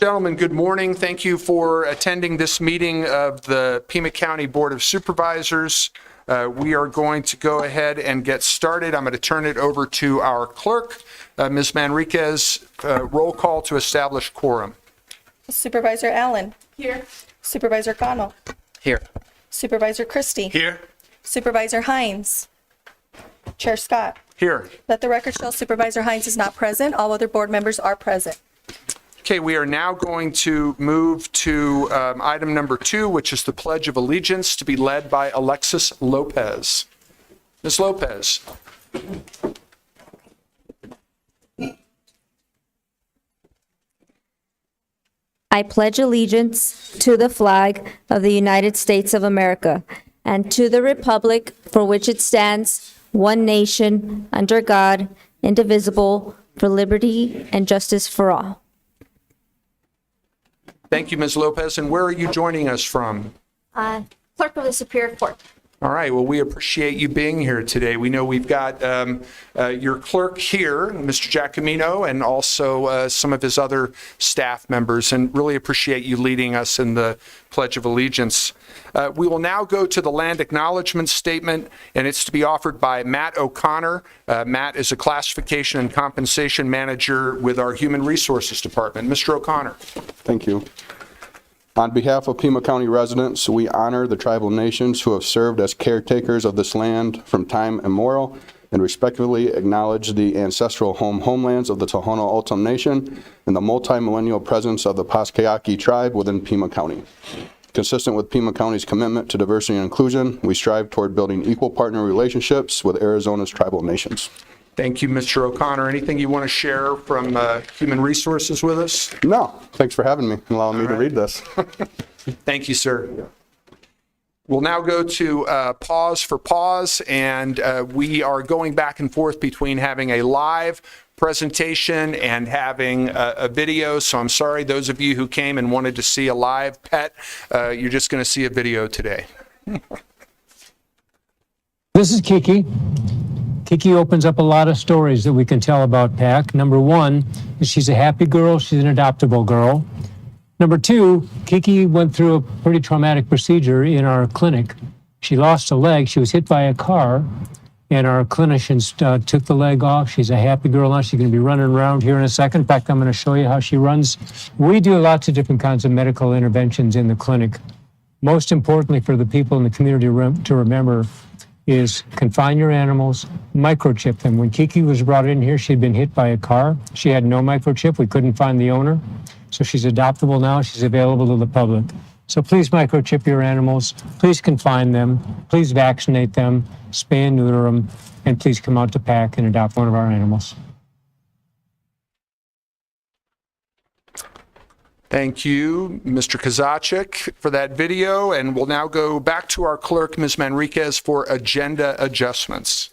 Gentlemen, good morning. Thank you for attending this meeting of the Pima County Board of Supervisors. We are going to go ahead and get started. I'm going to turn it over to our clerk, Ms. Manriquez. Roll call to establish quorum. Supervisor Allen. Here. Supervisor Connell. Here. Supervisor Christie. Here. Supervisor Hines. Chair Scott. Here. Let the record show Supervisor Hines is not present. All other board members are present. Okay, we are now going to move to item number 2, which is the Pledge of Allegiance, to be led by Alexis Lopez. Ms. Lopez. I pledge allegiance to the flag of the United States of America and to the republic for which it stands, one nation, under God, indivisible, for liberty and justice for all. Thank you, Ms. Lopez. And where are you joining us from? Clerk of the Superior Court. All right, well, we appreciate you being here today. We know we've got your clerk here, Mr. Giacomino, and also some of his other staff members, and really appreciate you leading us in the Pledge of Allegiance. We will now go to the land acknowledgement statement, and it's to be offered by Matt O'Connor. Matt is a classification and compensation manager with our Human Resources Department. Mr. O'Connor. Thank you. On behalf of Pima County residents, we honor the tribal nations who have served as caretakers of this land from time immemorial and respectfully acknowledge the ancestral homelands of the Tohono O'odham Nation and the multi-millennial presence of the Paskeaki tribe within Pima County. Consistent with Pima County's commitment to diversity and inclusion, we strive toward building equal partner relationships with Arizona's tribal nations. Thank you, Mr. O'Connor. Anything you want to share from Human Resources with us? No, thanks for having me and allowing me to read this. Thank you, sir. We'll now go to pause for pause, and we are going back and forth between having a live presentation and having a video. So I'm sorry, those of you who came and wanted to see a live pet, you're just going to see a video today. This is Kiki. Kiki opens up a lot of stories that we can tell about PAC. Number one is she's a happy girl. She's an adoptable girl. Number two, Kiki went through a pretty traumatic procedure in our clinic. She lost a leg. She was hit by a car, and our clinicians took the leg off. She's a happy girl now. She's going to be running around here in a second. In fact, I'm going to show you how she runs. We do lots of different kinds of medical interventions in the clinic. Most importantly for the people in the community to remember is confine your animals, microchip them. When Kiki was brought in here, she'd been hit by a car. She had no microchip. We couldn't find the owner. So she's adoptable now. She's available to the public. So please microchip your animals. Please confine them. Please vaccinate them, spay and neuter them, and please come out to PAC and adopt one of our animals. Thank you, Mr. Kozaczyk, for that video. And we'll now go back to our clerk, Ms. Manriquez, for agenda adjustments.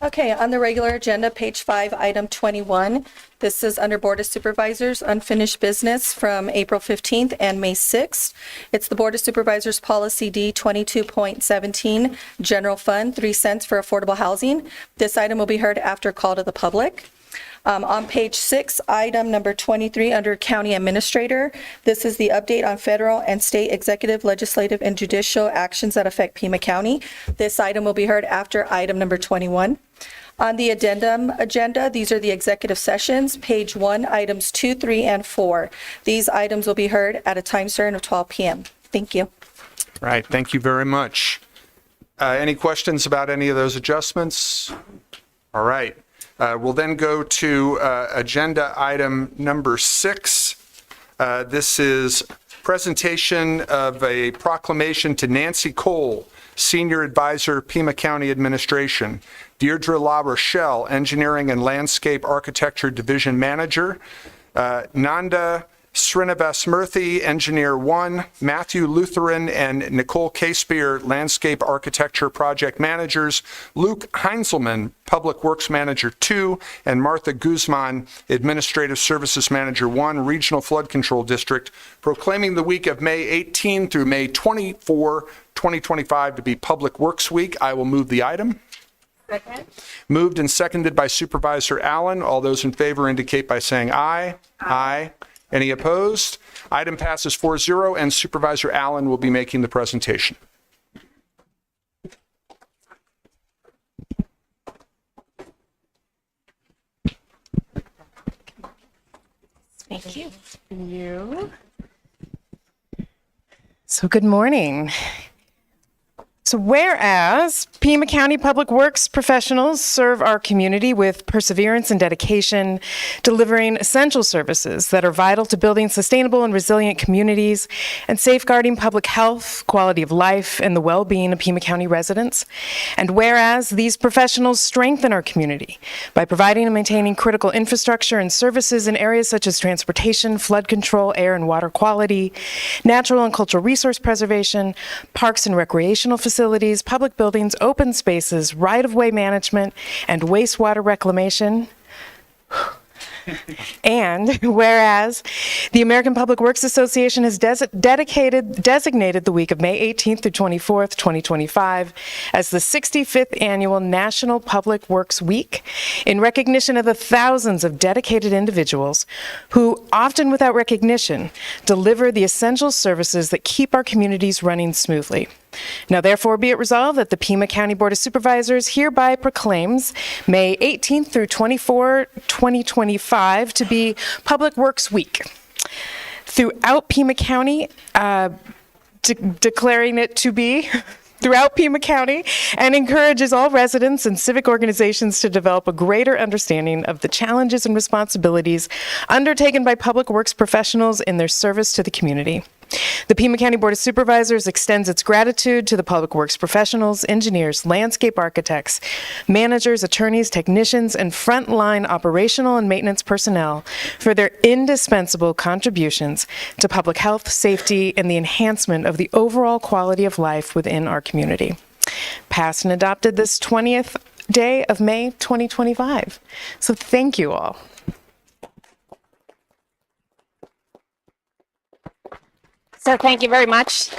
Okay, on the regular agenda, page 5, item 21. This is under Board of Supervisors, unfinished business from April 15th and May 6th. It's the Board of Supervisors Policy D 22.17, General Fund, 3 cents for affordable housing. This item will be heard after call to the public. On page 6, item number 23 under County Administrator, this is the update on federal and state executive, legislative, and judicial actions that affect Pima County. This item will be heard after item number 21. On the addendum agenda, these are the executive sessions, page 1, items 2, 3, and 4. These items will be heard at a time certain of 12 p.m. Thank you. All right, thank you very much. Any questions about any of those adjustments? All right. We'll then go to agenda item number 6. This is presentation of a proclamation to Nancy Cole, Senior Advisor, Pima County Administration, Deirdre La Rochelle, Engineering and Landscape Architecture Division Manager, Nanda Srinivas-Murthy, Engineer 1, Matthew Lutheran and Nicole Casebeer, Landscape Architecture Project Managers, Luke Heinzelman, Public Works Manager 2, and Martha Guzman, Administrative Services Manager 1, Regional Flood Control District, proclaiming the week of May 18 through May 24, 2025 to be Public Works Week. I will move the item. Second. Moved and seconded by Supervisor Allen. All those in favor indicate by saying aye. Aye. Any opposed? Item passes 4-0, and Supervisor Allen will be making the presentation. Thank you. So good morning. So whereas Pima County Public Works professionals serve our community with perseverance and dedication, delivering essential services that are vital to building sustainable and resilient communities and safeguarding public health, quality of life, and the well-being of Pima County residents. And whereas these professionals strengthen our community by providing and maintaining critical infrastructure and services in areas such as transportation, flood control, air and water quality, natural and cultural resource preservation, parks and recreational facilities, public buildings, open spaces, right-of-way management, and wastewater reclamation. And whereas the American Public Works Association has designated the week of May 18th through 24th, 2025 as the 65th Annual National Public Works Week in recognition of the thousands of dedicated individuals who, often without recognition, deliver the essential services that keep our communities running smoothly. Now, therefore, be it resolved that the Pima County Board of Supervisors hereby proclaims May 18th through 24, 2025 to be Public Works Week. Throughout Pima County, declaring it to be throughout Pima County, and encourages all residents and civic organizations to develop a greater understanding of the challenges and responsibilities undertaken by public works professionals in their service to the community. The Pima County Board of Supervisors extends its gratitude to the public works professionals, engineers, landscape architects, managers, attorneys, technicians, and frontline operational and maintenance personnel for their indispensable contributions to public health, safety, and the enhancement of the overall quality of life within our community. Passed and adopted this 20th day of May 2025. So thank you all. So thank you very much,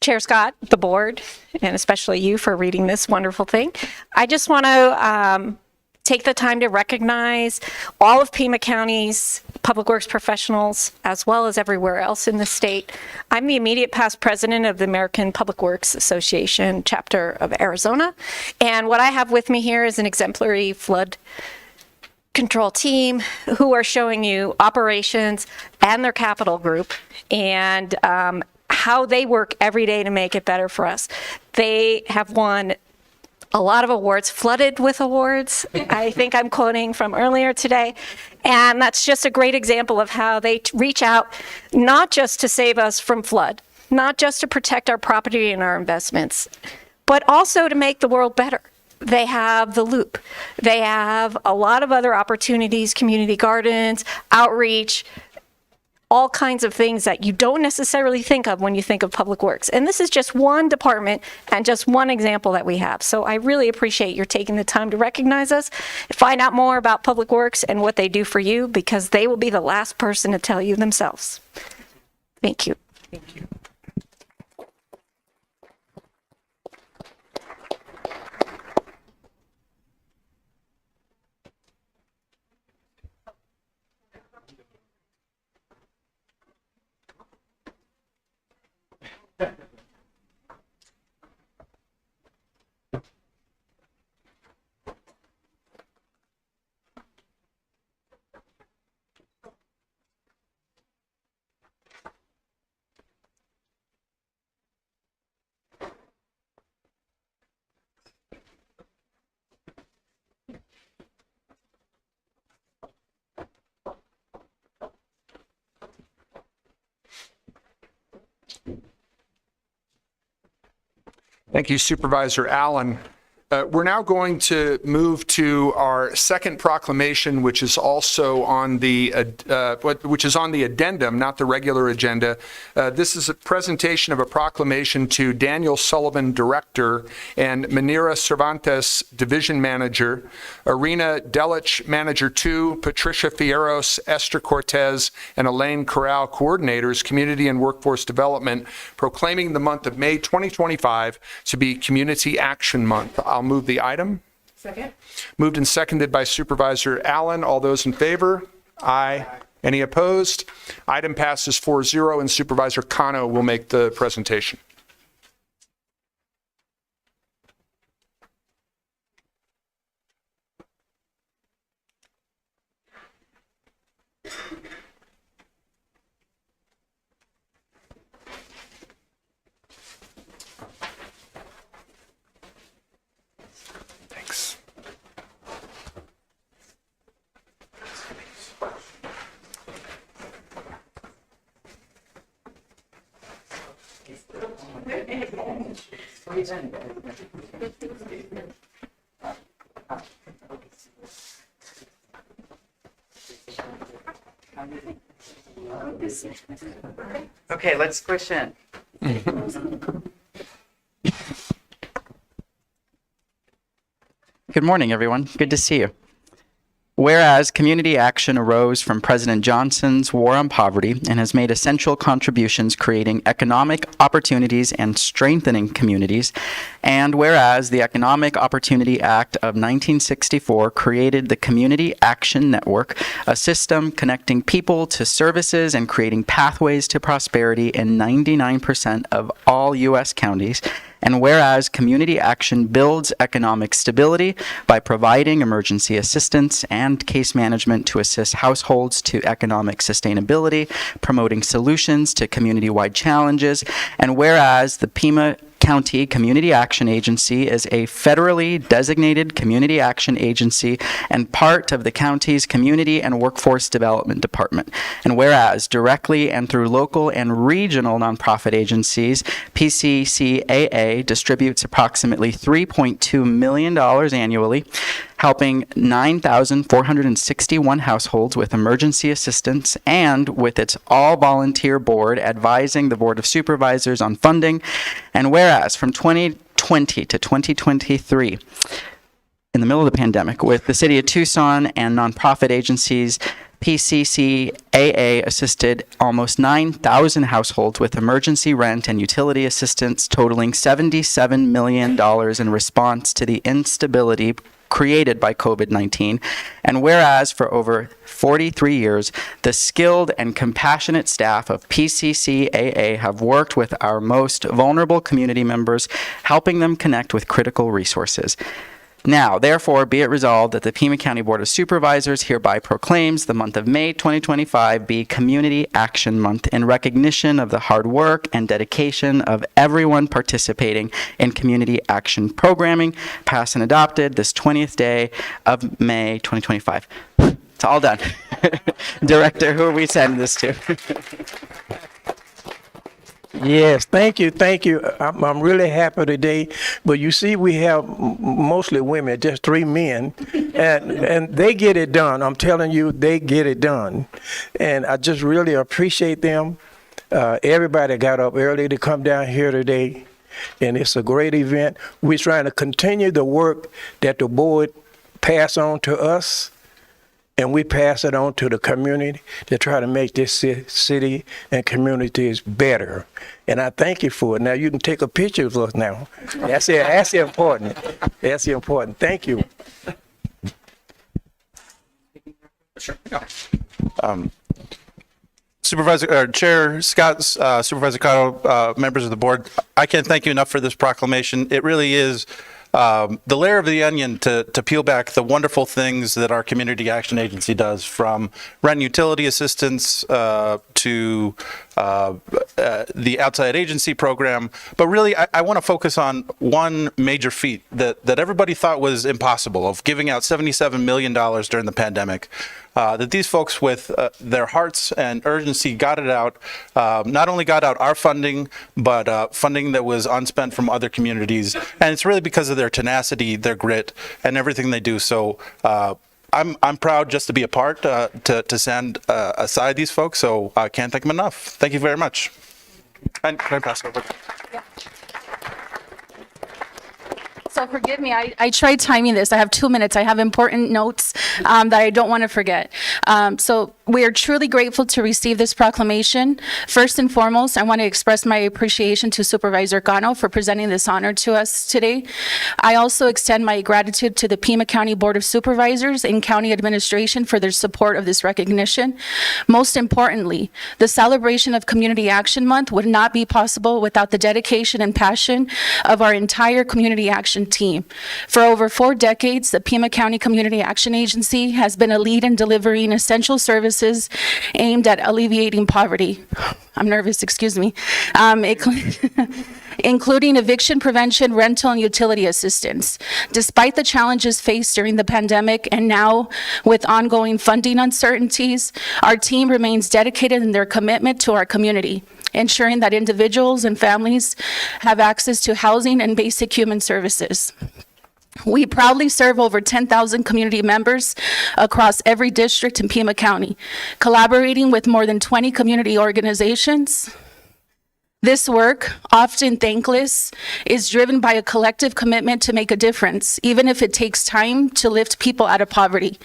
Chair Scott, the board, and especially you for reading this wonderful thing. I just want to take the time to recognize all of Pima County's public works professionals, as well as everywhere else in the state. I'm the immediate past president of the American Public Works Association chapter of Arizona, and what I have with me here is an exemplary flood control team who are showing you operations and their capital group and how they work every day to make it better for us. They have won a lot of awards, flooded with awards. I think I'm quoting from earlier today. And that's just a great example of how they reach out, not just to save us from flood, not just to protect our property and our investments, but also to make the world better. They have the Loop. They have a lot of other opportunities, community gardens, outreach, all kinds of things that you don't necessarily think of when you think of public works. And this is just one department and just one example that we have. So I really appreciate your taking the time to recognize us, find out more about public works and what they do for you, because they will be the last person to tell you themselves. Thank you. Thank you. Thank you, Supervisor Allen. We're now going to move to our second proclamation, which is also on the addendum, not the regular agenda. This is a presentation of a proclamation to Daniel Sullivan, Director, and Manira Cervantes, Division Manager, Irina Delich, Manager 2, Patricia Fierros, Esther Cortez, and Elaine Corral, Coordinators, Community and Workforce Development, proclaiming the month of May 2025 to be Community Action Month. I'll move the item. Second. Moved and seconded by Supervisor Allen. All those in favor? Aye. Any opposed? Item passes 4-0, and Supervisor Kano will make the presentation. Thanks. Okay, let's squish in. Good morning, everyone. Good to see you. Whereas community action arose from President Johnson's War on Poverty and has made essential contributions creating economic opportunities and strengthening communities, and whereas the Economic Opportunity Act of 1964 created the Community Action Network, a system connecting people to services and creating pathways to prosperity in 99% of all U.S. counties, and whereas community action builds economic stability by providing emergency assistance and case management to assist households to economic sustainability, promoting solutions to community-wide challenges, and whereas the Pima County Community Action Agency is a federally designated community action agency and part of the county's Community and Workforce Development Department. And whereas directly and through local and regional nonprofit agencies, PCCAA distributes approximately $3.2 million annually, helping 9,461 households with emergency assistance, and with its all-volunteer board advising the Board of Supervisors on funding. And whereas from 2020 to 2023, in the middle of the pandemic, with the City of Tucson and nonprofit agencies, PCCAA assisted almost 9,000 households with emergency rent and utility assistance, totaling $77 million in response to the instability created by COVID-19, and whereas for over 43 years, the skilled and compassionate staff of PCCAA have worked with our most vulnerable community members, helping them connect with critical resources. Now, therefore, be it resolved that the Pima County Board of Supervisors hereby proclaims the month of May 2025 be Community Action Month in recognition of the hard work and dedication of everyone participating in community action programming, passed and adopted this 20th day of May 2025. It's all done. Director, who are we sending this to? Yes, thank you, thank you. I'm really happy today. But you see, we have mostly women, just 3 men, and they get it done. I'm telling you, they get it done. And I just really appreciate them. Everybody got up early to come down here today, and it's a great event. We're trying to continue the work that the board passed on to us, and we pass it on to the community to try to make this city and communities better. And I thank you for it. Now you can take a picture of us now. That's it. That's important. That's important. Thank you. Sure. Chair Scott, Supervisor Cotto, members of the board, I can't thank you enough for this proclamation. It really is the layer of the onion to peel back the wonderful things that our Community Action Agency does, from rent and utility assistance to the outside agency program. But really, I want to focus on one major feat that everybody thought was impossible, of giving out $77 million during the pandemic. That these folks with their hearts and urgency got it out, not only got out our funding, but funding that was unspent from other communities. And it's really because of their tenacity, their grit, and everything they do. So I'm proud just to be a part, to stand aside these folks. So I can't thank them enough. Thank you very much. And can I pass it over? So So forgive me, I tried timing this. I have 2 minutes. I have important notes that I don't want to forget. So we are truly grateful to receive this proclamation. First and foremost, I want to express my appreciation to Supervisor Cano for presenting this honor to us today. I also extend my gratitude to the Pima County Board of Supervisors and County Administration for their support of this recognition. Most importantly, the celebration of Community Action Month would not be possible without the dedication and passion of our entire Community Action team. For over 4 decades, the Pima County Community Action Agency has been a lead in delivering essential services aimed at alleviating poverty. I'm nervous, excuse me. Including eviction prevention, rental, and utility assistance. Despite the challenges faced during the pandemic and now with ongoing funding uncertainties, our team remains dedicated in their commitment to our community, ensuring that individuals and families have access to housing and basic human services. We proudly serve over 10,000 community members across every district in Pima County, collaborating with more than 20 community organizations. This work, often thankless, is driven by a collective commitment to make a difference, even if it takes time to lift people out of poverty.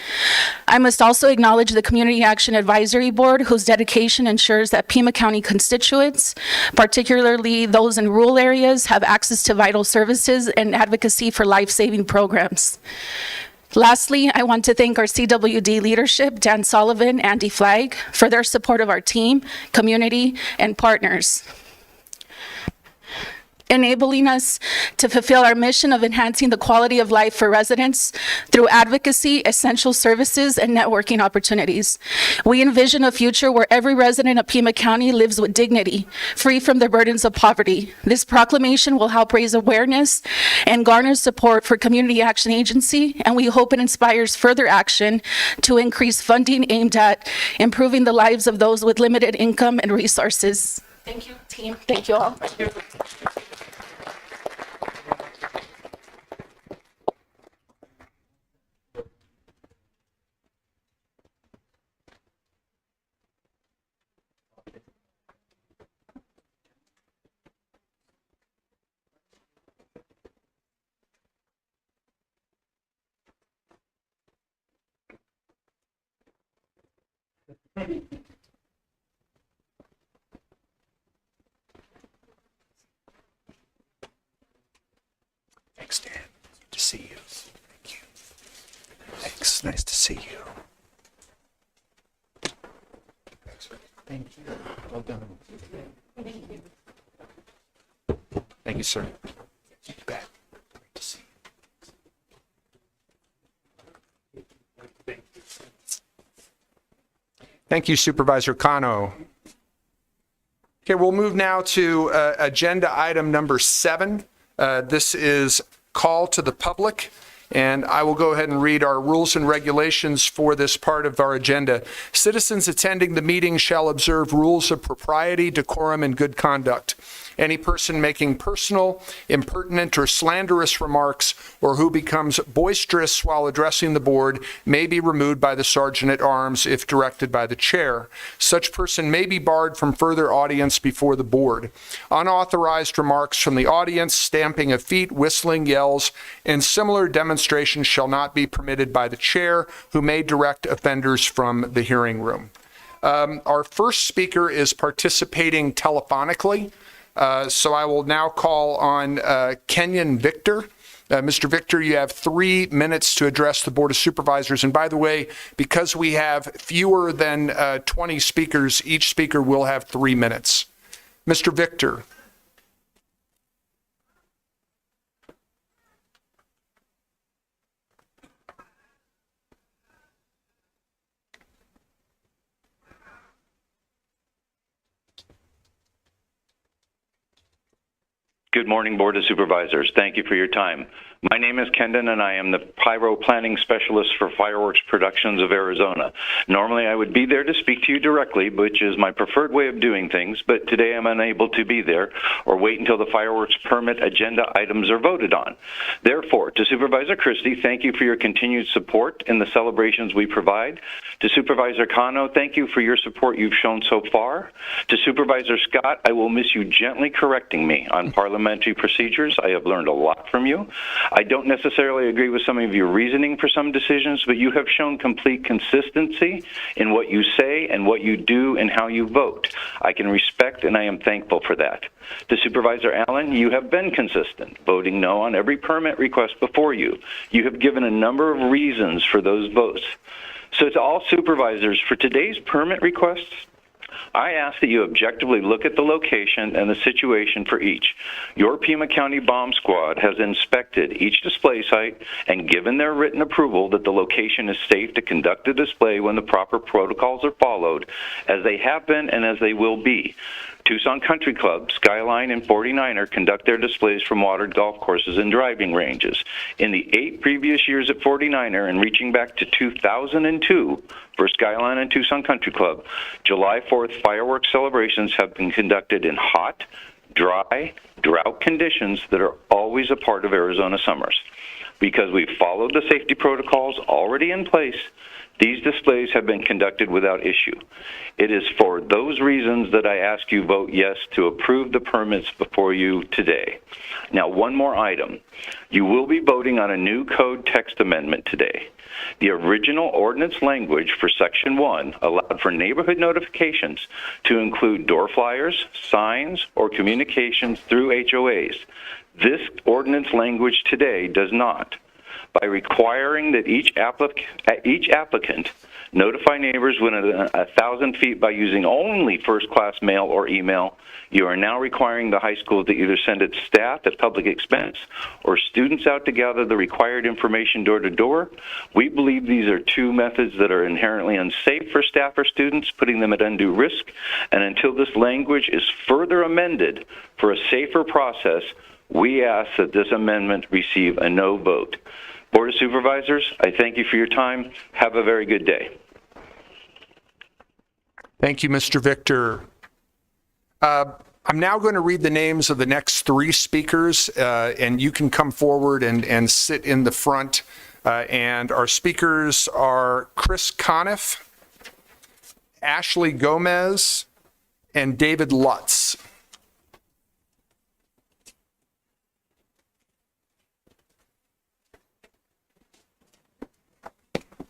I must also acknowledge the Community Action Advisory Board, whose dedication ensures that Pima County constituents, particularly those in rural areas, have access to vital services and advocacy for life-saving programs. Lastly, I want to thank our CWD leadership, Dan Sullivan, Andy Flagg, for their support of our team, community, and partners, enabling us to fulfill our mission of enhancing the quality of life for residents through advocacy, essential services, and networking opportunities. We envision a future where every resident of Pima County lives with dignity, free from the burdens of poverty. This proclamation will help raise awareness and garner support for Community Action Agency, and we hope it inspires further action to increase funding aimed at improving the lives of those with limited income and resources. Thank you, team. Thank you all. Thank you. Thanks, Dan. Good to see you. Thank you. Thanks. Nice to see you. Thank you. Well done. Thank you, sir. You bet. Great to see you. Thank you, Supervisor Cano. Okay, we'll move now to agenda item number 7. This is call to the public, and I will go ahead and read our rules and regulations for this part of our agenda. Citizens attending the meeting shall observe rules of propriety, decorum, and good conduct. Any person making personal, impertinent, or slanderous remarks, or who becomes boisterous while addressing the board, may be removed by the Sergeant at Arms if directed by the chair. Such person may be barred from further audience before the board. Unauthorized remarks from the audience, stamping of feet, whistling, yells, and similar demonstrations shall not be permitted by the chair, who may direct offenders from the hearing room. Our first speaker is participating telephonically. So I will now call on Kenyon Victor. Mr. Victor, you have 3 minutes to address the Board of Supervisors. And by the way, because we have fewer than 20 speakers, each speaker will have 3 minutes. Mr. Victor. Good morning, Board of Supervisors. Thank you for your time. My name is Kendon, and I am the Pyro Planning Specialist for Fireworks Productions of Arizona. Normally, I would be there to speak to you directly, which is my preferred way of doing things, but today I'm unable to be there or wait until the fireworks permit agenda items are voted on. Therefore, to Supervisor Christie, thank you for your continued support in the celebrations we provide. To Supervisor Cano, thank you for your support you've shown so far. To Supervisor Scott, I will miss you gently correcting me on parliamentary procedures. I have learned a lot from you. I don't necessarily agree with some of your reasoning for some decisions, but you have shown complete consistency in what you say and what you do and how you vote. I can respect and I am thankful for that. To Supervisor Allen, you have been consistent, voting no on every permit request before you. You have given a number of reasons for those votes. So to all supervisors, for today's permit requests, I ask that you objectively look at the location and the situation for each. Your Pima County Bomb Squad has inspected each display site and given their written approval that the location is safe to conduct a display when the proper protocols are followed, as they have been and as they will be. Tucson Country Club, Skyline, and 49er conduct their displays from watered golf courses and driving ranges. In the 8 previous years at 49er and reaching back to 2002 for Skyline and Tucson Country Club, July 4th fireworks celebrations have been conducted in hot, dry, drought conditions that are always a part of Arizona summers. Because we've followed the safety protocols already in place, these displays have been conducted without issue. It is for those reasons that I ask you vote yes to approve the permits before you today. Now, one more item. You will be voting on a new code text amendment today. The original ordinance language for Section 1 allowed for neighborhood notifications to include door flyers, signs, or communications through HOAs. This ordinance language today does not. By requiring that each applicant notify neighbors within 1,000 feet by using only first-class mail or email, you are now requiring the high school to either send its staff at public expense or students out to gather the required information door to door. We believe these are two methods that are inherently unsafe for staff or students, putting them at undue risk. And until this language is further amended for a safer process, we ask that this amendment receive a no vote. Board of Supervisors, I thank you for your time. Have a very good day. Thank you, Mr. Victor. I'm now going to read the names of the next 3 speakers, and you can come forward and sit in the front. And our speakers are Chris Conniff, Ashley Gomez, and David Lutz.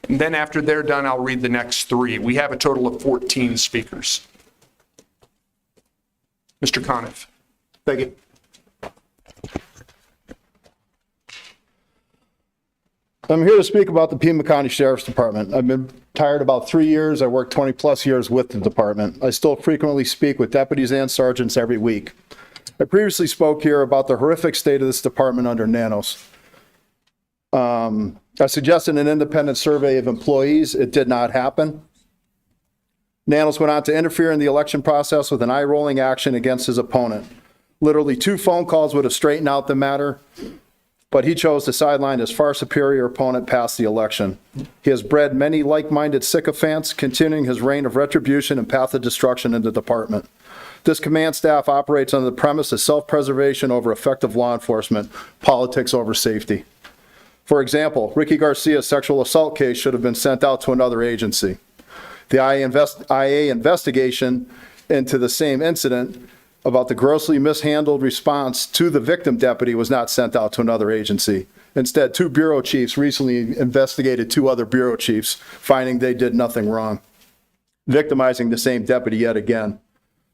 And then after they're done, I'll read the next 3. We have a total of 14 speakers. Mr. Conniff. Thank you. I'm here to speak about the Pima County Sheriff's Department. I've been retired about 3 years. I worked 20 plus years with the department. I still frequently speak with deputies and sergeants every week. I previously spoke here about the horrific state of this department under Nanos. I suggested an independent survey of employees. It did not happen. Nanos went on to interfere in the election process with an eye-rolling action against his opponent. Literally 2 phone calls would have straightened out the matter, but he chose to sideline his far superior opponent past the election. He has bred many like-minded sycophants, continuing his reign of retribution and path of destruction in the department. This command staff operates under the premise of self-preservation over effective law enforcement, politics over safety. For example, Ricky Garcia's sexual assault case should have been sent out to another agency. The IA investigation into the same incident about the grossly mishandled response to the victim deputy was not sent out to another agency. Instead, 2 bureau chiefs recently investigated 2 other bureau chiefs, finding they did nothing wrong, victimizing the same deputy yet again.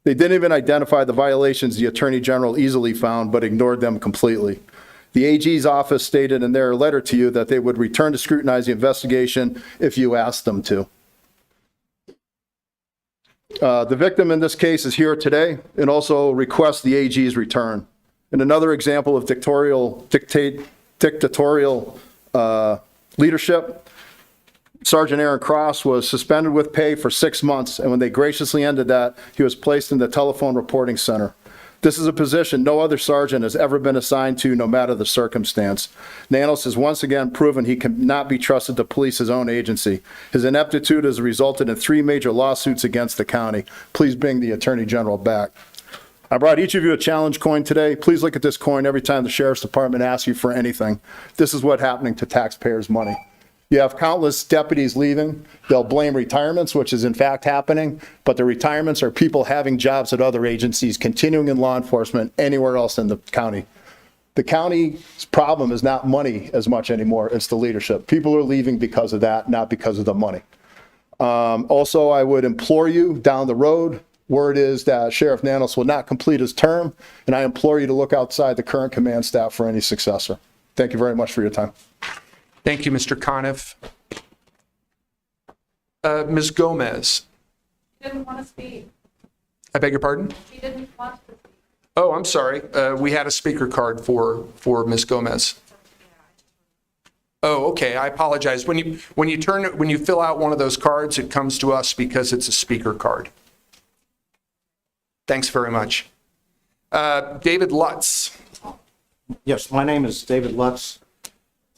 They didn't even identify the violations the Attorney General easily found, but ignored them completely. The AG's office stated in their letter to you that they would return to scrutinize the investigation if you asked them to. The victim in this case is here today and also requests the AG's return. In another example of dictatorial leadership, Sergeant Aaron Cross was suspended with pay for 6 months, and when they graciously ended that, he was placed in the telephone reporting center. This is a position no other sergeant has ever been assigned to, no matter the circumstance. Nanos has once again proven he cannot be trusted to police his own agency. His ineptitude has resulted in 3 major lawsuits against the county. Please bring the Attorney General back. I brought each of you a challenge coin today. Please look at this coin every time the Sheriff's Department asks you for anything. This is what's happening to taxpayers' money. You have countless deputies leaving. They'll blame retirements, which is in fact happening, but the retirements are people having jobs at other agencies, continuing in law enforcement anywhere else in the county. The county's problem is not money as much anymore, it's the leadership. People are leaving because of that, not because of the money. Also, I would implore you down the road, word is that Sheriff Nanos will not complete his term, and I implore you to look outside the current command staff for any successor. Thank you very much for your time. Thank you, Mr. Conniff. Ms. Gomez. She didn't want to speak. I beg your pardon? She didn't want to speak. Oh, I'm sorry. We had a speaker card for Ms. Gomez. Oh, okay. I apologize. When you fill out one of those cards, it comes to us because it's a speaker card. Thanks very much. David Lutz. Yes, my name is David Lutz.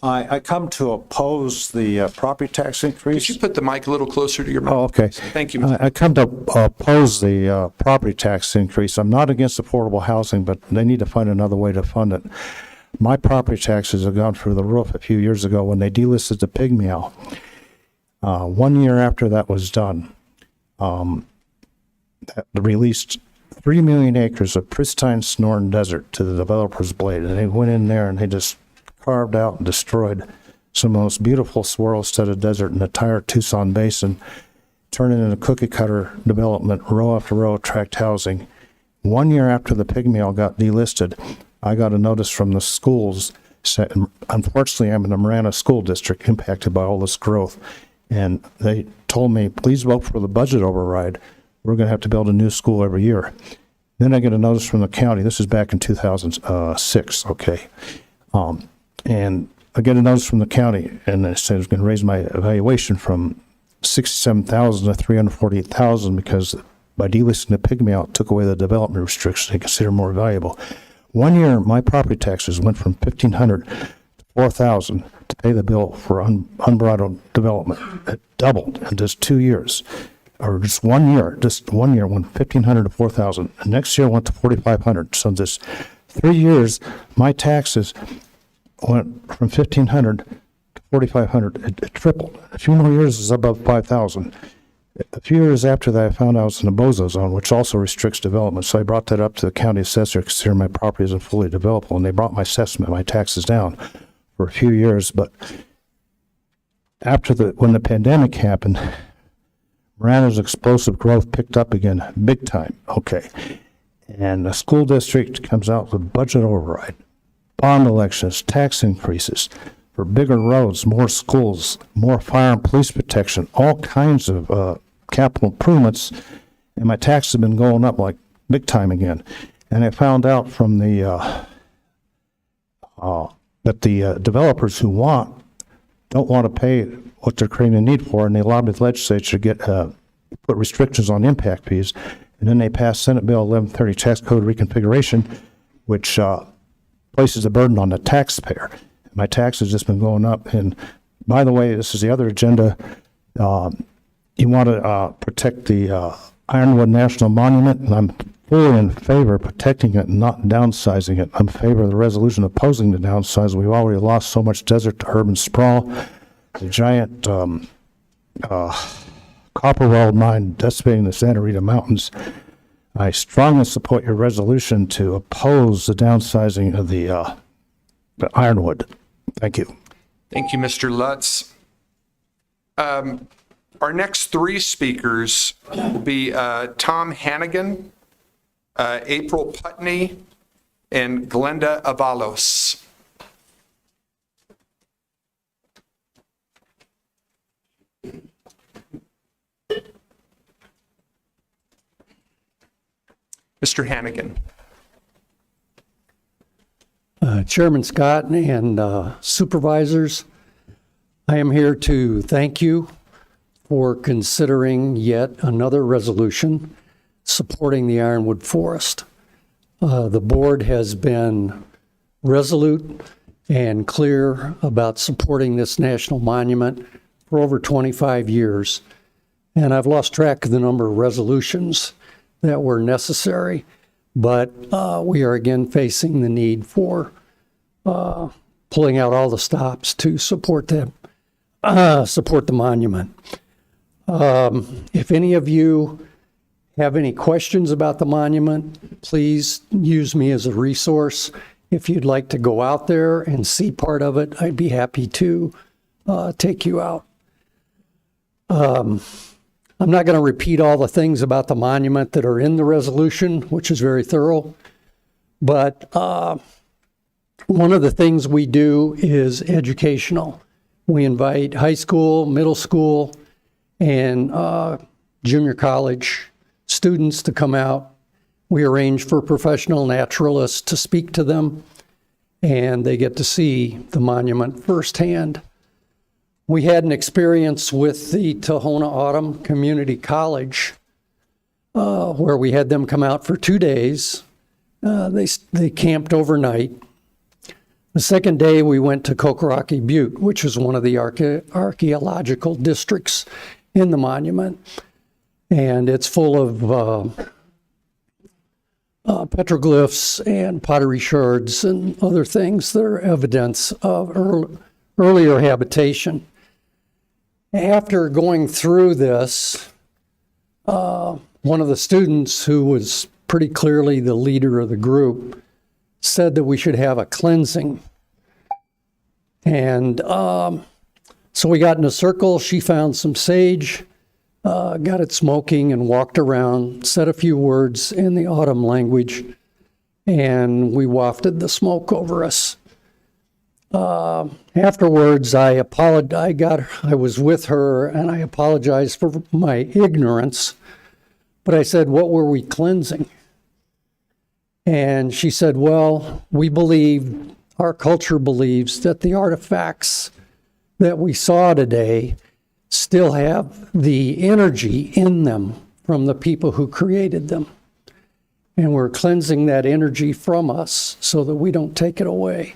I come to oppose the property tax increase. Could you put the mic a little closer to your mouth? Oh, okay. Thank you. I come to oppose the property tax increase. I'm not against affordable housing, but they need to find another way to fund it. My property taxes have gone through the roof a few years ago when they delisted the pig meow. 1 year after that was done, that released 3 million acres of pristine Sonoran desert to the developer's blade. And they went in there and they just carved out and destroyed some of the most beautiful swirl-studded desert in the entire Tucson Basin, turning into cookie cutter development, row after row of tract housing. 1 year after the pig meow got delisted, I got a notice from the schools saying, unfortunately, I'm in the Marana School District impacted by all this growth. And they told me, please vote for the budget override. We're going to have to build a new school every year. Then I get a notice from the county. This is back in 2006, okay? And I get a notice from the county, and they said it's going to raise my evaluation from $67,000 to $348,000 because by delisting the pig meow, it took away the development restrictions they consider more valuable. 1 year, my property taxes went from $1,500 to $4,000 to pay the bill for unbridled development. It doubled in just 2 years, or just 1 year. Just 1 year went $1,500 to $4,000. Next year went to $4,500. So just 3 years, my taxes went from $1,500 to $4,500. It tripled. A few more years is above $5,000. A few years after that, I found out I was in the BOZO zone, which also restricts development. So I brought that up to the county assessor, considering my property isn't fully developable, and they brought my assessment, my taxes down for a few years. But when the pandemic happened, Marana's explosive growth picked up again, big time. Okay. And the school district comes out with budget override, bond elections, tax increases for bigger roads, more schools, more fire and police protection, all kinds of capital improvements, and my taxes have been going up like big time again. And I found out from the that the developers who don't want to pay what they're creating a need for, and they lobbied the legislature to get put restrictions on impact fees, and then they passed Senate Bill 1130 tax code reconfiguration, which places a burden on the taxpayer. My taxes just been going up. And by the way, this is the other agenda. You want to protect the Ironwood National Monument, and I'm fully in favor of protecting it and not downsizing it. I'm in favor of the resolution opposing the downsize. We've already lost so much desert to urban sprawl. The giant copper weld mine decimating the Santa Rita Mountains. I strongly support your resolution to oppose the downsizing of the Ironwood. Thank you. Thank you, Mr. Lutz. Our next three speakers will be Tom Hannigan, April Putney, and Glenda Avalos. Mr. Hannigan. Chairman Scott and supervisors, I am here to thank you for considering yet another resolution supporting the Ironwood Forest. The board has been resolute and clear about supporting this national monument for over 25 years, and I've lost track of the number of resolutions that were necessary, but we are again facing the need for pulling out all the stops to support the monument. If any of you have any questions about the monument, please use me as a resource If you'd like to go out there and see part of it, I'd be happy to take you out. I'm not going to repeat all the things about the monument that are in the resolution, which is very thorough, but one of the things we do is educational. We invite high school, middle school, and junior college students to come out. We arrange for professional naturalists to speak to them, and they get to see the monument firsthand. We had an experience with the Tohono O'odham Community College where we had them come out for 2 days. They camped overnight. The second day, we went to Kokoraki Butte, which is one of the archaeological districts in the monument. And it's full of petroglyphs and pottery shards and other things that are evidence of earlier habitation. After going through this, one of the students, who was pretty clearly the leader of the group, said that we should have a cleansing. And so we got in a circle. She found some sage, got it smoking, and walked around, said a few words in the O'odham language, and we wafted the smoke over us. Afterwards, I was with her, and I apologized for my ignorance, but I said, what were we cleansing? And she said, well, our culture believes that the artifacts that we saw today still have the energy in them from the people who created them. And we're cleansing that energy from us so that we don't take it away.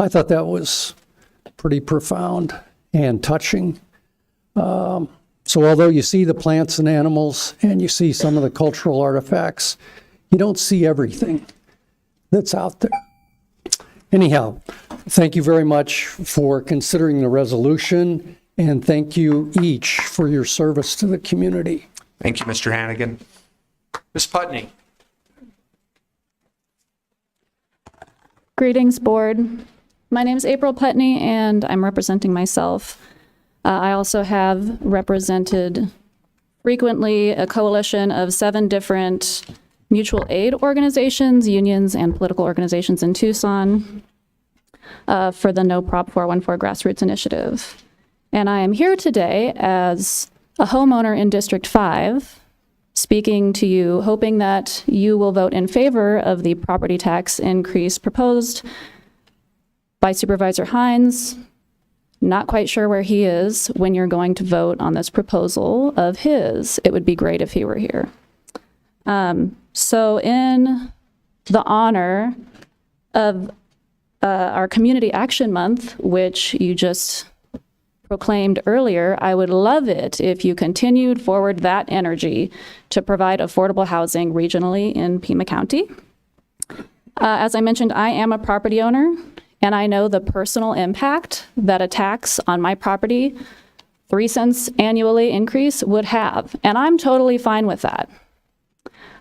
I thought that was pretty profound and touching. So although you see the plants and animals and you see some of the cultural artifacts, you don't see everything that's out there. Anyhow, thank you very much for considering the resolution, and thank you each for your service to the community. Thank you, Mr. Hannigan. Ms. Putney. Greetings, board. My name is April Putney, and I'm representing myself. I also have represented frequently a coalition of 7 different mutual aid organizations, unions, and political organizations in Tucson for the No Prop 414 Grassroots Initiative. And I am here today as a homeowner in District 5, speaking to you, hoping that you will vote in favor of the property tax increase proposed by Supervisor Hines. Not quite sure where he is when you're going to vote on this proposal of his. It would be great if he were here. So in the honor of our Community Action Month, which you just proclaimed earlier, I would love it if you continued forward that energy to provide affordable housing regionally in Pima County. As I mentioned, I am a property owner, and I know the personal impact that a tax on my property, 3 cents annually increase, would have, and I'm totally fine with that.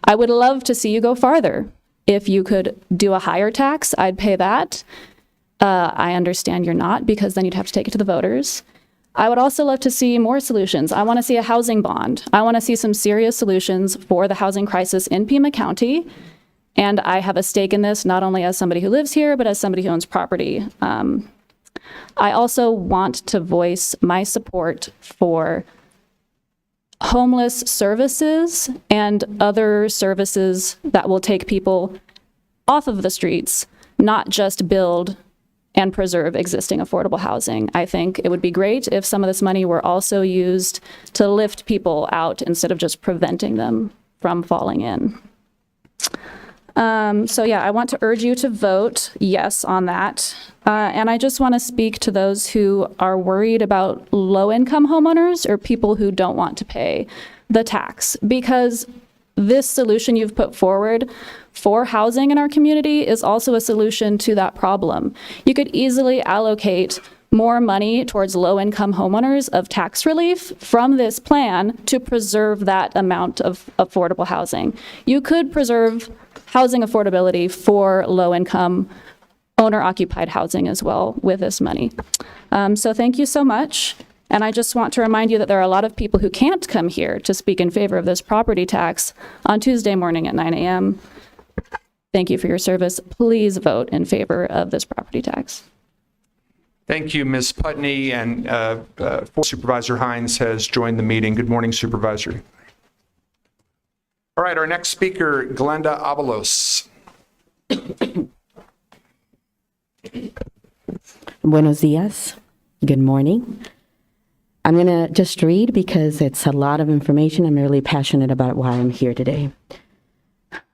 I would love to see you go farther. If you could do a higher tax, I'd pay that. I understand you're not, because then you'd have to take it to the voters. I would also love to see more solutions. I want to see a housing bond. I want to see some serious solutions for the housing crisis in Pima County. And I have a stake in this, not only as somebody who lives here, but as somebody who owns property. I also want to voice my support for homeless services and other services that will take people off of the streets, not just build and preserve existing affordable housing. I think it would be great if some of this money were also used to lift people out instead of just preventing them from falling in. So yeah, I want to urge you to vote yes on that. And I just want to speak to those who are worried about low-income homeowners or people who don't want to pay the tax, because this solution you've put forward for housing in our community is also a solution to that problem. You could easily allocate more money towards low-income homeowners of tax relief from this plan to preserve that amount of affordable housing. You could preserve housing affordability for low-income owner-occupied housing as well with this money. So thank you so much. And I just want to remind you that there are a lot of people who can't come here to speak in favor of this property tax on Tuesday morning at 9 a.m. Thank you for your service. Please vote in favor of this property tax. Thank you, Ms. Putney, and Supervisor Hines has joined the meeting. Good morning, Supervisor. All right, our next speaker, Glenda Avalos. Buenos dias. Good morning. I'm going to just read because it's a lot of information. I'm really passionate about why I'm here today.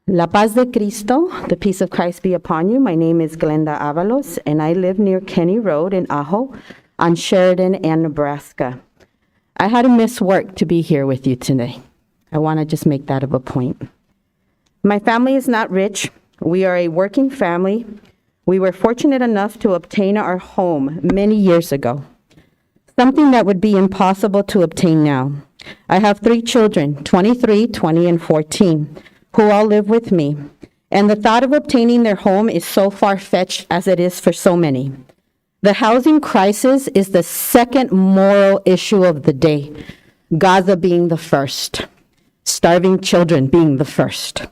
La paz de Cristo, the peace of Christ be upon you. My name is Glenda Avalos, and I live near Kenny Road in Ajo on Sheridan and Nebraska. I had to miss work to be here with you today. I want to just make that of a point. My family is not rich. We are a working family. We were fortunate enough to obtain our home many years ago, something that would be impossible to obtain now. I have 3 children, 23, 20, and 14, who all live with me, and the thought of obtaining their home is so far-fetched as it is for so many. The housing crisis is the second moral issue of the day, Gaza being the first, starving children being the first.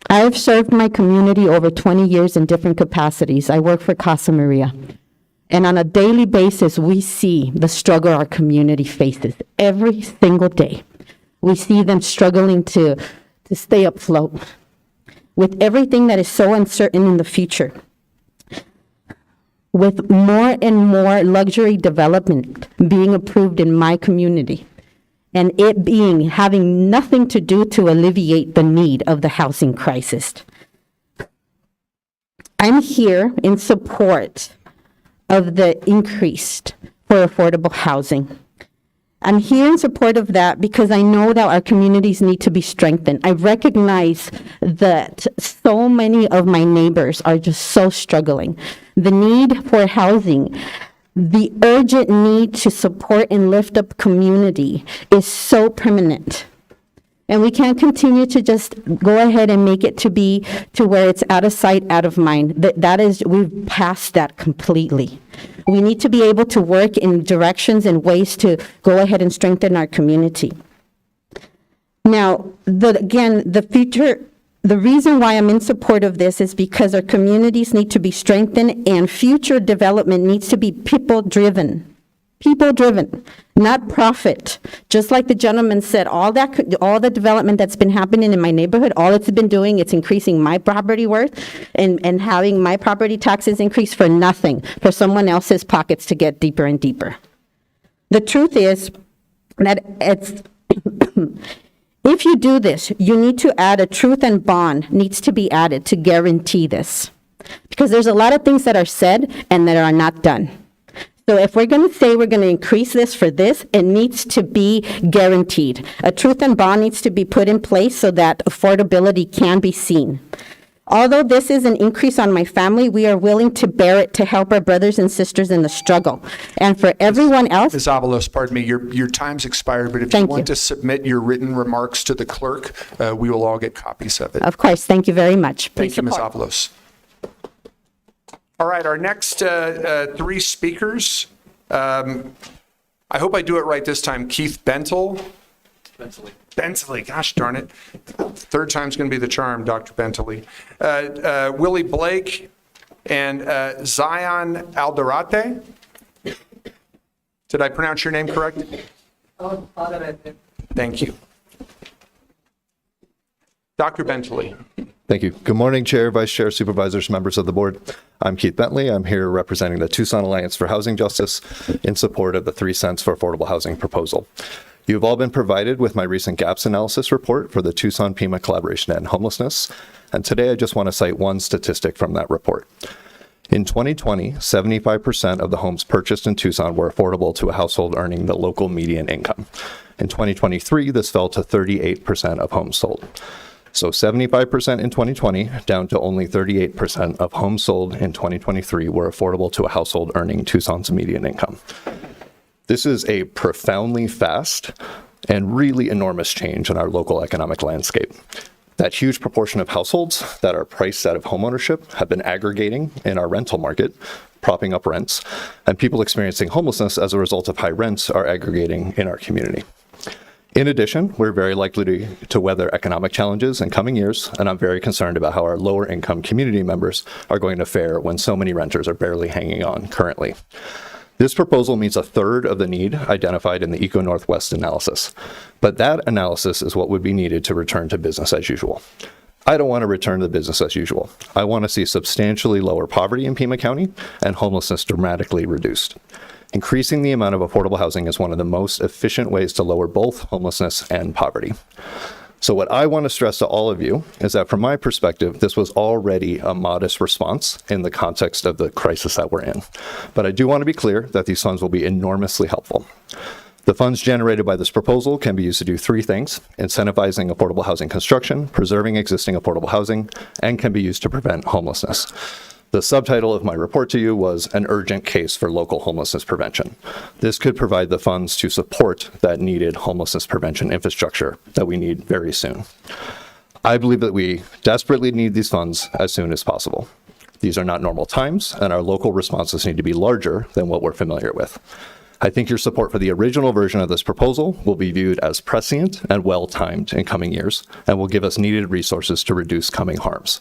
I have served my community over 20 years in different capacities. I work for Casa Maria. And on a daily basis, we see the struggle our community faces every single day. We see them struggling to stay afloat with everything that is so uncertain in the future. With more and more luxury development being approved in my community, and it having nothing to do to alleviate the need of the housing crisis. I'm here in support of the increase for affordable housing. I'm here in support of that because I know that our communities need to be strengthened. I recognize that so many of my neighbors are just so struggling. The need for housing, the urgent need to support and lift up community is so permanent. And we can't continue to just go ahead and make it to where it's out of sight, out of mind. We've passed that completely. We need to be able to work in directions and ways to go ahead and strengthen our community. Now, the reason why I'm in support of this is because our communities need to be strengthened and future development needs to be people-driven. People-driven, not profit. Just like the gentleman said, all the development that's been happening in my neighborhood, all it's been doing, it's increasing my property worth and having my property taxes increase for nothing, for someone else's pockets to get deeper and deeper. The truth is that if you do this, you need to add a truth and bond needs to be added to guarantee this. Because there's a lot of things that are said and that are not done. So if we're going to say we're going to increase this for this, it needs to be guaranteed. A truth and bond needs to be put in place so that affordability can be seen. Although this is an increase on my family, we are willing to bear it to help our brothers and sisters in the struggle. And for everyone else... Ms. Avalos, pardon me, your time's expired, but if you want to submit your written remarks to the clerk, we will all get copies of it. Of course. Thank you very much. Thank you, Ms. Avalos. All right, our next 3 speakers, I hope I do it right this time. Keith Bentley. Bentley, gosh darn it. Third time's going to be the charm, Dr. Bentley. Willie Blake and Zion Alderate. Did I pronounce your name correct? Thank you. Dr. Bentley. Thank you. Good morning, Chair, Vice Chair, Supervisors, members of the board. I'm Keith Bentley. I'm here representing the Tucson Alliance for Housing Justice in support of the 3 cents for affordable housing proposal. You've all been provided with my recent gaps analysis report for the Tucson Pima collaboration to end homelessness. And today I just want to cite one statistic from that report. In 2020, 75% of the homes purchased in Tucson were affordable to a household earning the local median income. In 2023, this fell to 38% of homes sold. So 75% in 2020, down to only 38% of homes sold in 2023 were affordable to a household earning Tucson's median income. This is a profoundly fast and really enormous change in our local economic landscape. That huge proportion of households that are priced out of homeownership have been aggregating in our rental market, propping up rents, and people experiencing homelessness as a result of high rents are aggregating in our community. In addition, we're very likely to weather economic challenges in coming years, and I'm very concerned about how our lower income community members are going to fare when so many renters are barely hanging on currently. This proposal meets a third of the need identified in the Eco Northwest analysis, but that analysis is what would be needed to return to business as usual. I don't want to return to business as usual. I want to see substantially lower poverty in Pima County and homelessness dramatically reduced. Increasing the amount of affordable housing is one of the most efficient ways to lower both homelessness and poverty. So what I want to stress to all of you is that from my perspective, this was already a modest response in the context of the crisis that we're in. But I do want to be clear that these funds will be enormously helpful. The funds generated by this proposal can be used to do three things: incentivizing affordable housing construction, preserving existing affordable housing, and can be used to prevent homelessness. The subtitle of my report to you was An Urgent Case for Local Homelessness Prevention. This could provide the funds to support that needed homelessness prevention infrastructure that we need very soon. I believe that we desperately need these funds as soon as possible. These are not normal times, and our local responses need to be larger than what we're familiar with. I think your support for the original version of this proposal will be viewed as prescient and well-timed in coming years, and will give us needed resources to reduce coming harms.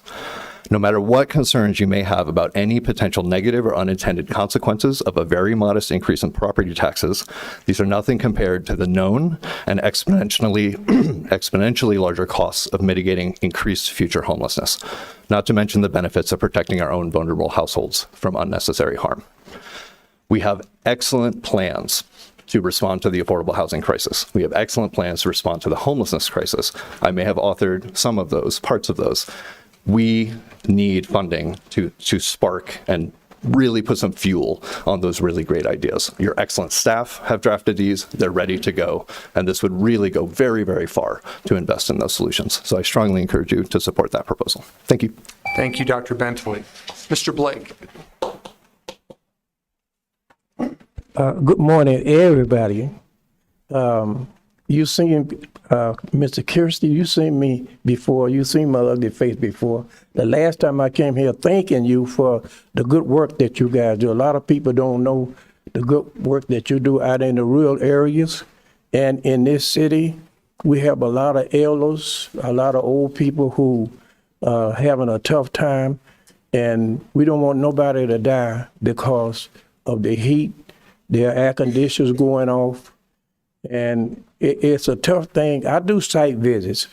No matter what concerns you may have about any potential negative or unintended consequences of a very modest increase in property taxes, these are nothing compared to the known and exponentially larger costs of mitigating increased future homelessness, not to mention the benefits of protecting our own vulnerable households from unnecessary harm. We have excellent plans to respond to the affordable housing crisis. We have excellent plans to respond to the homelessness crisis. I may have authored some of those, parts of those. We need funding to spark and really put some fuel on those really great ideas. Your excellent staff have drafted these, they're ready to go, and this would really go very, very far to invest in those solutions. So I strongly encourage you to support that proposal. Thank you. Thank you, Dr. Bentley. Mr. Blake. Good morning, everybody. You seen Mr. Kirsty, you seen me before, you seen my ugly face before. The last time I came here thanking you for the good work that you guys do. A lot of people don't know the good work that you do out in the rural areas. And in this city, we have a lot of elders, a lot of old people who are having a tough time. And we don't want nobody to die because of the heat, their air conditioners going off. And it's a tough thing. I do site visits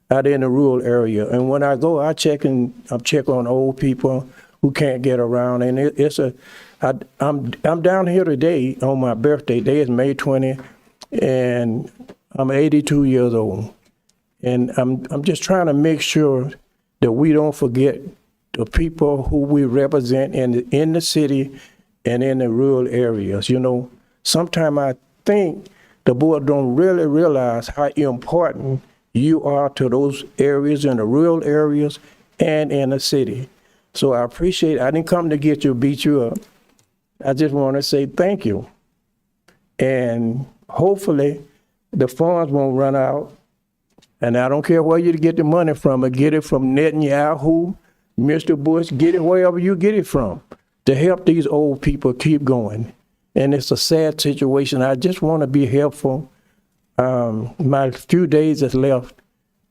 out in the rural area, and when I go, I check on old people who can't get around. And I'm down here today on my birthday. Today is May 20, and I'm 82 years old. And I'm just trying to make sure that we don't forget the people who we represent in the city and in the rural areas. You know, sometimes I think the board don't really realize how important you are to those areas in the rural areas and in the city. So I appreciate it. I didn't come to get you, beat you up. I just want to say thank you. And hopefully the funds won't run out. And I don't care where you get the money from, but get it from Netanyahu, Mr. Bush, get it wherever you get it from to help these old people keep going. And it's a sad situation. I just want to be helpful. My few days that's left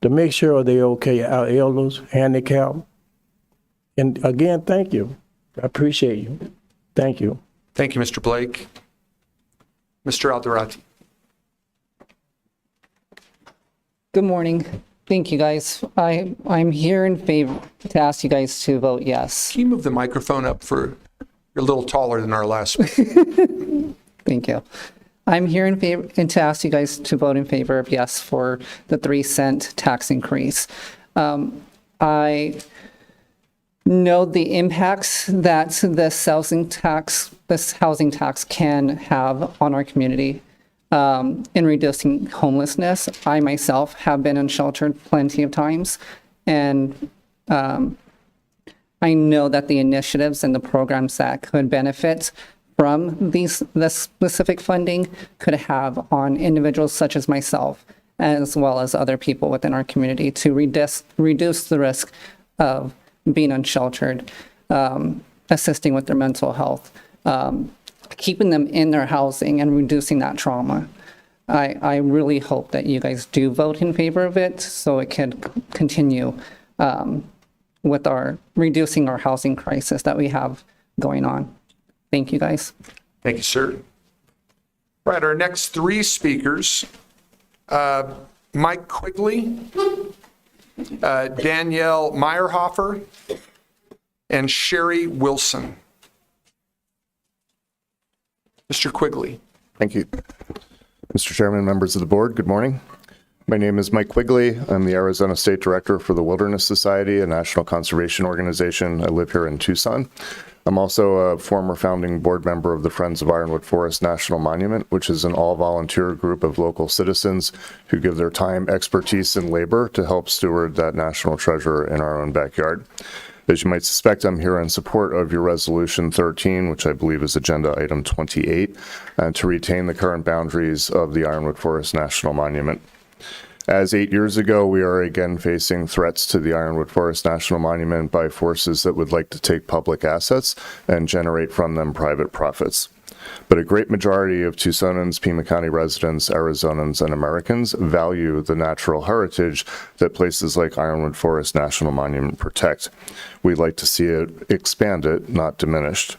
to make sure they're okay, our elders, handicapped. And again, thank you. I appreciate you. Thank you. Thank you, Mr. Blake. Mr. Alderati. Good morning. Thank you, guys. I'm here in favor to ask you guys to vote yes. Can you move the microphone up for, you're a little taller than our last one. Thank you. I'm here in favor and to ask you guys to vote in favor of yes for the 3-cent tax increase. I know the impacts that this housing tax can have on our community in reducing homelessness. I myself have been unsheltered plenty of times, And I know that the initiatives and the programs that could benefit from this specific funding could have on individuals such as myself, as well as other people within our community, to reduce the risk of being unsheltered, assisting with their mental health, keeping them in their housing and reducing that trauma. I really hope that you guys do vote in favor of it so it can continue with our reducing our housing crisis that we have going on. Thank you, guys. Thank you, sir. Right, our next three speakers, Mike Quigley, Danielle Meyerhofer, and Sherry Wilson. Mr. Quigley. Thank you. Mr. Chairman, members of the board, good morning. My name is Mike Quigley. I'm the Arizona State Director for the Wilderness Society, a national conservation organization. I live here in Tucson. I'm also a former founding board member of the Friends of Ironwood Forest National Monument, which is an all-volunteer group of local citizens who give their time, expertise, and labor to help steward that national treasure in our own backyard. As you might suspect, I'm here in support of your Resolution 13, which I believe is Agenda Item 28, to retain the current boundaries of the Ironwood Forest National Monument. As 8 years ago, we are again facing threats to the Ironwood Forest National Monument by forces that would like to take public assets and generate from them private profits. But a great majority of Tucsonans, Pima County residents, Arizonans, and Americans value the natural heritage that places like Ironwood Forest National Monument protect. We'd like to see it expanded, not diminished.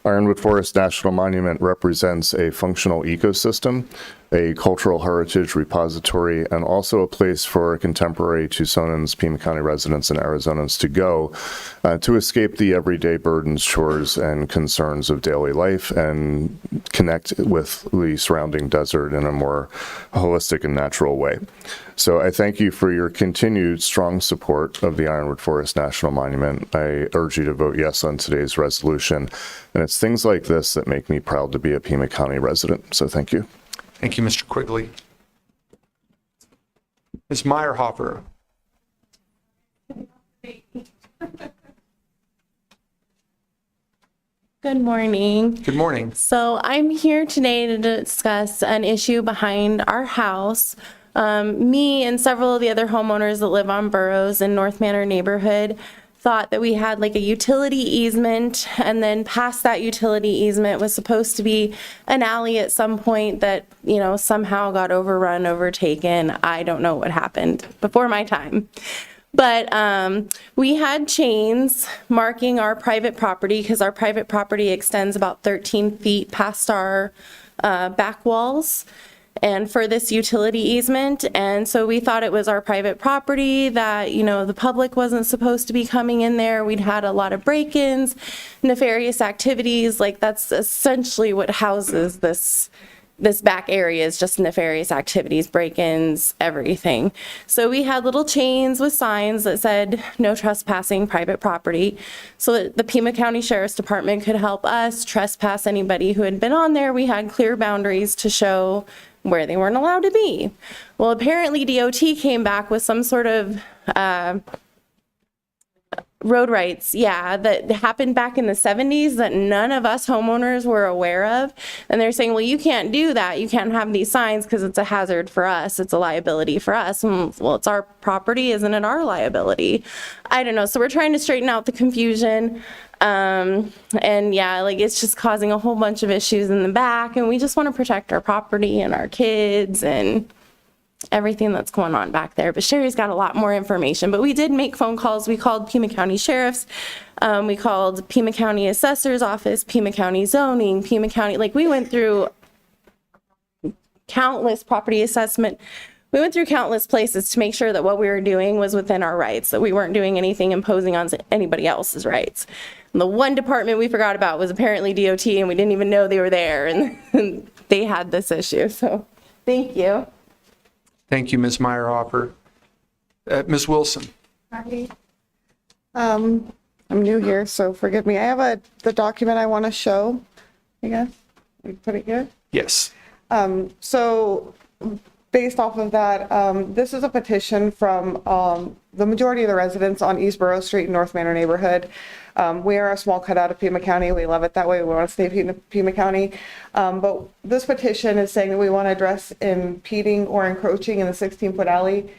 Ironwood Forest National Monument represents a functional ecosystem, a cultural heritage repository, and also a place for contemporary Tucsonans, Pima County residents, and Arizonans to go to escape the everyday burdens, chores, and concerns of daily life and connect with the surrounding desert in a more holistic and natural way. So I thank you for your continued strong support of the Ironwood Forest National Monument. I urge you to vote yes on today's resolution. And it's things like this that make me proud to be a Pima County resident. So thank you. Thank you, Mr. Quigley. Ms. Meyerhofer. Good morning. Good morning. So I'm here today to discuss an issue behind our house. Me and several of the other homeowners that live on Burroughs in North Manor neighborhood thought that we had like a utility easement, and then past that utility easement was supposed to be an alley at some point that, you know, somehow got overrun, overtaken. I don't know what happened before my time. But we had chains marking our private property because our private property extends about 13 feet past our back walls and for this utility easement. And so we thought it was our private property, that, you know, the public wasn't supposed to be coming in there. We'd had a lot of break-ins, nefarious activities. Like, that's essentially what houses this back area, is just nefarious activities, break-ins, everything. So we had little chains with signs that said no trespassing private property, so that the Pima County Sheriff's Department could help us trespass anybody who had been on there. We had clear boundaries to show where they weren't allowed to be. Well, apparently DOT came back with some sort of road rights, that happened back in the 70s that none of us homeowners were aware of. And they're saying, well, you can't do that. You can't have these signs because it's a hazard for us. It's a liability for us. And, well, it's our property. Isn't it our liability? I don't know. So we're trying to straighten out the confusion. It's just causing a whole bunch of issues in the back. And we just want to protect our property and our kids and everything that's going on back there. But Sherry's got a lot more information. But we did make phone calls. We called Pima County Sheriff's. We called Pima County Assessor's Office, Pima County Zoning, Pima County. Like, we went through countless property assessment. We went through countless places to make sure that what we were doing was within our rights, that we weren't doing anything imposing on anybody else's rights. And the one department we forgot about was apparently DOT, and we didn't even know they were there, and they had this issue. So thank you. Thank you, Ms. Meyerhofer. Ms. Wilson. Hi. I'm new here, so forgive me. I have the document I want to show, I guess. We put it here? Yes. So based off of that, this is a petition from the majority of the residents on East Borough Street in North Manor neighborhood. We are a small cutout of Pima County. We love it that way. We want to stay Pima County. But this petition is saying that we want to address impeding or encroaching in the 16-foot alley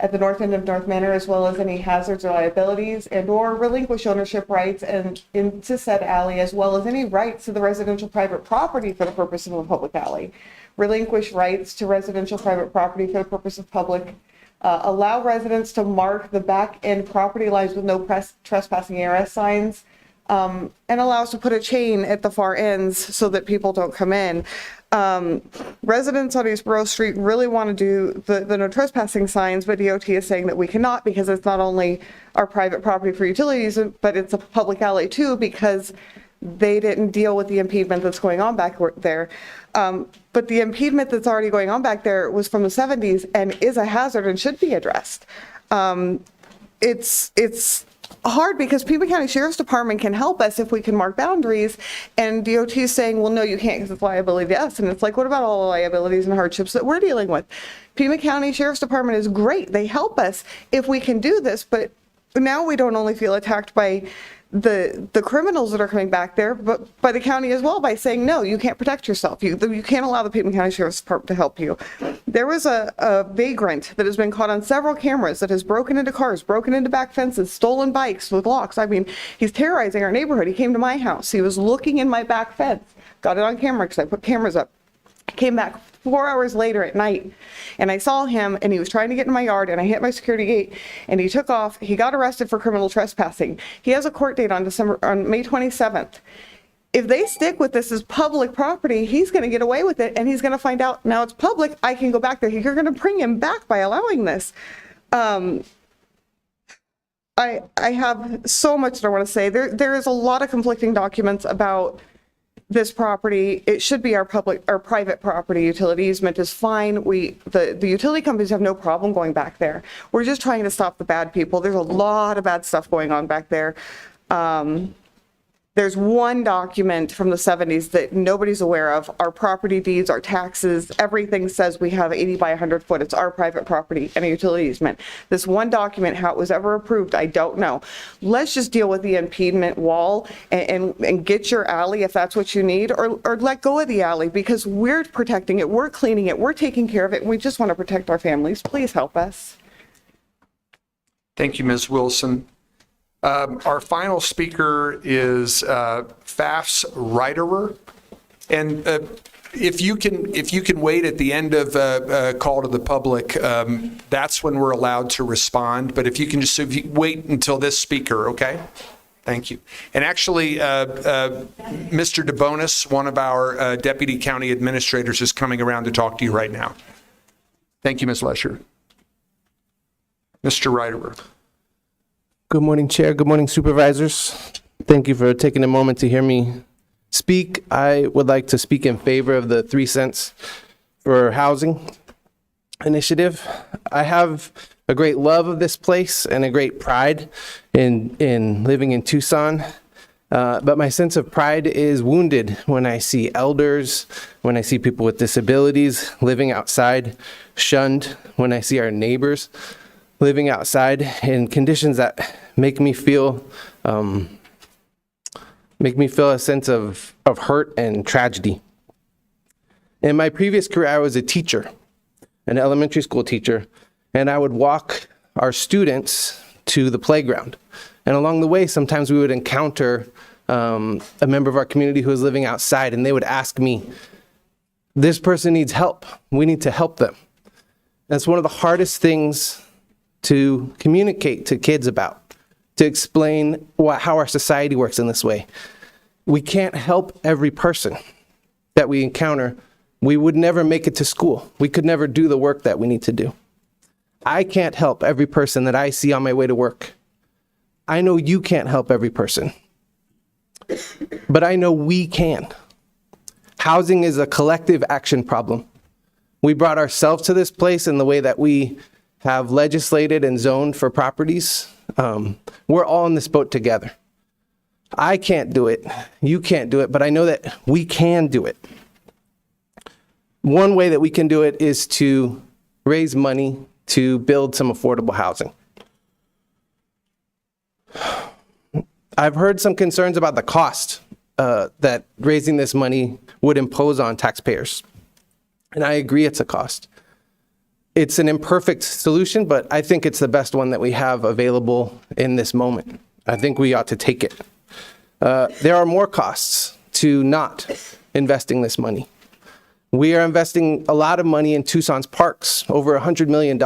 at the north end of North Manor, as well as any hazards or liabilities, and or relinquish ownership rights and into said alley, as well as any rights to the residential private property for the purpose of a public alley. Relinquish rights to residential private property for the purpose of public. Allow residents to mark the back end property lines with no trespassing ARS signs, and allow us to put a chain at the far ends so that people don't come in. Residents on East Borough Street really want to do the no trespassing signs, but DOT is saying that we cannot, because it's not only our private property for utilities, but it's a public alley too, because they didn't deal with the impediment that's going on back there. But the impediment that's already going on back there was from the 70s and is a hazard and should be addressed. It's hard because Pima County Sheriff's Department can help us if we can mark boundaries, and DOT is saying, well, no, you can't because it's liability to us. And it's like, what about all the liabilities and hardships that we're dealing with? Pima County Sheriff's Department is great. They help us if we can do this, but now we don't only feel attacked by the criminals that are coming back there, but by the county as well, by saying, no, you can't protect yourself. You can't allow the Pima County Sheriff's Department to help you. There was a vagrant that has been caught on several cameras that has broken into cars, broken into back fences, stolen bikes with locks. I mean, he's terrorizing our neighborhood. He came to my house. He was looking in my back fence. Got it on camera because I put cameras up. Came back 4 hours later at night, and I saw him, and he was trying to get in my yard, and I hit my security gate, and he took off. He got arrested for criminal trespassing. He has a court date on May 27th. If they stick with this as public property, he's going to get away with it, and he's going to find out now it's public. I can go back there. You're going to bring him back by allowing this. I have so much that I want to say. There is a lot of conflicting documents about this property. It should be our private property. Utility easement is fine. The utility companies have no problem going back there. We're just trying to stop the bad people. There's a lot of bad stuff going on back there. There's one document from the 70s that nobody's aware of. Our property deeds, our taxes, everything says we have 80 by 100 foot. It's our private property and a utility easement. This one document, how it was ever approved, I don't know. Let's just deal with the impediment wall and get your alley if that's what you need, or let go of the alley, because we're protecting it, we're cleaning it, we're taking care of it, and we just want to protect our families. Please help us. Thank you, Ms. Wilson. Our final speaker is Fafs Reiterer. And if you can wait at the end of a call to the public, that's when we're allowed to respond. But if you wait until this speaker, okay? Thank you. And actually, Mr. DeBonis, one of our deputy county administrators, is coming around to talk to you right now. Thank you, Ms. Lesher. Mr. Reiterer. Good morning, Chair. Good morning, Supervisors. Thank you for taking a moment to hear me speak. I would like to speak in favor of the 3 cents for housing initiative. I have a great love of this place and a great pride in living in Tucson. But my sense of pride is wounded when I see elders, when I see people with disabilities living outside, shunned, when I see our neighbors living outside in conditions that make me feel a sense of hurt and tragedy. In my previous career, I was a teacher, an elementary school teacher, and I would walk our students to the playground. And along the way, sometimes we would encounter a member of our community who was living outside, and they would ask me, this person needs help. We need to help them. That's one of the hardest things to communicate to kids about, to explain how our society works in this way. We can't help every person that we encounter. We would never make it to school. We could never do the work that we need to do. I can't help every person that I see on my way to work. I know you can't help every person, but I know we can. Housing is a collective action problem. We brought ourselves to this place in the way that we have legislated and zoned for properties. We're all in this boat together. I can't do it. You can't do it, but I know that we can do it. One way that we can do it is to raise money to build some affordable housing. I've heard some concerns about the cost that raising this money would impose on taxpayers. And I agree it's a cost. It's an imperfect solution, but I think it's the best one that we have available in this moment. I think we ought to take it. There are more costs to not investing this money. We are investing a lot of money in Tucson's parks, over $100 million.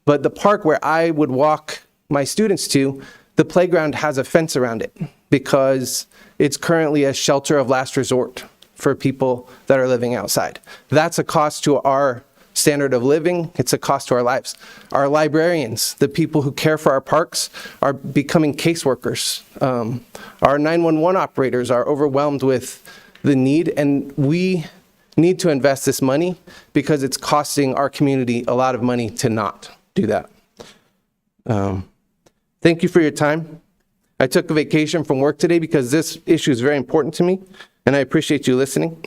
But the park where I would walk my students to, the playground has a fence around it because it's currently a shelter of last resort for people that are living outside. That's a cost to our standard of living. It's a cost to our lives. Our librarians, the people who care for our parks, are becoming caseworkers. Our 911 operators are overwhelmed with the need, and we need to invest this money because it's costing our community a lot of money to not do that. Thank you for your time. I took a vacation from work today because this issue is very important to me, and I appreciate you listening.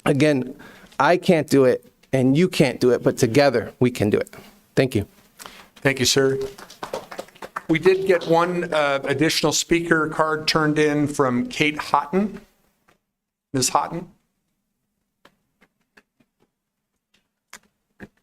Again, I can't do it, and you can't do it, but together we can do it. Thank you. Thank you, sir. We did get one additional speaker card turned in from Kate Houghton. Ms. Houghton?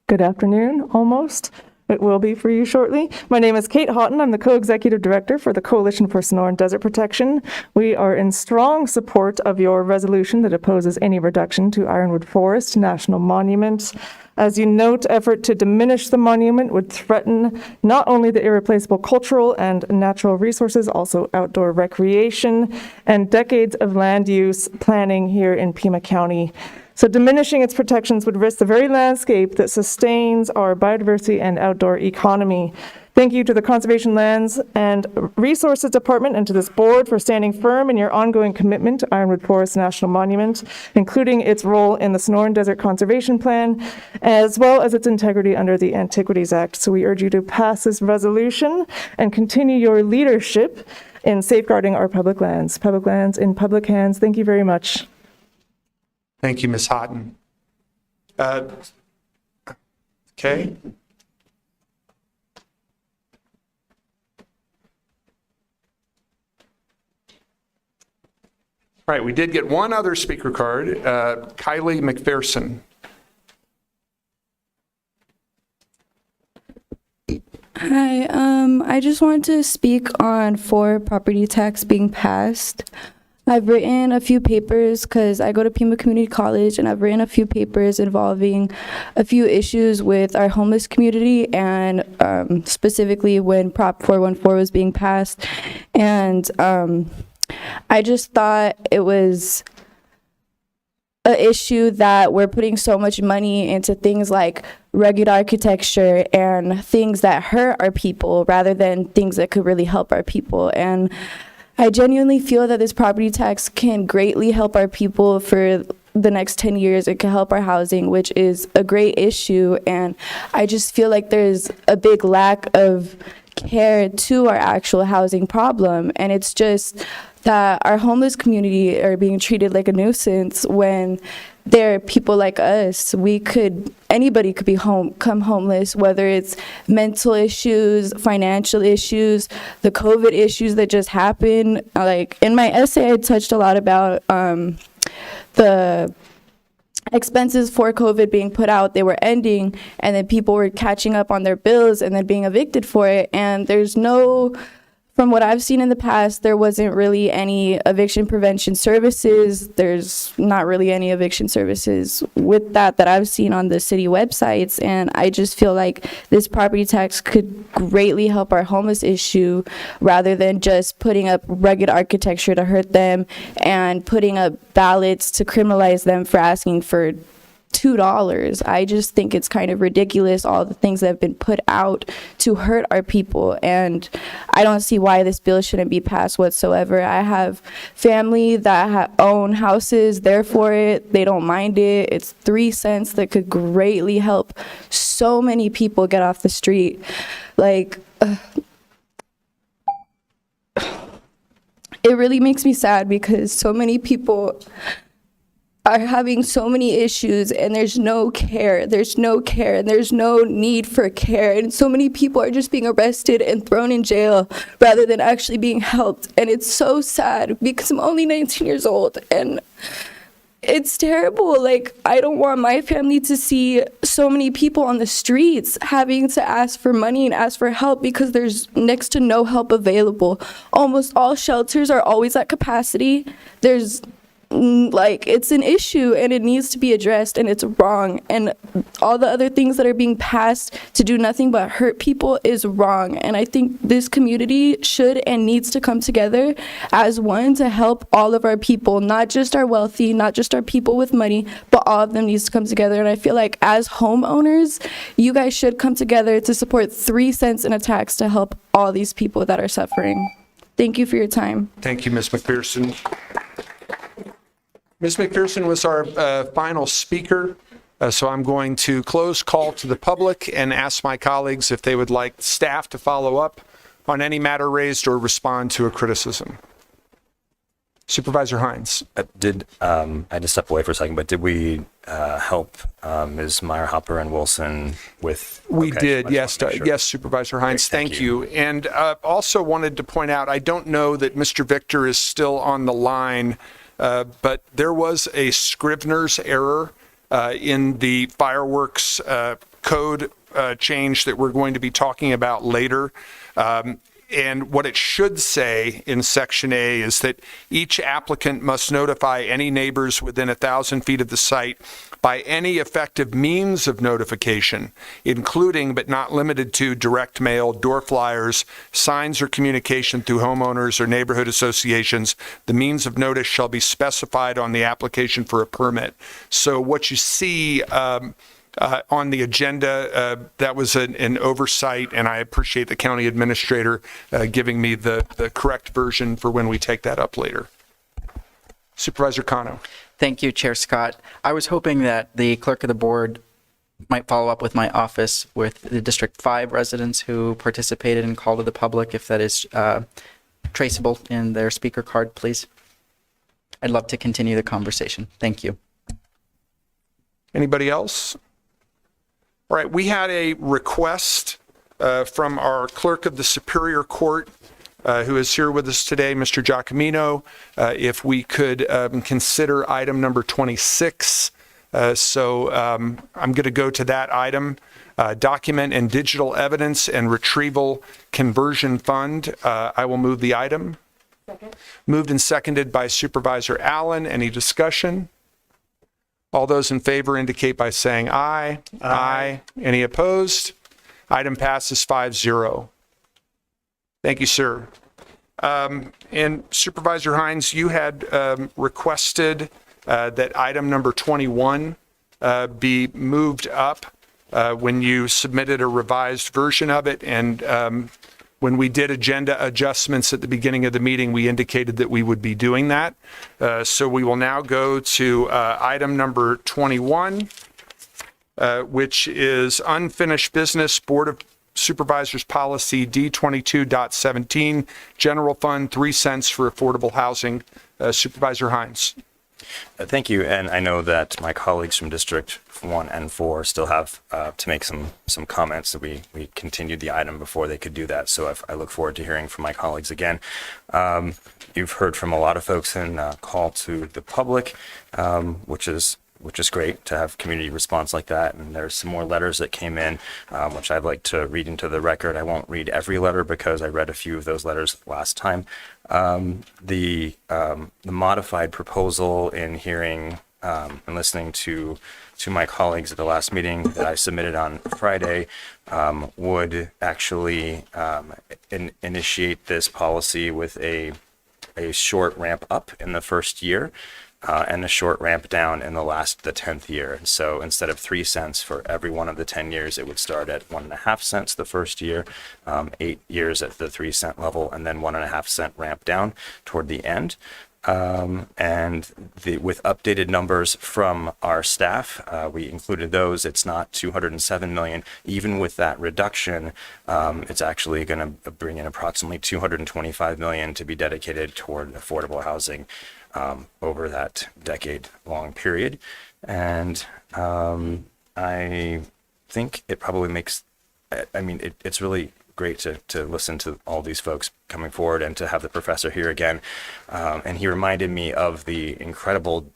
Good afternoon, almost. It will be for you shortly. My name is Kate Houghton. I'm the co-executive director for the Coalition for Sonoran Desert Protection. We are in strong support of your resolution that opposes any reduction to Ironwood Forest National Monument. As you note, effort to diminish the monument would threaten not only the irreplaceable cultural and natural resources, also outdoor recreation and decades of land use planning here in Pima County. So diminishing its protections would risk the very landscape that sustains our biodiversity and outdoor economy. Thank you to the Conservation Lands and Resources Department and to this board for standing firm in your ongoing commitment to Ironwood Forest National Monument, including its role in the Sonoran Desert Conservation Plan, as well as its integrity under the Antiquities Act. So we urge you to pass this resolution and continue your leadership in safeguarding our public lands. Public lands in public hands. Thank you very much. Thank you, Ms. Houghton. Okay. All right, we did get one other speaker card, Kylie McPherson. Hi, I just wanted to speak on property tax being passed. I've written a few papers because I go to Pima Community College, and I've written a few papers involving a few issues with our homeless community, and specifically when Prop 414 was being passed. And I just thought it was an issue that we're putting so much money into things like rugged architecture and things that hurt our people rather than things that could really help our people. And I genuinely feel that this property tax can greatly help our people for the next 10 years. It can help our housing, which is a great issue. And I just feel like there's a big lack of care to our actual housing problem. And it's just that our homeless community are being treated like a nuisance when there are people like us. Anybody could become homeless, whether it's mental issues, financial issues, the COVID issues that just happened. Like in my essay, I touched a lot about the expenses for COVID being put out, they were ending, and then people were catching up on their bills and then being evicted for it. And from what I've seen in the past, there wasn't really any eviction prevention services. There's not really any eviction services with that I've seen on the city websites. And I just feel like this property tax could greatly help our homeless issue rather than just putting up rugged architecture to hurt them and putting up ballots to criminalize them for asking for $2. I just think it's kind of ridiculous, all the things that have been put out to hurt our people, and I don't see why this bill shouldn't be passed whatsoever. I have family that own houses, they're for it, they don't mind it. It's 3 cents that could greatly help so many people get off the street. Like, it really makes me sad because so many people are having so many issues and there's no care, and there's no need for care. And so many people are just being arrested and thrown in jail rather than actually being helped. And it's so sad because I'm only 19 years old and it's terrible. Like, I don't want my family to see so many people on the streets having to ask for money and ask for help because there's next to no help available. Almost all shelters are always at capacity. There's it's an issue and it needs to be addressed, and it's wrong. And all the other things that are being passed to do nothing but hurt people is wrong. And I think this community should and needs to come together as one to help all of our people, not just our wealthy, not just our people with money, but all of them needs to come together. And I feel like as homeowners, you guys should come together to support 3 cents in a tax to help all these people that are suffering. Thank you for your time. Thank you, Ms. McPherson. Ms. McPherson was our final speaker, so I'm going to close call to the public and ask my colleagues if they would like staff to follow up on any matter raised or respond to a criticism. Supervisor Hines. I had to step away for a second, but did we help Ms. Meyer-Hopper and Wilson with? We did, yes, yes, Supervisor Hines. Great, thank you. And also wanted to point out, I don't know that Mr. Victor is still on the line, but there was a Scrivener's error in the fireworks code change that we're going to be talking about later. And what it should say in Section A is that each applicant must notify any neighbors within 1,000 feet of the site by any effective means of notification, including but not limited to direct mail, door flyers, signs, or communication through homeowners or neighborhood associations. The means of notice shall be specified on the application for a permit. So what you see on the agenda, that was an oversight, and I appreciate the county administrator giving me the correct version for when we take that up later. Supervisor Cano. Thank you, Chair Scott. I was hoping that the clerk of the board might follow up with my office with the District 5 residents who participated in call to the public, if that is traceable in their speaker card, please. I'd love to continue the conversation. Thank you. Anybody else? All right, we had a request from our clerk of the Superior Court, who is here with us today, Mr. Giacomino, if we could consider item number 26. So I'm going to go to that item. Document and Digital Evidence and Retrieval Conversion Fund. I will move the item. Second. Moved and seconded by Supervisor Allen. Any discussion? All those in favor indicate by saying aye. Aye. Any opposed? Item passes 5-0. Thank you, sir. And Supervisor Hines, you had requested that item number 21 be moved up when you submitted a revised version of it. And when we did agenda adjustments at the beginning of the meeting, we indicated that we would be doing that. So we will now go to item number 21, which is unfinished business, Board of Supervisors Policy D22.17, General Fund, 3 cents for affordable housing. Supervisor Hines. Thank you. And I know that my colleagues from District 1 and 4 still have to make some comments. That we continued the item before they could do that. So I look forward to hearing from my colleagues again. You've heard from a lot of folks in call to the public, which is great to have community response like that. And there's some more letters that came in, which I'd like to read into the record. I won't read every letter because I read a few of those letters last time. The modified proposal in hearing and listening to my colleagues at the last meeting that I submitted on Friday would actually initiate this policy with a short ramp up in the first year. And a short ramp down in the 10th year. So instead of 3 cents for every one of the 10 years, it would start at 1.5 cents the first year, 8 years at the 3 cent level, and then 1.5 cent ramp down toward the end. And with updated numbers from our staff, we included those. It's not 207 million. Even with that reduction, it's actually going to bring in approximately 225 million to be dedicated toward affordable housing. over that decade-long period. And I think it probably makes, I mean, it's really great to listen to all these folks coming forward and to have the professor here again. And he reminded me of the incredible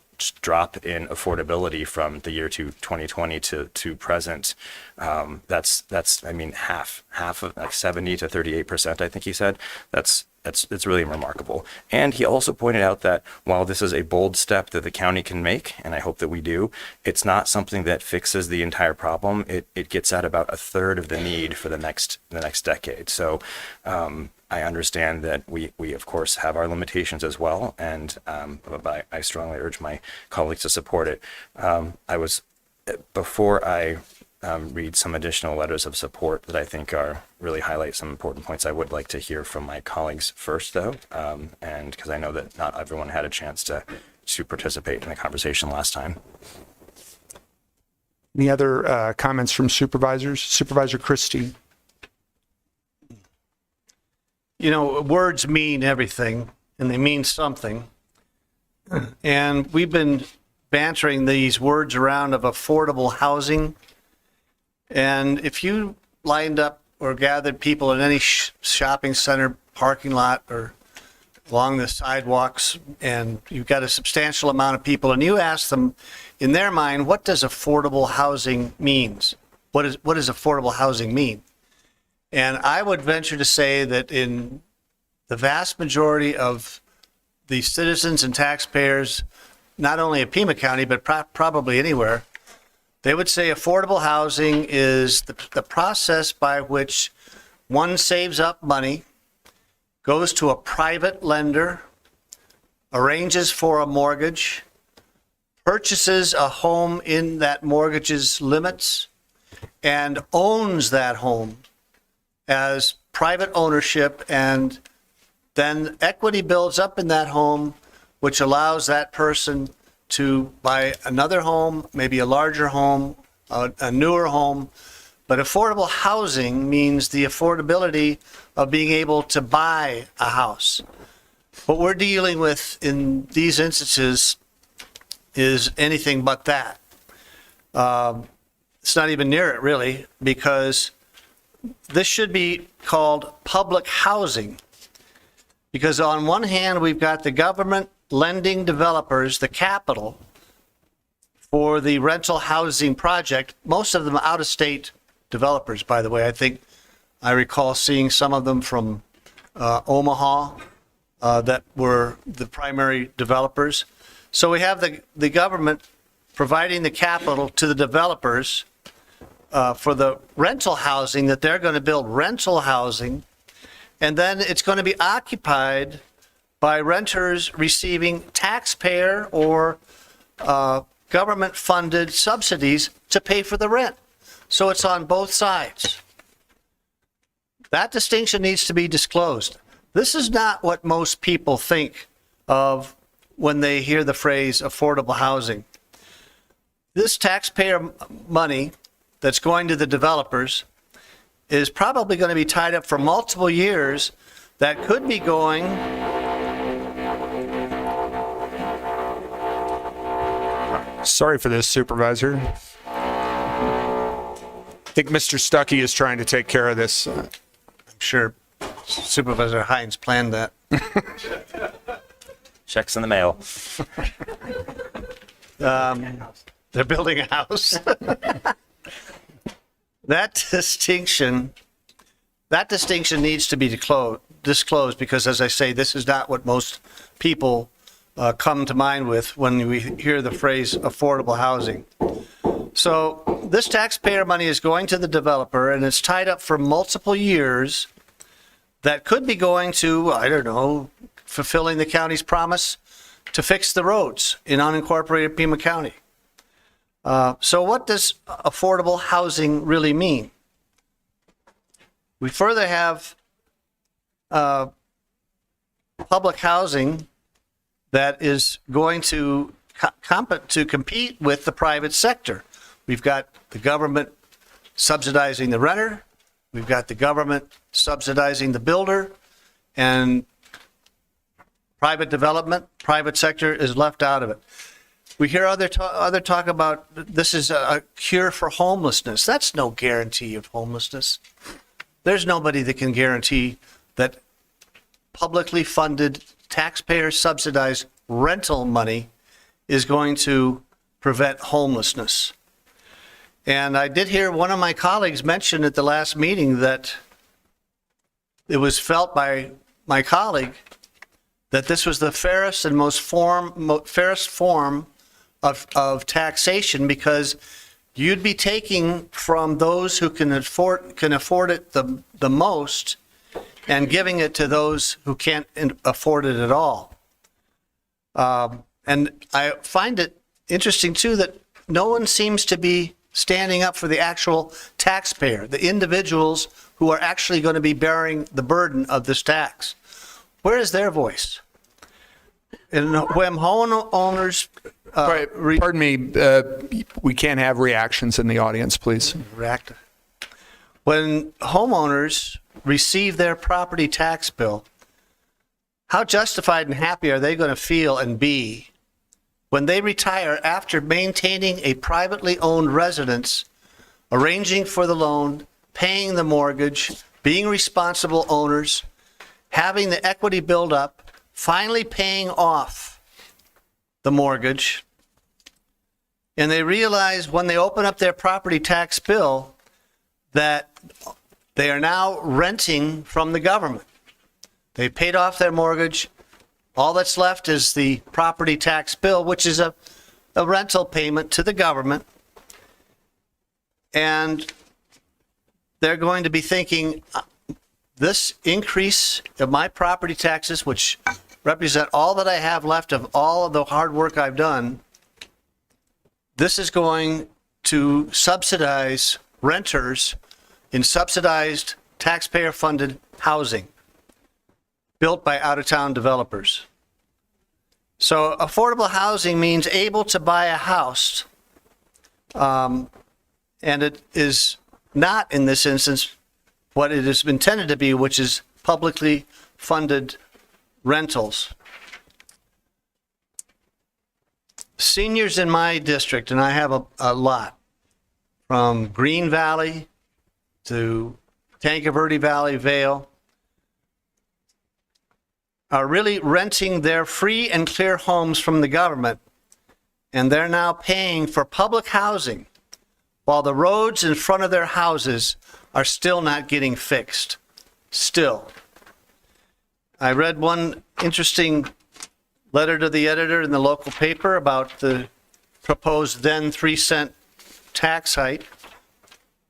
drop in affordability from the year 2020 to present. That's I mean, half of, like 70 to 38%, I think he said. It's really remarkable. And he also pointed out that while this is a bold step that the county can make, and I hope that we do, it's not something that fixes the entire problem. It gets at about a third of the need for the next decade. So I understand that we of course have our limitations as well, and but I strongly urge my colleagues to support it. Before I read some additional letters of support that I think really highlight some important points, I would like to hear from my colleagues first, though, and because I know that not everyone had a chance to participate in the conversation last time. Any other comments from supervisors? Supervisor Christie. You know, words mean everything, and they mean something. And we've been bantering these words around of affordable housing. And if you lined up or gathered people in any shopping center parking lot or along the sidewalks, and you've got a substantial amount of people, and you ask them, in their mind, what does affordable housing means? What does affordable housing mean? And I would venture to say that in the vast majority of the citizens and taxpayers, not only of Pima County, but probably anywhere, they would say affordable housing is the process by which one saves up money, goes to a private lender, arranges for a mortgage, purchases a home in that mortgage's limits, and owns that home as private ownership, and then equity builds up in that home, which allows that person to buy another home, maybe a larger home, a newer home. But affordable housing means the affordability of being able to buy a house. What we're dealing with in these instances is anything but that. It's not even near it, really, because this should be called public housing. Because on one hand, we've got the government lending developers the capital for the rental housing project, most of them out-of-state developers, by the way. I think I recall seeing some of them from Omaha that were the primary developers. So we have the government providing the capital to the developers for the rental housing, that they're going to build rental housing, and then it's going to be occupied by renters receiving taxpayer or government-funded subsidies to pay for the rent. So it's on both sides. That distinction needs to be disclosed. This is not what most people think of when they hear the phrase affordable housing. This taxpayer money that's going to the developers is probably going to be tied up for multiple years, that could be going Sorry for this, Supervisor. I think Mr. Stuckey is trying to take care of this. I'm sure Supervisor Hines planned that. Checks in the mail. They're building a house. That distinction needs to be disclosed because, as I say, this is not what most people come to mind with when we hear the phrase affordable housing. So this taxpayer money is going to the developer, and it's tied up for multiple years that could be going to, I don't know, fulfilling the county's promise to fix the roads in unincorporated Pima County. So what does affordable housing really mean? We further have public housing that is going to compete with the private sector. We've got the government subsidizing the renter, we've got the government subsidizing the builder, and Private development, private sector is left out of it. We hear other talk about this is a cure for homelessness. That's no guarantee of homelessness. There's nobody that can guarantee that publicly funded, taxpayer subsidized rental money is going to prevent homelessness. And I did hear one of my colleagues mention at the last meeting that it was felt by my colleague that this was the fairest and fairest form of taxation, because you'd be taking from those who can afford it the most and giving it to those who can't afford it at all. And I find it interesting too that no one seems to be standing up for the actual taxpayer, the individuals who are actually going to be bearing the burden of this tax. Where is their voice? And when homeowners Pardon me, we can't have reactions in the audience, please. When homeowners receive their property tax bill, how justified and happy are they going to feel and be when they retire after maintaining a privately owned residence, arranging for the loan, paying the mortgage, being responsible owners, having the equity build up, finally paying off the mortgage, and they realize when they open up their property tax bill that they are now renting from the government. They paid off their mortgage. All that's left is the property tax bill, which is a rental payment to the government. And they're going to be thinking, this increase of my property taxes, which represent all that I have left of all of the hard work I've done, this is going to subsidize renters in subsidized taxpayer-funded housing built by out-of-town developers. So affordable housing means able to buy a house, and it is not, in this instance, what it is intended to be, which is publicly funded rentals. Seniors in my district, and I have a lot, from Green Valley to Tanque Verde Valley, Vale, are really renting their free and clear homes from the government, and they're now paying for public housing while the roads in front of their houses are still not getting fixed. Still. I read one interesting letter to the editor in the local paper about the proposed then 3-cent tax hike.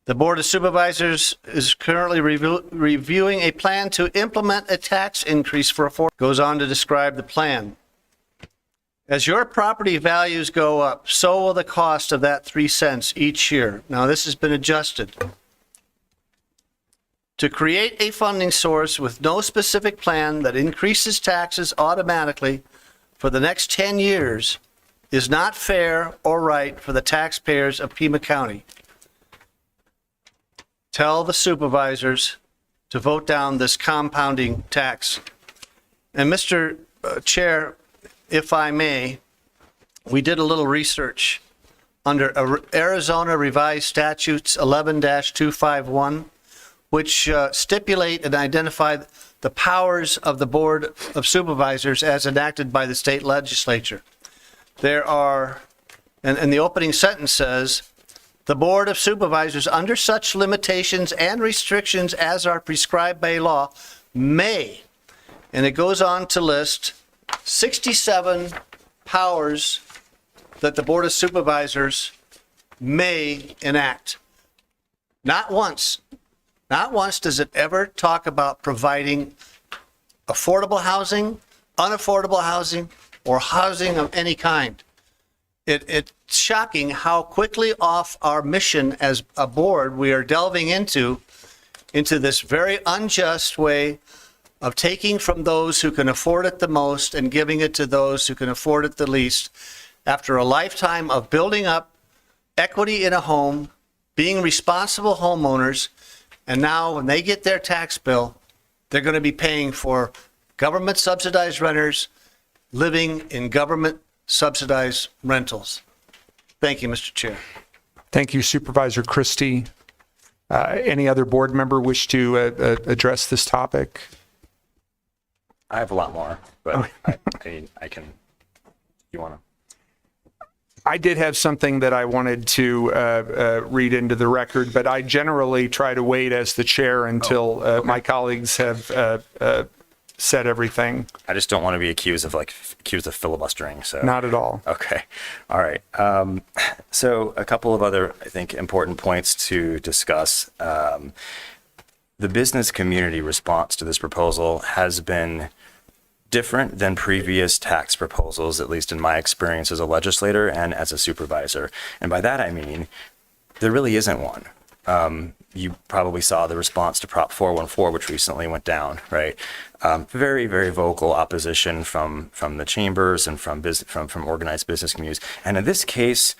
The Board of Supervisors is currently reviewing a plan to implement a tax increase for affordable. Goes on to describe the plan. As your property values go up, so will the cost of that 3 cents each year. Now, this has been adjusted. To create a funding source with no specific plan that increases taxes automatically for the next 10 years is not fair or right for the taxpayers of Pima County. Tell the supervisors to vote down this compounding tax. And Mr. Chair, if I may, we did a little research under Arizona Revised Statutes 11-251, which stipulate and identify the powers of the Board of Supervisors as enacted by the state legislature. There are, and the opening sentence says, the Board of Supervisors, under such limitations and restrictions as are prescribed by law, may, and it goes on to list 67 powers that the Board of Supervisors may enact. Not once does it ever talk about providing affordable housing, unaffordable housing, or housing of any kind. It's shocking how quickly off our mission as a board we are delving into this very unjust way of taking from those who can afford it the most and giving it to those who can afford it the least after a lifetime of building up equity in a home, being responsible homeowners, and now when they get their tax bill, they're going to be paying for government subsidized renters living in government subsidized rentals. Thank you, Mr. Chair. Thank you, Supervisor Christie. Any other board member wish to address this topic? I have a lot more, but I can, you want to? I did have something that I wanted to read into the record, but I generally try to wait as the chair until my colleagues have said everything. I just don't want to be accused of filibustering. So Not at all. Okay. All right. So a couple of other, I think, important points to discuss. The business community response to this proposal has been different than previous tax proposals, at least in my experience as a legislator and as a supervisor. And by that, I mean, there really isn't one. You probably saw the response to Prop 414, which recently went down, right? Very, very vocal opposition from the chambers and from organized business communities. And in this case,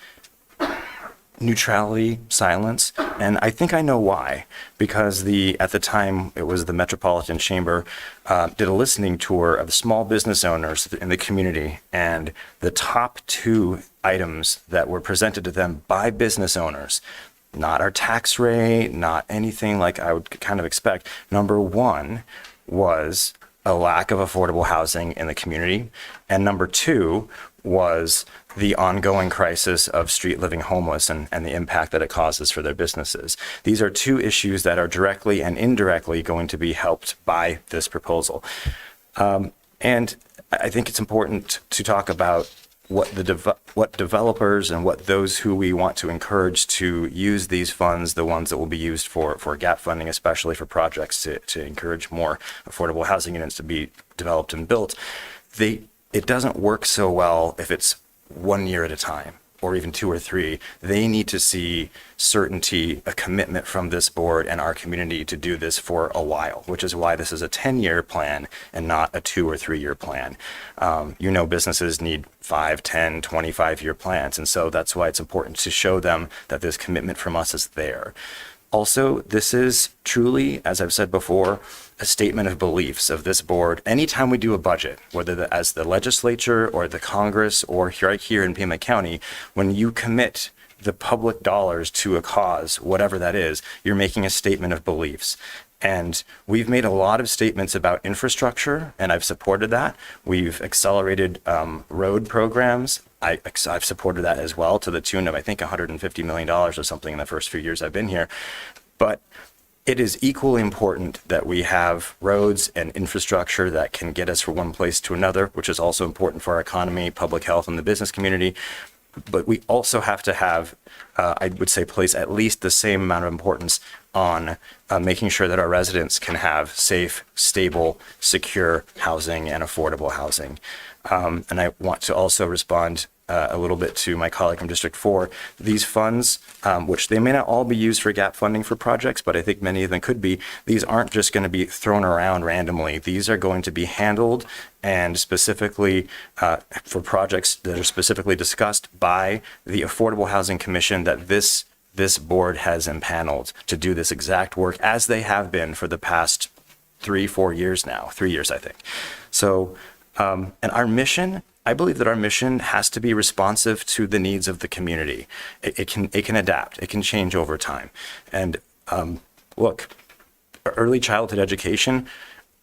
neutrality, silence, and I think I know why. Because at the time, it was the Metropolitan Chamber did a listening tour of small business owners in the community, and the top 2 items that were presented to them by business owners, not our tax rate, not anything like I would kind of expect. Number 1 was a lack of affordable housing in the community, and number 2 was the ongoing crisis of street living homeless and the impact that it causes for their businesses. These are 2 issues that are directly and indirectly going to be helped by this proposal. And I think it's important to talk about what developers and what those who we want to encourage to use these funds, the ones that will be used for gap funding, especially for projects to encourage more affordable housing units to be developed and built. It doesn't work so well if it's 1 year at a time or even 2 or 3. They need to see certainty, a commitment from this board and our community to do this for a while, which is why this is a 10-year plan and not a 2 or 3 year plan. Businesses need 5, 10, 25-year plans. And so that's why it's important to show them that this commitment from us is there. Also, this is truly, as I've said before, a statement of beliefs of this board. Anytime we do a budget, whether as the legislature or the Congress or right here in Pima County, when you commit the public dollars to a cause, whatever that is, you're making a statement of beliefs. And we've made a lot of statements about infrastructure, and I've supported that. We've accelerated road programs. I've supported that as well, to the tune of, I think, $150 million or something in the first few years I've been here. But it is equally important that we have roads and infrastructure that can get us from one place to another, which is also important for our economy, public health, and the business community. But we also have to have, I would say, place at least the same amount of importance on making sure that our residents can have safe, stable, secure housing and affordable housing. And I want to also respond a little bit to my colleague from District 4. These funds, which they may not all be used for gap funding for projects, but I think many of them could be, these aren't just going to be thrown around randomly. These are going to be handled and specifically for projects that are specifically discussed by the Affordable Housing Commission that this board has impaneled to do this exact work, as they have been for the past 3-4 years now, 3 years, I think. So, and our mission, I believe that our mission has to be responsive to the needs of the community. It can adapt. It can change over time. And look, early childhood education,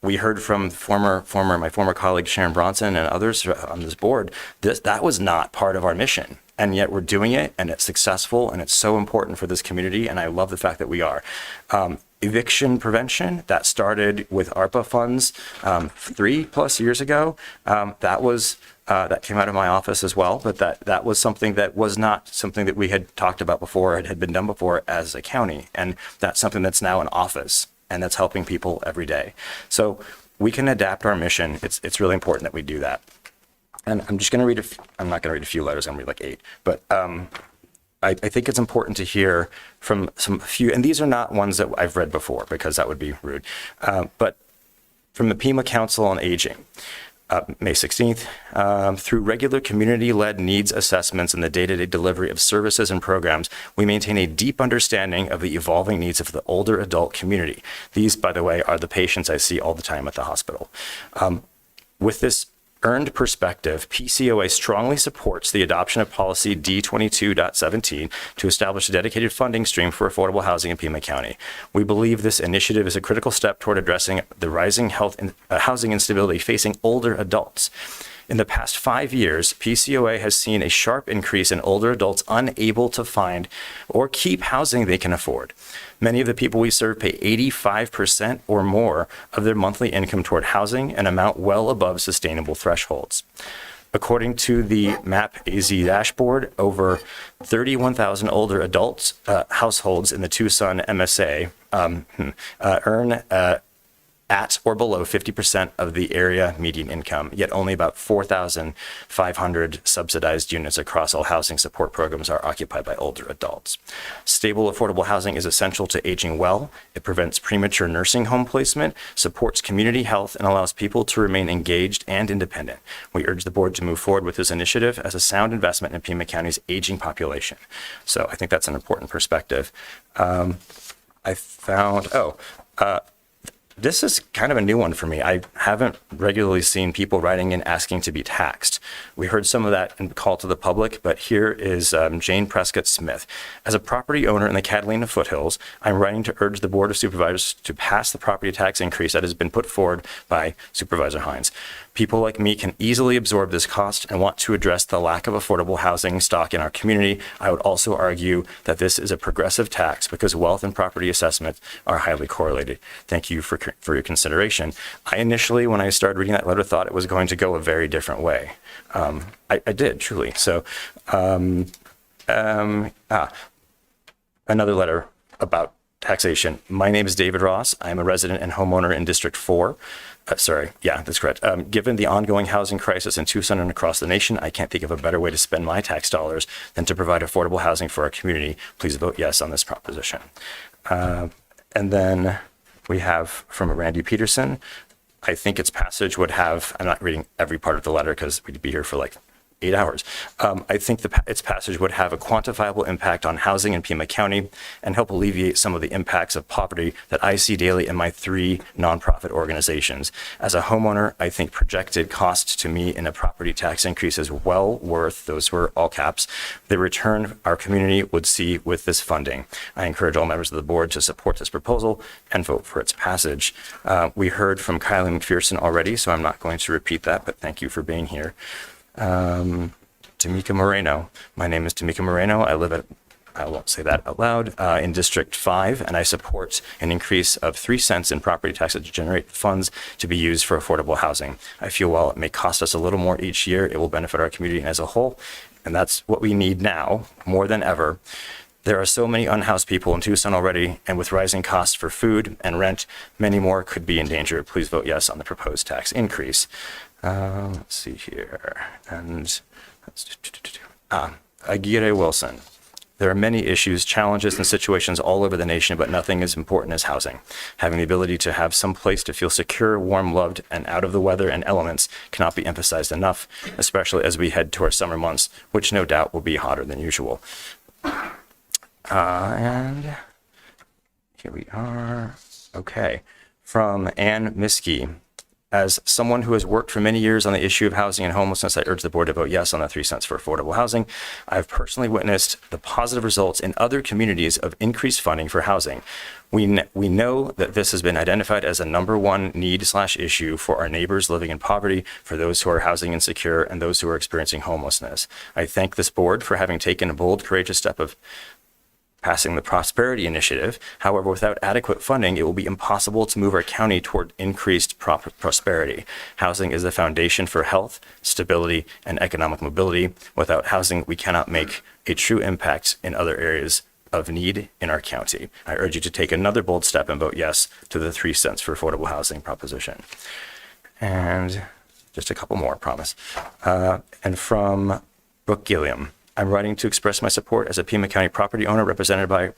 we heard from my former colleague Sharon Bronson and others on this board, that was not part of our mission. And yet we're doing it, and it's successful, and it's so important for this community, and I love the fact that we are. Eviction prevention, that started with ARPA funds 3+ years ago. That came out of my office as well, but that was something that was not something that we had talked about before, it had been done before as a county, and that's something that's now in office, and that's helping people every day. So we can adapt our mission. It's really important that we do that. And I'm just going to read I'm not going to read a few letters, I'm going to read like 8, but I think it's important to hear from some few, and these are not ones that I've read before because that would be rude, but from the Pima Council on Aging, May 16th, through regular community-led needs assessments and the day-to-day delivery of services and programs, we maintain a deep understanding of the evolving needs of the older adult community. These, by the way, are the patients I see all the time at the hospital. With this earned perspective, PCOA strongly supports the adoption of policy D22.17 to establish a dedicated funding stream for affordable housing in Pima County. We believe this initiative is a critical step toward addressing the rising housing instability facing older adults. In the past 5 years, PCOA has seen a sharp increase in older adults unable to find or keep housing they can afford. Many of the people we serve pay 85% or more of their monthly income toward housing, an amount well above sustainable thresholds. According to the MAP AZ dashboard, over 31,000 older adults households in the Tucson MSA earn at or below 50% of the area median income, yet only about 4,500 subsidized units across all housing support programs are occupied by older adults. Stable, affordable housing is essential to aging well. It prevents premature nursing home placement, supports community health, and allows people to remain engaged and independent. We urge the board to move forward with this initiative as a sound investment in Pima County's aging population. So I think that's an important perspective. I found, this is kind of a new one for me. I haven't regularly seen people writing in asking to be taxed. We heard some of that in the call to the public, but here is Jane Prescott Smith. As a property owner in the Catalina foothills, I'm writing to urge the Board of Supervisors to pass the property tax increase that has been put forward by Supervisor Hines. People like me can easily absorb this cost and want to address the lack of affordable housing stock in our community. I would also argue that this is a progressive tax because wealth and property assessments are highly correlated. Thank you for your consideration. I initially, when I started reading that letter, thought it was going to go a very different way. I did, truly. So, another letter about taxation. My name is David Ross. I'm a resident and homeowner in District 4. That's correct. Given the ongoing housing crisis in Tucson and across the nation, I can't think of a better way to spend my tax dollars than to provide affordable housing for our community. Please vote yes on this proposition. And then we have from Randy Peterson. I think its passage would have, I'm not reading every part of the letter because we'd be here for like 8 hours. I think its passage would have a quantifiable impact on housing in Pima County and help alleviate some of the impacts of poverty that I see daily in my 3 nonprofit organizations. As a homeowner, I think projected cost to me in a property tax increase is well worth, those were all caps, the return our community would see with this funding. I encourage all members of the board to support this proposal and vote for its passage. We heard from Kylie McPherson already, so I'm not going to repeat that, but thank you for being here. Tamika Moreno. My name is Tamika Moreno. I live I won't say that out loud, in District 5, and I support an increase of 3 cents in property taxes to generate funds to be used for affordable housing. I feel while it may cost us a little more each year, it will benefit our community as a whole, and that's what we need now, more than ever. There are so many unhoused people in Tucson already, and with rising costs for food and rent, many more could be in danger. Please vote yes on the proposed tax increase. Let's see here. And Aguirre Wilson. There are many issues, challenges, and situations all over the nation, but nothing as important as housing. Having the ability to have some place to feel secure, warm, loved, and out of the weather and elements cannot be emphasized enough, especially as we head to our summer months, which no doubt will be hotter than usual. And here we are. Okay. From Ann Miskey. As someone who has worked for many years on the issue of housing and homelessness, I urge the board to vote yes on the 3 cents for affordable housing. I've personally witnessed the positive results in other communities of increased funding for housing. We know that this has been identified as a #1 need/issue for our neighbors living in poverty, for those who are housing insecure, and those who are experiencing homelessness. I thank this board for having taken a bold, courageous step of passing the Prosperity Initiative. However, without adequate funding, it will be impossible to move our county toward increased prosperity. Housing is the foundation for health, stability, and economic mobility. Without housing, we cannot make a true impact in other areas of need in our county. I urge you to take another bold step and vote yes to the 3 cents for affordable housing proposition. And just a couple more, I promise. And from Brooke Gilliam. I'm writing to express my support as a Pima County property owner represented by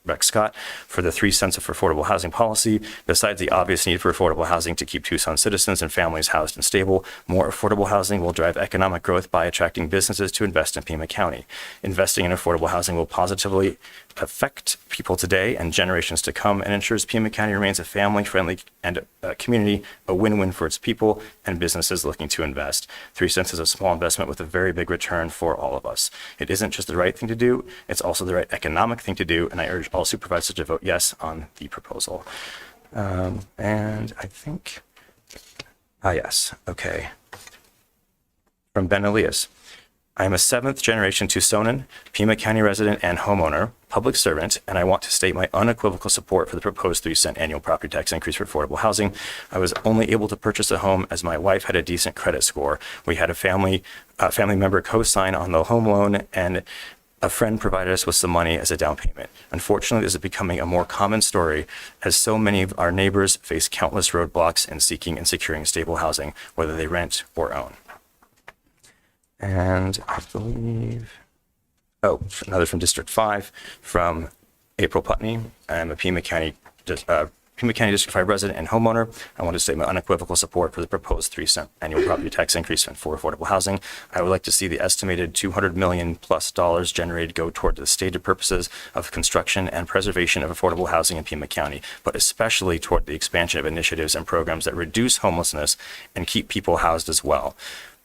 Rex Scott for the 3 cents for affordable housing policy. Besides the obvious need for affordable housing to keep Tucson citizens and families housed and stable, more affordable housing will drive economic growth by attracting businesses to invest in Pima County. Investing in affordable housing will positively affect people today and generations to come, and ensures Pima County remains a family-friendly and community, a win-win for its people and businesses looking to invest. 3 cents is a small investment with a very big return for all of us. It isn't just the right thing to do, it's also the right economic thing to do, and I urge all supervisors to vote yes on the proposal. And I think, yes, okay. From Ben Elias. I am a 7th generation Tucsonan, Pima County resident and homeowner, public servant, and I want to state my unequivocal support for the proposed 3-cent annual property tax increase for affordable housing. I was only able to purchase a home as my wife had a decent credit score. We had a family member co-sign on the home loan, and a friend provided us with some money as a down payment. Unfortunately, this is becoming a more common story as so many of our neighbors face countless roadblocks in seeking and securing stable housing, whether they rent or own. And I believe, another from District 5, from April Putney. I'm a Pima County District 5 resident and homeowner. I want to state my unequivocal support for the proposed 3-cent annual property tax increase for affordable housing. I would like to see the estimated $200 million plus generated go toward the stated purposes of construction and preservation of affordable housing in Pima County, but especially toward the expansion of initiatives and programs that reduce homelessness and keep people housed as well.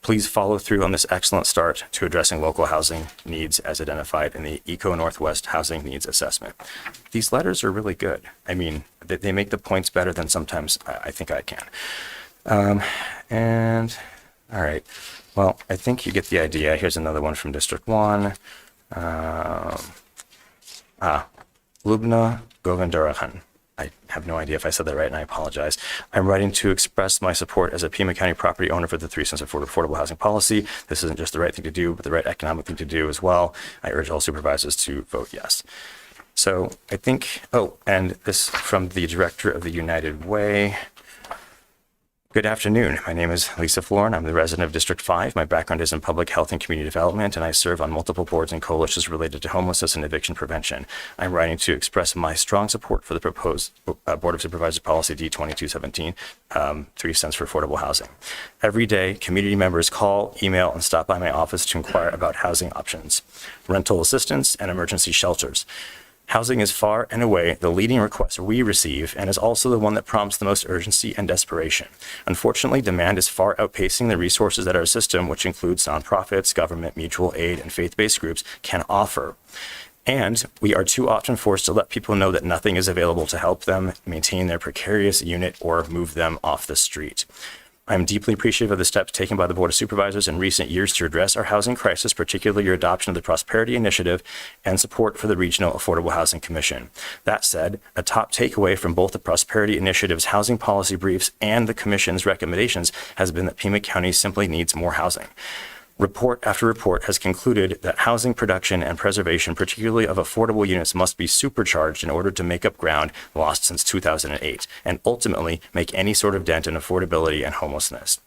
Please follow through on this excellent start to addressing local housing needs as identified in the Eco Northwest Housing Needs Assessment. These letters are really good. I mean, they make the points better than sometimes I think I can. And all right, well, I think you get the idea. Here's another one from District 1. Lubna Govindarajan. I have no idea if I said that right, and I apologize. I'm writing to express my support as a Pima County property owner for the 3 cents for affordable housing policy. This isn't just the right thing to do, but the right economic thing to do as well. I urge all supervisors to vote yes. So I think, and this from the director of the United Way. Good afternoon. My name is Lisa Florin. I'm the resident of District 5. My background is in public health and community development, and I serve on multiple boards and coalitions related to homelessness and eviction prevention. I'm writing to express my strong support for the proposed Board of Supervisors Policy D2217, 3 cents for affordable housing. Every day, community members call, email, and stop by my office to inquire about housing options, rental assistance, and emergency shelters. Housing is far and away the leading request we receive and is also the one that prompts the most urgency and desperation. Unfortunately, demand is far outpacing the resources that our system, which includes nonprofits, government, mutual aid, and faith-based groups, can offer. And we are too often forced to let people know that nothing is available to help them maintain their precarious unit or move them off the street. I'm deeply appreciative of the steps taken by the Board of Supervisors in recent years to address our housing crisis, particularly your adoption of the Prosperity Initiative and support for the Regional Affordable Housing Commission. That said, a top takeaway from both the Prosperity Initiative's housing policy briefs and the Commission's recommendations has been that Pima County simply needs more housing. Report after report has concluded that housing production and preservation, particularly of affordable units, must be supercharged in order to make up ground lost since 2008 and ultimately make any sort of dent in affordability and homelessness.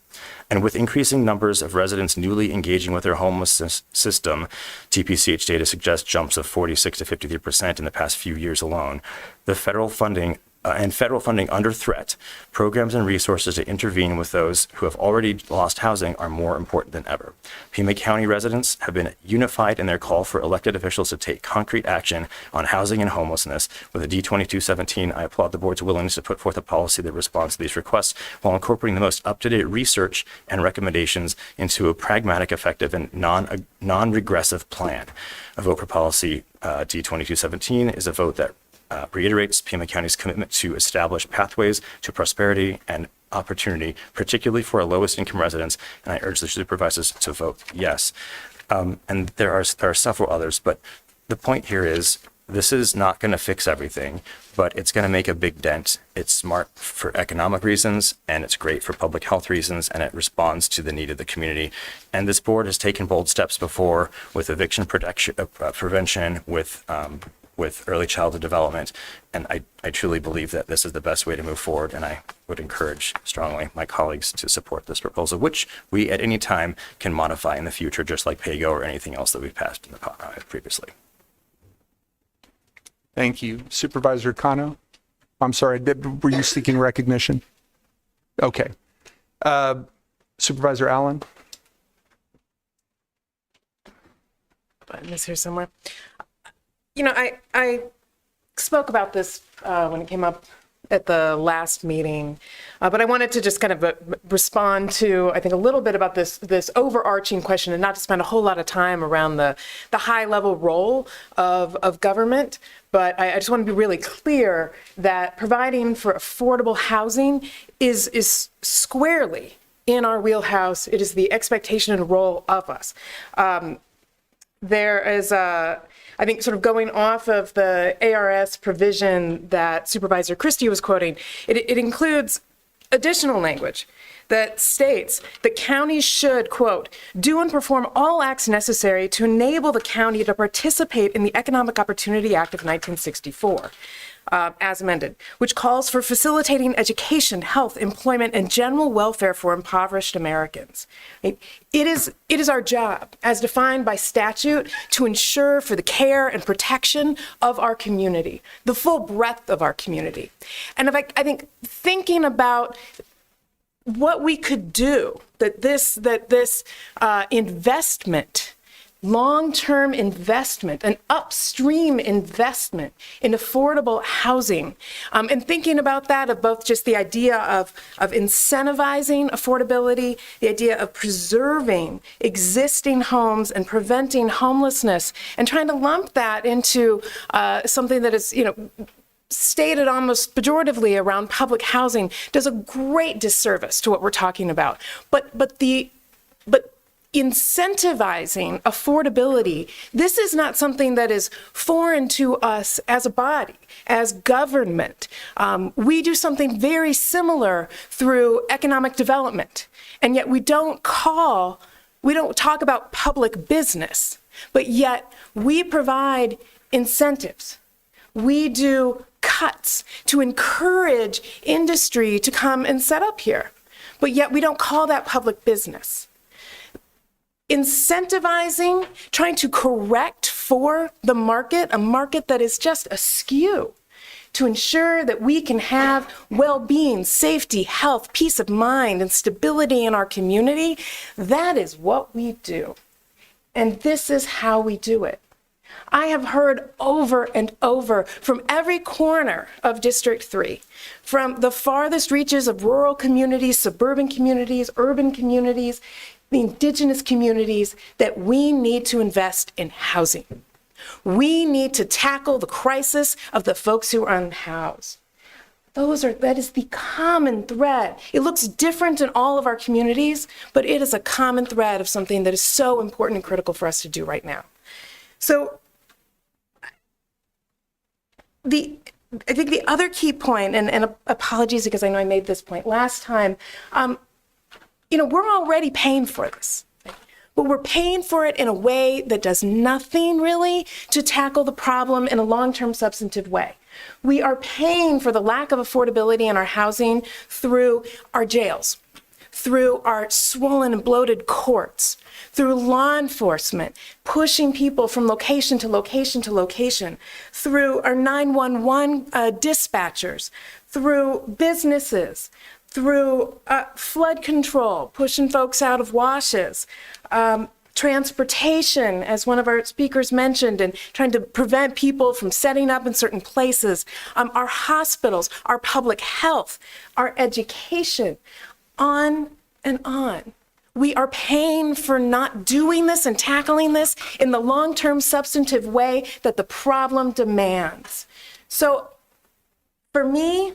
And with increasing numbers of residents newly engaging with their homelessness system, TPCH data suggests jumps of 46 to 53% in the past few years alone, the federal funding under threat, programs and resources to intervene with those who have already lost housing are more important than ever. Pima County residents have been unified in their call for elected officials to take concrete action on housing and homelessness. With the D2217, I applaud the board's willingness to put forth a policy that responds to these requests while incorporating the most up-to-date research and recommendations into a pragmatic, effective, and non-regressive plan. A vote for policy D2217 is a vote that reiterates Pima County's commitment to establish pathways to prosperity and opportunity, particularly for our lowest income residents, and I urge the supervisors to vote yes. And there are several others, but the point here is this is not going to fix everything, but it's going to make a big dent. It's smart for economic reasons, and it's great for public health reasons, and it responds to the need of the community. And this board has taken bold steps before with eviction prevention, with early childhood development. And I truly believe that this is the best way to move forward. And I would encourage strongly my colleagues to support this proposal, which we at any time can modify in the future, just like PAYGO or anything else that we've passed in the previously. Thank you. Supervisor Kano? I'm sorry, were you seeking recognition? Okay. Supervisor Allen? Button is here somewhere. You know, I spoke about this when it came up at the last meeting, but I wanted to just kind of respond to, I think, a little bit about this overarching question, and not to spend a whole lot of time around the high level role of government. But I just want to be really clear that providing for affordable housing is squarely in our wheelhouse. It is the expectation and role of us. There is I think sort of going off of the ARS provision that Supervisor Christie was quoting, it includes additional language that states the county should, quote, do and perform all acts necessary to enable the county to participate in the Economic Opportunity Act of 1964. As amended, which calls for facilitating education, health, employment, and general welfare for impoverished Americans. It is our job, as defined by statute, to ensure for the care and protection of our community, the full breadth of our community. And I think thinking about what we could do, that this investment, long-term investment, an upstream investment in affordable housing, and thinking about that of both just the idea of incentivizing affordability, the idea of preserving existing homes and preventing homelessness, and trying to lump that into something that is, stated almost pejoratively around public housing does a great disservice to what we're talking about. But incentivizing affordability, this is not something that is foreign to us as a body, as government. We do something very similar through economic development, and yet we don't talk about public business, but yet we provide incentives. We do cuts to encourage industry to come and set up here, but yet we don't call that public business. Incentivizing, trying to correct for the market, a market that is just askew, to ensure that we can have well-being, safety, health, peace of mind, and stability in our community, that is what we do. And this is how we do it. I have heard over and over from every corner of District 3, from the farthest reaches of rural communities, suburban communities, urban communities, the indigenous communities, that we need to invest in housing. We need to tackle the crisis of the folks who are unhoused. That is the common thread. It looks different in all of our communities, but it is a common thread of something that is so important and critical for us to do right now. So I think the other key point, and apologies because I know I made this point last time, we're already paying for this, but we're paying for it in a way that does nothing really to tackle the problem in a long-term substantive way. We are paying for the lack of affordability in our housing through our jails, through our swollen and bloated courts, through law enforcement, pushing people from location to location to location, through our 911 dispatchers, through businesses, through flood control, pushing folks out of washes, transportation, as one of our speakers mentioned, and trying to prevent people from setting up in certain places, our hospitals, our public health, our education, on and on. We are paying for not doing this and tackling this in the long-term substantive way that the problem demands. So for me,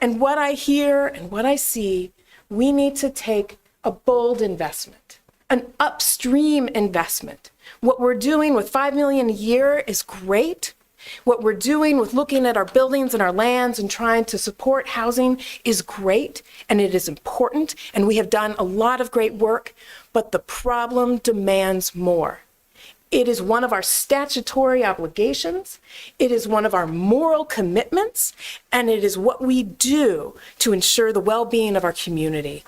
and what I hear and what I see, we need to take a bold investment, an upstream investment. What we're doing with $5 million a year is great. What we're doing with looking at our buildings and our lands and trying to support housing is great, and it is important, and we have done a lot of great work, but the problem demands more. It is one of our statutory obligations, it is one of our moral commitments, and it is what we do to ensure the well-being of our community.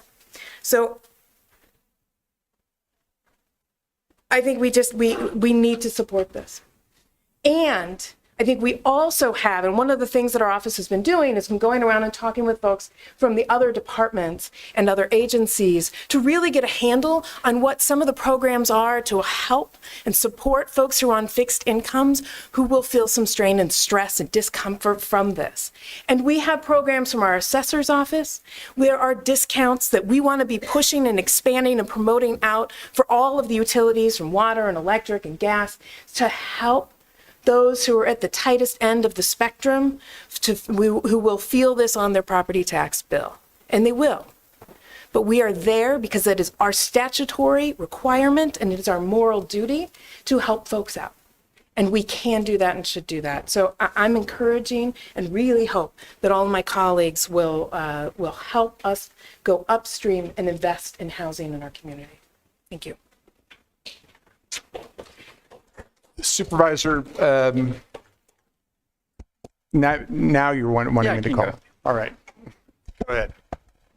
So I think we need to support this. And I think we also have, and one of the things that our office has been doing is been going around and talking with folks from the other departments and other agencies to really get a handle on what some of the programs are to help and support folks who are on fixed incomes who will feel some strain and stress and discomfort from this. And we have programs from our assessor's office. There are discounts that we want to be pushing and expanding and promoting out for all of the utilities from water and electric and gas to help those who are at the tightest end of the spectrum who will feel this on their property tax bill. And they will. But we are there because that is our statutory requirement and it is our moral duty to help folks out. And we can do that and should do that. So I'm encouraging and really hope that all of my colleagues will help us go upstream and invest in housing in our community. Thank you. Supervisor, now you're wanting me to call. All right, go ahead.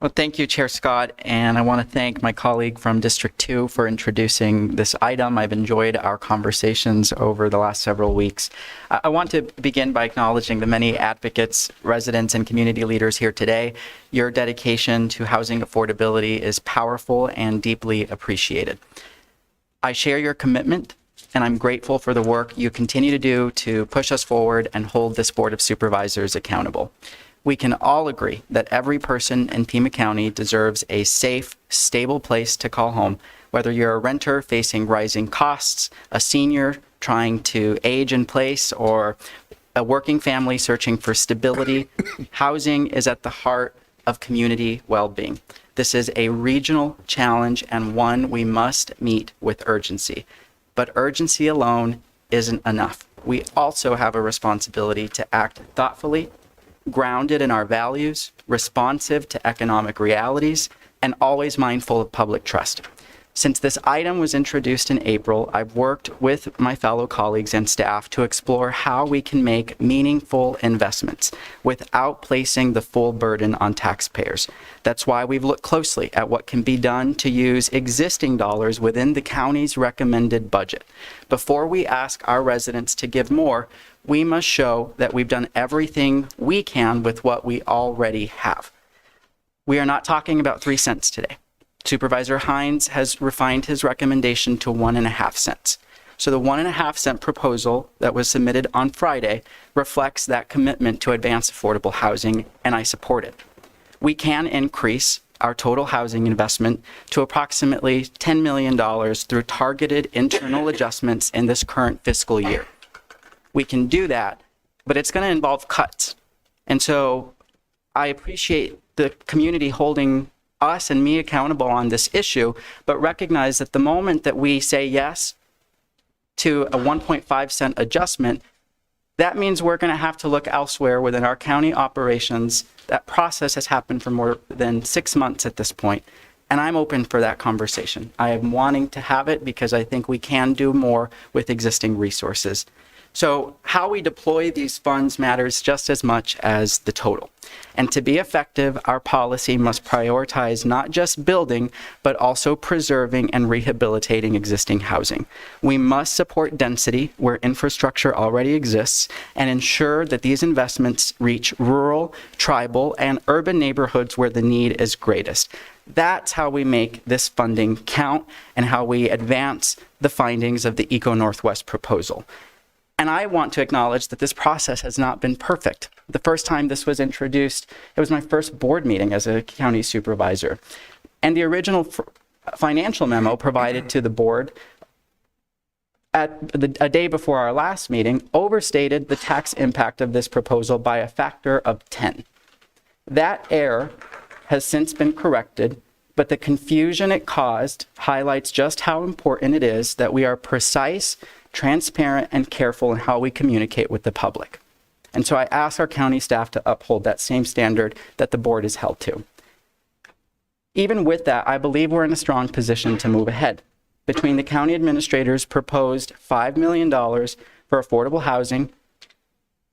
Well, thank you, Chair Scott, and I want to thank my colleague from District 2 for introducing this item. I've enjoyed our conversations over the last several weeks. I want to begin by acknowledging the many advocates, residents, and community leaders here today. Your dedication to housing affordability is powerful and deeply appreciated. I share your commitment, and I'm grateful for the work you continue to do to push us forward and hold this Board of Supervisors accountable. We can all agree that every person in Pima County deserves a safe, stable place to call home, whether you're a renter facing rising costs, a senior trying to age in place, or a working family searching for stability. Housing is at the heart of community well-being. This is a regional challenge and one we must meet with urgency. But urgency alone isn't enough. We also have a responsibility to act thoughtfully, grounded in our values, responsive to economic realities, and always mindful of public trust. Since this item was introduced in April, I've worked with my fellow colleagues and staff to explore how we can make meaningful investments without placing the full burden on taxpayers. That's why we've looked closely at what can be done to use existing dollars within the county's recommended budget. Before we ask our residents to give more, we must show that we've done everything we can with what we already have. We are not talking about 3 cents today. Supervisor Hines has refined his recommendation to 1.5 cents. So the 1.5 cent proposal that was submitted on Friday reflects that commitment to advance affordable housing, and I support it. We can increase our total housing investment to approximately $10 million through targeted internal adjustments in this current fiscal year. We can do that, but it's going to involve cuts. And so I appreciate the community holding us and me accountable on this issue, but recognize that the moment that we say yes to a 1.5 cent adjustment, that means we're going to have to look elsewhere within our county operations. That process has happened for more than 6 months at this point, and I'm open for that conversation. I am wanting to have it because I think we can do more with existing resources. So how we deploy these funds matters just as much as the total. And to be effective, our policy must prioritize not just building, but also preserving and rehabilitating existing housing. We must support density where infrastructure already exists and ensure that these investments reach rural, tribal, and urban neighborhoods where the need is greatest. That's how we make this funding count and how we advance the findings of the Eco Northwest proposal. And I want to acknowledge that this process has not been perfect. The first time this was introduced, it was my first board meeting as a county supervisor. And the original financial memo provided to the board a day before our last meeting overstated the tax impact of this proposal by a factor of 10. That error has since been corrected, but the confusion it caused highlights just how important it is that we are precise, transparent, and careful in how we communicate with the public. And so I ask our county staff to uphold that same standard that the board is held to. Even with that, I believe we're in a strong position to move ahead. Between the county administrator's proposed $5 million for affordable housing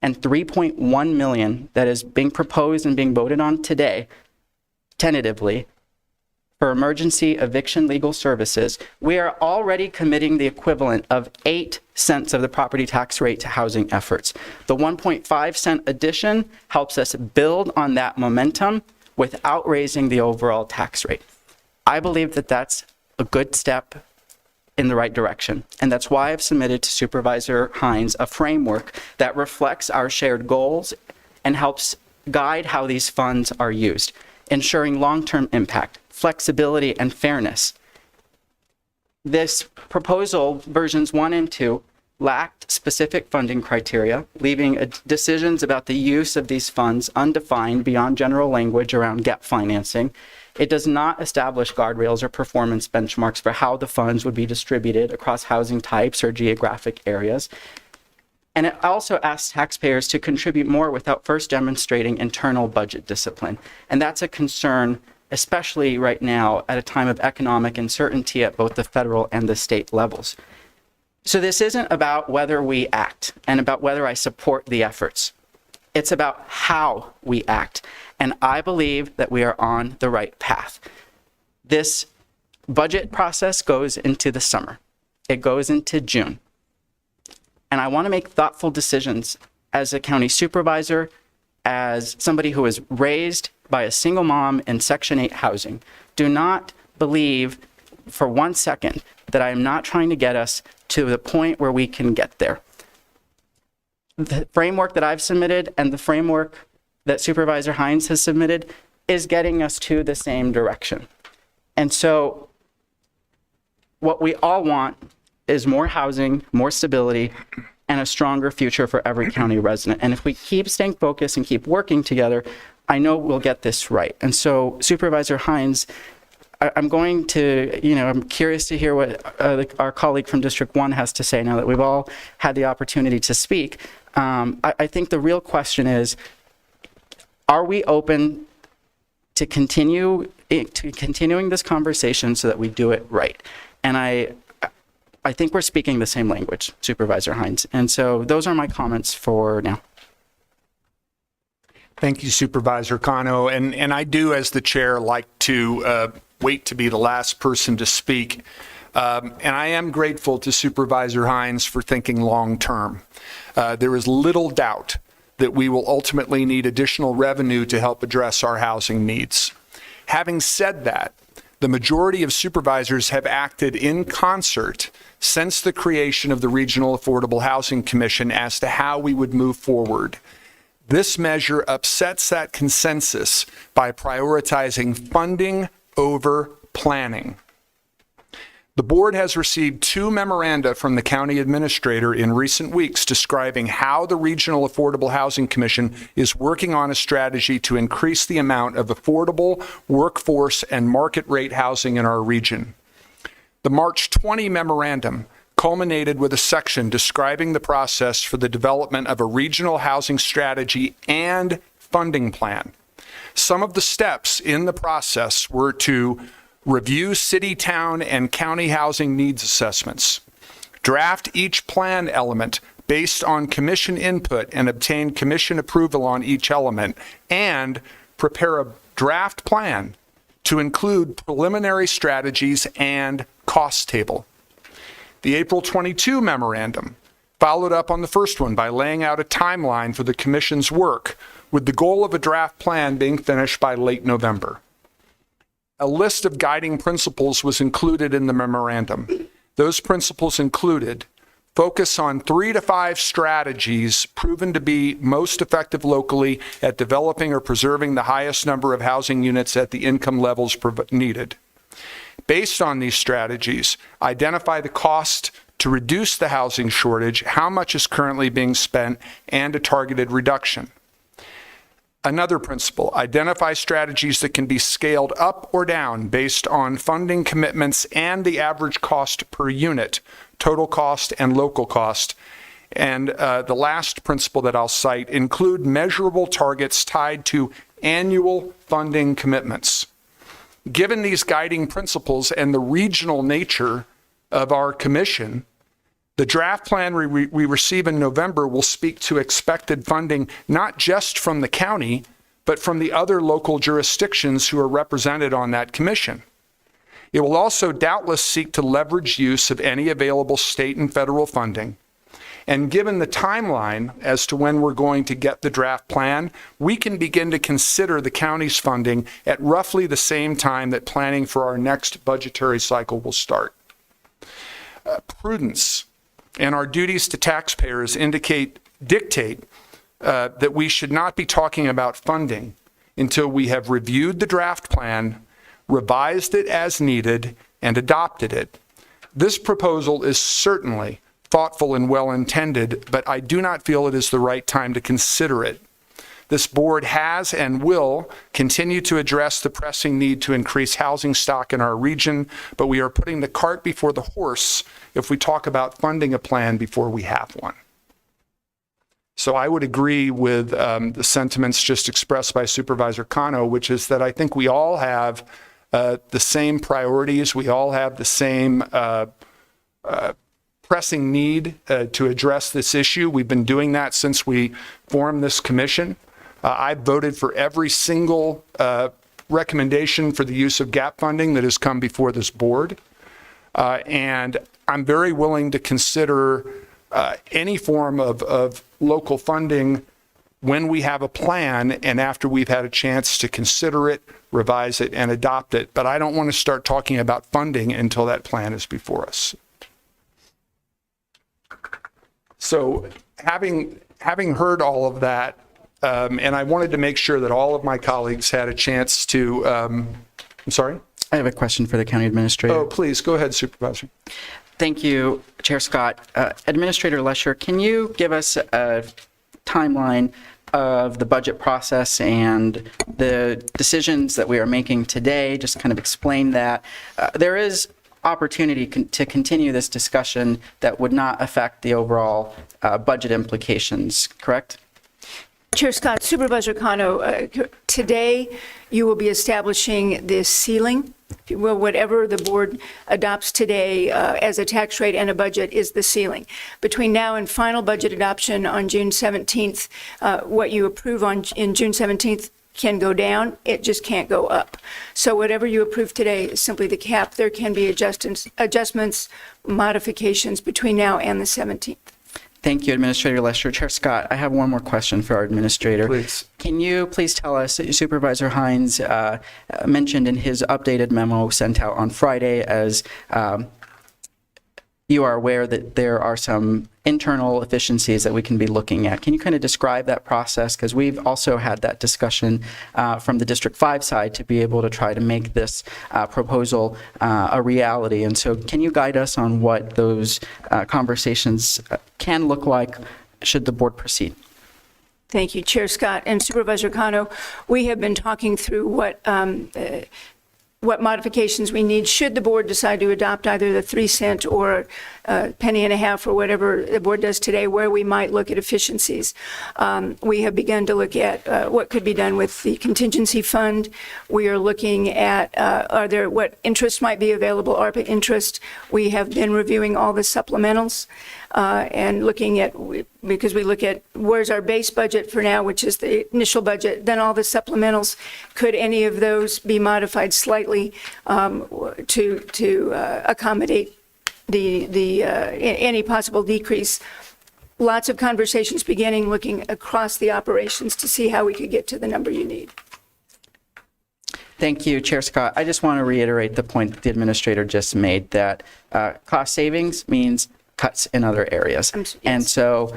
and $3.1 million that is being proposed and being voted on today, tentatively, for emergency eviction legal services, we are already committing the equivalent of 8 cents of the property tax rate to housing efforts. The 1.5 cent addition helps us build on that momentum without raising the overall tax rate. I believe that that's a good step in the right direction. And that's why I've submitted to Supervisor Hines a framework that reflects our shared goals and helps guide how these funds are used, ensuring long-term impact, flexibility, and fairness. This proposal, versions 1 and 2, lacked specific funding criteria, leaving decisions about the use of these funds undefined beyond general language around gap financing. It does not establish guardrails or performance benchmarks for how the funds would be distributed across housing types or geographic areas. And it also asks taxpayers to contribute more without first demonstrating internal budget discipline. And that's a concern, especially right now at a time of economic uncertainty at both the federal and the state levels. So this isn't about whether we act and about whether I support the efforts. It's about how we act. And I believe that we are on the right path. This budget process goes into the summer. It goes into June. And I want to make thoughtful decisions as a county supervisor, as somebody who was raised by a single mom in Section 8 housing. Do not believe for 1 second that I am not trying to get us to the point where we can get there. The framework that I've submitted and the framework that Supervisor Hines has submitted is getting us to the same direction. And so what we all want is more housing, more stability, and a stronger future for every county resident. And if we keep staying focused and keep working together, I know we'll get this right. And so Supervisor Hines, I'm going to, I'm curious to hear what our colleague from District 1 has to say now that we've all had the opportunity to speak. I think the real question is, are we open to continuing this conversation so that we do it right? And I think we're speaking the same language, Supervisor Hines. And so those are my comments for now. Thank you, Supervisor Cano. And I do, as the chair, like to wait to be the last person to speak. And I am grateful to Supervisor Hines for thinking long-term. There is little doubt that we will ultimately need additional revenue to help address our housing needs. Having said that, the majority of supervisors have acted in concert since the creation of the Regional Affordable Housing Commission as to how we would move forward. This measure upsets that consensus by prioritizing funding over planning. The board has received 2 memoranda from the county administrator in recent weeks describing how the Regional Affordable Housing Commission is working on a strategy to increase the amount of affordable workforce and market rate housing in our region. The March 20 memorandum culminated with a section describing the process for the development of a regional housing strategy and funding plan. Some of the steps in the process were to review city, town, and county housing needs assessments, draft each plan element based on commission input and obtain commission approval on each element, and prepare a draft plan to include preliminary strategies and cost table. The April 22 memorandum followed up on the first one by laying out a timeline for the commission's work, with the goal of a draft plan being finished by late November. A list of guiding principles was included in the memorandum. Those principles included focus on 3 to 5 strategies proven to be most effective locally at developing or preserving the highest number of housing units at the income levels needed. Based on these strategies, identify the cost to reduce the housing shortage, how much is currently being spent, and a targeted reduction. Another principle, identify strategies that can be scaled up or down based on funding commitments and the average cost per unit, total cost and local cost. And the last principle that I'll cite, include measurable targets tied to annual funding commitments. Given these guiding principles and the regional nature of our commission, the draft plan we receive in November will speak to expected funding not just from the county, but from the other local jurisdictions who are represented on that commission. It will also doubtless seek to leverage use of any available state and federal funding. And given the timeline as to when we're going to get the draft plan, we can begin to consider the county's funding at roughly the same time that planning for our next budgetary cycle will start. Prudence and our duties to taxpayers dictate that we should not be talking about funding until we have reviewed the draft plan, revised it as needed, and adopted it. This proposal is certainly thoughtful and well-intended, but I do not feel it is the right time to consider it. This board has and will continue to address the pressing need to increase housing stock in our region, but we are putting the cart before the horse if we talk about funding a plan before we have one. So I would agree with the sentiments just expressed by Supervisor Cano, which is that I think we all have the same priorities. We all have the same pressing need to address this issue. We've been doing that since we formed this commission. I voted for every single recommendation for the use of gap funding that has come before this board. And I'm very willing to consider any form of local funding when we have a plan and after we've had a chance to consider it, revise it, and adopt it. But I don't want to start talking about funding until that plan is before us. So having heard all of that, and I wanted to make sure that all of my colleagues had a chance to, I'm sorry? I have a question for the county administrator. Oh, please, go ahead, Supervisor. Thank you, Chair Scott. Administrator Lesher, can you give us a timeline of the budget process and the decisions that we are making today? Just kind of explain that. There is opportunity to continue this discussion that would not affect the overall budget implications, correct? Chair Scott, Supervisor Cano, today you will be establishing this ceiling. If you will, whatever the board adopts today as a tax rate and a budget is the ceiling. Between now and final budget adoption on June 17th, what you approve in June 17th can go down, it just can't go up. So whatever you approve today is simply the cap. There can be adjustments, modifications between now and the 17th. Thank you, Administrator Lesher. Chair Scott, I have one more question for our administrator. Please. Can you please tell us, Supervisor Hines mentioned in his updated memo sent out on Friday, as you are aware that there are some internal efficiencies that we can be looking at. Can you kind of describe that process? Because we've also had that discussion from the District 5 side to be able to try to make this proposal a reality. And so can you guide us on what those conversations can look like should the board proceed? Thank you, Chair Scott and Supervisor Cano. We have been talking through what modifications we need should the board decide to adopt either the 3 cent or penny and a half or whatever the board does today, where we might look at efficiencies. We have begun to look at what could be done with the contingency fund. We are looking at what interest might be available, ARPA interest. We have been reviewing all the supplementals and looking at, because we look at where's our base budget for now, which is the initial budget, then all the supplementals. Could any of those be modified slightly to accommodate any possible decrease? Lots of conversations beginning, looking across the operations to see how we could get to the number you need. Thank you, Chair Scott. I just want to reiterate the point that the administrator just made, that cost savings means cuts in other areas. Yes. And so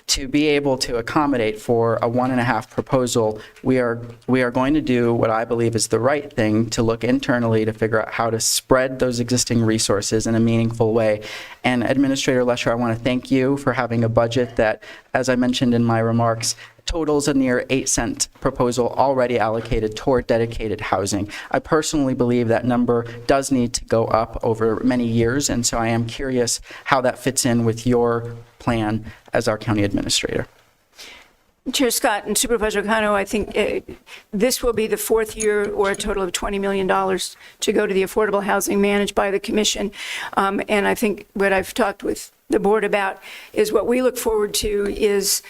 to be able to accommodate for a 1.5 proposal, we are going to do what I believe is the right thing, to look internally to figure out how to spread those existing resources in a meaningful way. And Administrator Lesher, I want to thank you for having a budget that, as I mentioned in my remarks, totals a near 8 cent proposal already allocated toward dedicated housing. I personally believe that number does need to go up over many years, and so I am curious how that fits in with your plan as our county administrator. Chair Scott and Supervisor Cano, I think this will be the 4th year, or a total of $20 million to go to the affordable housing managed by the commission. And I think what I've talked with the board about is what we look forward to is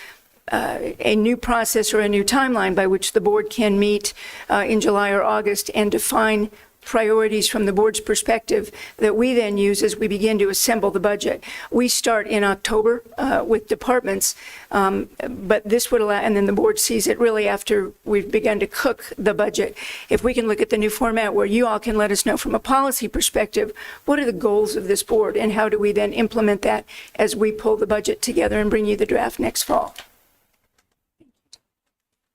a new process or a new timeline by which the board can meet in July or August and define priorities from the board's perspective that we then use as we begin to assemble the budget. We start in October with departments, but this would allow, and then the board sees it really after we've begun to cook the budget. If we can look at the new format where you all can let us know from a policy perspective, what are the goals of this board and how do we then implement that as we pull the budget together and bring you the draft next fall?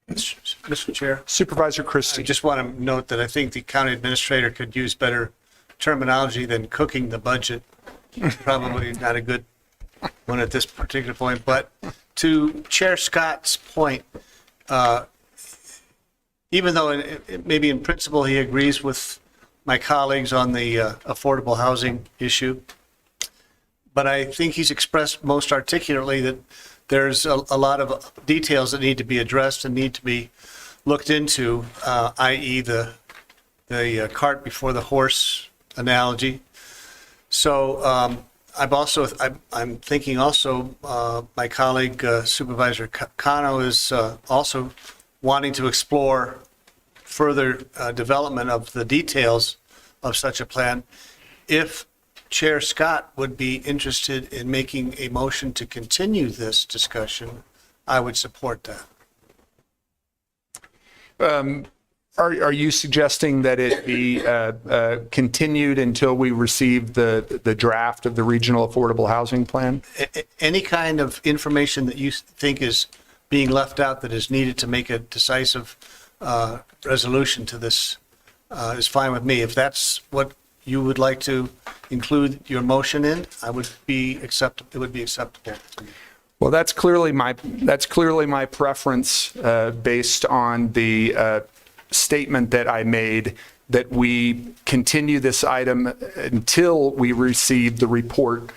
Mr. Chair, Supervisor Christie. I just want to note that I think the county administrator could use better terminology than cooking the budget. Probably not a good one at this particular point. But to Chair Scott's point, even though maybe in principle he agrees with my colleagues on the affordable housing issue, but I think he's expressed most articulately that there's a lot of details that need to be addressed and need to be looked into, i.e. the cart before the horse analogy. So I'm thinking also my colleague Supervisor Cano is also wanting to explore further development of the details of such a plan. If Chair Scott would be interested in making a motion to continue this discussion, I would support that. Are you suggesting that it be continued until we receive the draft of the regional affordable housing plan? Any kind of information that you think is being left out that is needed to make a decisive resolution to this is fine with me. If that's what you would like to include your motion in, it would be acceptable to me. Well, that's clearly my preference based on the statement that I made that we continue this item until we receive the report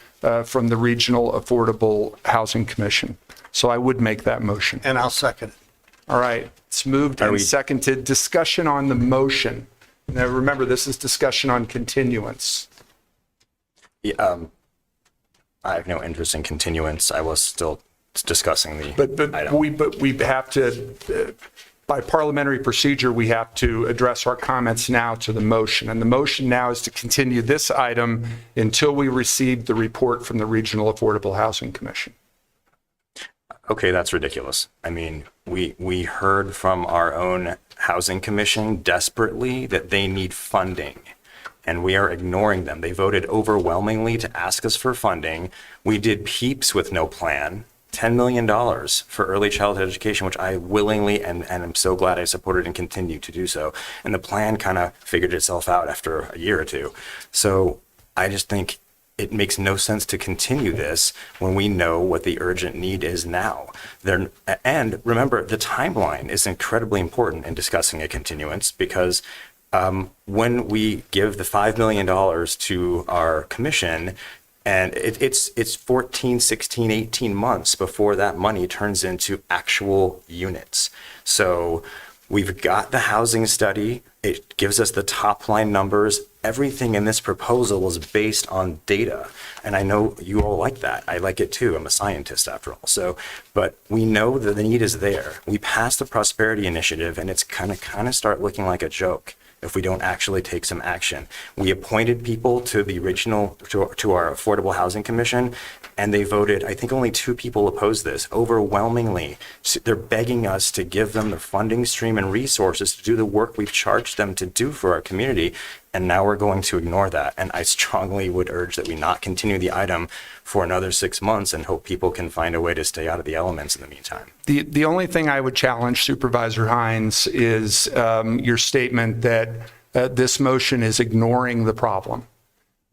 from the Regional Affordable Housing Commission. So I would make that motion. And I'll second it. All right, it's moved and seconded. Discussion on the motion. Now, remember, this is discussion on continuance. Yeah, I have no interest in continuance. I was still discussing the item. But we have to, by parliamentary procedure, we have to address our comments now to the motion. And the motion now is to continue this item until we receive the report from the Regional Affordable Housing Commission. Okay, that's ridiculous. I mean, we heard from our own housing commission desperately that they need funding, and we are ignoring them. They voted overwhelmingly to ask us for funding. We did PEEPs with no plan, $10 million for early childhood education, which I willingly and I'm so glad I supported and continue to do so. And the plan kind of figured itself out after a year or two. So I just think it makes no sense to continue this when we know what the urgent need is now. And remember, the timeline is incredibly important in discussing a continuance because when we give the $5 million to our commission, and it's 14, 16, 18 months before that money turns into actual units. So we've got the housing study. It gives us the top line numbers. Everything in this proposal was based on data. And I know you all like that. I like it too. I'm a scientist after all. So, but we know that the need is there. We passed the prosperity initiative and it's kind of start looking like a joke if we don't actually take some action. We appointed people to the original, to our Affordable Housing Commission, and they voted, I think only 2 people opposed this, overwhelmingly. So they're begging us to give them the funding stream and resources to do the work we've charged them to do for our community, and now we're going to ignore that. And I strongly would urge that we not continue the item for another 6 months and hope people can find a way to stay out of the elements in the meantime. The only thing I would challenge, Supervisor Hines, is your statement that this motion is ignoring the problem.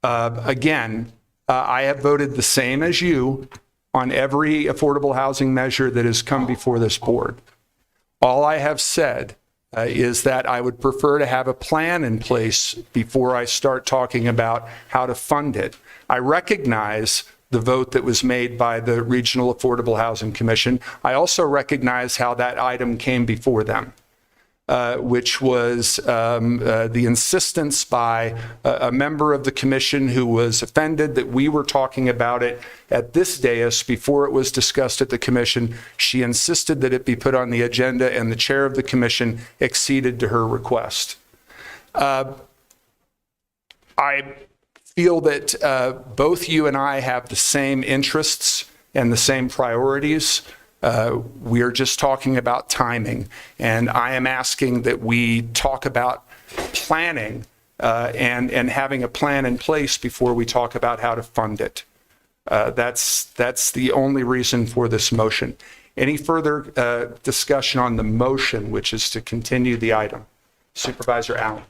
Again, I have voted the same as you on every affordable housing measure that has come before this board. All I have said is that I would prefer to have a plan in place before I start talking about how to fund it. I recognize the vote that was made by the Regional Affordable Housing Commission. I also recognize how that item came before them, which was the insistence by a member of the commission who was offended that we were talking about it at this dais before it was discussed at the commission. She insisted that it be put on the agenda, and the chair of the commission acceded to her request. I feel that both you and I have the same interests and the same priorities. We are just talking about timing, and I am asking that we talk about planning and having a plan in place before we talk about how to fund it. That's the only reason for this motion. Any further discussion on the motion, which is to continue the item? Supervisor Allen.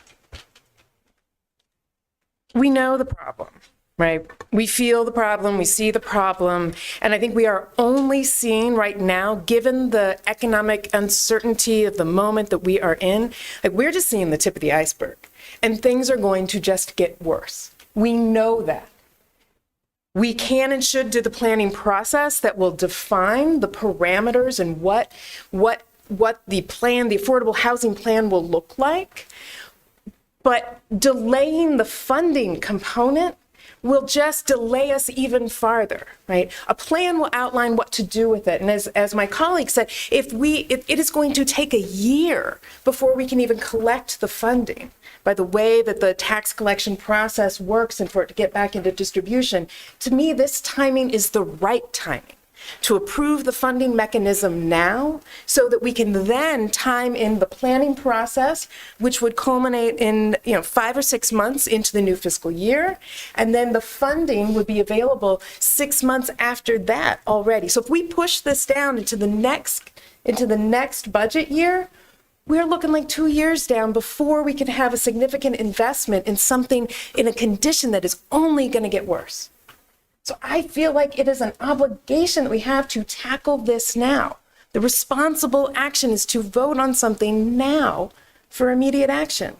We know the problem, right? We feel the problem, we see the problem, and I think we are only seeing right now, given the economic uncertainty of the moment that we are in, like we're just seeing the tip of the iceberg, and things are going to just get worse. We know that. We can and should do the planning process that will define the parameters and what the plan, the affordable housing plan will look like. But delaying the funding component will just delay us even farther, right? A plan will outline what to do with it. And as my colleague said, it is going to take a year before we can even collect the funding by the way that the tax collection process works and for it to get back into distribution. To me, this timing is the right timing to approve the funding mechanism now so that we can then time in the planning process, which would culminate in 5 or 6 months into the new fiscal year. And then the funding would be available 6 months after that already. So if we push this down into the next budget year, we're looking like 2 years down before we can have a significant investment in something in a condition that is only going to get worse. So I feel like it is an obligation that we have to tackle this now. The responsible action is to vote on something now for immediate action.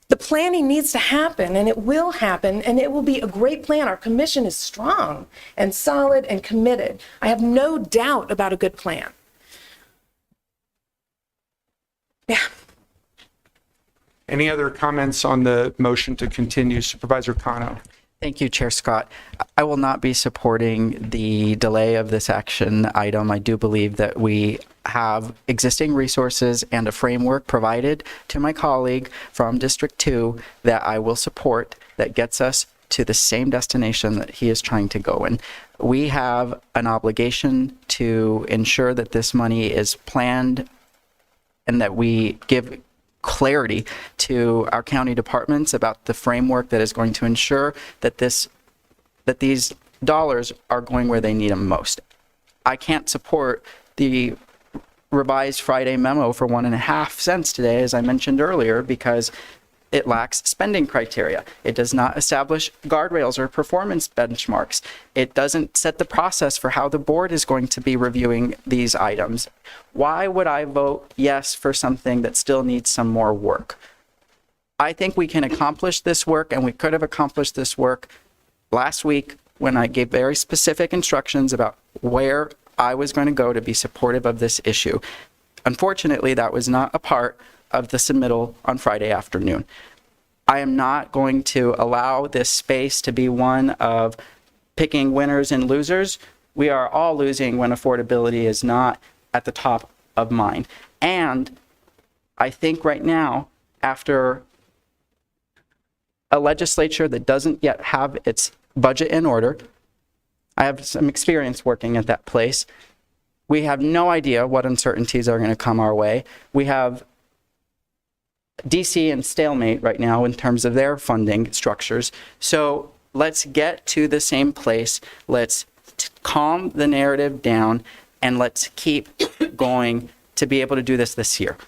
The planning needs to happen, and it will happen, and it will be a great plan. Our commission is strong and solid and committed. I have no doubt about a good plan. Yeah. Any other comments on the motion to continue? Supervisor Cano. Thank you, Chair Scott. I will not be supporting the delay of this action item. I do believe that we have existing resources and a framework provided to my colleague from District 2 that I will support that gets us to the same destination that he is trying to go in. We have an obligation to ensure that this money is planned and that we give clarity to our county departments about the framework that is going to ensure that these dollars are going where they need them most. I can't support the revised Friday memo for 1.5 cents today, as I mentioned earlier, because it lacks spending criteria. It does not establish guardrails or performance benchmarks. It doesn't set the process for how the board is going to be reviewing these items. Why would I vote yes for something that still needs some more work? I think we can accomplish this work, and we could have accomplished this work last week when I gave very specific instructions about where I was going to go to be supportive of this issue. Unfortunately, that was not a part of the submittal on Friday afternoon. I am not going to allow this space to be one of picking winners and losers. We are all losing when affordability is not at the top of mind. And I think right now, after a legislature that doesn't yet have its budget in order, I have some experience working at that place. We have no idea what uncertainties are going to come our way. We have DC in stalemate right now in terms of their funding structures. So let's get to the same place. Let's calm the narrative down, and let's keep going to be able to do this year.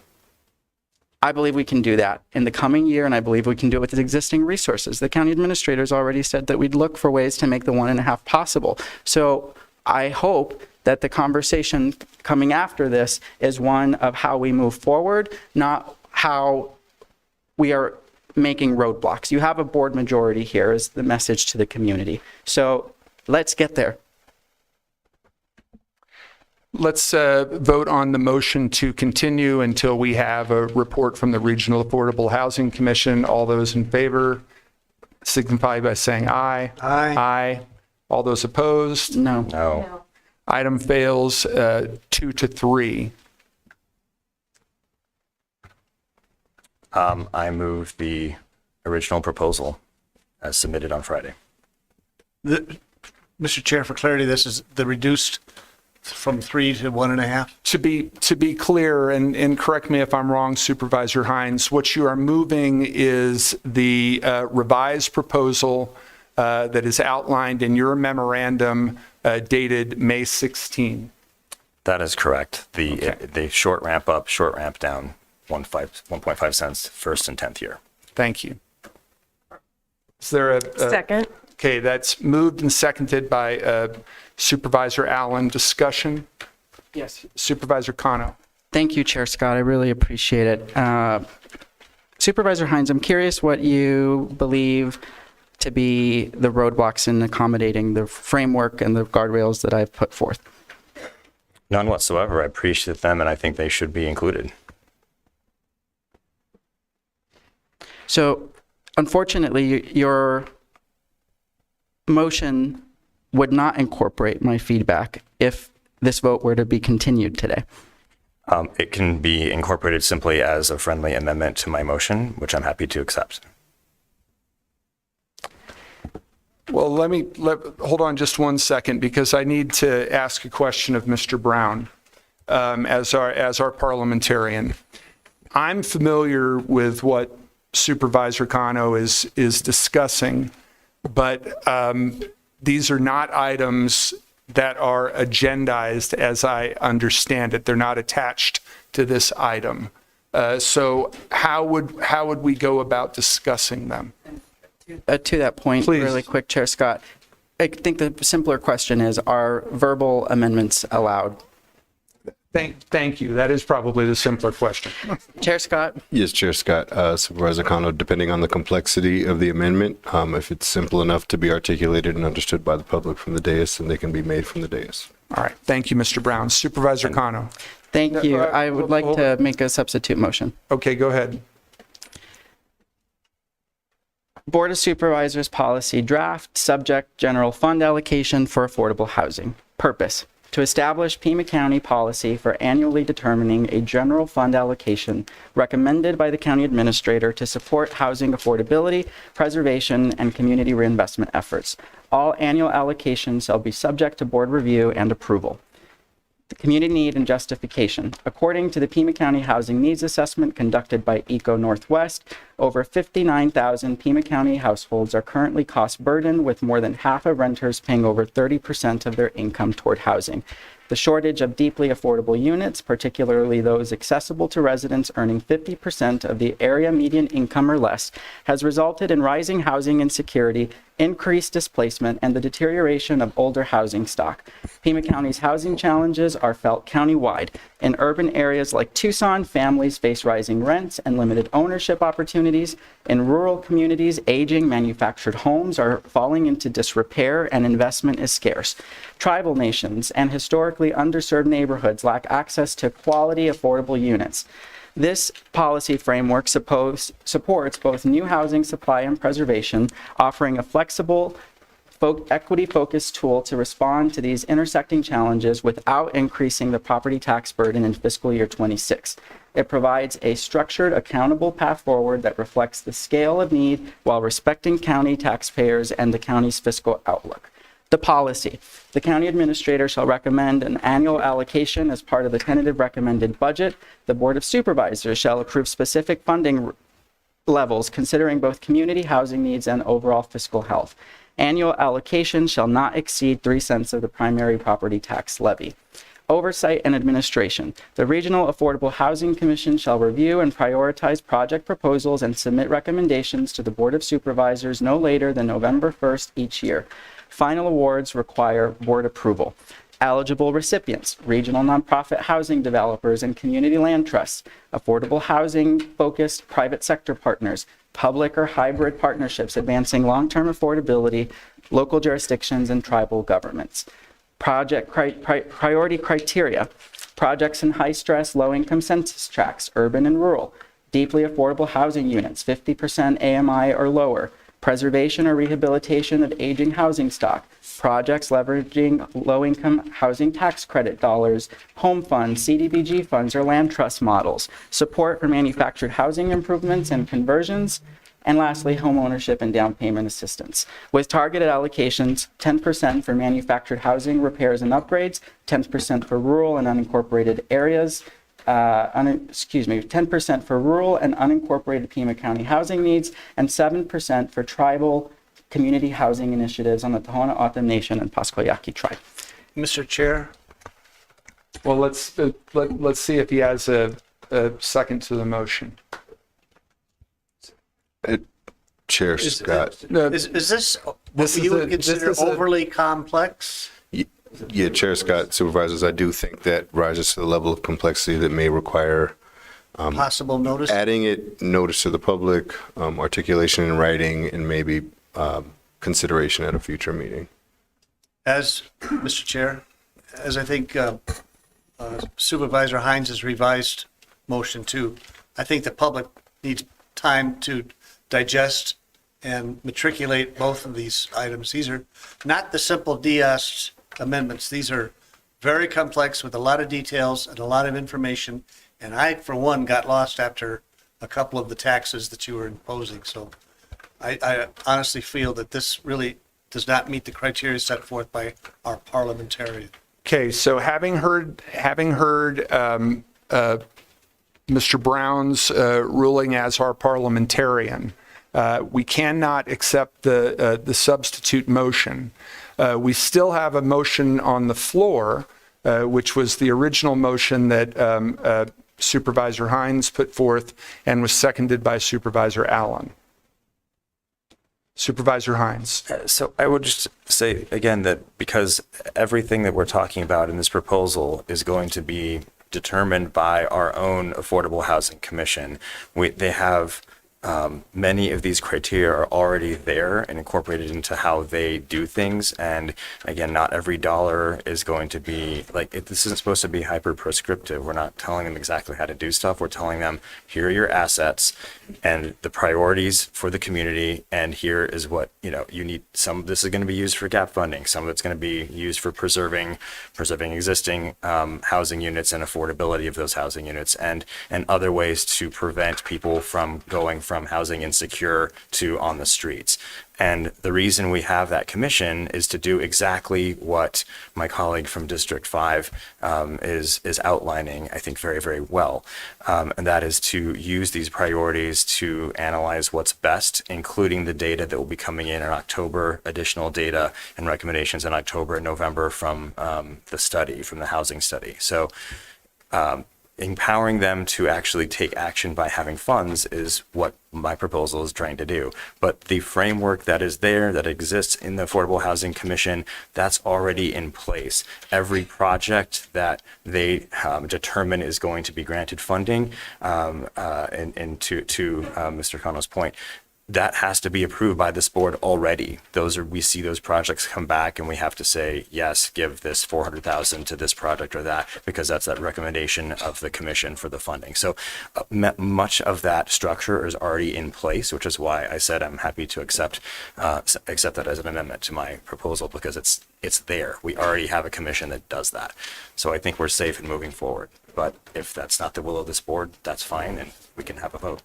I believe we can do that in the coming year, and I believe we can do it with the existing resources. The county administrators already said that we'd look for ways to make the 1.5 possible. So I hope that the conversation coming after this is one of how we move forward, not how we are making roadblocks. You have a board majority here is the message to the community. So let's get there. Let's vote on the motion to continue until we have a report from the Regional Affordable Housing Commission. All those in favor signify by saying aye. Aye. Aye. All those opposed? No. No. Item fails 2-3. I move the original proposal as submitted on Friday. Mr. Chair, for clarity, this is the reduced from 3 to 1.5? To be clear, and correct me if I'm wrong, Supervisor Hines, what you are moving is the revised proposal that is outlined in your memorandum dated May 16. That is correct. The short ramp up, short ramp down, 1.5 cents first and 10th year. Thank you. Is there a Second. Okay, that's moved and seconded by Supervisor Allen. Discussion? Yes. Supervisor Kano. Thank you, Chair Scott. I really appreciate it. Supervisor Hines, I'm curious what you believe to be the roadblocks in accommodating the framework and the guardrails that I've put forth. None whatsoever. I appreciate them, and I think they should be included. So, unfortunately, your motion would not incorporate my feedback if this vote were to be continued today. It can be incorporated simply as a friendly amendment to my motion, which I'm happy to accept. Well, hold on just one second, because I need to ask a question of Mr. Brown as our parliamentarian. I'm familiar with what Supervisor Kano is discussing, but these are not items that are agendized as I understand it. They're not attached to this item. So how would we go about discussing them? To that point, Please. Really quick, Chair Scott, I think the simpler question is, are verbal amendments allowed? Thank you. That is probably the simpler question. Chair Scott? Yes, Chair Scott. Supervisor Kano, depending on the complexity of the amendment, if it's simple enough to be articulated and understood by the public from the dais, then they can be made from the dais. All right. Thank you, Mr. Brown. Supervisor Kano. Thank you. I would like to make a substitute motion. Okay, go ahead. Board of Supervisors policy draft, subject general fund allocation for affordable housing. Purpose: to establish Pima County policy for annually determining a general fund allocation recommended by the county administrator to support housing affordability, preservation, and community reinvestment efforts. All annual allocations shall be subject to board review and approval. The community need and justification. According to the Pima County Housing Needs Assessment conducted by Eco Northwest, over 59,000 Pima County households are currently cost burdened, with more than half of renters paying over 30% of their income toward housing. The shortage of deeply affordable units, particularly those accessible to residents earning 50% of the area median income or less, has resulted in rising housing insecurity, increased displacement, and the deterioration of older housing stock. Pima County's housing challenges are felt countywide. In urban areas like Tucson, families face rising rents and limited ownership opportunities. In rural communities, aging manufactured homes are falling into disrepair and investment is scarce. Tribal nations and historically underserved neighborhoods lack access to quality, affordable units. This policy framework supports both new housing supply and preservation, offering a flexible, equity-focused tool to respond to these intersecting challenges without increasing the property tax burden in fiscal year 26. It provides a structured, accountable path forward that reflects the scale of need while respecting county taxpayers and the county's fiscal outlook. The policy. The county administrator shall recommend an annual allocation as part of the tentative recommended budget. The Board of Supervisors shall approve specific funding levels considering both community housing needs and overall fiscal health. Annual allocation shall not exceed 3 cents of the primary property tax levy. Oversight and administration. The Regional Affordable Housing Commission shall review and prioritize project proposals and submit recommendations to the Board of Supervisors no later than November 1st each year. Final awards require board approval. Eligible recipients, regional nonprofit housing developers and community land trusts, affordable housing-focused private sector partners, public or hybrid partnerships advancing long-term affordability, local jurisdictions, and tribal governments. Project priority criteria, projects in high-stress, low-income census tracts, urban and rural, deeply affordable housing units, 50% AMI or lower, preservation or rehabilitation of aging housing stock, projects leveraging low-income housing tax credit dollars, home funds, CDBG funds, or land trust models, support for manufactured housing improvements and conversions, And lastly, home ownership and down payment assistance. With targeted allocations, 10% for manufactured housing repairs and upgrades, 10% for rural and unincorporated areas, 10% for rural and unincorporated Pima County housing needs, and 7% for tribal community housing initiatives on the Tohono O'odham Nation and Pasquayaqui tribe. Mr. Chair, Well, let's see if he has a second to the motion. Chair Scott. is this what you would consider overly complex? Yeah, Chair Scott, Supervisors, I do think that rises to the level of complexity that may require Possible notice? adding it, notice to the public, articulation in writing, and maybe consideration at a future meeting. As, Mr. Chair, as I think Supervisor Hines' revised motion too, I think the public needs time to digest and matriculate both of these items. These are not the simple DS amendments. These are very complex with a lot of details and a lot of information. And I, for one, got lost after a couple of the taxes that you were imposing. So I honestly feel that this really does not meet the criteria set forth by our parliamentarian. Okay, so having heard Mr. Brown's ruling as our parliamentarian, we cannot accept the substitute motion. We still have a motion on the floor, which was the original motion that Supervisor Hines put forth and was seconded by Supervisor Allen. Supervisor Hines. So I would just say again that because everything that we're talking about in this proposal is going to be determined by our own Affordable Housing Commission, they have many of these criteria are already there and incorporated into how they do things. And again, not every dollar is going to be like, this isn't supposed to be hyper prescriptive. We're not telling them exactly how to do stuff. We're telling them, here are your assets and the priorities for the community. And here is what, you need. Some of this is going to be used for gap funding. Some of it's going to be used for preserving existing housing units and affordability of those housing units, and other ways to prevent people from going from housing insecure to on the streets. And the reason we have that commission is to do exactly what my colleague from District 5 is outlining, I think, very, very well. And that is to use these priorities to analyze what's best, including the data that will be coming in October, additional data and recommendations in October and November from the study, from the housing study. So empowering them to actually take action by having funds is what my proposal is trying to do. But the framework that is there, that exists in the Affordable Housing Commission, that's already in place. Every project that they determine is going to be granted funding, and to Mr. Cano's point, that has to be approved by this board already. We see those projects come back and we have to say, yes, give this 400,000 to this project or that, because that's that recommendation of the commission for the funding. So much of that structure is already in place, which is why I said I'm happy to accept that as an amendment to my proposal, because it's there. We already have a commission that does that. So I think we're safe in moving forward. But if that's not the will of this board, that's fine, and we can have a vote.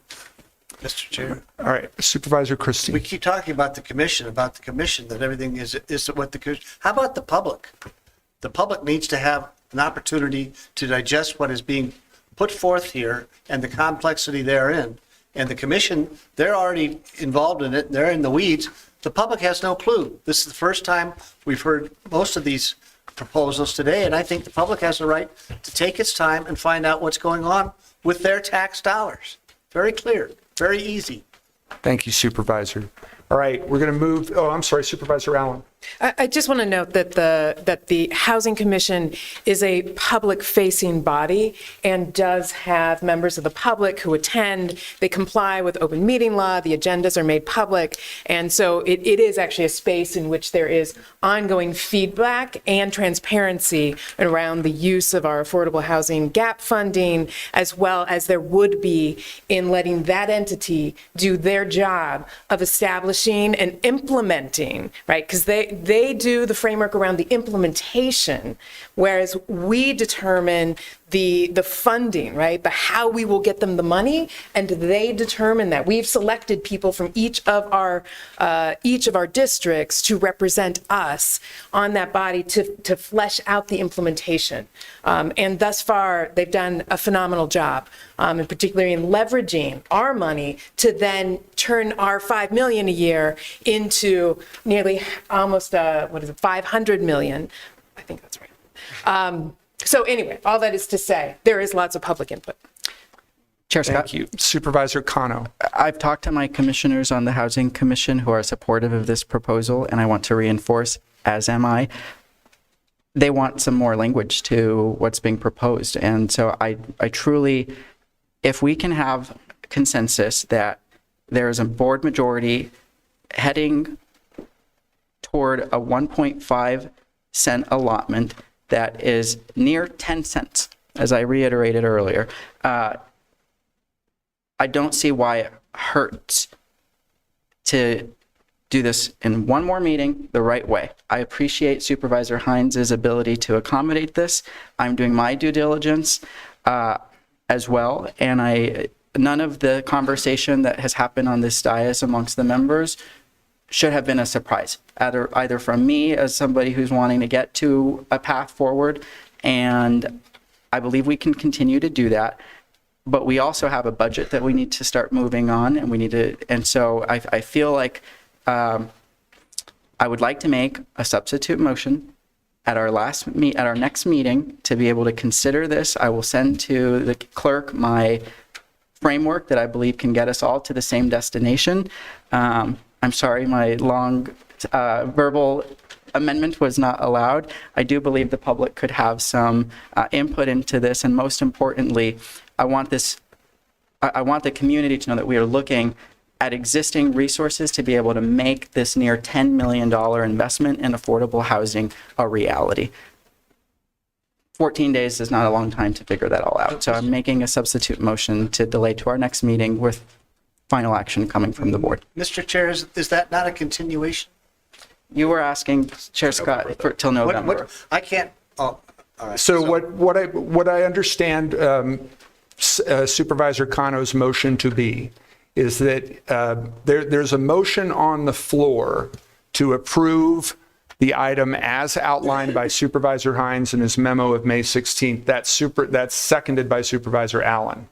Mr. Chair. All right, Supervisor Christie. We keep talking about the commission, that everything is what the commission. How about the public? The public needs to have an opportunity to digest what is being put forth here and the complexity therein. And the commission, they're already involved in it. They're in the weeds. The public has no clue. This is the first time we've heard most of these proposals today, and I think the public has the right to take its time and find out what's going on with their tax dollars. Very clear. Very easy. Thank you, Supervisor. All right, we're going to move. Oh, I'm sorry, Supervisor Allen. I just want to note that the Housing Commission is a public-facing body and does have members of the public who attend. They comply with open meeting law. The agendas are made public. And so it is actually a space in which there is ongoing feedback and transparency around the use of our affordable housing gap funding, as well as there would be in letting that entity do their job of establishing and implementing, right? Because they do the framework around the implementation, whereas we determine the funding, right? The how we will get them the money, and they determine that. We've selected people from each of our districts to represent us on that body to flesh out the implementation. And thus far, they've done a phenomenal job, and particularly in leveraging our money to then turn our $5 million a year into nearly almost 500 million. I think that's right. So anyway, all that is to say, there is lots of public input. Chair Scott. Thank you. Supervisor Kano. I've talked to my commissioners on the Housing Commission who are supportive of this proposal, and I want to reinforce, as am I, they want some more language to what's being proposed. And so I truly, if we can have consensus that there is a board majority heading toward a 1.5 cent allotment that is near 10 cents, as I reiterated earlier, I don't see why it hurts to do this in one more meeting the right way. I appreciate Supervisor Hines' ability to accommodate this. I'm doing my due diligence as well, and none of the conversation that has happened on this dais amongst the members should have been a surprise, either from me as somebody who's wanting to get to a path forward, and I believe we can continue to do that. But we also have a budget that we need to start moving on, and so I feel like I would like to make a substitute motion at our next meeting to be able to consider this. I will send to the clerk my framework that I believe can get us all to the same destination. I'm sorry, my long verbal amendment was not allowed. I do believe the public could have some input into this, and most importantly, I want the community to know that we are looking at existing resources to be able to make this near $10 million investment in affordable housing a reality. 14 days is not a long time to figure that all out. So I'm making a substitute motion to delay to our next meeting with final action coming from the board. Mr. Chair, is that not a continuation? You were asking, Chair Scott, till November. I can't, all right. So what I understand Supervisor Kano's motion to be is that there's a motion on the floor to approve the item as outlined by Supervisor Hines in his memo of May 16th. That's seconded by Supervisor Allen.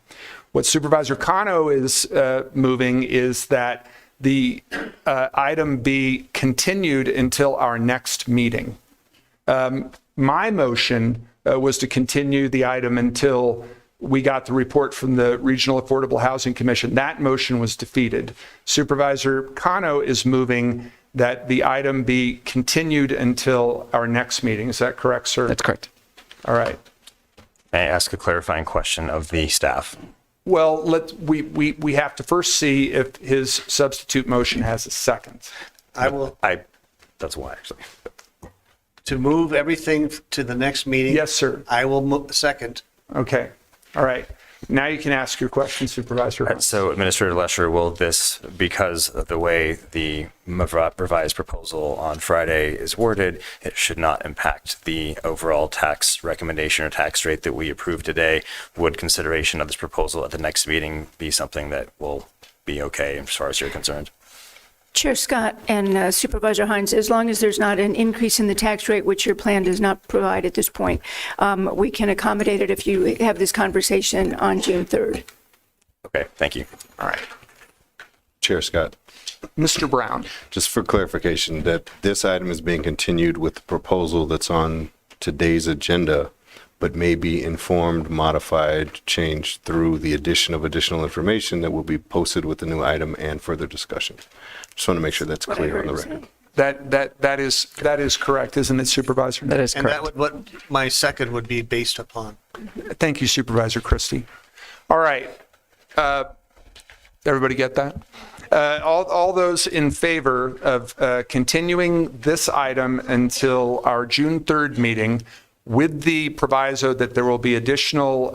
What Supervisor Kano is moving is that the item be continued until our next meeting. My motion was to continue the item until we got the report from the Regional Affordable Housing Commission. That motion was defeated. Supervisor Kano is moving that the item be continued until our next meeting. Is that correct, sir? That's correct. All right. May I ask a clarifying question of the staff? Well, we have to first see if his substitute motion has a second. That's why, actually. To move everything to the next meeting? Yes, sir. I will second. Okay. All right. Now you can ask your question, Supervisor. Right, so Administrator Lesher, will this, because of the way the revised proposal on Friday is worded, it should not impact the overall tax recommendation or tax rate that we approved today? Would consideration of this proposal at the next meeting be something that will be okay as far as you're concerned? Chair Scott and Supervisor Hines, as long as there's not an increase in the tax rate, which your plan does not provide at this point, we can accommodate it if you have this conversation on June 3rd. Okay, thank you. All right. Chair Scott. Mr. Brown. Just for clarification, that this item is being continued with the proposal that's on today's agenda, but may be informed, modified, changed through the addition of additional information that will be posted with the new item and further discussion. Just want to make sure that's clear on the record. That is correct, isn't it, Supervisor? That is correct. And that would what my second would be based upon. Thank you, Supervisor Christie. All right. Everybody get that? All those in favor of continuing this item until our June 3rd meeting with the proviso that there will be additional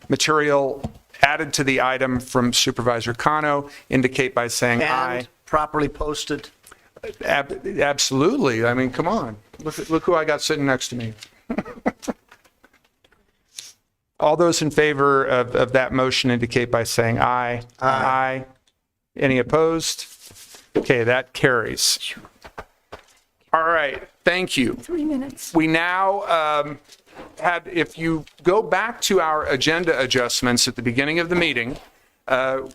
material added to the item from Supervisor Kano, indicate by saying aye. Properly posted. Absolutely. I mean, come on. Look who I got sitting next to me. All those in favor of that motion indicate by saying aye. Aye. Any opposed? Okay, that carries. All right, thank you. 3 minutes. We now if you go back to our agenda adjustments at the beginning of the meeting,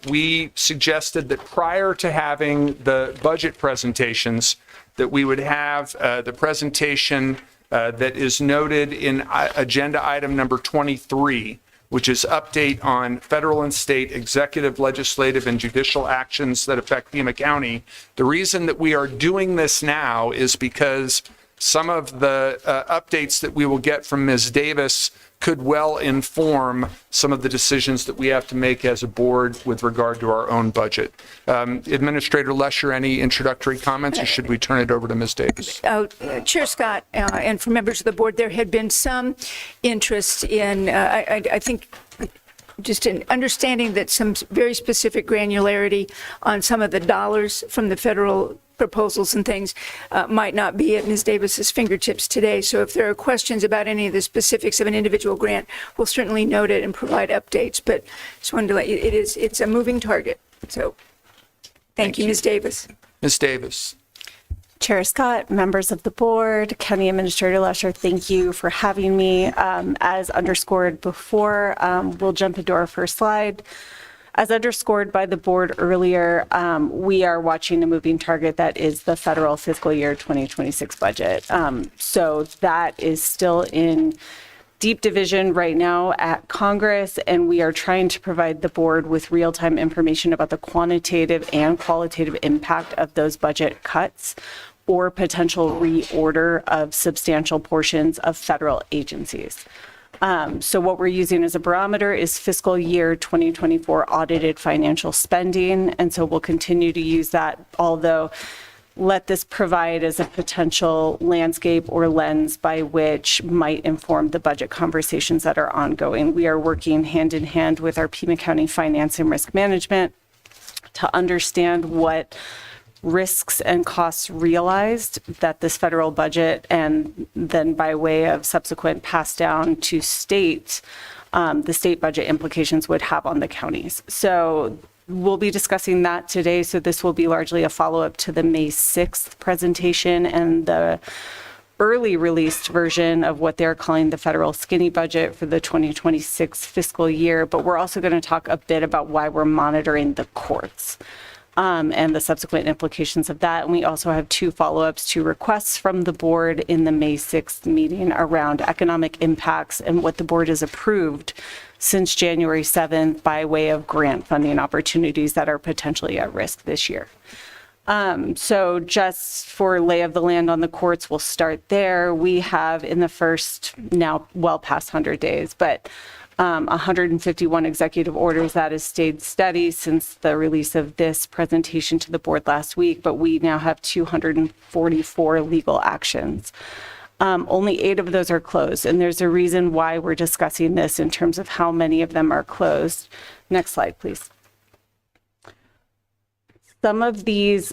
we suggested that prior to having the budget presentations, that we would have the presentation that is noted in agenda item number 23, which is update on federal and state executive, legislative, and judicial actions that affect Pima County. The reason that we are doing this now is because some of the updates that we will get from Ms. Davis could well inform some of the decisions that we have to make as a board with regard to our own budget. Administrator Lesher, any introductory comments, or should we turn it over to Ms. Davis? Chair Scott, and for members of the board, there had been some interest in, I think, just in understanding that some very specific granularity on some of the dollars from the federal proposals and things might not be at Ms. Davis's fingertips today. So if there are questions about any of the specifics of an individual grant, we'll certainly note it and provide updates. But just wanted to let you, it's a moving target. So thank you, Ms. Davis. Ms. Davis. Chair Scott, members of the board, County Administrator Lesher, thank you for having me. As underscored before, we'll jump into our first slide. As underscored by the board earlier, we are watching a moving target that is the federal fiscal year 2026 budget. So that is still in deep division right now at Congress, and we are trying to provide the board with real-time information about the quantitative and qualitative impact of those budget cuts or potential reorder of substantial portions of federal agencies. So what we're using as a barometer is fiscal year 2024 audited financial spending. And so we'll continue to use that, although let this provide as a potential landscape or lens by which might inform the budget conversations that are ongoing. We are working hand in hand with our Pima County Finance and Risk Management to understand what risks and costs realized that this federal budget, and then by way of subsequent pass down to state, the state budget implications would have on the counties. So we'll be discussing that today. So this will be largely a follow-up to the May 6th presentation and the early released version of what they're calling the federal skinny budget for the 2026 fiscal year. But we're also going to talk a bit about why we're monitoring the courts. And the subsequent implications of that. And we also have 2 follow-ups to requests from the board in the May 6th meeting around economic impacts and what the board has approved since January 7th by way of grant funding opportunities that are potentially at risk this year. So just for lay of the land on the courts, we'll start there. We have in the first, now well past 100 days, but 151 executive orders. That has stayed steady since the release of this presentation to the board last week, but we now have 244 legal actions. Only 8 of those are closed, and there's a reason why we're discussing this in terms of how many of them are closed. Next slide, please. Some of these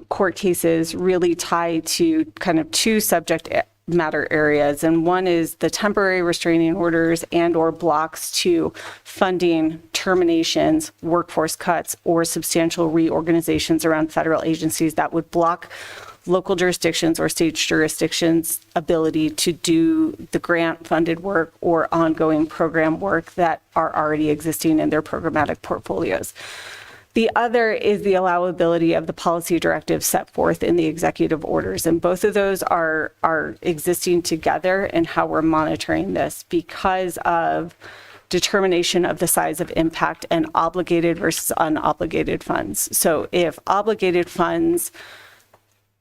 court cases really tie to kind of 2 subject matter areas, and one is the temporary restraining orders and or blocks to funding, terminations, workforce cuts, or substantial reorganizations around federal agencies that would block local jurisdictions or state jurisdictions' ability to do the grant-funded work or ongoing program work that are already existing in their programmatic portfolios. The other is the allowability of the policy directives set forth in the executive orders. And both of those are existing together in how we're monitoring this because of determination of the size of impact and obligated versus unobligated funds. So if obligated funds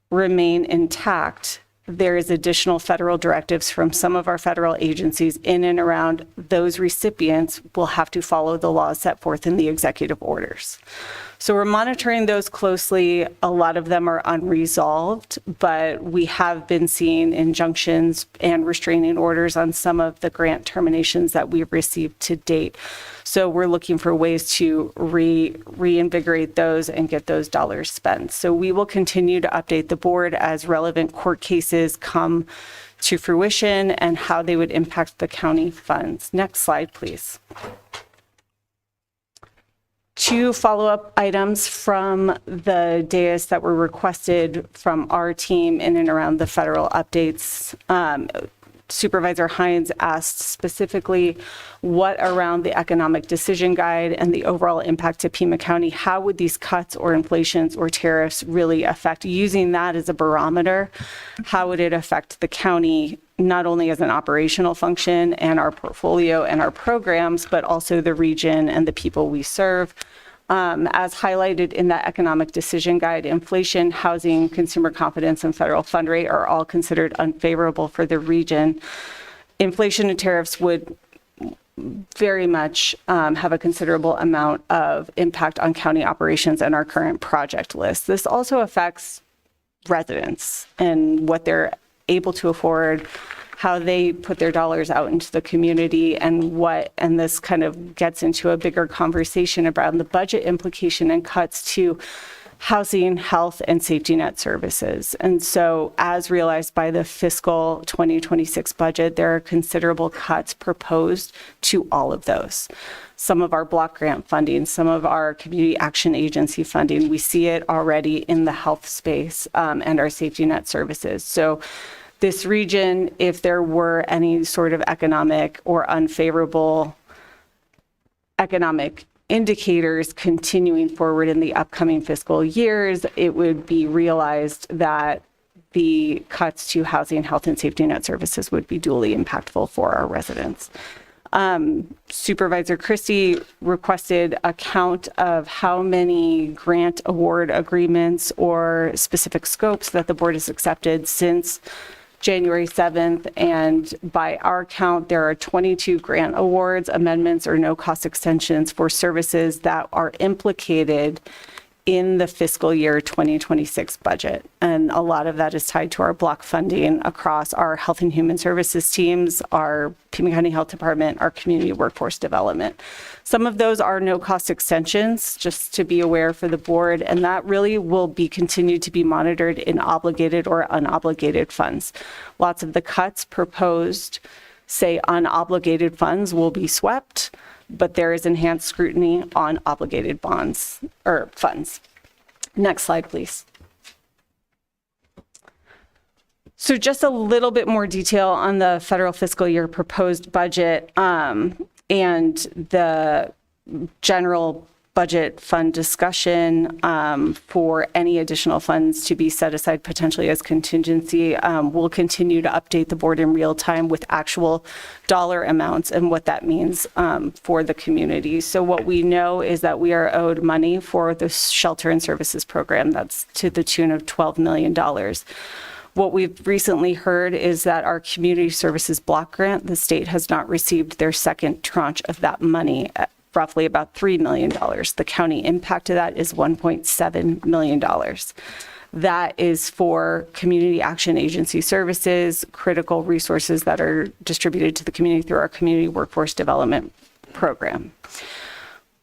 remain intact, there is additional federal directives from some of our federal agencies in and around those recipients will have to follow the laws set forth in the executive orders. So we're monitoring those closely. A lot of them are unresolved, but we have been seeing injunctions and restraining orders on some of the grant terminations that we've received to date. So we're looking for ways to reinvigorate those and get those dollars spent. So we will continue to update the board as relevant court cases come to fruition and how they would impact the county funds. Next slide, please. 2 follow-up items from the dais that were requested from our team in and around the federal updates. Supervisor Hines asked specifically what around the economic decision guide and the overall impact to Pima County, how would these cuts or inflations or tariffs really affect, using that as a barometer, how would it affect the county, not only as an operational function and our portfolio and our programs, but also the region and the people we serve. As highlighted in that economic decision guide, inflation, housing, consumer confidence, and federal fund rate are all considered unfavorable for the region. Inflation and tariffs would very much have a considerable amount of impact on county operations and our current project list. This also affects residents and what they're able to afford, how they put their dollars out into the community, and this kind of gets into a bigger conversation around the budget implication and cuts to housing, health, and safety net services. And so as realized by the fiscal 2026 budget, there are considerable cuts proposed to all of those. Some of our block grant funding, some of our community action agency funding, we see it already in the health space and our safety net services. So this region, if there were any sort of economic or unfavorable economic indicators continuing forward in the upcoming fiscal years, it would be realized that the cuts to housing, health, and safety net services would be duly impactful for our residents. Supervisor Christie requested a count of how many grant award agreements or specific scopes that the board has accepted since January 7th, and by our count, there are 22 grant awards, amendments, or no-cost extensions for services that are implicated in the fiscal year 2026 budget. And a lot of that is tied to our block funding across our Health and Human Services teams, our Pima County Health Department, our Community Workforce Development. Some of those are no-cost extensions, just to be aware for the board, and that really will be continued to be monitored in obligated or unobligated funds. Lots of the cuts proposed say unobligated funds will be swept, but there is enhanced scrutiny on obligated bonds or funds. Next slide, please. So just a little bit more detail on the federal fiscal year proposed budget and the general budget fund discussion for any additional funds to be set aside potentially as contingency. We'll continue to update the board in real time with actual dollar amounts and what that means for the community. So what we know is that we are owed money for the shelter and services program. That's to the tune of $12 million. What we've recently heard is that our community services block grant, the state has not received their second tranche of that money, roughly about $3 million. The county impact of that is $1.7 million. That is for community action agency services, critical resources that are distributed to the community through our Community Workforce Development Program.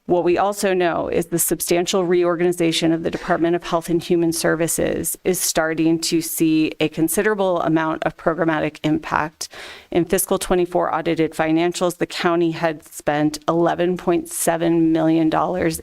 What we also know is the substantial reorganization of the Department of Health and Human Services is starting to see a considerable amount of programmatic impact. In fiscal 24 audited financials, the county had spent $11.7 million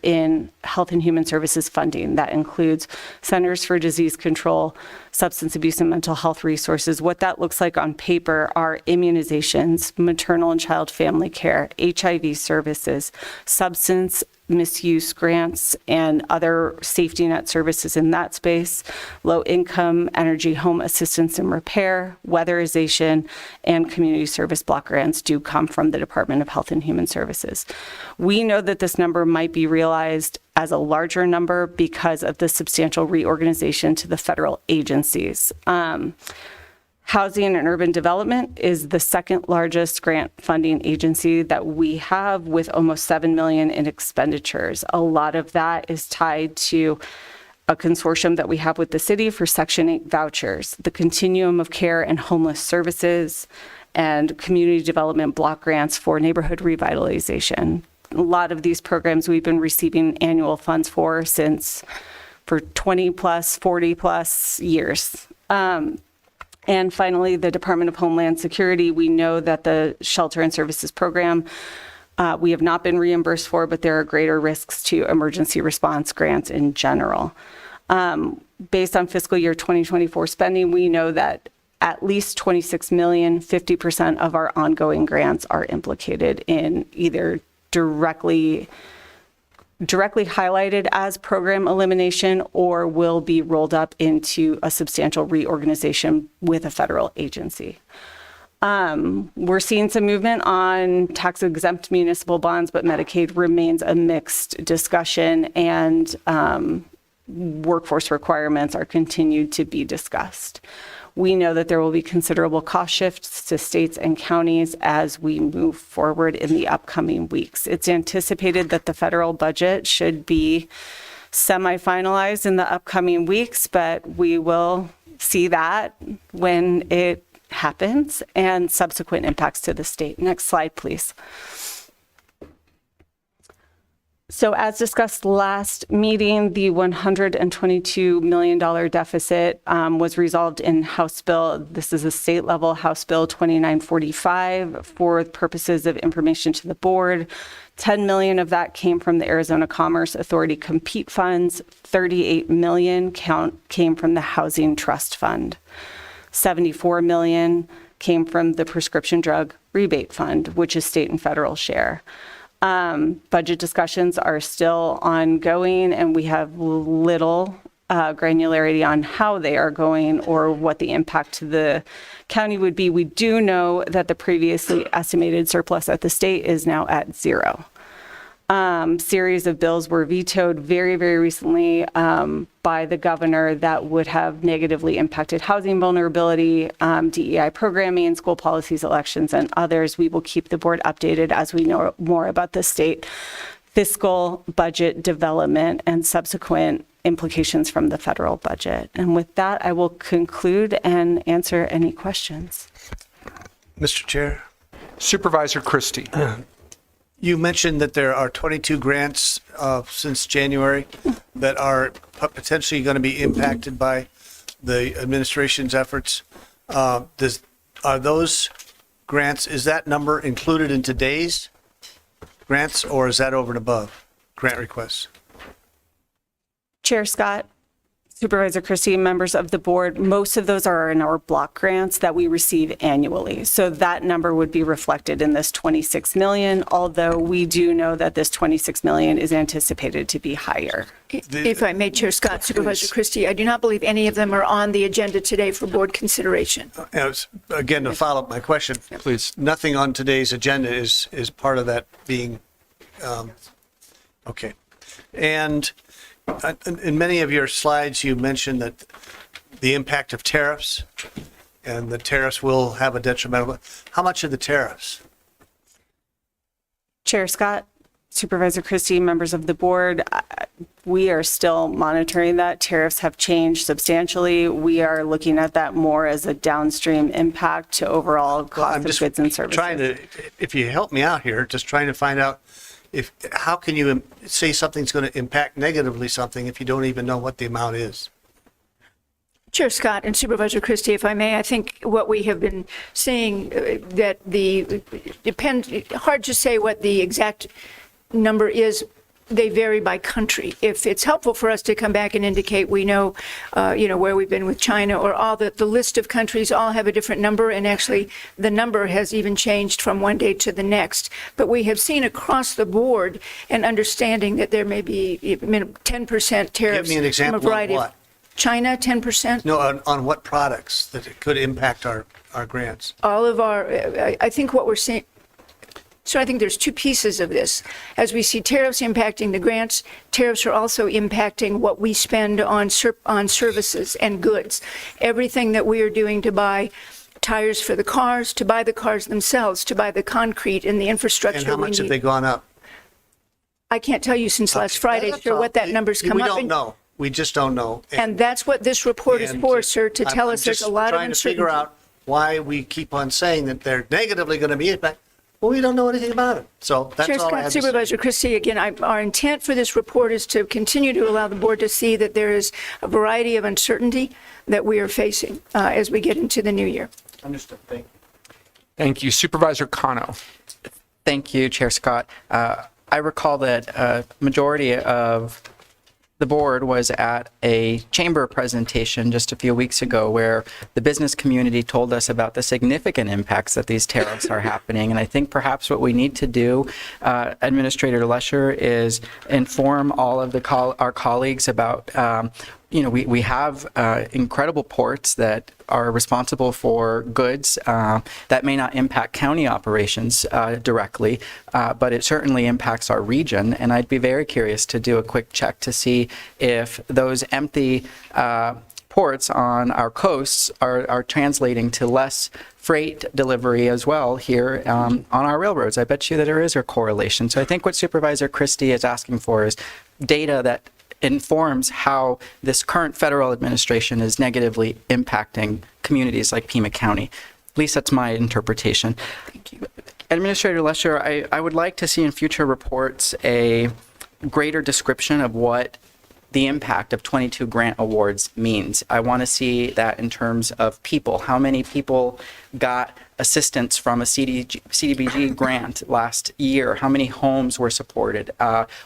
in health and human services funding. That includes Centers for Disease Control, substance abuse and mental health resources. What that looks like on paper are immunizations, maternal and child family care, HIV services, substance misuse grants, and other safety net services in that space, low income, energy, home assistance and repair, weatherization, and community service block grants do come from the Department of Health and Human Services. We know that this number might be realized as a larger number because of the substantial reorganization to the federal agencies. Housing and Urban Development is the second largest grant funding agency that we have, with almost $7 million in expenditures. A lot of that is tied to a consortium that we have with the city for Section 8 vouchers, the continuum of care and homeless services, and community development block grants for neighborhood revitalization. A lot of these programs we've been receiving annual funds for 20 plus, 40 plus years. And finally, the Department of Homeland Security, we know that the Shelter and Services Program, we have not been reimbursed for, but there are greater risks to emergency response grants in general. Based on fiscal year 2024 spending, we know that at least 26 million, 50% of our ongoing grants are implicated in either directly highlighted as program elimination or will be rolled up into a substantial reorganization with a federal agency. We're seeing some movement on tax-exempt municipal bonds, but Medicaid remains a mixed discussion, and workforce requirements are continued to be discussed. We know that there will be considerable cost shifts to states and counties as we move forward in the upcoming weeks. It's anticipated that the federal budget should be semi-finalized in the upcoming weeks, but we will see that when it happens, and subsequent impacts to the state. Next slide, please. So as discussed last meeting, the $122 million deficit was resolved in House Bill, this is a state level House Bill 2945 for purposes of information to the board. 10 million of that came from the Arizona Commerce Authority compete funds. 38 million came from the Housing Trust Fund. 74 million came from the Prescription Drug Rebate Fund, which is state and federal share. Budget discussions are still ongoing, and we have little granularity on how they are going or what the impact to the county would be. We do know that the previously estimated surplus at the state is now at zero. Series of bills were vetoed very, very recently by the governor that would have negatively impacted housing vulnerability, DEI programming, school policies, elections, and others. We will keep the board updated as we know more about the state fiscal budget development and subsequent implications from the federal budget. And with that, I will conclude and answer any questions. Mr. Chair. Supervisor Christie. You mentioned that there are 22 grants since January that are potentially going to be impacted by the administration's efforts. Are those grants, is that number included in today's grants, or is that over and above grant requests? Chair Scott, Supervisor Christie, members of the board, most of those are in our block grants that we receive annually. So that number would be reflected in this 26 million, although we do know that this 26 million is anticipated to be higher. If I may, Chair Scott, Supervisor Christie, I do not believe any of them are on the agenda today for board consideration. Again, to follow up my question, please. Nothing on today's agenda is part of that being, okay. And in many of your slides, you mentioned that the impact of tariffs, and the tariffs will have a detrimental. How much of the tariffs? Chair Scott, Supervisor Christie, members of the board, we are still monitoring that. Tariffs have changed substantially. We are looking at that more as a downstream impact to overall cost of goods and services. Trying to, if you help me out here, just trying to find out how can you say something's going to impact negatively something if you don't even know what the amount is? Chair Scott and Supervisor Christie, if I may, I think what we have been seeing that hard to say what the exact number is. They vary by country. If it's helpful for us to come back and indicate we know, where we've been with China or all the list of countries all have a different number, and actually the number has even changed from one day to the next. But we have seen across the board an understanding that there may be 10% tariffs. Give me an example from a variety of what? China, 10%? No, on what products that it could impact our grants? All of our, I think what we're seeing, so I think there's two pieces of this. As we see tariffs impacting the grants, tariffs are also impacting what we spend on services and goods. Everything that we are doing to buy tires for the cars, to buy the cars themselves, to buy the concrete and the infrastructure. And how much have they gone up? I can't tell you since last Friday, sir, what that number's come up. We don't know. We just don't know. And that's what this report is for, sir, to tell us there's a lot of I'm just trying to figure out why we keep on saying that they're negatively going to be impacted well, we don't know anything about it. So that's Chair all I Scott, have to say. Supervisor Christie, again, our intent for this report is to continue to allow the board to see that there is a variety of uncertainty that we are facing as we get into the new year. Understood. Thank you. Thank you. Supervisor Kano. Thank you, Chair Scott. I recall that a majority of the board was at a chamber presentation just a few weeks ago where the business community told us about the significant impacts that these tariffs are happening. And I think perhaps what we need to do, Administrator Lesher, is inform all of our colleagues about we have incredible ports that are responsible for goods that may not impact county operations directly, but it certainly impacts our region. And I'd be very curious to do a quick check to see if those empty ports on our coasts are translating to less freight delivery as well here on our railroads. I bet you that there is a correlation. So I think what Supervisor Christie is asking for is data that informs how this current federal administration is negatively impacting communities like Pima County. At least that's my interpretation. Thank you. Administrator Lesher, I would like to see in future reports a greater description of what the impact of 22 grant awards means. I want to see that in terms of people. How many people got assistance from a CDBG grant last year? How many homes were supported?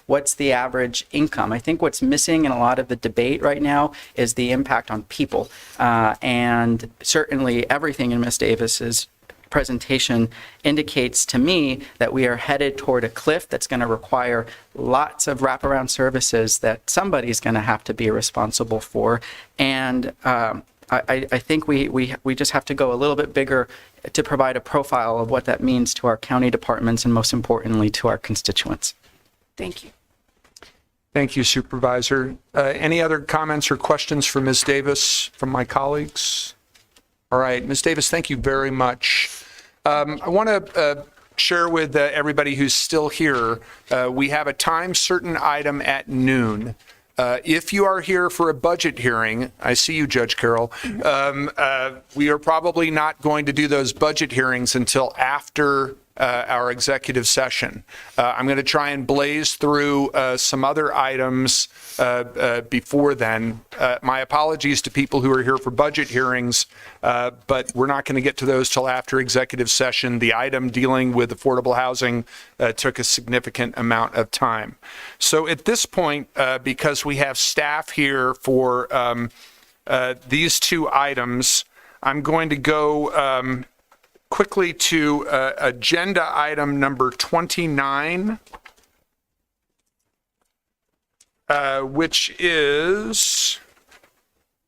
What's the average income? I think what's missing in a lot of the debate right now is the impact on people. And certainly everything in Ms. Davis's presentation indicates to me that we are headed toward a cliff that's going to require lots of wraparound services that somebody's going to have to be responsible for. And I think we just have to go a little bit bigger to provide a profile of what that means to our county departments and most importantly to our constituents. Thank you. Thank you, Supervisor. Any other comments or questions for Ms. Davis from my colleagues? All right, Ms. Davis, thank you very much. I want to share with everybody who's still here, we have a time certain item at noon. If you are here for a budget hearing, I see you, Judge Carroll, we are probably not going to do those budget hearings until after our executive session. I'm going to try and blaze through some other items before then. My apologies to people who are here for budget hearings, but we're not going to get to those till after executive session. The item dealing with affordable housing took a significant amount of time. So at this point, because we have staff here for these two items, I'm going to go quickly to agenda item number 29, which is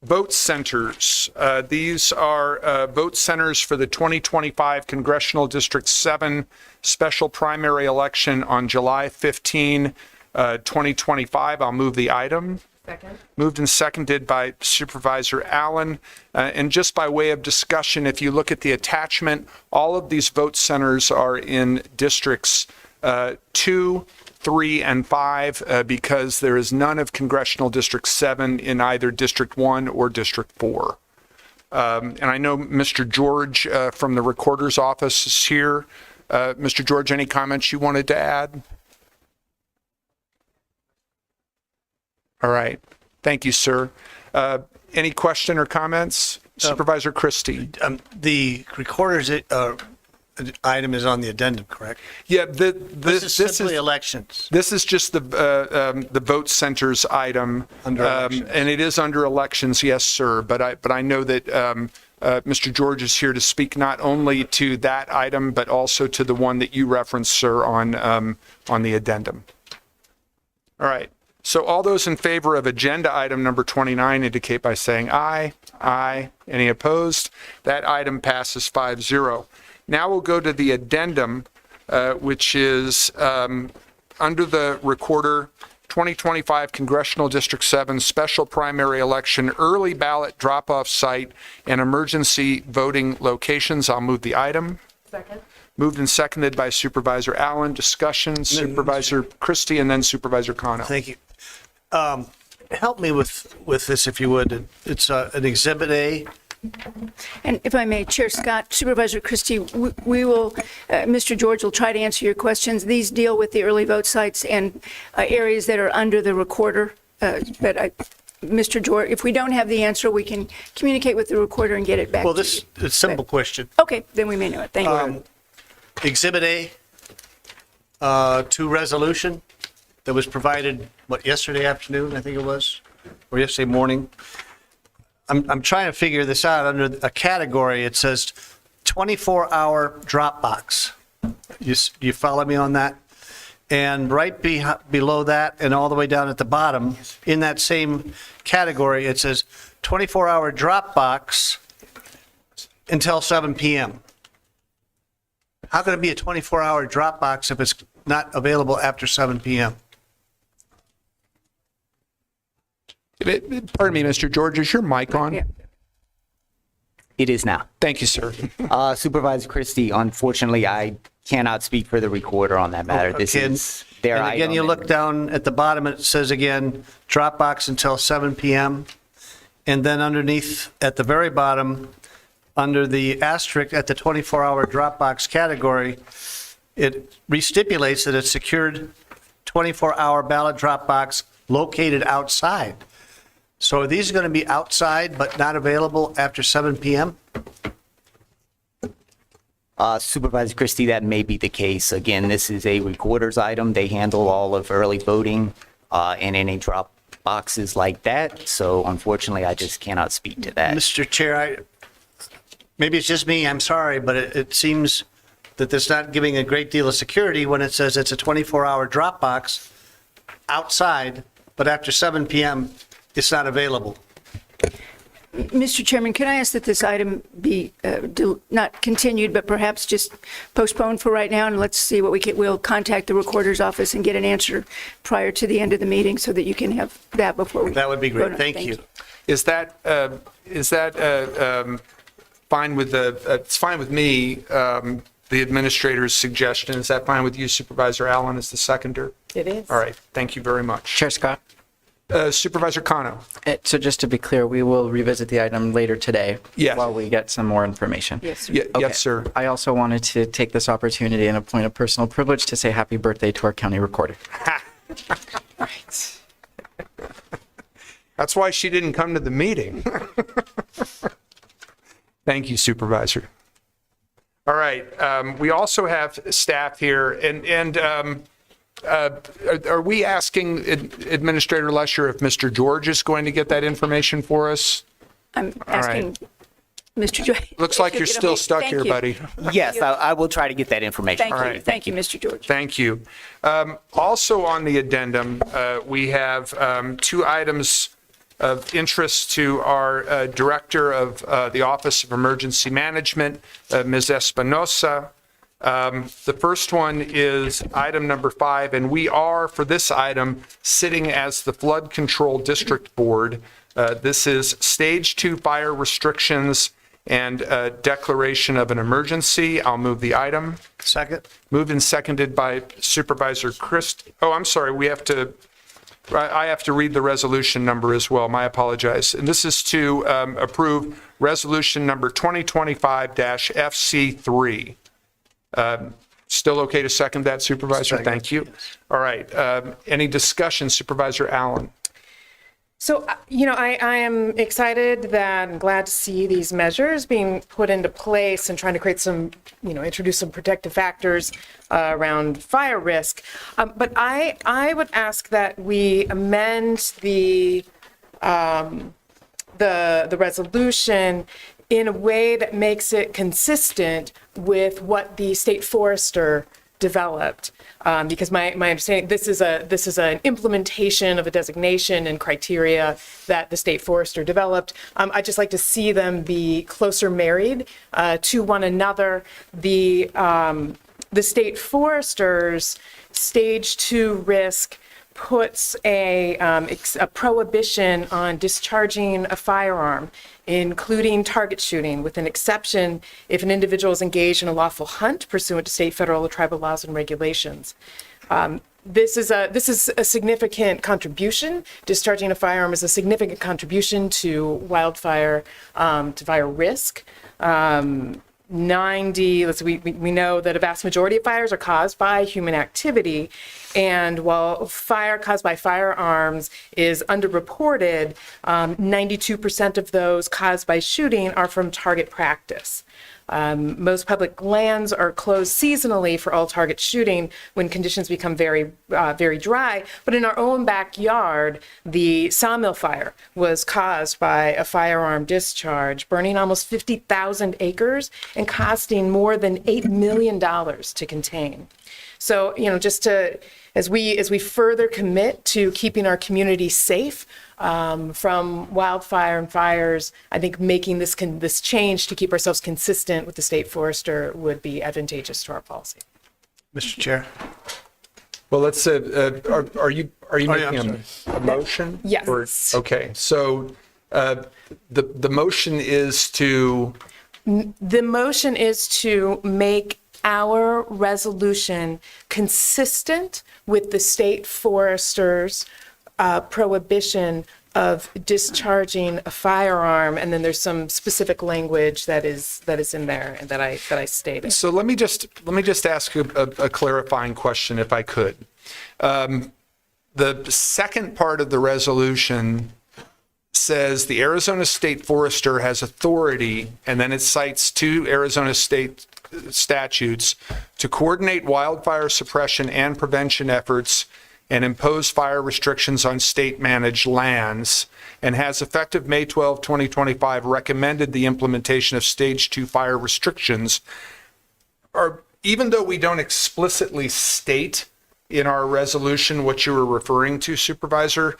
vote centers. These are vote centers for the 2025 Congressional District 7 special primary election on July 15, 2025. I'll move the item. Second. Moved and seconded by Supervisor Allen. And just by way of discussion, if you look at the attachment, all of these vote centers are in districts 2, 3, and 5 because there is none of Congressional District 7 in either District 1 or District 4. And I know Mr. George from the Recorder's Office is here. Mr. George, any comments you wanted to add? All right. Thank you, sir. Any question or comments? Supervisor Christie. The recorder's item is on the addendum, correct? Yeah, this is simply elections. This is just the vote centers item. Under elections. And it is under elections, yes, sir. But I know that Mr. George is here to speak not only to that item, but also to the one that you referenced, sir, on the addendum. All right. So all those in favor of agenda item number 29 indicate by saying aye. Aye. Any opposed? That item passes 5-0. Now we'll go to the addendum, which is under the recorder, 2025 Congressional District 7 special primary election, early ballot drop-off site, and emergency voting locations. I'll move the item. Second. Moved and seconded by Supervisor Allen. Discussion, Supervisor Christie, and then Supervisor Kano. Thank you. Help me with this, if you would. It's an Exhibit A And if I may, Chair Scott, Supervisor Christie, we will, Mr. George will try to answer your questions. These deal with the early vote sites and areas that are under the recorder. Mr. George, if we don't have the answer, we can communicate with the recorder and get it back Well, to you. this is a simple question. Okay, then we may know it. Thank you. Exhibit A to resolution that was provided, yesterday afternoon, I think it was, or yesterday morning. I'm trying to figure this out. Under a category, it says 24-hour Dropbox. You follow me on that? And right below that and all the way down at the bottom, in that same category, it says 24-hour Dropbox until 7 p.m. How can it be a 24-hour Dropbox if it's not available after 7 p.m.? Pardon me, Mr. George, is your mic on? Yeah. It is now. Thank you, sir. Supervisor Christie, unfortunately, I cannot speak for the recorder on that matter. This Okay, is their and again, item. you look down at the bottom, it says again, Dropbox until 7 p.m. And then underneath, at the very bottom, under the asterisk at the 24-hour Dropbox category, it restipulates that it's secured 24-hour ballot Dropbox located outside. So are these going to be outside but not available after 7 p.m.? Supervisor Christie, that may be the case. Again, this is a recorder's item. They handle all of early voting and any drop boxes like that. So unfortunately, I just cannot speak to that. Mr. Chair, maybe it's just me, I'm sorry, but it seems that that's not giving a great deal of security when it says it's a 24-hour Dropbox outside, but after 7 p.m., it's not available. Mr. Chairman, can I ask that this item be not continued, but perhaps just postponed for right now, and let's see what we can. We'll contact the recorder's office and get an answer prior to the end of the meeting so that you can have that before we. That would be great. vote on it. Thank you. Is that fine with it's fine with me, the administrator's suggestion. Is that fine with you, Supervisor Allen, as the seconder? It is. All right. Thank you very much. Chair Scott. Supervisor Kano. So just to be clear, we will revisit the item later today. Yes. While we get some more information. Yes, sir. Yes, sir. I also wanted to take this opportunity and a point of personal privilege to say happy birthday to our county recorder. Right. That's why she didn't come to the meeting. Thank you, Supervisor. All right. We also have staff here, and are we asking Administrator Lesher if Mr. George is going to get that information for us? I'm asking Mr. George. Looks like you're still stuck here, buddy. Yes, I will try to get that information. Thank you. Thank you, Mr. George. Thank you. Also on the addendum, we have two items of interest to our Director of the Office of Emergency Management, Ms. Espinosa. The first one is item number 5, and we are, for this item, sitting as the Flood Control District Board. This is Stage 2 fire restrictions and declaration of an emergency. I'll move the item. Second. Moved and seconded by Supervisor Christ. Oh, I'm sorry. I have to read the resolution number as well. My apologize. And this is to approve resolution number 2025-FC3. Still okay to second that, Supervisor? Second. Thank you. All right. Any discussion, Supervisor Allen? So, I am excited that I'm glad to see these measures being put into place and trying to create some, introduce some protective factors around fire risk. But I would ask that we amend the resolution in a way that makes it consistent with what the state forester developed. Because my understanding, this is an implementation of a designation and criteria that the state forester developed. I'd just like to see them be closer married to one another. The state forester's stage 2 risk puts a prohibition on discharging a firearm, including target shooting, with an exception if an individual is engaged in a lawful hunt pursuant to state, federal, or tribal laws and regulations. this is a significant contribution. Discharging a firearm is a significant contribution to fire risk. 90, we know that a vast majority of fires are caused by human activity. And while fire caused by firearms is underreported, 92% of those caused by shooting are from target practice. Most public lands are closed seasonally for all target shooting when conditions become very dry. But in our own backyard, the sawmill fire was caused by a firearm discharge, burning almost 50,000 acres and costing more than $8 million to contain. So, just as we further commit to keeping our community safe from wildfire and fires, I think making this change to keep ourselves consistent with the state forester would be advantageous to our policy. Mr. Chair. Well, let's, are you making a motion? Yes. Okay, so the motion is to? The motion is to make our resolution consistent with the state forester's prohibition of discharging a firearm, and then there's some specific language that is in there and that I stated. So let me just ask you a clarifying question, if I could. The second part of the resolution says the Arizona State Forester has authority, and then it cites 2 Arizona state statutes to coordinate wildfire suppression and prevention efforts and impose fire restrictions on state-managed lands, and has effective May 12, 2025 recommended the implementation of Stage 2 fire restrictions. Even though we don't explicitly state in our resolution what you were referring to, Supervisor,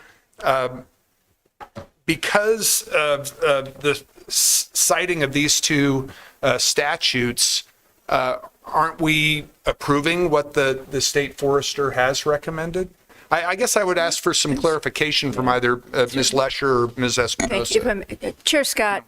because of the citing of these 2 statutes, aren't we approving what the state forester has recommended? I guess I would ask for some clarification from either Ms. Lesher or Ms. Espinosa. Thank you. Chair Scott,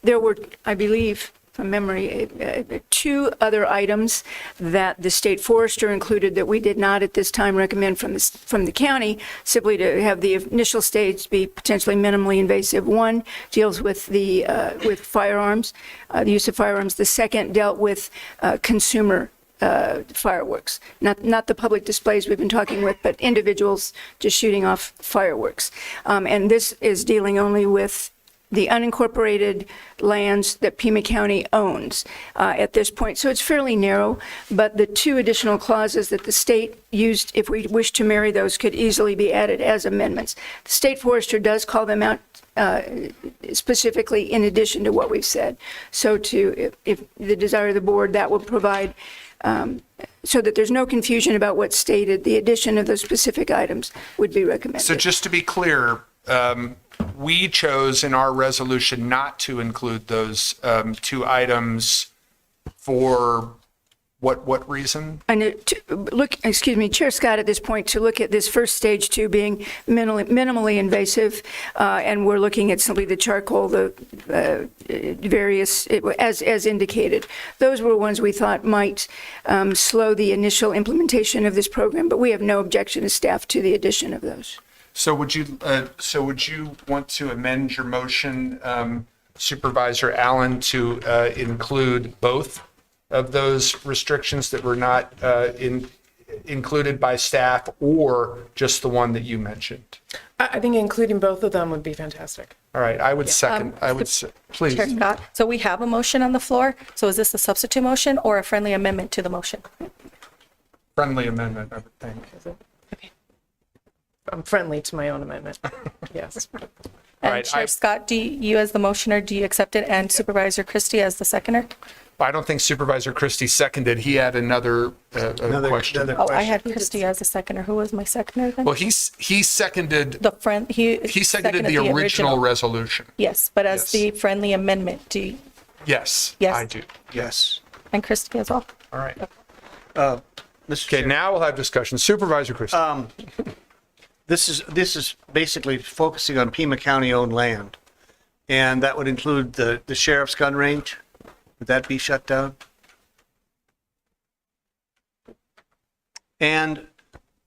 there were, I believe, from memory, 2 other items that the state forester included that we did not at this time recommend from the county, simply to have the initial stage be potentially minimally invasive. One deals with with firearms, the use of firearms. The second dealt with consumer fireworks, not the public displays we've been talking with, but individuals just shooting off fireworks. And this is dealing only with the unincorporated lands that Pima County owns at this point. So it's fairly narrow, but the 2 additional clauses that the state used, if we wish to marry those, could easily be added as amendments. The state forester does call them out specifically in addition to what we've said. So if the desire of the board, that would provide, so that there's no confusion about what's stated, the addition of those specific items would be recommended. So just to be clear, we chose in our resolution not to include those 2 items for what reason? And Chair Scott, at this point, to look at this first Stage 2 being minimally invasive, and we're looking at simply the charcoal, the various, as indicated. Those were ones we thought might slow the initial implementation of this program, but we have no objection as staff to the addition of those. So would you want to amend your motion, Supervisor Allen, to include both of those restrictions that were not included by staff, or just the one that you mentioned? I think including both of them would be fantastic. All right, I would second. Please. Chair Scott, so we have a motion on the floor. So is this a substitute motion or a friendly amendment to the motion? Friendly amendment, I would think. I'm friendly to my own amendment. Yes. And Chair Scott, do you as the motioner, do you accept it? And Supervisor Christie as the seconder? I don't think Supervisor Christie seconded. He had another question. I had Christie as a seconder. Who was my seconder then? Well, he seconded he seconded the original resolution. Yes, but as the friendly amendment, do you? Yes, Yes. I do. Yes. And Christie as well? All right. Okay, now we'll have discussion. Supervisor Christie. This is basically focusing on Pima County-owned land, and that would include the sheriff's gun range. Would that be shut down? And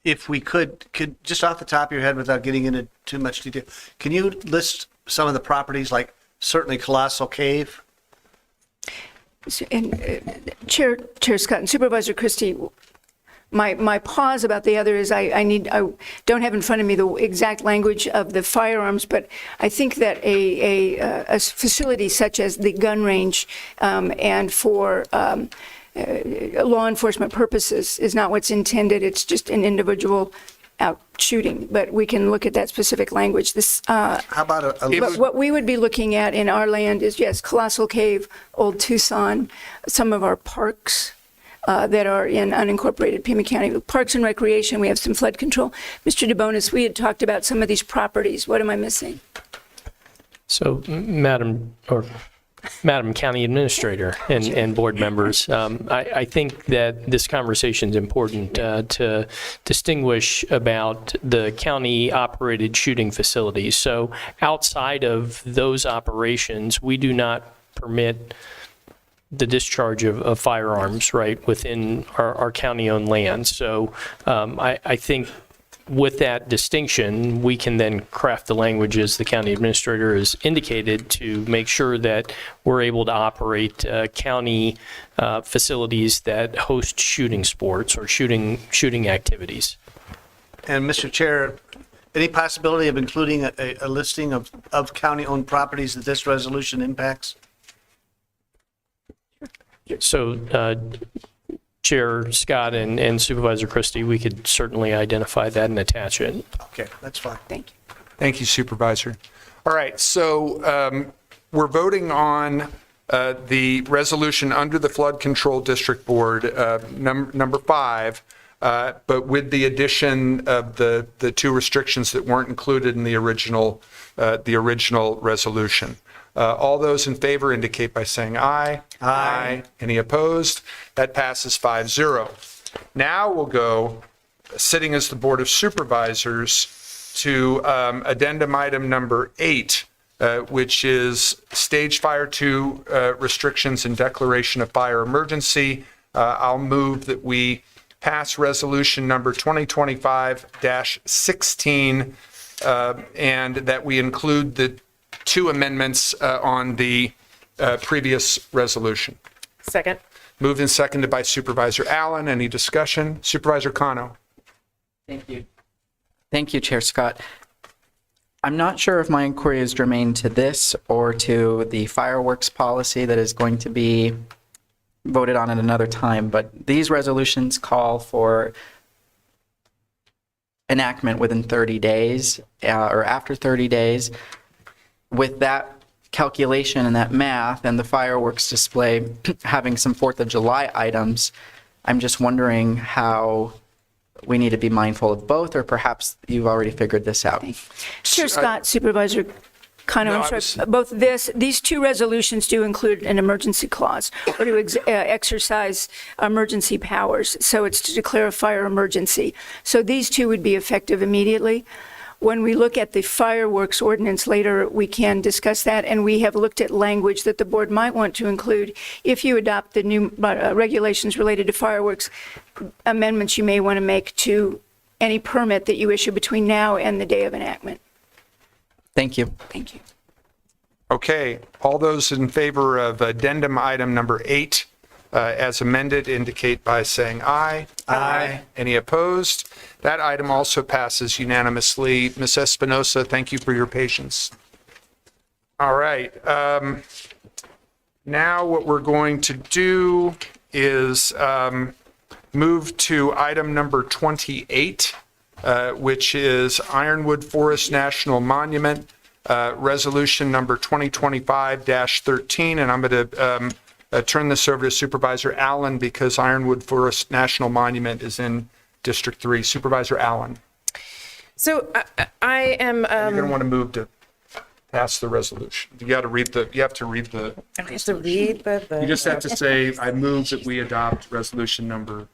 if we could just off the top of your head without getting into too much detail, can you list some of the properties, like certainly Colossal Cave? And Chair Scott and Supervisor Christie, my pause about the other is I don't have in front of me the exact language of the firearms, but I think that a facility such as the gun range and for law enforcement purposes is not what's intended. It's just an individual out shooting, but we can look at that specific language. How about but what we would be looking at in our land is, yes, Colossal Cave, Old Tucson, some of our parks that are in unincorporated Pima County. Parks and Recreation, we have some flood control. Mr. DeBonis, we had talked about some of these properties. What am I missing? So, Madam County Administrator and board members, I think that this conversation is important to distinguish about the county-operated shooting facilities. So outside of those operations, we do not permit the discharge of firearms, right, within our county-owned land. So I think with that distinction, we can then craft the language as the county administrator has indicated to make sure that we're able to operate county facilities that host shooting sports or shooting activities. And Mr. Chair, any possibility of including a listing of county-owned properties that this resolution impacts? So, Chair Scott and Supervisor Christie, we could certainly identify that and attach it. Okay, that's fine. Thank you. Thank you, Supervisor. All right, so we're voting on the resolution under the Flood Control District Board, number 5, but with the addition of the two restrictions that weren't included in the original resolution. All those in favor indicate by saying aye. Aye. Any opposed? That passes 5-0. Now we'll go, sitting as the Board of Supervisors, to addendum item number 8, which is Stage Fire 2 restrictions and declaration of fire emergency. I'll move that we pass resolution number 2025-16 and that we include the 2 amendments on the previous resolution. Second. Moved and seconded by Supervisor Allen. Any discussion? Supervisor Cano. Thank you. Thank you, Chair Scott. I'm not sure if my inquiry is germane to this or to the fireworks policy that is going to be voted on at another time, but these resolutions call for enactment within 30 days or after 30 days. With that calculation and that math and the fireworks display having some 4th of July items, I'm just wondering how we need to be mindful of both, or perhaps you've already figured this out. Chair Scott, Supervisor Cano, I'm sorry, both these 2 resolutions do include an emergency clause or to exercise emergency powers. So it's to declare a fire emergency. So these 2 would be effective immediately. When we look at the fireworks ordinance later, we can discuss that, and we have looked at language that the board might want to include. If you adopt the new regulations related to fireworks, amendments you may want to make to any permit that you issue between now and the day of enactment. Thank you. Thank you. Okay, all those in favor of addendum item number 8 as amended indicate by saying aye. Aye. Any opposed? That item also passes unanimously. Ms. Espinosa, thank you for your patience. All right. Now what we're going to do is move to item number 28, which is Ironwood Forest National Monument, resolution number 2025-13. And I'm going to turn this over to Supervisor Allen because Ironwood Forest National Monument is in District 3. Supervisor Allen. So I am. You're going to want to move to pass the resolution. You got to read the. You have to read the. I have to read the. You just have to say, "I move that we adopt resolution number."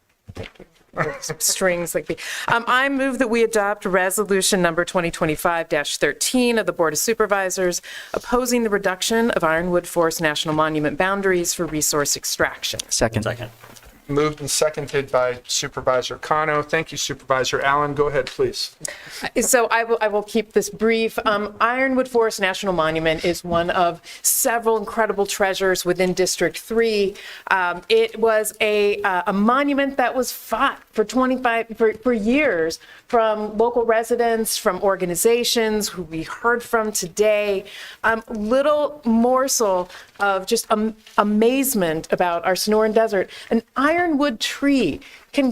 Strings like the. I move that we adopt resolution number 2025-13 of the Board of Supervisors opposing the reduction of Ironwood Forest National Monument boundaries for resource extraction. Second. moved and seconded by Supervisor Cano. Thank you, Supervisor Allen. Go ahead, please. So I will keep this brief. Ironwood Forest National Monument is one of several incredible treasures within District 3. It was a monument that was fought for for years from local residents, from organizations who we heard from today. Little morsel of just amazement about our Sonoran Desert. An ironwood tree can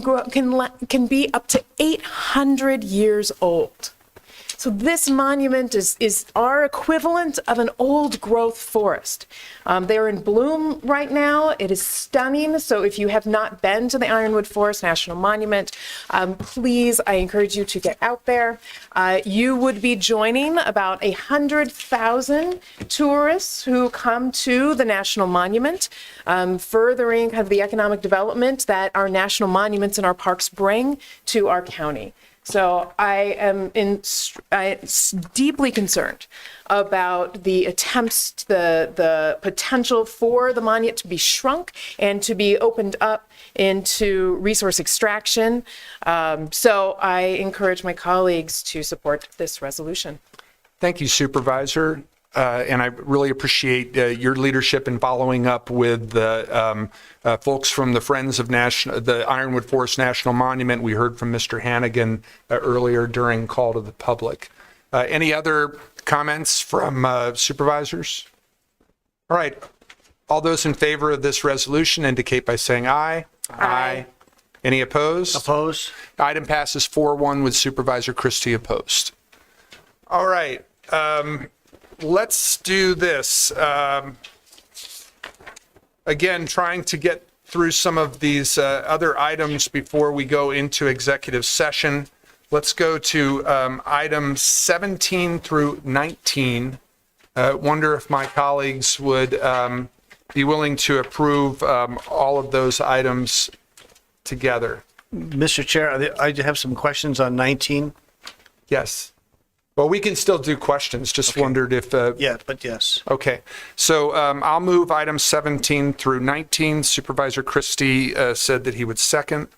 be up to 800 years old. So this monument is our equivalent of an old growth forest. They're in bloom right now. It is stunning. So if you have not been to the Ironwood Forest National Monument, please, I encourage you to get out there. You would be joining about 100,000 tourists who come to the National Monument, furthering kind of the economic development that our national monuments and our parks bring to our county. So I am deeply concerned about the attempts, the potential for the monument to be shrunk and to be opened up into resource extraction. So I encourage my colleagues to support this resolution. Thank you, Supervisor. And I really appreciate your leadership in following up with the folks from the Friends of the Ironwood Forest National Monument. We heard from Mr. Hannigan earlier during call to the public. Any other comments from supervisors? All right. All those in favor of this resolution indicate by saying aye. Aye. Any opposed? Opposed. Item passes 4-1 with Supervisor Christie opposed. All right. Let's do this. Again, trying to get through some of these other items before we go into executive session. Let's go to items 17 through 19. Wonder if my colleagues would be willing to approve all of those items together. Mr. Chair, I have some questions on 19. Yes. Well, we can still do questions. Just wondered if... Yeah, but yes. Okay. So I'll move items 17 through 19. Supervisor Christie said that he would second.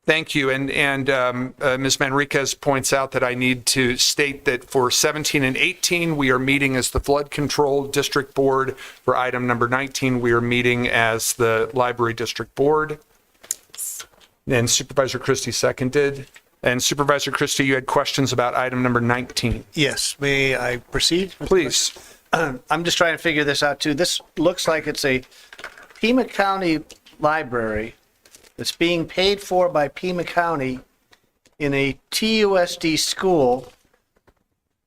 Thank you. And Ms. Manriquez points out that I need to state that for 17 and 18, we are meeting as the Flood Control District Board. For item number 19, we are meeting as the Library District Board. And Supervisor Christie seconded. And Supervisor Christie, you had questions about item number 19. Yes. May I proceed? Please. I'm just trying to figure this out too. This looks like it's a Pima County library that's being paid for by Pima County in a TUSD school.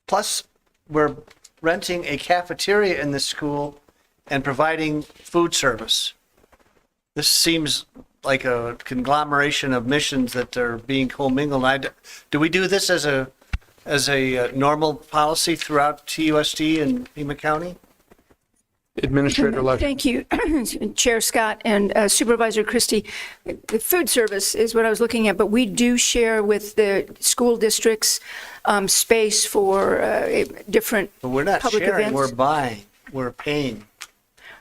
Plus, we're renting a cafeteria in the school and providing food service. This seems like a conglomeration of missions that are being commingled. Do we do this as a normal policy throughout TUSD and Pima County? Administrator Lusher. Thank you, Chair Scott and Supervisor Christie. The food service is what I was looking at, but we do share with the school districts space for different But we're not public sharing, events. we're buying, we're paying.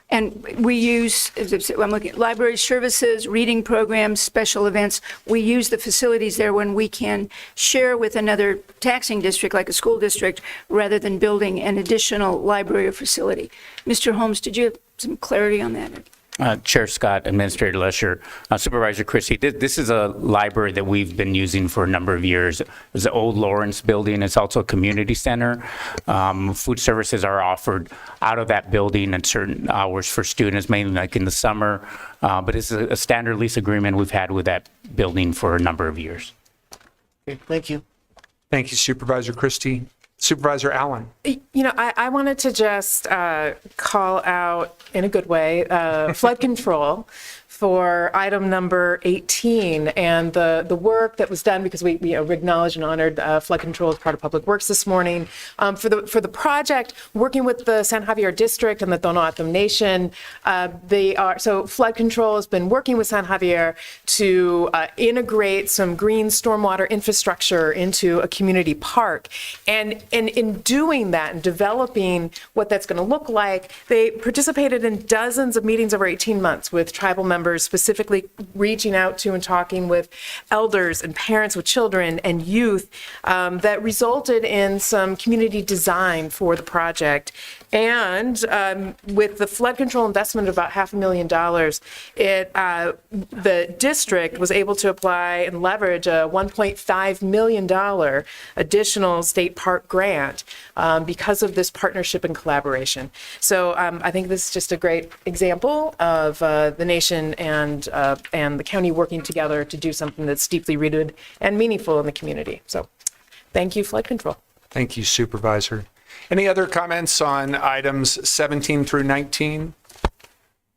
And we use, I'm looking at library services, reading programs, special events. We use the facilities there when we can share with another taxing district, like a school district, rather than building an additional library or facility. Mr. Holmes, did you have some clarity on that? Chair Scott, Administrator Lesher, Supervisor Christie, this is a library that we've been using for a number of years. It's the old Lawrence building. It's also a community center. Food services are offered out of that building at certain hours for students, mainly like in the summer. But it's a standard lease agreement we've had with that building for a number of years. Okay, thank you. Thank you, Supervisor Christie. Supervisor Allen. You know, I wanted to just call out, in a good way, flood control for item number 18 and the work that was done, because we acknowledged and honored flood control as part of Public Works this morning. For the project, working with the San Javier District and the Tohono Nation, so flood control has been working with San Javier to integrate some green stormwater infrastructure into a community park. And in doing that and developing what that's going to look like, they participated in dozens of meetings over 18 months with tribal members, specifically reaching out to and talking with elders and parents with children and youth, that resulted in some community design for the project. And with the flood control investment of about $500,000, the district was able to apply and leverage a $1.5 million additional state park grant because of this partnership and collaboration. So I think this is just a great example of the nation and the county working together to do something that's deeply rooted and meaningful in the community. So thank you, flood control. Thank you, Supervisor. Any other comments on items 17 through 19?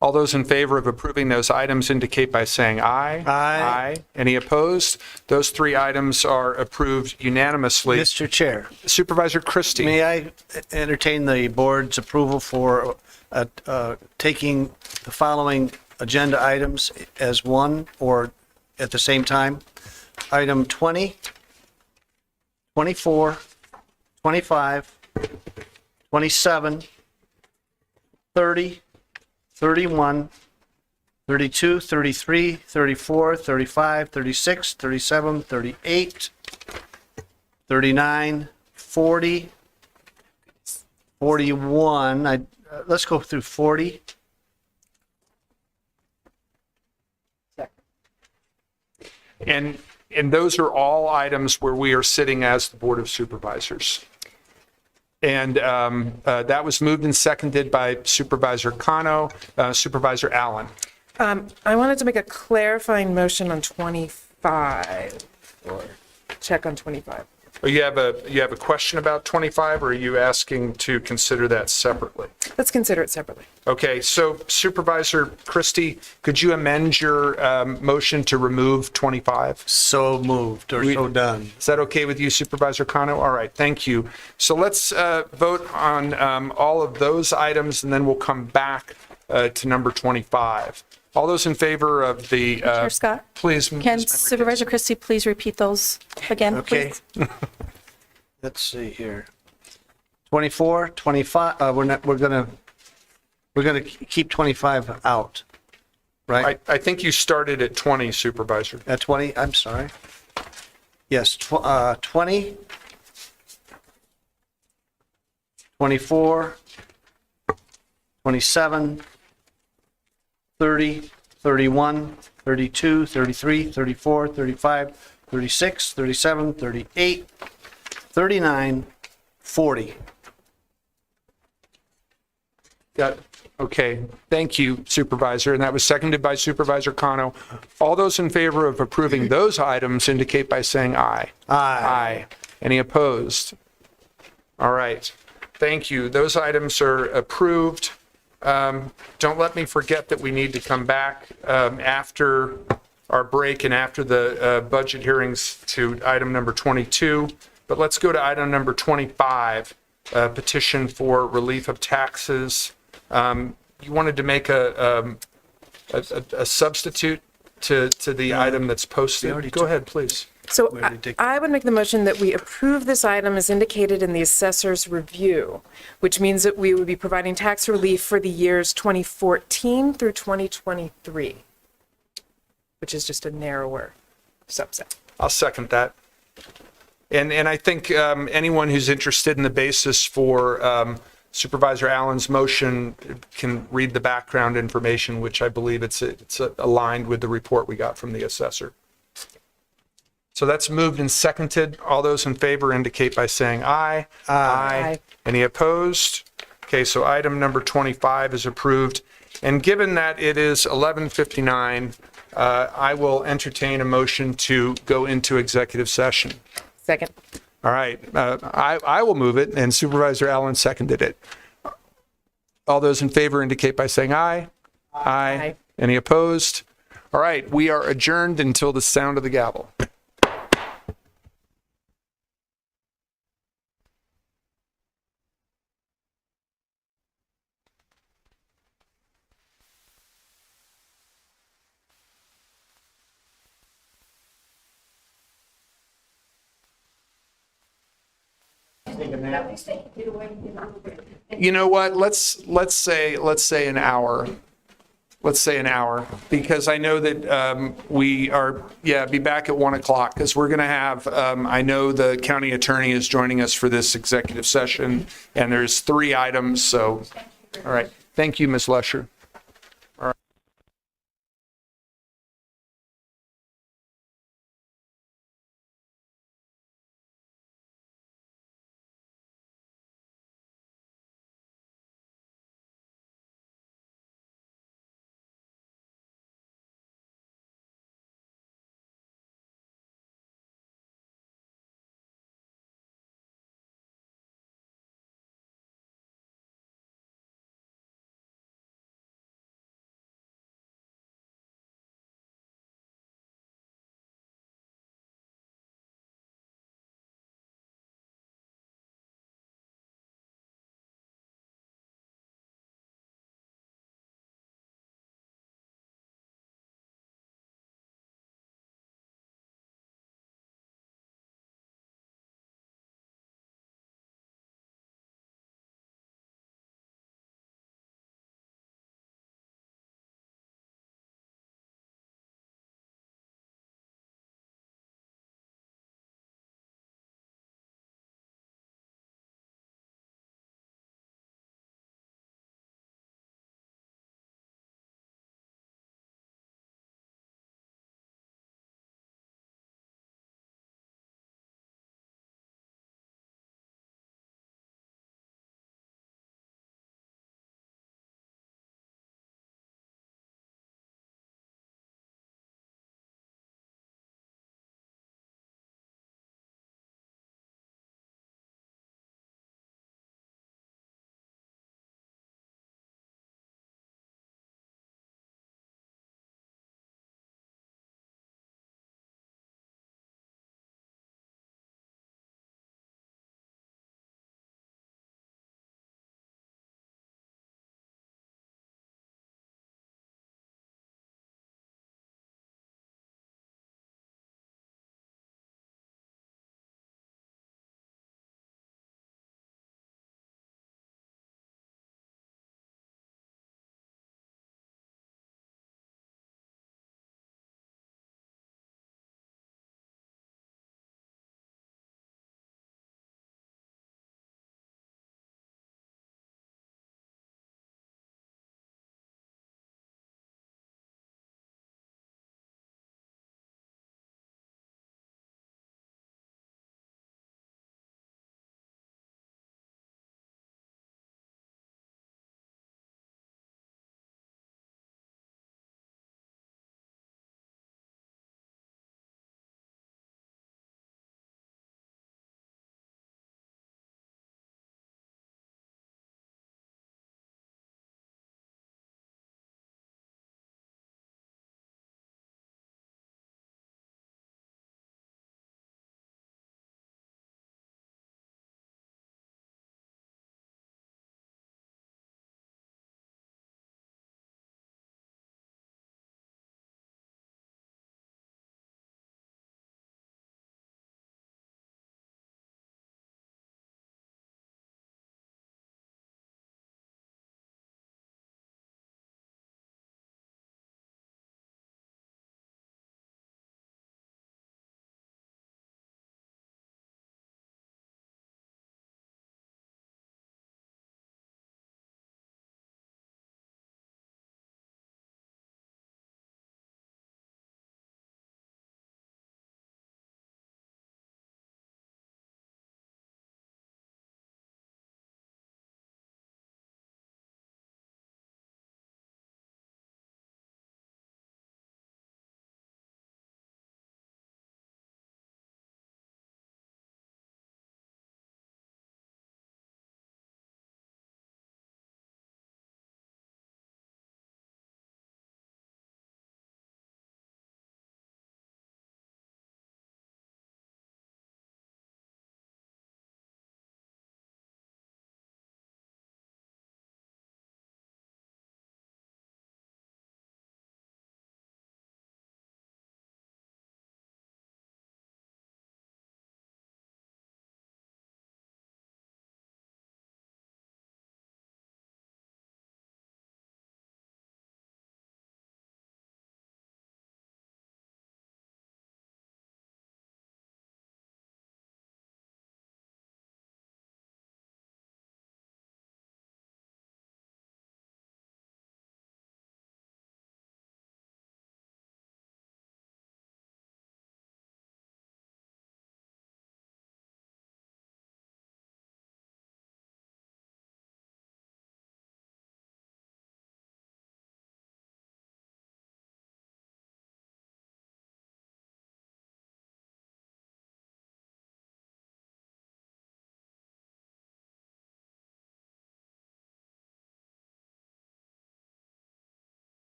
All those in favor of approving those items indicate by saying aye. Aye. Any opposed? Those three items are approved unanimously. Mr. Chair. Supervisor Christie. May I entertain the board's approval for taking the following agenda items as one or at the same time? Item 20, 24, 25, 27, 30, 31, 32, 33, 34, 35, 36, 37, 38, 39, 40, 41. Let's go through 40. And those are all items where we are sitting as the Board of Supervisors. And that was moved and seconded by Supervisor Cano. Supervisor Allen. I wanted to make a clarifying motion on 25, or check on 25. You have a question about 25, or are you asking to consider that separately? Let's consider it separately. Okay, so Supervisor Christie, could you amend your motion to remove 25? So moved, or so done. Is that okay with you, Supervisor Cano? All right, thank you. So let's vote on all of those items, and then we'll come back to number 25. All those in favor of the... Chair Scott? Please. Can Supervisor Christie please repeat those again, Okay. please? Let's see here. 24, 25, we're gonna keep 25 out, right? I think you started at 20, Supervisor. At 20, I'm sorry. Yes, 20, 24, 27, 30, 31, 32, 33, 34, 35, 36, 37, 38, 39, 40. Got it. Okay, thank you, Supervisor. And that was seconded by Supervisor Cano. All those in favor of approving those items indicate by saying aye. Aye. Any opposed? All right, thank you. Those items are approved. Don't let me forget that we need to come back after our break and after the budget hearings to item number 22. But let's go to item number 25, petition for relief of taxes. You wanted to make a substitute to the item that's posted. Go ahead, please. So I would make the motion that we approve this item as indicated in the assessor's review, which means that we would be providing tax relief for the years 2014 through 2023, which is just a narrower subset. I'll second that. And I think anyone who's interested in the basis for Supervisor Allen's motion can read the background information, which I believe it's aligned with the report we got from the assessor. So that's moved and seconded. All those in favor indicate by saying aye. Aye. Any opposed? Okay, so item number 25 is approved. And given that it is 11:59, I will entertain a motion to go into executive session. Second. All right, I will move it, and Supervisor Allen seconded it. All those in favor indicate by saying aye. Aye. Any opposed? All right, we are adjourned until the sound of the gavel. You know what? Let's say an hour. Let's say an hour, because I know that we are, be back at 1 o'clock, because we're going to have, I know the county attorney is joining us for this executive session, and there's 3 items, so, all right. Thank you, Ms. Lesher.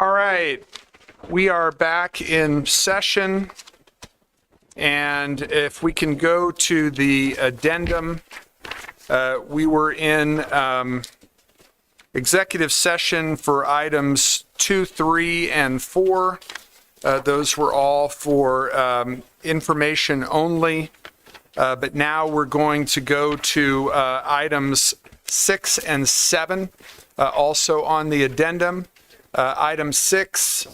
All right, we are back in session. And if we can go to the addendum, we were in executive session for items 2, 3, and 4. Those were all for information only. But now we're going to go to items 6 and 7, also on the addendum. Item 6,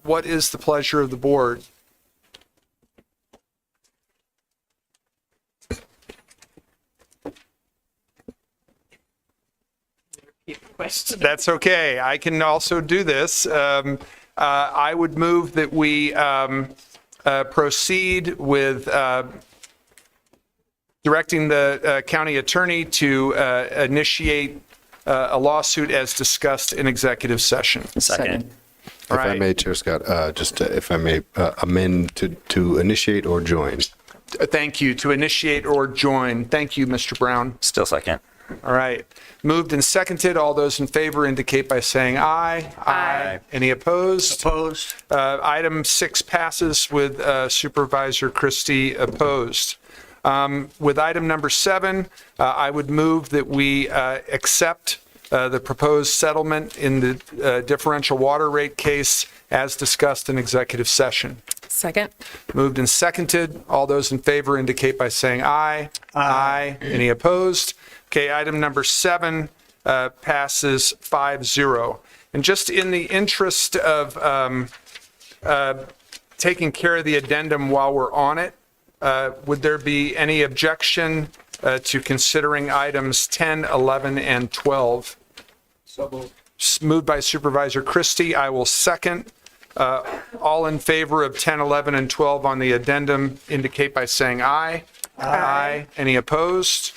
what is the pleasure of the board? That's okay. I can also do this. I would move that we proceed with directing the county attorney to initiate a lawsuit as discussed in executive session. Second. If I may, Chair Scott, if I may amend to initiate or join. Thank you. To initiate or join. Thank you, Mr. Brown. Still second. All right. Moved and seconded. All those in favor indicate by saying aye. Aye. Any opposed? Opposed. Item 6 passes with Supervisor Christie opposed. With item number 7, I would move that we accept the proposed settlement in the differential water rate case as discussed in executive session. Second. Moved and seconded. All those in favor indicate by saying aye. Aye. Any opposed? Okay, item number 7 passes 5-0. And just in the interest of taking care of the addendum while we're on it, would there be any objection to considering items 10, 11, and 12? So moved. Moved by Supervisor Christie. I will second. All in favor of 10, 11, and 12 on the addendum indicate by saying aye. Aye. Any opposed?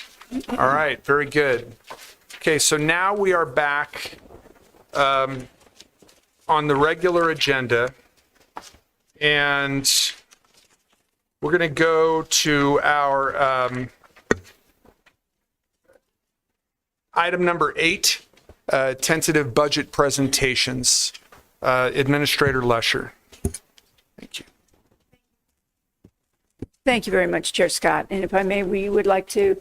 All right, very good. Okay, so now we are back on the regular agenda, and we're going to go to our item number 8, tentative budget presentations. Administrator Lesher. Thank you. Thank you very much, Chair Scott. And if I may, we would like to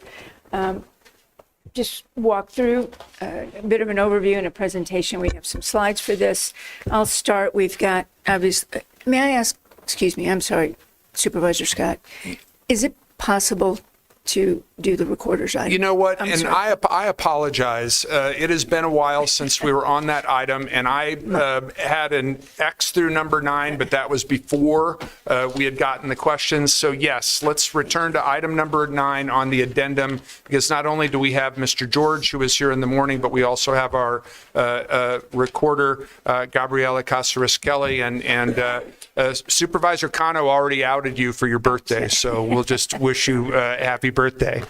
just walk through a bit of an overview and a presentation. We have some slides for this. I'll start. We've got, obviously, may I ask, excuse me, I'm sorry, Supervisor Scott, is it possible to do the recorder's item? You know what, I'm and sorry. I apologize. It has been a while since we were on that item, and I had an X through number 9, but that was before we had gotten the questions. So yes, let's return to item number 9 on the addendum, because not only do we have Mr. George, who was here in the morning, but we also have our recorder, Gabriella Casares-Kelly, and Supervisor Cano already outed you for your birthday, so we'll just wish you a happy birthday.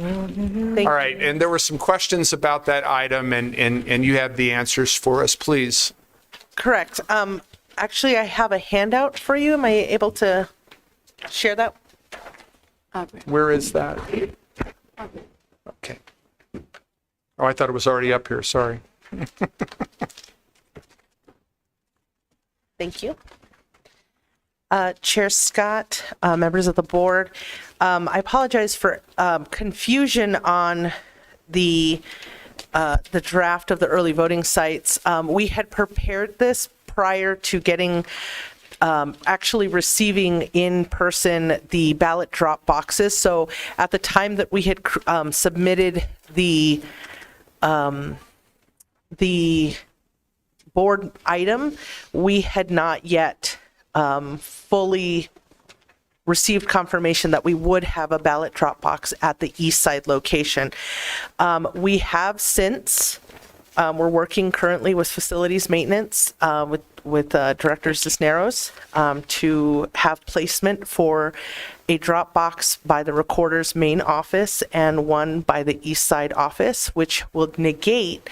All right, and there were some questions about that item, and you have the answers for us, please. Correct. Actually, I have a handout for you. Am I able to share that? Where is that? Okay. Oh, I thought it was already up here, sorry. Thank you. Chair Scott, members of the board, I apologize for confusion on the draft of the early voting sites. We had prepared this prior to getting, actually receiving in person the ballot drop boxes. So at the time that we had submitted the board item, we had not yet fully received confirmation that we would have a ballot drop box at the east side location. We have since, we're working currently with facilities maintenance with Director Cisneros to have placement for a drop box by the recorder's main office and one by the east side office, which will negate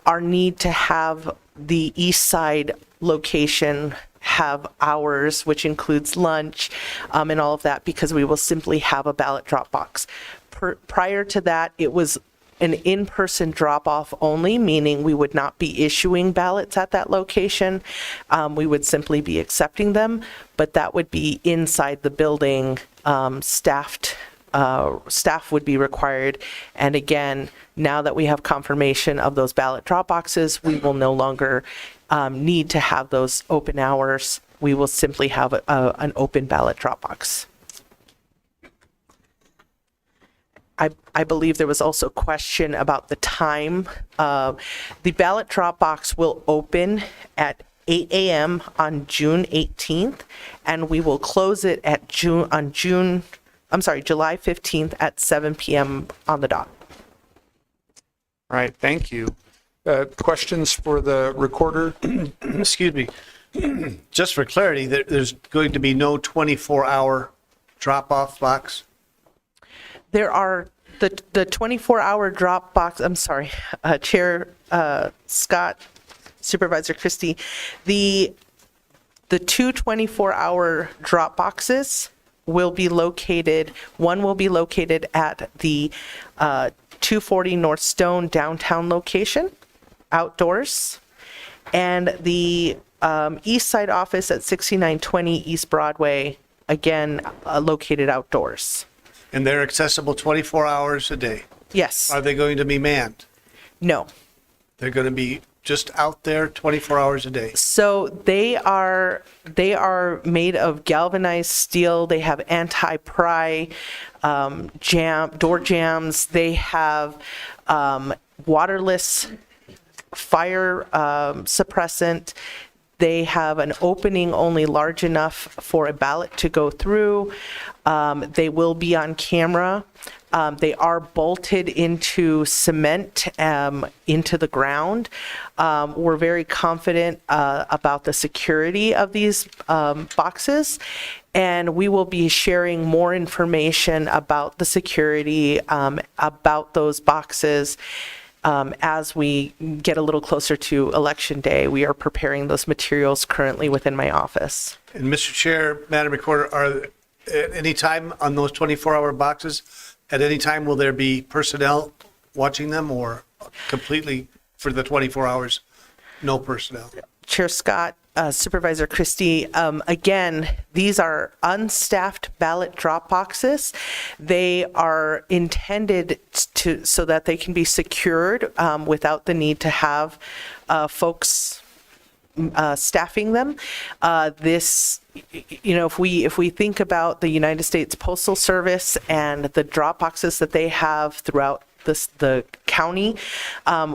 our need to have the east side location have hours, which includes lunch and all of that, because we will simply have a ballot drop box. Prior to that, it was an in-person drop-off only, meaning we would not be issuing ballots at that location. We would simply be accepting them, but that would be inside the building. Staff would be required. And again, now that we have confirmation of those ballot drop boxes, we will no longer need to have those open hours. We will simply have an open ballot drop box. I believe there was also a question about the time. The ballot drop box will open at 8 a.m. on June 18th, and we will close it at July 15th at 7 p.m. on the dot. All right, thank you. Questions for the recorder? Excuse me. Just for clarity, there's going to be no 24-hour drop-off box? There are the 24-hour drop box, I'm sorry, Chair Scott, Supervisor Christie, the two 24-hour drop boxes will be located, one will be located at the 240 North Stone downtown location, outdoors, and the East Side office at 6920 East Broadway, again, located outdoors. And they're accessible 24 hours a day? Yes. Are they going to be manned? No. They're going to be just out there 24 hours a day? So they are made of galvanized steel. They have anti-pry door jams. They have waterless fire suppressant. They have an opening only large enough for a ballot to go through. They will be on camera. They are bolted into cement into the ground. We're very confident about the security of these boxes, and we will be sharing more information about the security, about those boxes, as we get a little closer to Election Day. We are preparing those materials currently within my office. And Mr. Chair, Madam Recorder, are at any time on those 24-hour boxes, at any time will there be personnel watching them, or completely for the 24 hours, no personnel? Chair Scott, Supervisor Christie, again, these are unstaffed ballot drop boxes. They are intended so that they can be secured without the need to have folks staffing them. If we think about the United States Postal Service and the drop boxes that they have throughout the county,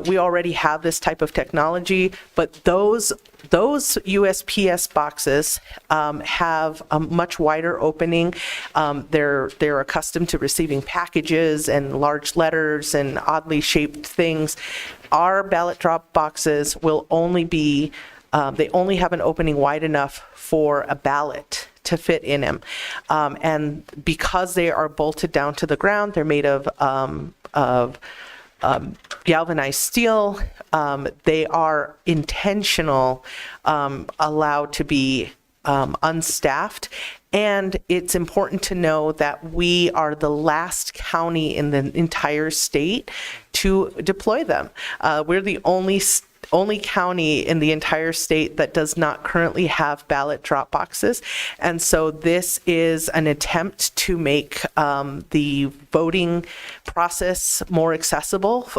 we already have this type of technology, but those USPS boxes have a much wider opening. They're accustomed to receiving packages and large letters and oddly shaped things. Our ballot drop boxes will only be they only have an opening wide enough for a ballot to fit in them. And because they are bolted down to the ground, they're made of galvanized steel. They are intentional, allowed to be unstaffed. And it's important to know that we are the last county in the entire state to deploy them. We're the only county in the entire state that does not currently have ballot drop boxes. And so this is an attempt to make the voting process more accessible.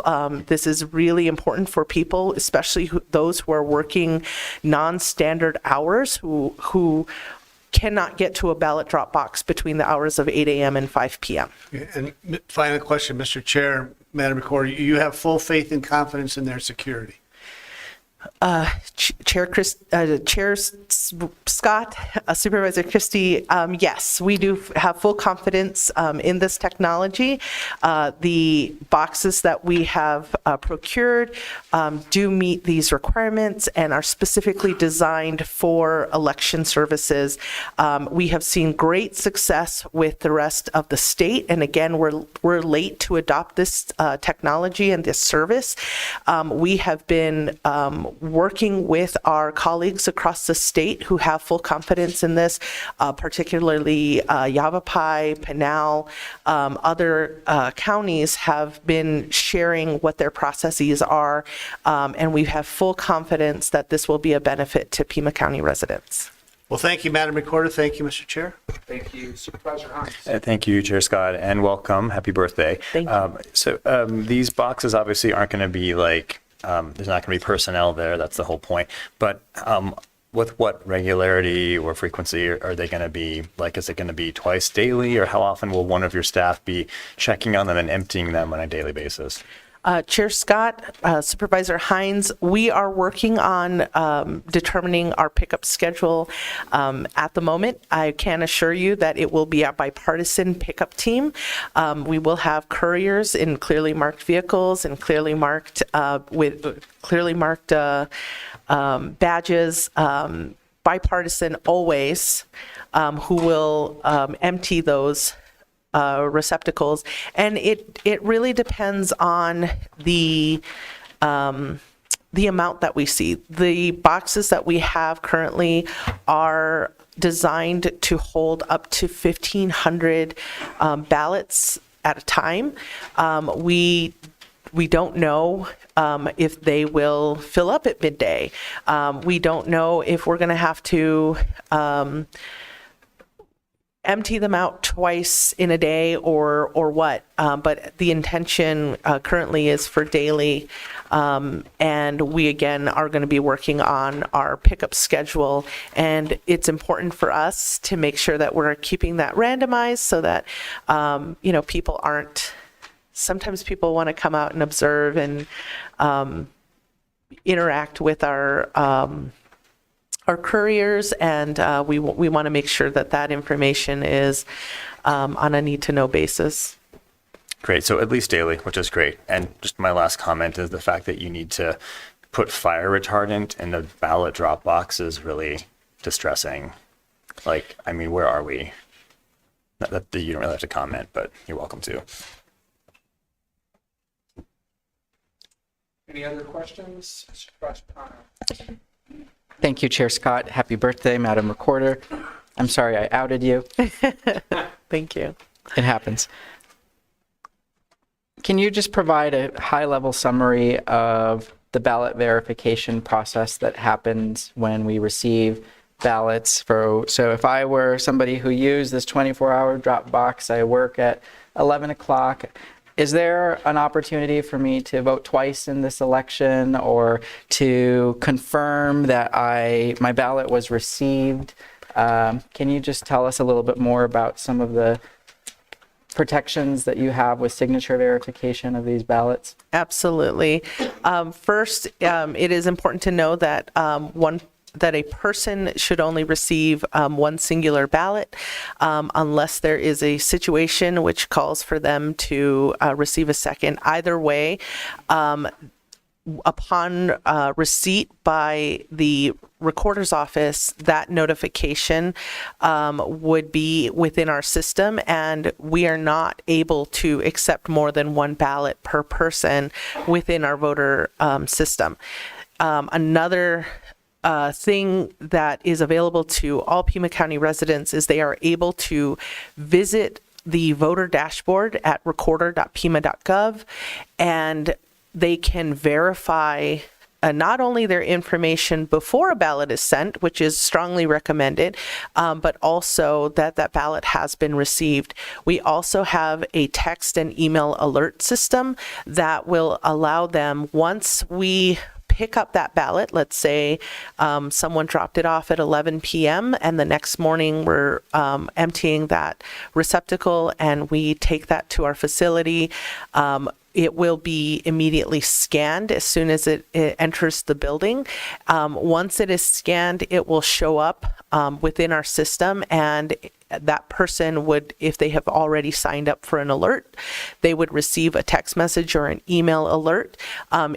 This is really important for people, especially those who are working non-standard hours, who cannot get to a ballot drop box between the hours of 8 a.m. and 5 p.m. And final question, Mr. Chair, Madam Recorder, you have full faith and confidence in their security? Chair Scott, Supervisor Christie, yes, we do have full confidence in this technology. The boxes that we have procured do meet these requirements and are specifically designed for election services. We have seen great success with the rest of the state, and again, we're late to adopt this technology and this service. We have been working with our colleagues across the state who have full confidence in this, particularly Yavapai, Pinal, other counties have been sharing what their processes are, and we have full confidence that this will be a benefit to Pima County residents. Well, thank you, Madam Recorder. Thank you, Mr. Chair. Thank you, Supervisor Hines. Thank you, Chair Scott, and welcome. Happy birthday. Thank you. These boxes obviously aren't going to be like, there's not going to be personnel there. That's the whole point. But with what regularity or frequency are they going to be? Like, is it going to be twice daily, or how often will one of your staff be checking on them and emptying them on a daily basis? Chair Scott, Supervisor Hines, we are working on determining our pickup schedule at the moment. I can assure you that it will be a bipartisan pickup team. We will have couriers in clearly marked vehicles and clearly marked badges, bipartisan always, who will empty those receptacles, and it really depends on the amount that we see. The boxes that we have currently are designed to hold up to 1,500 ballots at a time. We don't know if they will fill up at midday. We don't know if we're going to have to empty them out twice in a day or what. But the intention currently is for daily. And we, again, are going to be working on our pickup schedule. And it's important for us to make sure that we're keeping that randomized so that, people aren't, sometimes people want to come out and observe and interact with our couriers, and we want to make sure that that information is on a need-to-know basis. Great. So at least daily, which is great. And just my last comment is the fact that you need to put fire retardant in the ballot drop box is really distressing. Like, I mean, where are we? Not that you don't really have to comment, but you're welcome to. Any other questions? Supervisor Connor. Thank you, Chair Scott. Happy birthday, Madam Recorder. I'm sorry I outed you. Thank you. It happens. Can you just provide a high-level summary of the ballot verification process that happens when we receive ballots? So if I were somebody who used this 24-hour drop box, I work at 11 o'clock, is there an opportunity for me to vote twice in this election or to confirm that my ballot was received? Can you just tell us a little bit more about some of the protections that you have with signature verification of these ballots? Absolutely. First, it is important to know that that a person should only receive one singular ballot unless there is a situation which calls for them to receive a second. Either way, upon receipt by the recorder's office, that notification would be within our system, and we are not able to accept more than one ballot per person within our voter system. Another thing that is available to all Pima County residents is they are able to visit the voter dashboard at recorder.pima.gov, and they can verify not only their information before a ballot is sent, which is strongly recommended, but also that that ballot has been received. We also have a text and email alert system that will allow them, once we pick up that ballot, let's say someone dropped it off at 11 p.m. and the next morning we're emptying that receptacle and we take that to our facility. It will be immediately scanned as soon as it enters the building. Once it is scanned, it will show up within our system, and that person would, if they have already signed up for an alert, they would receive a text message or an email alert.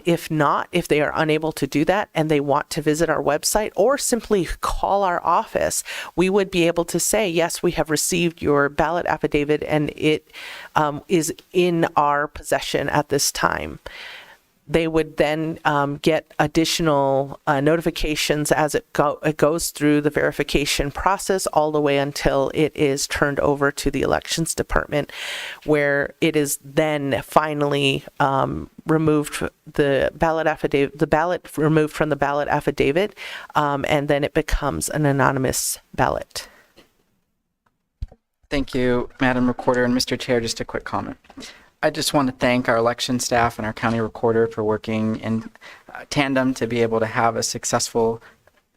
If not, if they are unable to do that and they want to visit our website or simply call our office, we would be able to say, yes, we have received your ballot affidavit and it is in our possession at this time. they would then get additional notifications as it goes through the verification process all the way until it is turned over to the elections department, where it is then finally removed the ballot removed from the ballot affidavit, and then it becomes an anonymous ballot. Thank you, Madam Recorder and Mr. Chair. Just a quick comment. I just want to thank our election staff and our county recorder for working in tandem to be able to have a successful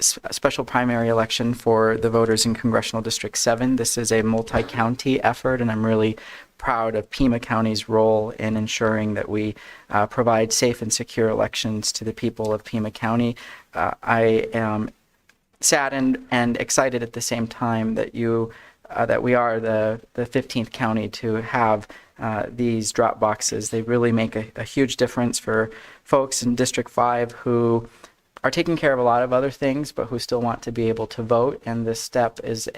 special primary election for the voters in Congressional District 7. This is a multi-county effort, and I'm really proud of Pima County's role in ensuring that we provide safe and secure elections to the people of Pima County. I am saddened and excited at the same time that that we are the 15th county to have these drop boxes. They really make a huge difference for folks in District 5 who are taking care of a lot of other things, but who still want to be able to vote. And this step is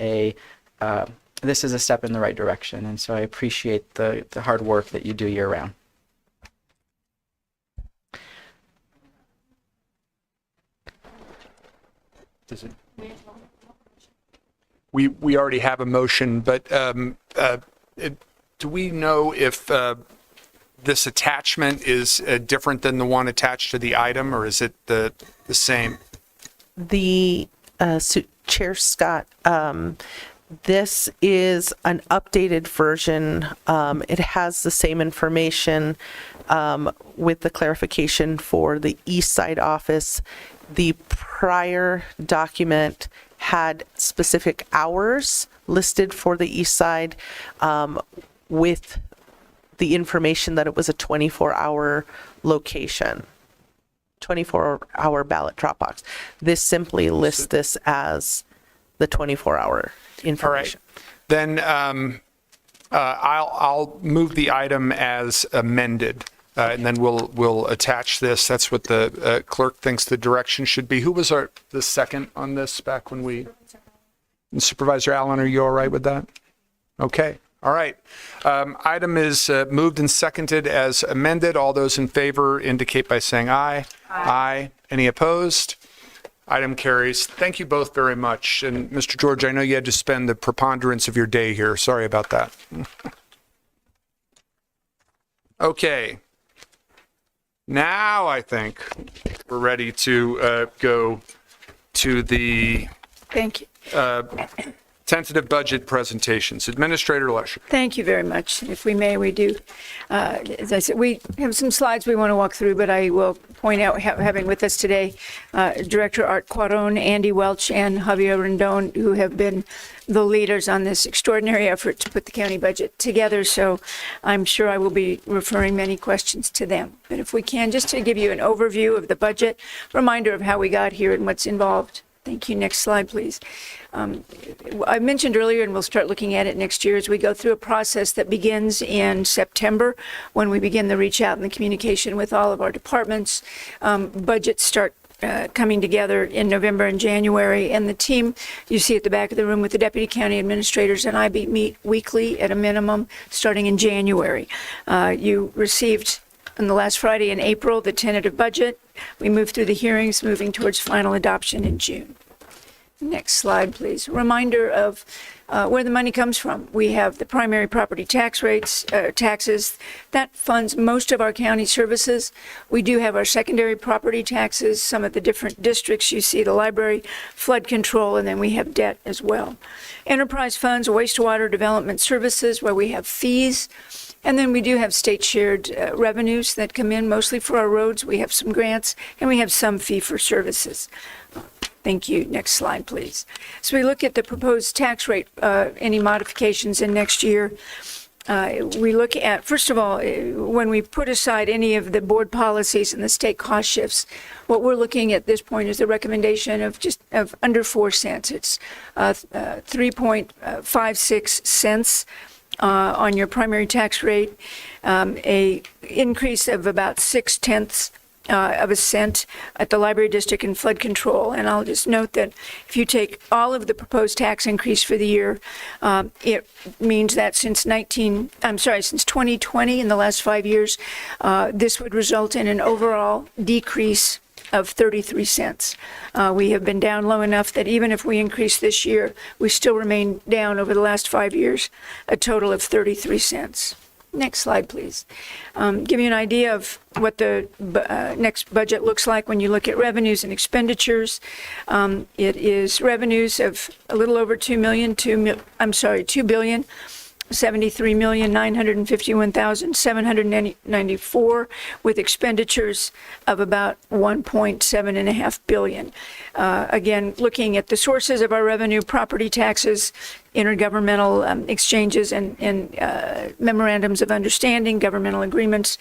this is a step in the right direction. And so I appreciate the hard work that you do year round. Does it? We already have a motion, but do we know if this attachment is different than the one attached to the item, or is it the same? Chair Scott, this is an updated version. It has the same information with the clarification for the East Side office. The prior document had specific hours listed for the East Side with the information that it was a 24-hour location, 24-hour ballot drop box. This simply lists this as the 24-hour information. All right. Then I'll move the item as amended, and then we'll attach this. That's what the clerk thinks the direction should be. Who was the second on this back when we? Supervisor Allen, are you all right with that? Okay. All right. Item is moved and seconded as amended. All those in favor indicate by saying aye. Aye. Any opposed? Item carries. Thank you both very much. And Mr. George, I know you had to spend the preponderance of your day here. Sorry about that. Okay. Now I think we're ready to go to the Thank you. Tentative budget presentations. Administrator Lesher. Thank you very much. If we may, we do. As I said, we have some slides we want to walk through, but I will point out having with us today Director Art Cuaron, Andy Welch, and Javier Rendon, who have been the leaders on this extraordinary effort to put the county budget together. So I'm sure I will be referring many questions to them. But if we can, just to give you an overview of the budget, reminder of how we got here and what's involved. Thank you. Next slide, please. I mentioned earlier, and we'll start looking at it next year, as we go through a process that begins in September when we begin the reach out and the communication with all of our departments. Budgets start coming together in November and January, and the team you see at the back of the room with the deputy county administrators and I meet weekly at a minimum starting in January. You received on the last Friday in April the tentative budget. We moved through the hearings, moving towards final adoption in June. Next slide, please. Reminder of where the money comes from. We have the primary property tax rates, taxes. That funds most of our county services. We do have our secondary property taxes, some of the different districts. You see the library, flood control, and then we have debt as well. Enterprise funds, wastewater development services, where we have fees. And then we do have state shared revenues that come in mostly for our roads. We have some grants and we have some fee for services. Thank you. Next slide, please. So we look at the proposed tax rate, any modifications in next year. We look at, first of all, when we put aside any of the board policies and the state cost shifts, what we're looking at this point is a recommendation of of under 4 cents. It's 3.56 cents. On your primary tax rate, a increase of about 0.6 of a cent at the library district and flood control. And I'll just note that if you take all of the proposed tax increase for the year, it means that since 2020, in the last 5 years, this would result in an overall decrease of 33 cents. We have been down low enough that even if we increase this year, we still remain down over the last 5 years, a total of 33 cents. Next slide, please. Give you an idea of what the next budget looks like when you look at revenues and expenditures. It is revenues of a little over $2,073,951,794, with expenditures of about $1.75 billion. Again, looking at the sources of our revenue, property taxes, intergovernmental exchanges and memorandums of understanding, governmental agreements.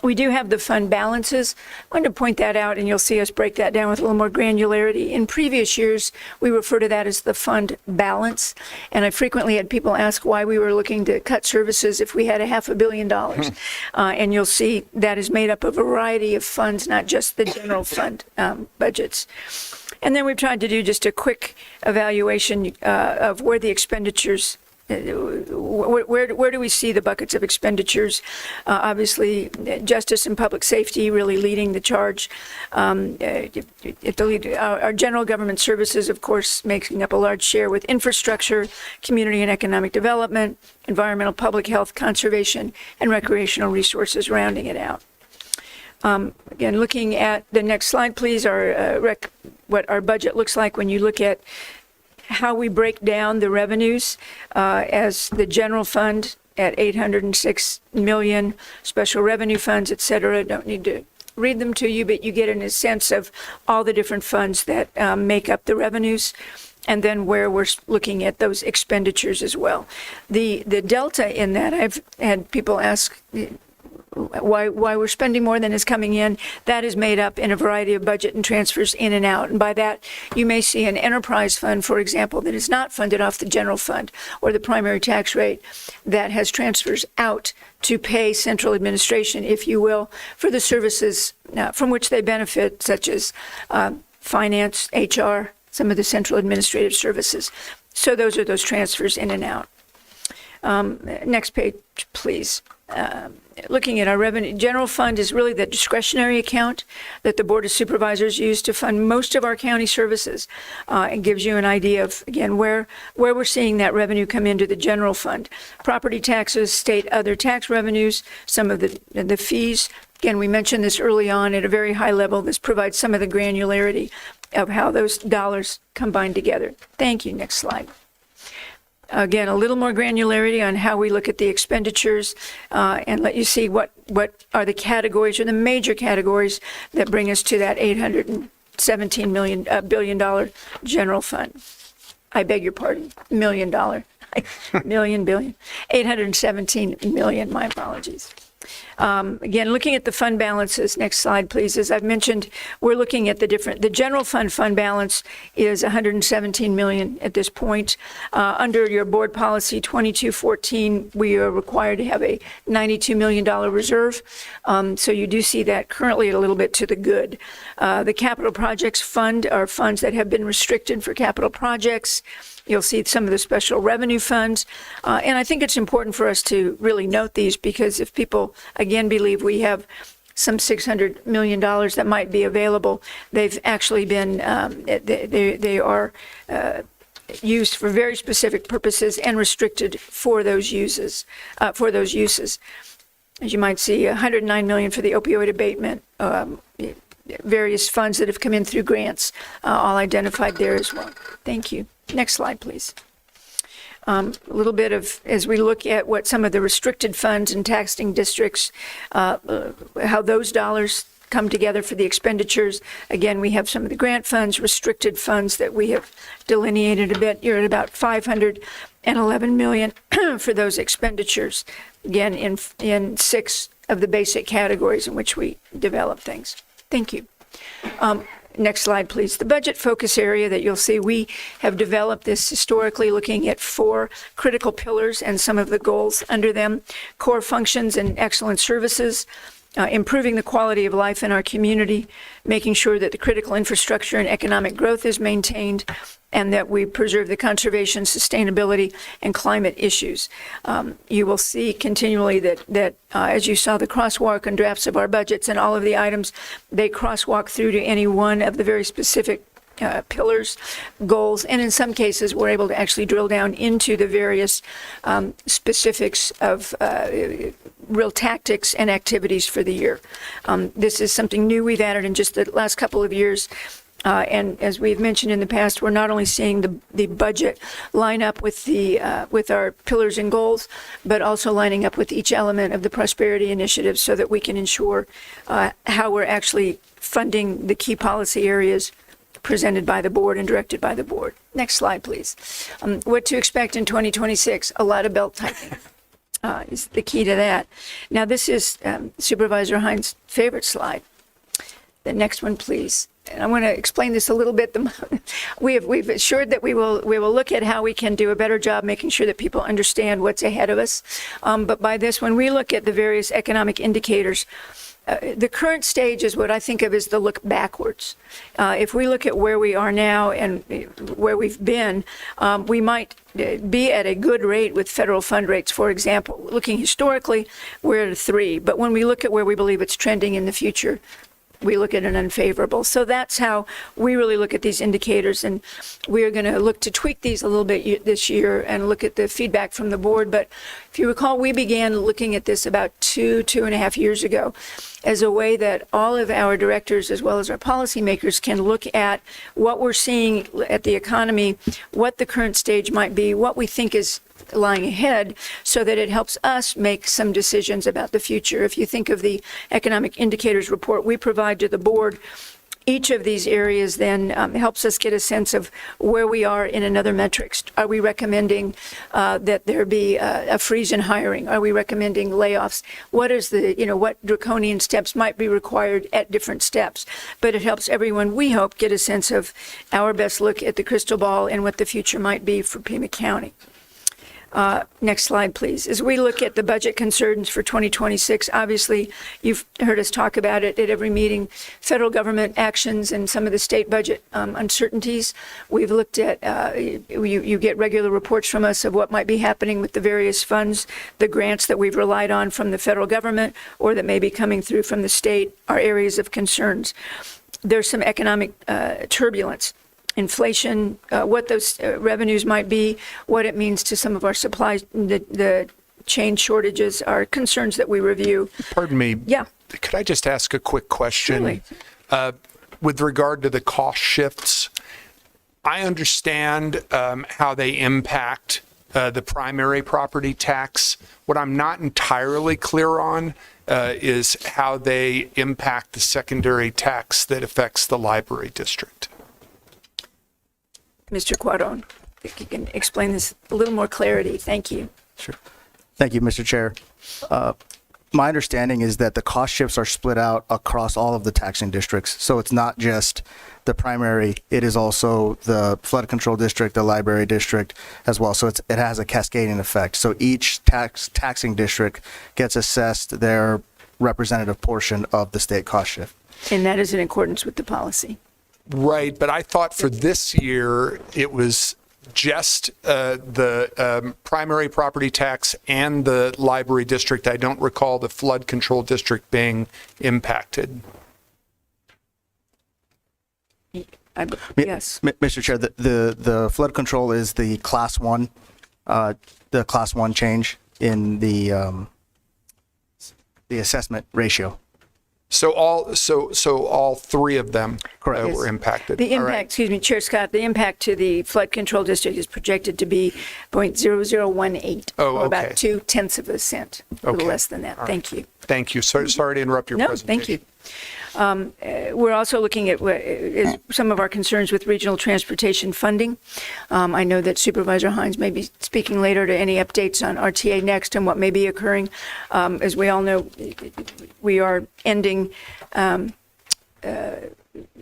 We do have the fund balances. I wanted to point that out, and you'll see us break that down with a little more granularity. In previous years, we refer to that as the fund balance, and I frequently had people ask why we were looking to cut services if we had $500 million. And you'll see that is made up of a variety of funds, not just the general fund budgets. And then we've tried to do just a quick evaluation of where the expenditures, where do we see the buckets of expenditures? Obviously, justice and public safety really leading the charge. Our general government services, of course, making up a large share, with infrastructure, community and economic development, environmental, public health, conservation, and recreational resources rounding it out. Again, looking at the next slide, please, what our budget looks like when you look at how we break down the revenues, as the general fund at $806 million, special revenue funds, et cetera. Don't need to read them to you, but you get in a sense of all the different funds that make up the revenues, and then where we're looking at those expenditures as well. The delta in that, I've had people ask why we're spending more than is coming in. That is made up in a variety of budget and transfers in and out. And by that, you may see an enterprise fund, for example, that is not funded off the general fund or the primary tax rate, that has transfers out to pay central administration, if you will, for the services from which they benefit, such as finance, HR, some of the central administrative services. So those are those transfers in and out. Next page, please. Looking at our revenue, general fund is really the discretionary account that the Board of Supervisors use to fund most of our county services. It gives you an idea of, again, where we're seeing that revenue come into the general fund. Property taxes, state other tax revenues, some of the fees. Again, we mentioned this early on at a very high level. This provides some of the granularity of how those dollars combine together. Thank you. Next slide. Again, a little more granularity on how we look at the expenditures, and let you see what are the categories or the major categories that bring us to that $817 billion general fund. I beg your pardon, $1 billion. $817 million, my apologies. Again, looking at the fund balances, next slide, please. As I've mentioned, we're looking at the general fund balance is $117 million at this point. Under your board policy 2214, we are required to have a $92 million reserve. So you do see that currently a little bit to the good. The capital projects fund are funds that have been restricted for capital projects. You'll see some of the special revenue funds. And I think it's important for us to really note these, because if people, again, believe we have some $600 million that might be available, they've actually been, they are used for very specific purposes and restricted for those uses. As you might see, $109 million for the opioid abatement, various funds that have come in through grants, all identified there as well. Thank you. Next slide, please. A little bit of, as we look at what some of the restricted funds and taxing districts, how those dollars come together for the expenditures. Again, we have some of the grant funds, restricted funds that we have delineated a bit. You're at about $511 million for those expenditures. Again, in 6 of the basic categories in which we develop things. Thank you. Next slide, please. The budget focus area that you'll see, we have developed this historically looking at 4 critical pillars and some of the goals under them: core functions and excellent services, improving the quality of life in our community, making sure that the critical infrastructure and economic growth is maintained, and that we preserve the conservation, sustainability, and climate issues. You will see continually that as you saw the crosswalk and drafts of our budgets and all of the items, they crosswalk through to any one of the very specific pillars, goals, and in some cases, we're able to actually drill down into the various specifics of real tactics and activities for the year. This is something new we've added in just the last couple of years. And as we've mentioned in the past, we're not only seeing the budget line up with with our pillars and goals, but also lining up with each element of the prosperity initiative so that we can ensure how we're actually funding the key policy areas presented by the board and directed by the board. Next slide, please. What to expect in 2026? A lot of belt tightening is the key to that. Now, this is Supervisor Hines' favorite slide. The next one, please. And I want to explain this a little bit. We've assured that we will look at how we can do a better job making sure that people understand what's ahead of us. But by this, when we look at the various economic indicators, the current stage is what I think of as the look backwards. If we look at where we are now and where we've been, we might be at a good rate with federal fund rates. For example, looking historically, we're at a 3. But when we look at where we believe it's trending in the future, we look at an unfavorable. So that's how we really look at these indicators, and we are going to look to tweak these a little bit this year and look at the feedback from the board. But if you recall, we began looking at this about 2.5 years ago as a way that all of our directors as well as our policymakers can look at what we're seeing at the economy, what the current stage might be, what we think is lying ahead, so that it helps us make some decisions about the future. If you think of the economic indicators report we provide to the board, each of these areas then helps us get a sense of where we are in another metrics. Are we recommending that there be a freeze in hiring? Are we recommending layoffs? What is what draconian steps might be required at different steps? But it helps everyone, we hope, get a sense of our best look at the crystal ball and what the future might be for Pima County. Next slide, please. As we look at the budget concerns for 2026, obviously, you've heard us talk about it at every meeting, federal government actions and some of the state budget uncertainties. We've looked at, you get regular reports from us of what might be happening with the various funds, the grants that we've relied on from the federal government or that may be coming through from the state are areas of concerns. There's some economic turbulence. Inflation, what those revenues might be, what it means to some of our supplies, the chain shortages are concerns that we review. Pardon me. Yeah. Could I just ask a quick question? Really? With regard to the cost shifts, I understand how they impact the primary property tax. What I'm not entirely clear on is how they impact the secondary tax that affects the library district. Mr. Cuaron, if you can explain this a little more clarity. Thank you. Sure. Thank you, Mr. Chair. My understanding is that the cost shifts are split out across all of the taxing districts. So it's not just the primary, it is also the flood control district, the library district as well. So it has a cascading effect. So each taxing district gets assessed their representative portion of the state cost shift. And that is in accordance with the policy. Right, but I thought for this year it was just the primary property tax and the library district. I don't recall the flood control district being impacted. Yes. Mr. Chair, the flood control is the class 1 change in the assessment ratio. So all three of them were impacted. The impact, excuse me, Chair Scott, the impact to the flood control district is projected to be 0.0018, or about 0.2 cents, a little less than that. Thank you. Thank you. Sorry to interrupt your presentation. Thank you. We're also looking at some of our concerns with regional transportation funding. I know that Supervisor Hines may be speaking later to any updates on RTA Next and what may be occurring. As we all know, we are ending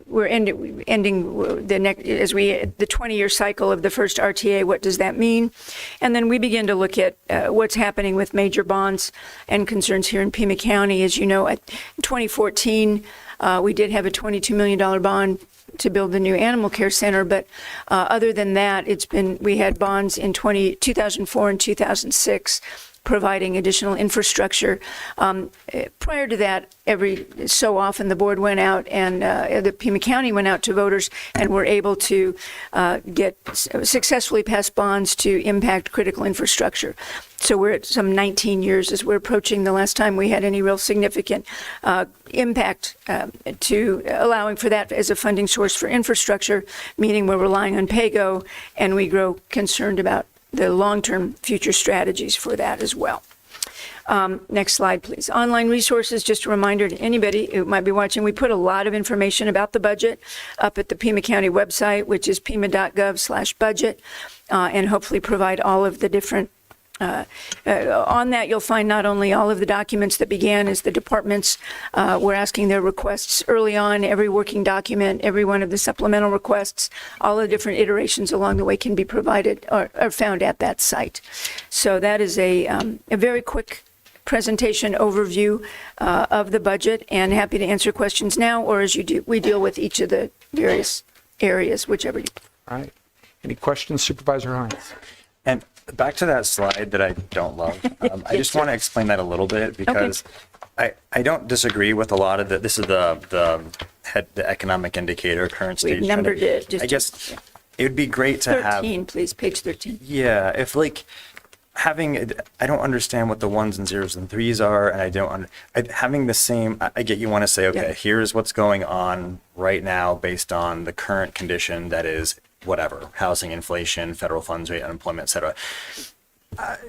we're ending the next, the 20-year cycle of the first RTA. What does that mean? And then we begin to look at what's happening with major bonds and concerns here in Pima County. As you know, in 2014, we did have a $22 million bond to build the new animal care center, but other than that, we had bonds in 2004 and 2006 providing additional infrastructure. Prior to that, every so often the board went out and the Pima County went out to voters and were able to successfully pass bonds to impact critical infrastructure. So we're at some 19 years as we're approaching the last time we had any real significant impact to allowing for that as a funding source for infrastructure, meaning we're relying on PAYGO, and we grow concerned about the long-term future strategies for that as well. Next slide, please. Online resources, just a reminder to anybody who might be watching, we put a lot of information about the budget up at the Pima County website, which is pima.gov/budget, and hopefully provide all of the different on that, you'll find not only all of the documents that began as the departments were asking their requests early on, every working document, every one of the supplemental requests, all the different iterations along the way can be provided or are found at that site. So that is a very quick presentation overview of the budget, and happy to answer questions now or as we deal with each of the various areas, whichever you. All right. Any questions, Supervisor Hines? And back to that slide that I don't love. I just want to explain that a little bit because I don't disagree with a lot of this is the economic indicator, current stage. We've numbered it. I guess it would be great to 13, please, page 13. Yeah, if I don't understand what the ones and zeros and threes are, and having the same, I get you want to say, okay, here's what's going on right now based on the current condition that is whatever, housing, inflation, federal funds rate, unemployment, et cetera.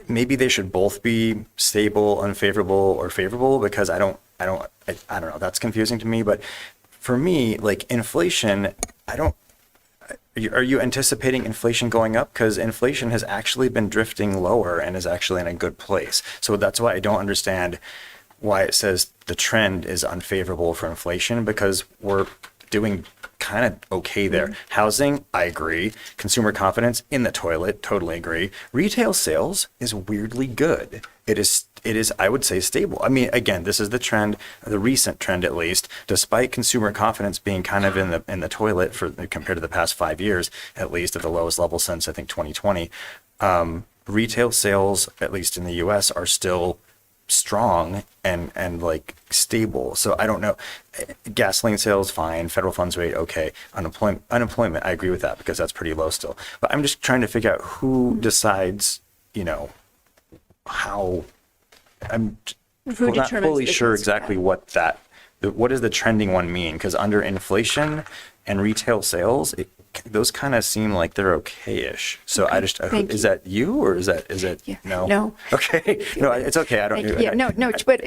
Maybe they should both be stable, unfavorable, or favorable, because I don't know. That's confusing to me. But for me, like inflation, are you anticipating inflation going up? Because inflation has actually been drifting lower and is actually in a good place. So that's why I don't understand why it says the trend is unfavorable for inflation, because we're doing kind of okay there. Housing, I agree. Consumer confidence in the toilet, totally agree. Retail sales is weirdly good. It is, I would say, stable. I mean, again, this is the trend, the recent trend at least, despite consumer confidence being kind of in the toilet compared to the past 5 years, at least at the lowest level since I think 2020. Retail sales, at least in the US, are still strong and like stable. So I don't know. Gasoline sales, fine. Federal funds rate, okay. Unemployment, I agree with that because that's pretty low still. But I'm just trying to figure out who decides, how. I'm not fully sure exactly what does the trending one mean? Because under inflation and retail sales, those kind of seem like they're okay-ish. So I just, is that you or is it no? No. Okay. No, it's okay. I don't. But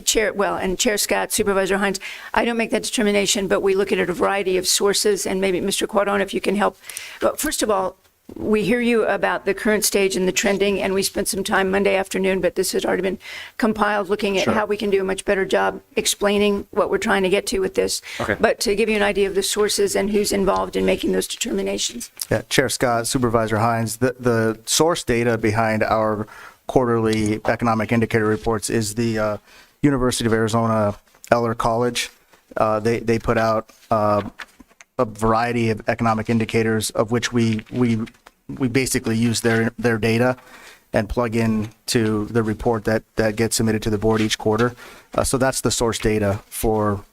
Chair Scott, Supervisor Hines, I don't make that determination, but we look at a variety of sources, and maybe Mr. Quadron, if you can help. But first of all, we hear you about the current stage and the trending, and we spent some time Monday afternoon, but this has already been compiled, looking at how we can do a much better job explaining what we're trying to get to with this. Okay. But to give you an idea of the sources and who's involved in making those determinations. Yeah, Chair Scott, Supervisor Hines, the source data behind our quarterly economic indicator reports is the University of Arizona Eller College. They put out a variety of economic indicators, of which we basically use their data and plug in to the report that gets submitted to the board each quarter. So that's the source data for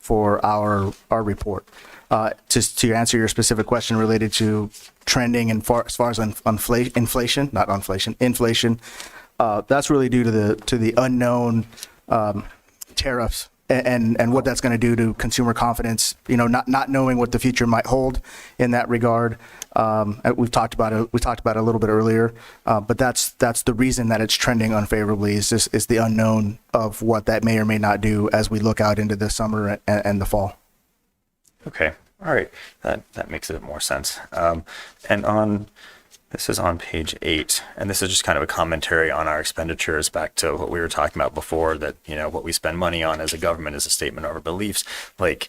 our report. To answer your specific question related to trending and as far as inflation, that's really due to the unknown tariffs and what that's going to do to consumer confidence, not knowing what the future might hold in that regard. We talked about it a little bit earlier, but that's the reason that it's trending unfavorably is the unknown of what that may or may not do as we look out into the summer and the fall. Okay. All right. That makes a bit more sense. And on This is on page 8, and this is just kind of a commentary on our expenditures back to what we were talking about before, that, you know, what we spend money on as a government is a statement of our beliefs. Like,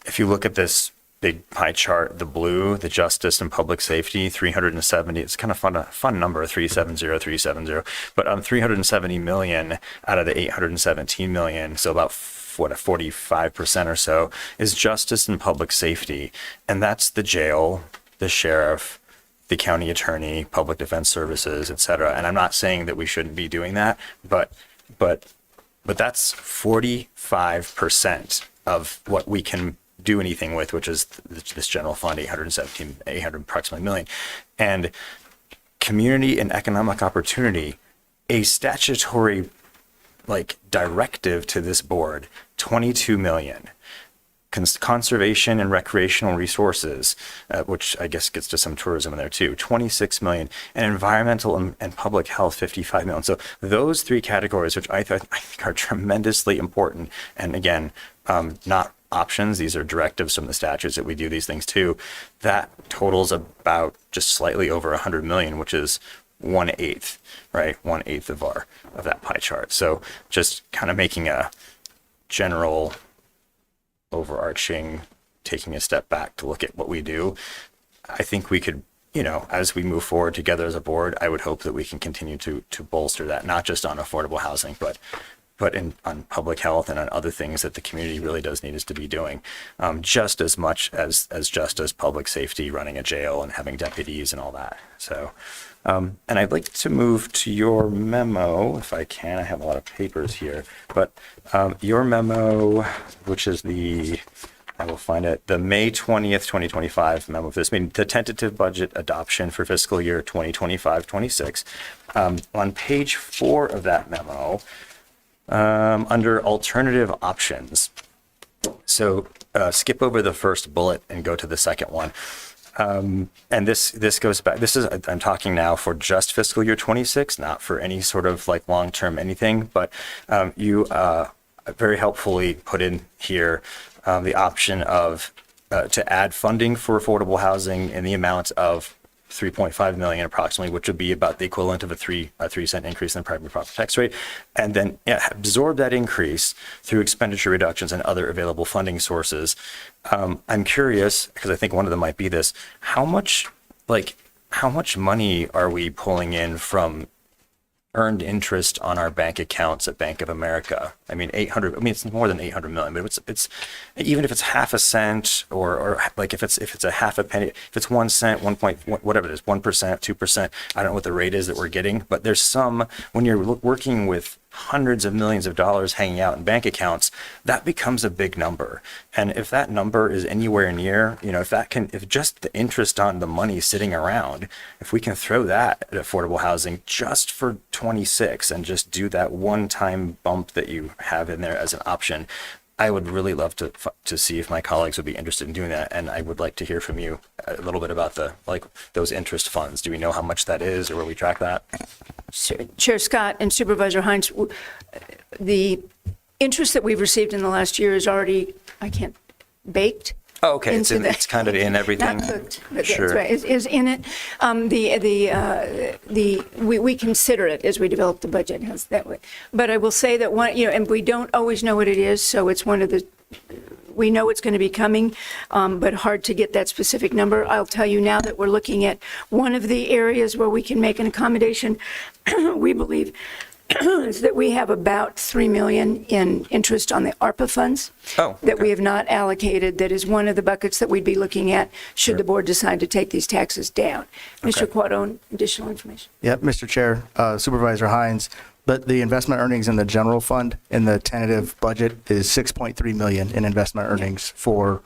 if you look at this big pie chart, the blue, the justice and public safety, 370, it's kind of fun number, 370. But 370 million out of the 817 million, so about what, a 45% or so, is justice and public safety. And that's the jail, the sheriff, the county attorney, public defense services, et cetera. And I'm not saying that we shouldn't be doing that, but that's 45% of what we can do anything with, which is this general fund, 800 approximately million. And community and economic opportunity, a statutory like directive to this board, 22 million. Conservation and recreational resources, which I guess gets to some tourism in there too, 26 million, and environmental and public health, 55 million. So those three categories, which I think are tremendously important, and again, not options, these are directives from the statutes that we do these things too, that totals about just slightly over 100 million, which is 1/8, right? 1/8 of that pie chart. So just kind of making a general overarching, taking a step back to look at what we do. I think we could, you know, as we move forward together as a board, I would hope that we can continue to bolster that, not just on affordable housing, but on public health and on other things that the community really does need us to be doing, just as much as just as public safety, running a jail and having deputies and all that. So, and I'd like to move to your memo, if I can. I have a lot of papers here, but your memo, which is I will find it, the May 20th, 2025 memo of this meeting, the tentative budget adoption for fiscal year 2025-26. On page 4 of that memo, under alternative options. So skip over the first bullet and go to the second one. And this goes back, I'm talking now for just fiscal year 26, not for any sort of like long-term anything, but you very helpfully put in here the option of to add funding for affordable housing in the amount of 3.5 million approximately, which would be about the equivalent of a 3-cent increase in the primary property tax rate, and then absorb that increase through expenditure reductions and other available funding sources. I'm curious, because I think one of them might be this, how much money are we pulling in from earned interest on our bank accounts at Bank of America? I mean, it's more than 800 million, but it's even if it's half a cent or like if it's a half a penny, if it's 1 cent, whatever it is, 1%, 2%, I don't know what the rate is that we're getting, but there's some, when you're working with hundreds of millions of dollars hanging out in bank accounts, that becomes a big number. And if that number is anywhere near, you know, if just the interest on the money sitting around, if we can throw that at affordable housing just for 26 and just do that one-time bump that you have in there as an option, I would really love to see if my colleagues would be interested in doing that. And I would like to hear from you a little bit about those interest funds. Do we know how much that is, or will we track that? Chair Scott and Supervisor Hines, the interest that we've received in the last year is already, baked. Oh, okay. It's kind of in everything. Not cooked, but Sure. that's right. Is in it. We consider it as we develop the budget has that way. But I will say that and we don't always know what it is, so it's one of the. We know it's going to be coming, but hard to get that specific number. I'll tell you now that we're looking at one of the areas where we can make an accommodation. We believe is that we have about $3 million in interest on the ARPA funds that we have not allocated. That is one of the buckets that we'd be looking at should the board decide to take these taxes down. Mr. Quadone, additional information. Yep, Mr. Chair, Supervisor Hines, but the investment earnings in the general fund in the tentative budget is 6.3 million in investment earnings for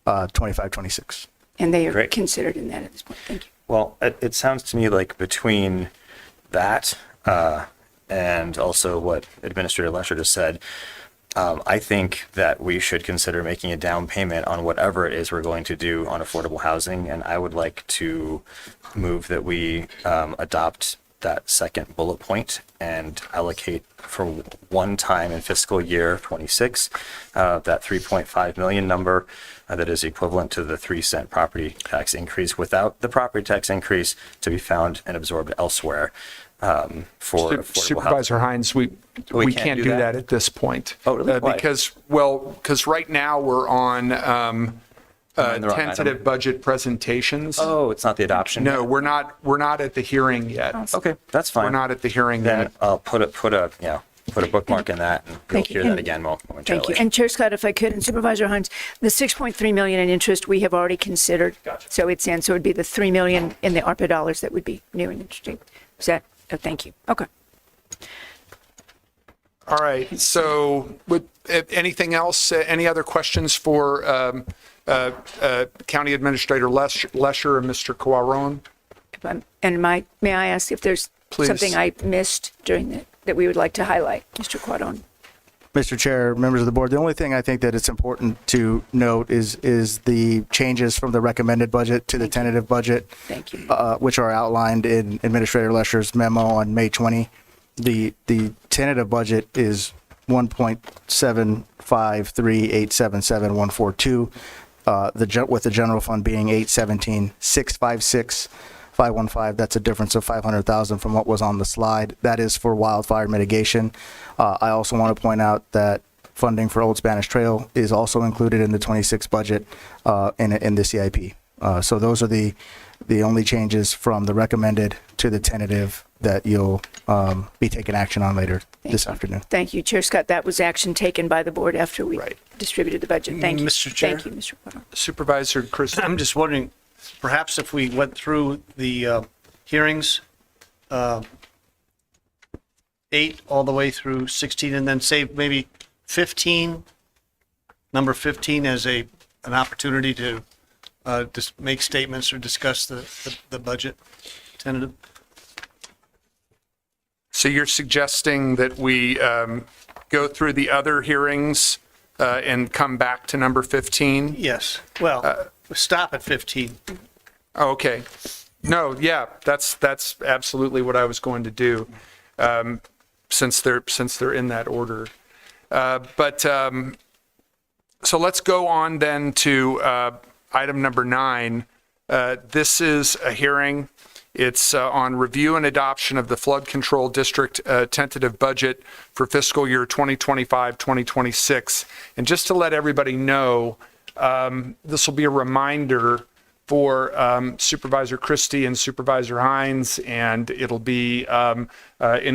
25-26. And they are considered in that at this point. Thank you. Well, it sounds to me like between that and also what Administrator Lesher just said, I think that we should consider making a down payment on whatever it is we're going to do on affordable housing. And I would like to move that we adopt that second bullet point and allocate for one time in fiscal year 26, that 3.5 million number that is equivalent to the 3-cent property tax increase without the property tax increase to be found and absorbed elsewhere for affordable Supervisor Hines, we can't do that at this point. Oh, really? Why? Because right now we're on on the wrong tentative item? budget presentations. Oh, it's not the adoption. No, we're not at the hearing yet. Okay, that's fine. We're not at the hearing Then yet. I'll put a bookmark in that, and we'll Thank you. hear that again momentarily. Thank you. And Chair Scott, if I could, and Supervisor Hines, the 6.3 million in interest we have already considered. Gotcha. So it's in, so it'd be the 3 million in the ARPA dollars that would be new and interesting. Is that, thank you. Okay. All right, so anything else, any other questions for County Administrator Lesher and Mr. Cuaron? And may I ask if there's Please. something I missed during that we would like to highlight, Mr. Cuaron? Mr. Chair, members of the board, the only thing I think that it's important to note is the changes from the recommended budget to the tentative budget. Thank you. Which are outlined in Administrator Lesher's memo on May 20. The tentative budget is 1.753877142. With the general fund being 817,656,515. That's a difference of 500,000 from what was on the slide. That is for wildfire mitigation. I also want to point out that funding for Old Spanish Trail is also included in the 26 budget in the CIP. So those are the only changes from the recommended to the tentative that you'll be taking action on later this afternoon. Thank you, Chair Scott. That was action taken by the board after we distributed the budget. Thank you. Mr. Chair. Thank you, Mr. Cuaron. Supervisor Chris. I'm just wondering, perhaps if we went through the hearings, 8 all the way through 16, and then save maybe 15, number 15 as an opportunity to just make statements or discuss the budget tentative. So you're suggesting that we go through the other hearings and come back to number 15? Yes. Well, stop at 15. Oh, okay. No, yeah, that's absolutely what I was going to do, since they're in that order. So let's go on then to item number 9. This is a hearing. It's on review and adoption of the Flood Control District tentative budget for fiscal year 2025-2026. And just to let everybody know, this will be a reminder for Supervisor Christie and Supervisor Hines, and it'll be an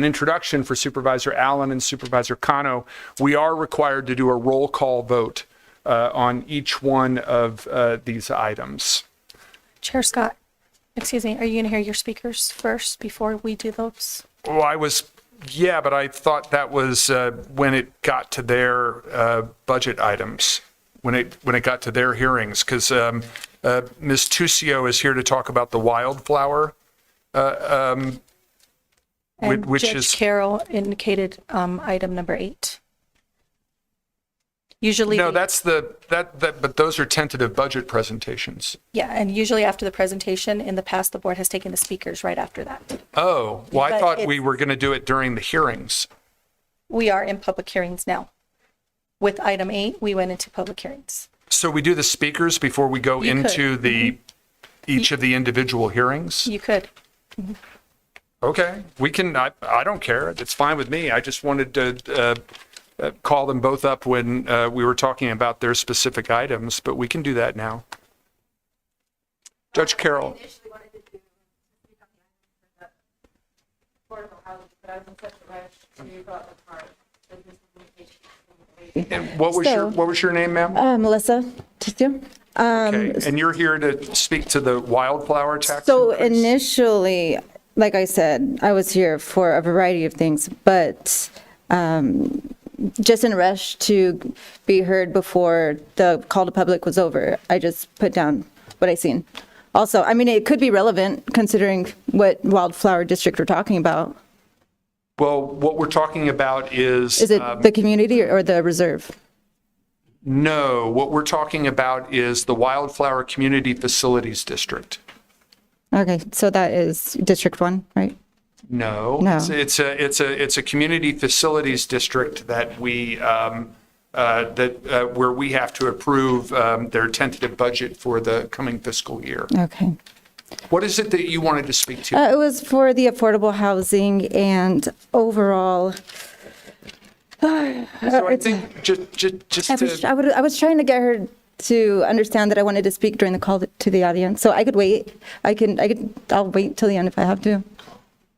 introduction for Supervisor Allen and Supervisor Cano. We are required to do a roll call vote on each one of these items. Chair Scott, excuse me, are you going to hear your speakers first before we do those? Well, but I thought that was when it got to their budget items, when it got to their hearings, because Ms. Tuccio is here to talk about the wildflower, And which Judge is Carroll indicated item number 8. Usually, no, that's but those are tentative budget presentations. yeah, and usually after the presentation, in the past, the board has taken the speakers right after that. Oh, well, I But thought we were going to do it during the hearings. We are in public hearings now. With item 8, we went into public hearings. So we do the speakers before we go You could. into each of the individual hearings? You could. Okay, we can, I don't care, it's fine with me. I just wanted to call them both up when we were talking about their specific items, but we can do that now. Judge Carroll. And what was your name, ma'am? Melissa Tisio. Okay, and you're here to speak to the wildflower tax? So increase? initially, like I said, I was here for a variety of things, but just in a rush to be heard before the call to public was over, I just put down what I seen. Also, I mean, it could be relevant considering what wildflower district we're talking about. Well, what we're talking about is... Is it the community or the reserve? No, what we're talking about is the Wildflower Community Facilities District. Okay, so that is District 1, right? No. No. It's a community facilities district that we, where we have to approve their tentative budget for the coming fiscal year. Okay. What is it that you wanted to speak to? It was for the affordable housing and overall. So I think just to, I was trying to get her to understand that I wanted to speak during the call to the audience, so I could wait. I'll wait till the end if I have to.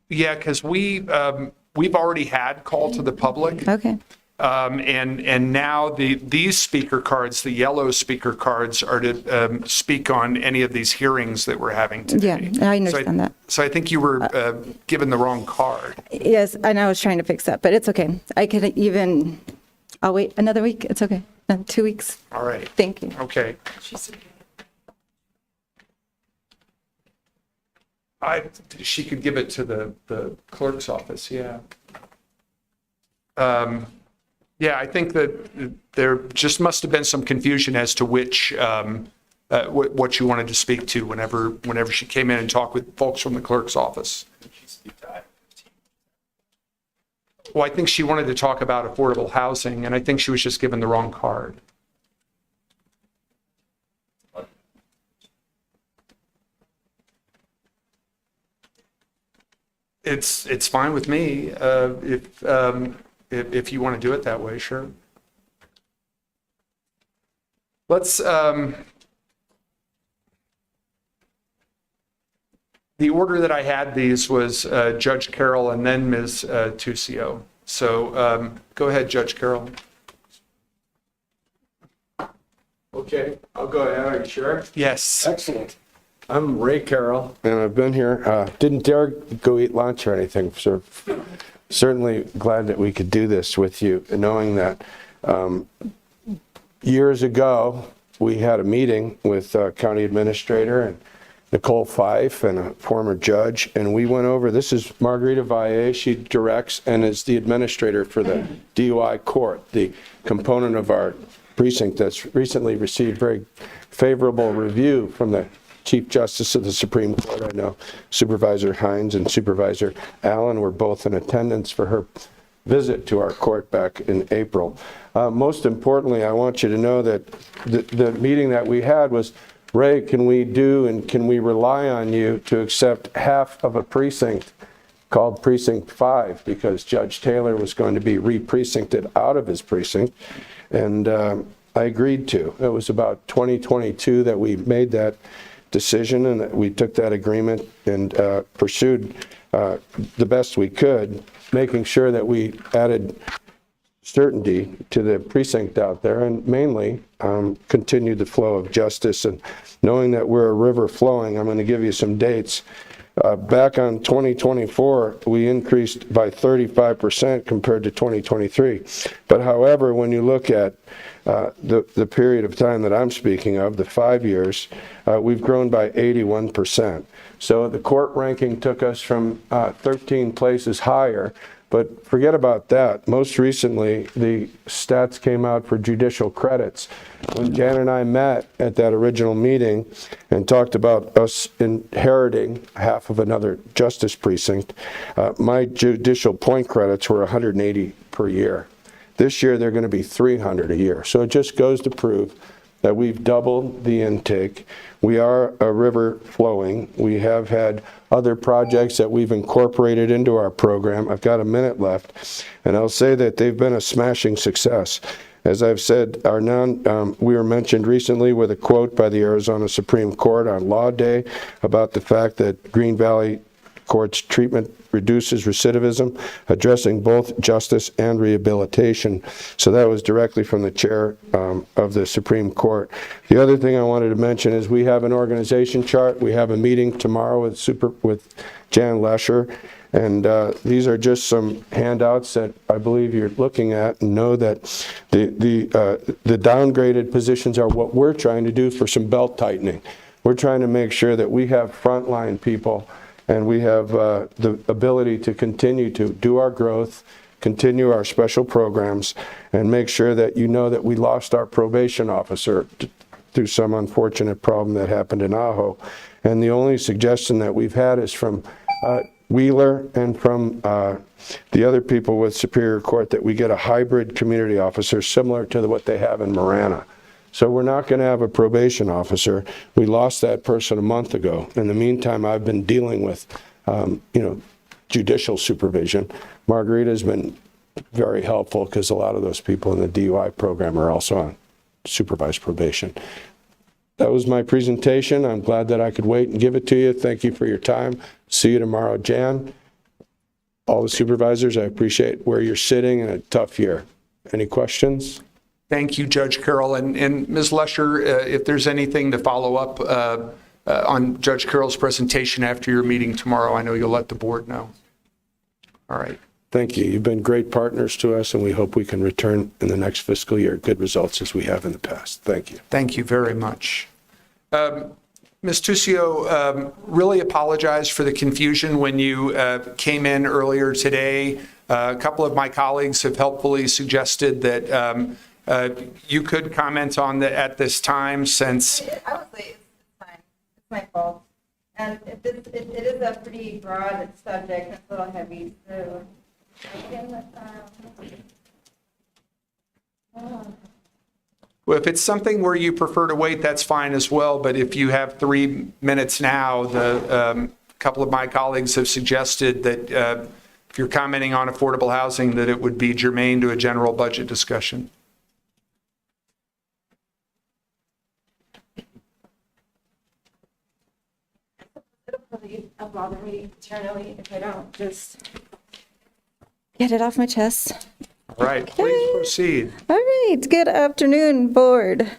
yeah, because we've already had call to the public. Okay. And now these speaker cards, the yellow speaker cards, are to speak on any of these hearings that we're having today. Yeah, I understand that. So I think you were given the wrong card. Yes, and I was trying to fix that, but it's okay. I'll wait another week. It's okay. 2 weeks. All right. Thank you. Okay. She could give it to the clerk's office, yeah. Yeah, I think that there just must have been some confusion as to which, what you wanted to speak to whenever she came in and talked with folks from the clerk's office. Well, I think she wanted to talk about affordable housing, and I think she was just given the wrong card. It's fine with me, if you want to do it that way, sure. Let's, the order that I had these was Judge Carroll and then Ms. Tuccio. So go ahead, Judge Carroll. Okay, I'll go ahead. Are you sure? Yes. Excellent. I'm Ray Carroll, and I've been here. Didn't dare go eat lunch or anything, so certainly glad that we could do this with you, knowing that years ago we had a meeting with County Administrator and Nicole Fife and a former judge, and we went over, this is Margarita Valle, she directs and is the administrator for the DUI court, the component of our precinct that's recently received very favorable review from the Chief Justice of the Supreme Court. I know Supervisor Hines and Supervisor Allen were both in attendance for her visit to our court back in April. Most importantly, I want you to know that the meeting that we had was, Ray, can we rely on you to accept half of a precinct called Precinct 5, because Judge Taylor was going to be re-precincted out of his precinct, and I agreed to. It was about 2022 that we made that decision, and that we took that agreement and pursued the best we could, making sure that we added certainty to the precinct out there, and mainly continued the flow of justice. And knowing that we're a river flowing, I'm going to give you some dates. Back on 2024, we increased by 35% compared to 2023. But however, when you look at the period of time that I'm speaking of, the 5 years, we've grown by 81%. So the court ranking took us from 13 places higher. But forget about that. Most recently, the stats came out for judicial credits. When Jan and I met at that original meeting and talked about us inheriting half of another justice precinct, my judicial point credits were 180 per year. This year, they're going to be 300 a year. So it just goes to prove that we've doubled the intake. We are a river flowing. We have had other projects that we've incorporated into our program. I've got a minute left, and I'll say that they've been a smashing success. As I've said, we were mentioned recently with a quote by the Arizona Supreme Court on Law Day about the fact that Green Valley Court's treatment reduces recidivism, addressing both justice and rehabilitation. So that was directly from the chair of the Supreme Court. The other thing I wanted to mention is we have an organization chart. We have a meeting tomorrow with Jan Lesher, and these are just some handouts that I believe you're looking at, and know that the downgraded positions are what we're trying to do for some belt tightening. We're trying to make sure that we have frontline people, and we have the ability to continue to do our growth, continue our special programs, and make sure that you know that we lost our probation officer through some unfortunate problem that happened in Ajo. And the only suggestion that we've had is from Wheeler and from the other people with Superior Court that we get a hybrid community officer similar to what they have in Marana. So we're not going to have a probation officer. We lost that person a month ago. In the meantime, I've been dealing with, judicial supervision. Margarita's been very helpful because a lot of those people in the DUI program are also on supervised probation. That was my presentation. I'm glad that I could wait and give it to you. Thank you for your time. See you tomorrow, Jan. All the supervisors, I appreciate where you're sitting in a tough year. Any questions? Thank you, Judge Carroll. And Ms. Lesher, if there's anything to follow up on Judge Carroll's presentation after your meeting tomorrow, I know you'll let the board know. All right. Thank you. You've been great partners to us, and we hope we can return in the next fiscal year good results as we have in the past. Thank you. Thank you very much. Ms. Tuccio, really apologize for the confusion when you came in earlier today. A couple of my colleagues have helpfully suggested that you could comment on that at this time since... I would say it's fine. It's my fault. And it is a pretty broad subject. It's a little heavy, so... Well, if it's something where you prefer to wait, that's fine as well. But if you have 3 minutes now, the couple of my colleagues have suggested that if you're commenting on affordable housing, that it would be germane to a general budget discussion. It'll bother me eternally if I don't just get it off my chest. All right, please proceed. All right, good afternoon, board.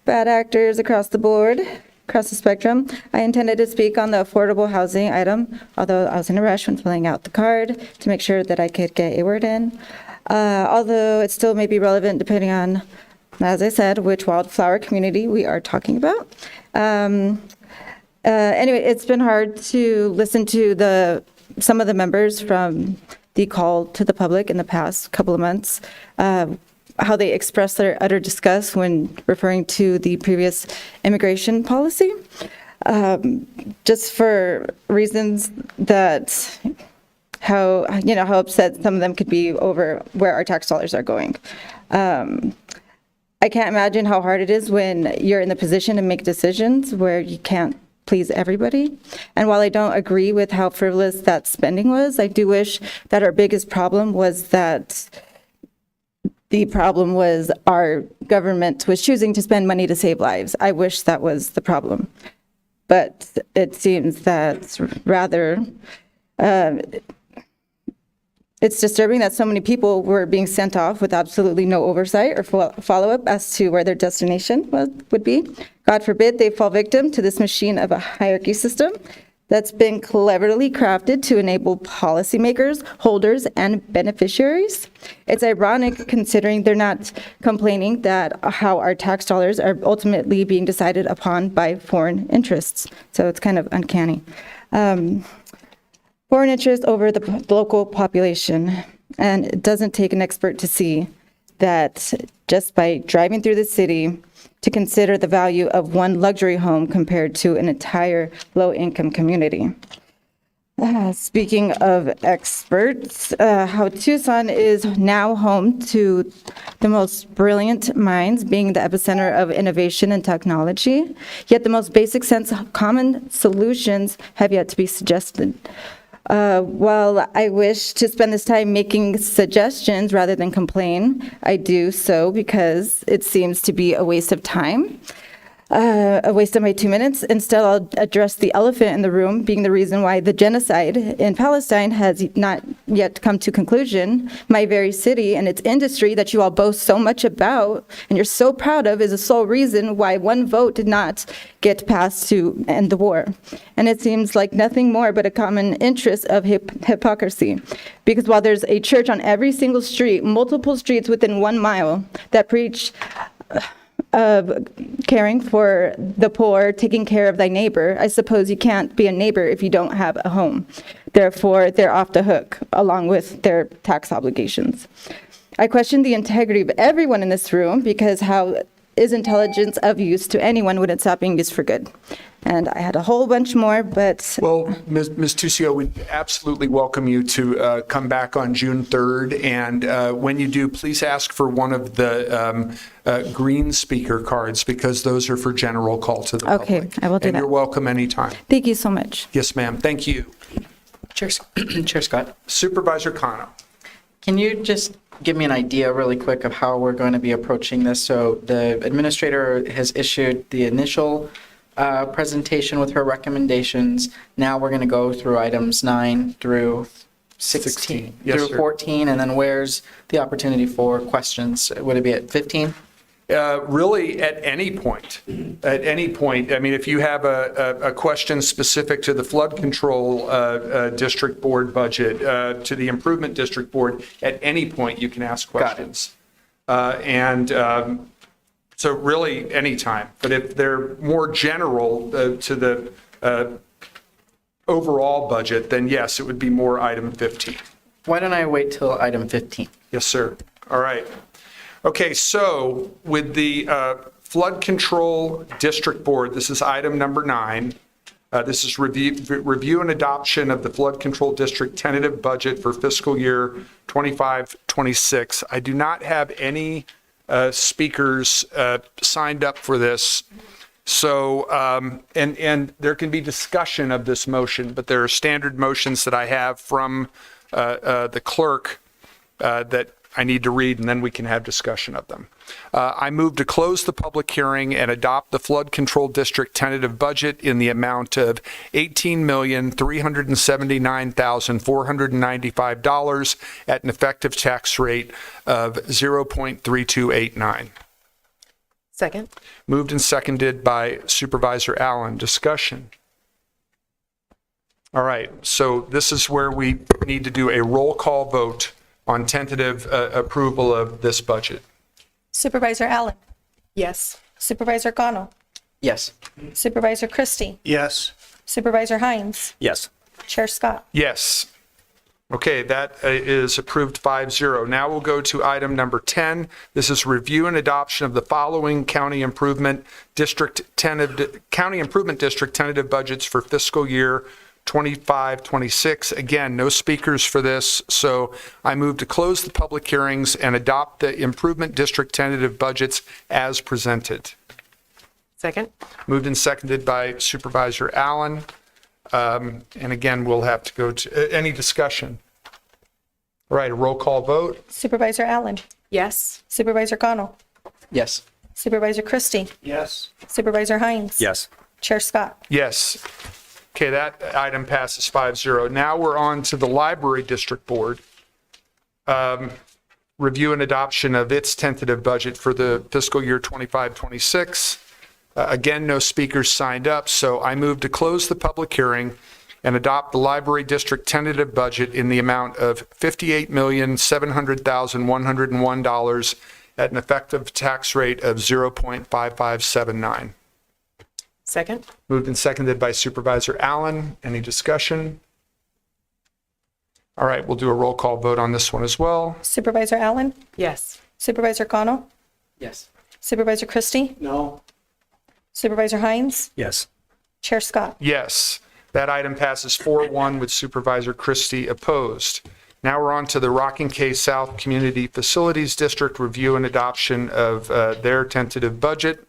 Bad actors across the board, across the spectrum. I intended to speak on the affordable housing item, although I was in a rush when filling out the card to make sure that I could get a word in. Although it still may be relevant depending on, as I said, which wildflower community we are talking about. Anyway, it's been hard to listen to some of the members from the call to the public in the past couple of months, how they express their utter disgust when referring to the previous immigration policy, just for reasons that how upset some of them could be over where our tax dollars are going. I can't imagine how hard it is when you're in the position to make decisions where you can't please everybody. And while I don't agree with how frivolous that spending was, I do wish that our biggest problem was that the problem was our government was choosing to spend money to save lives. I wish that was the problem. But it seems that rather, it's disturbing that so many people were being sent off with absolutely no oversight or follow-up as to where their destination would be. God forbid they fall victim to this machine of a hierarchy system that's been cleverly crafted to enable policymakers, holders, and beneficiaries. It's ironic considering they're not complaining that how our tax dollars are ultimately being decided upon by foreign interests. So it's kind of uncanny. Foreign interest over the local population. And it doesn't take an expert to see that just by driving through the city to consider the value of one luxury home compared to an entire low-income community. Speaking of experts, how Tucson is now home to the most brilliant minds, being the epicenter of innovation and technology, yet the most basic sense of common solutions have yet to be suggested. While I wish to spend this time making suggestions rather than complain, I do so because it seems to be a waste of time, a waste of my 2 minutes. Instead, I'll address the elephant in the room, being the reason why the genocide in Palestine has not yet come to conclusion. My very city and its industry that you all boast so much about and you're so proud of is the sole reason why one vote did not get passed to end the war. And it seems like nothing more but a common interest of hypocrisy. Because while there's a church on every single street, multiple streets within 1 mile that preach of caring for the poor, taking care of thy neighbor, I suppose you can't be a neighbor if you don't have a home. Therefore, they're off the hook, along with their tax obligations. I question the integrity of everyone in this room because how is intelligence of use to anyone when it's not being used for good. And I had a whole bunch more, but Well, Ms. Tuccio, we absolutely welcome you to come back on June 3rd. And when you do, please ask for one of the green speaker cards, because those are for general call to the public. okay, I will do And that. you're welcome anytime. Thank you so much. Yes, ma'am. Thank you. Chair Scott, Supervisor Kano. can you just give me an idea really quick of how we're going to be approaching this? So the administrator has issued the initial presentation with her recommendations. Now we're going to go through items 9 through 16, Yes, through sir. 14, and then where's the opportunity for questions? Would it be at 15? Really, at any point. At any point. I mean, if you have a question specific to the flood control district board budget, to the improvement district board, at any point you can ask questions. So really, anytime. But if they're more general to the overall budget, then yes, it would be more item 15. Why don't I wait till item 15? Yes, sir. All right. Okay, so with the Flood Control District Board, this is item number 9. This is review and adoption of the Flood Control District tentative budget for fiscal year 25-26. I do not have any speakers signed up for this. So, and there can be discussion of this motion, but there are standard motions that I have from the clerk that I need to read, and then we can have discussion of them. I move to close the public hearing and adopt the Flood Control District tentative budget in the amount of $18,379,495 at an effective tax rate of 0.3289. Second. Moved and seconded by Supervisor Allen. Discussion. All right, so this is where we need to do a roll call vote on tentative approval of this budget. Supervisor Allen. Yes. Supervisor Cano. Yes. Supervisor Christie. Yes. Supervisor Hines. Yes. Chair Scott. Yes. Okay, that is approved 5-0. Now we'll go to item number 10. This is review and adoption of the following county improvement district tentative budgets for fiscal year 25-26. Again, no speakers for this, so I move to close the public hearings and adopt the improvement district tentative budgets as presented. Second. Moved and seconded by Supervisor Allen. And again, we'll have to go to any discussion. All right, a roll call vote. Supervisor Allen. Yes. Supervisor Cano. Yes. Supervisor Christie. Yes. Supervisor Hines. Yes. Chair Scott. Yes. Okay, that item passes 5-0. Now we're on to the Library District Board. Review and adoption of its tentative budget for the fiscal year 25-26. Again, no speakers signed up, so I move to close the public hearing and adopt the Library District tentative budget in the amount of $58,700,101 at an effective tax rate of 0.5579. Second. Moved and seconded by Supervisor Allen. Any discussion? All right, we'll do a roll call vote on this one as well. Supervisor Allen. Yes. Supervisor Cano. Yes. Supervisor Christie. No. Supervisor Hines. Yes. Chair Scott. Yes, that item passes 4-1 with Supervisor Christie opposed. Now we're on to the Rocking K South Community Facilities District review and adoption of their tentative budget.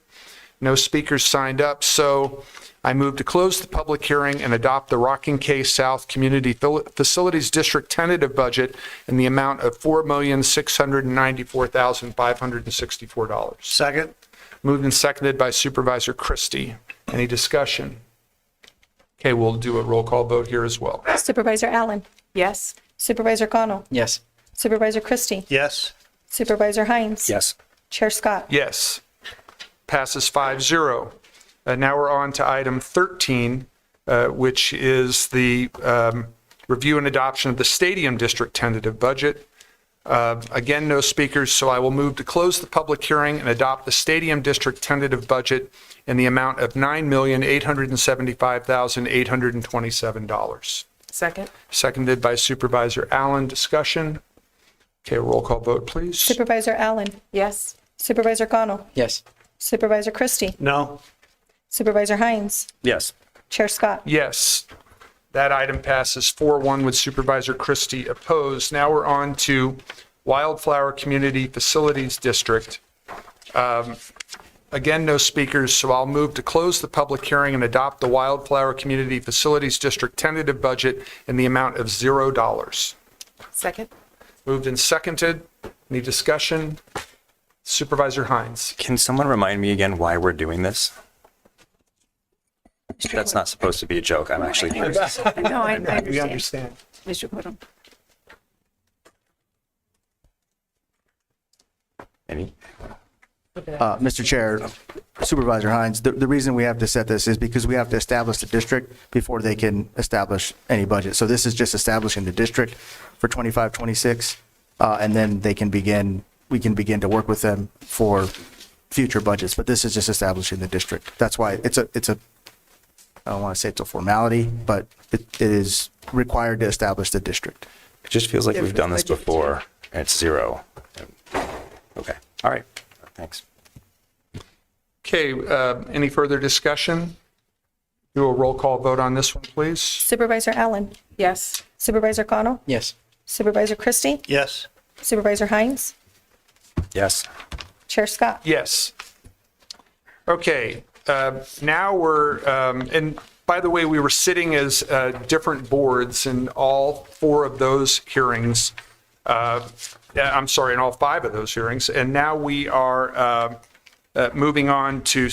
No speakers signed up, so I move to close the public hearing and adopt the Rocking K South Community Facilities District tentative budget in the amount of $4,694,564. Second. Moved and seconded by Supervisor Christie. Any discussion? Okay, we'll do a roll call vote here as well. Supervisor Allen. Yes. Supervisor Cano. Yes. Supervisor Christie. Yes. Supervisor Hines. Yes. Chair Scott. Yes. Passes 5-0. Now we're on to item 13, which is the review and adoption of the Stadium District tentative budget. Again, no speakers, so I will move to close the public hearing and adopt the Stadium District tentative budget in the amount of $9,875,827. Second. Seconded by Supervisor Allen. Discussion. Okay, roll call vote, please. Supervisor Allen. Yes. Supervisor Cano. Yes. Supervisor Christie. No. Supervisor Hines. Yes. Chair Scott. Yes. That item passes 4-1 with Supervisor Christie opposed. Now we're on to Wildflower Community Facilities District. Again, no speakers, so I'll move to close the public hearing and adopt the Wildflower Community Facilities District tentative budget in the amount of $0. Second. Moved and seconded. Any discussion? Supervisor Hines. Can someone remind me again why we're doing this? That's not supposed to be a joke. I'm actually curious. No, I understand. We understand. Mr. Quidam. Any? Mr. Chair, Supervisor Hines, the reason we have to set this is because we have to establish the district before they can establish any budget. So this is just establishing the district for 25, 26, and then we can begin to work with them for future budgets. But this is just establishing the district. That's why it's a I don't want to say it's a formality, but it is required to establish the district. It just feels like we've done this before, and it's $0. Okay. All right. Thanks. Okay, any further discussion? Do a roll call vote on this one, please. Supervisor Allen. Yes. Supervisor Connell. Yes. Supervisor Christie. Yes. Supervisor Hines. Yes. Chair Scott. Yes. Okay, now we're, and by the way, we were sitting as different boards in all 4 of those hearings. I'm sorry, in all 5 of those hearings. And now we are moving on to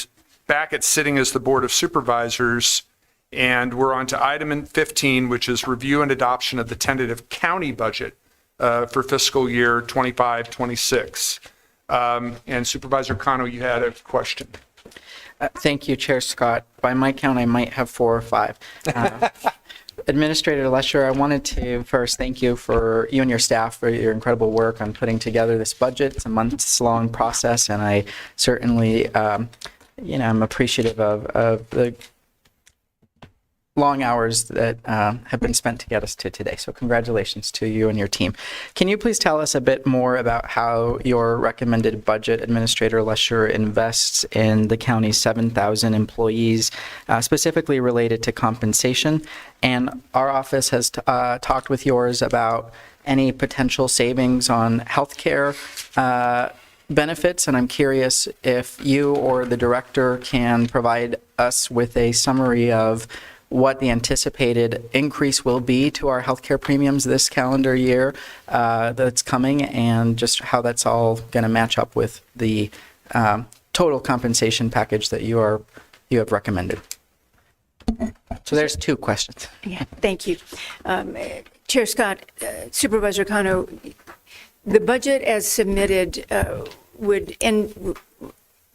back at sitting as the Board of Supervisors. And we're on to item 15, which is review and adoption of the tentative county budget for fiscal year 25-26. And Supervisor Kano, you had a question. Thank you, Chair Scott. By my count, I might have 4 or 5. Administrator Lesher, I wanted to first thank you and your staff for your incredible work on putting together this budget. It's a months-long process, and I certainly, I'm appreciative of the long hours that have been spent to get us to today. So congratulations to you and your team. Can you please tell us a bit more about how your recommended budget, Administrator Lesher, invests in the county's 7,000 employees, specifically related to compensation? And our office has talked with yours about any potential savings on healthcare benefits, and I'm curious if you or the director can provide us with a summary of what the anticipated increase will be to our healthcare premiums this calendar year that's coming, and just how that's all going to match up with the total compensation package that you have recommended. So there's 2 questions. Yeah, thank you. Chair Scott, Supervisor Kano, the budget as submitted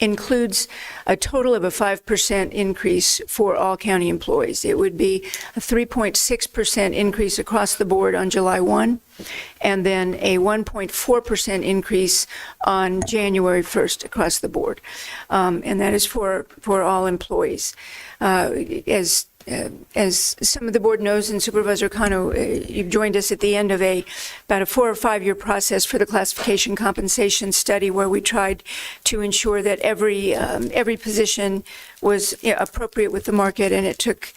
includes a total of a 5% increase for all county employees. It would be a 3.6% increase across the board on July 1, and then a 1.4% increase on January 1st across the board. And that is for all employees. As some of the board knows, and Supervisor Kano, you've joined us at the end of about a 4 or 5 year process for the classification compensation study, where we tried to ensure that every position was appropriate with the market, and it took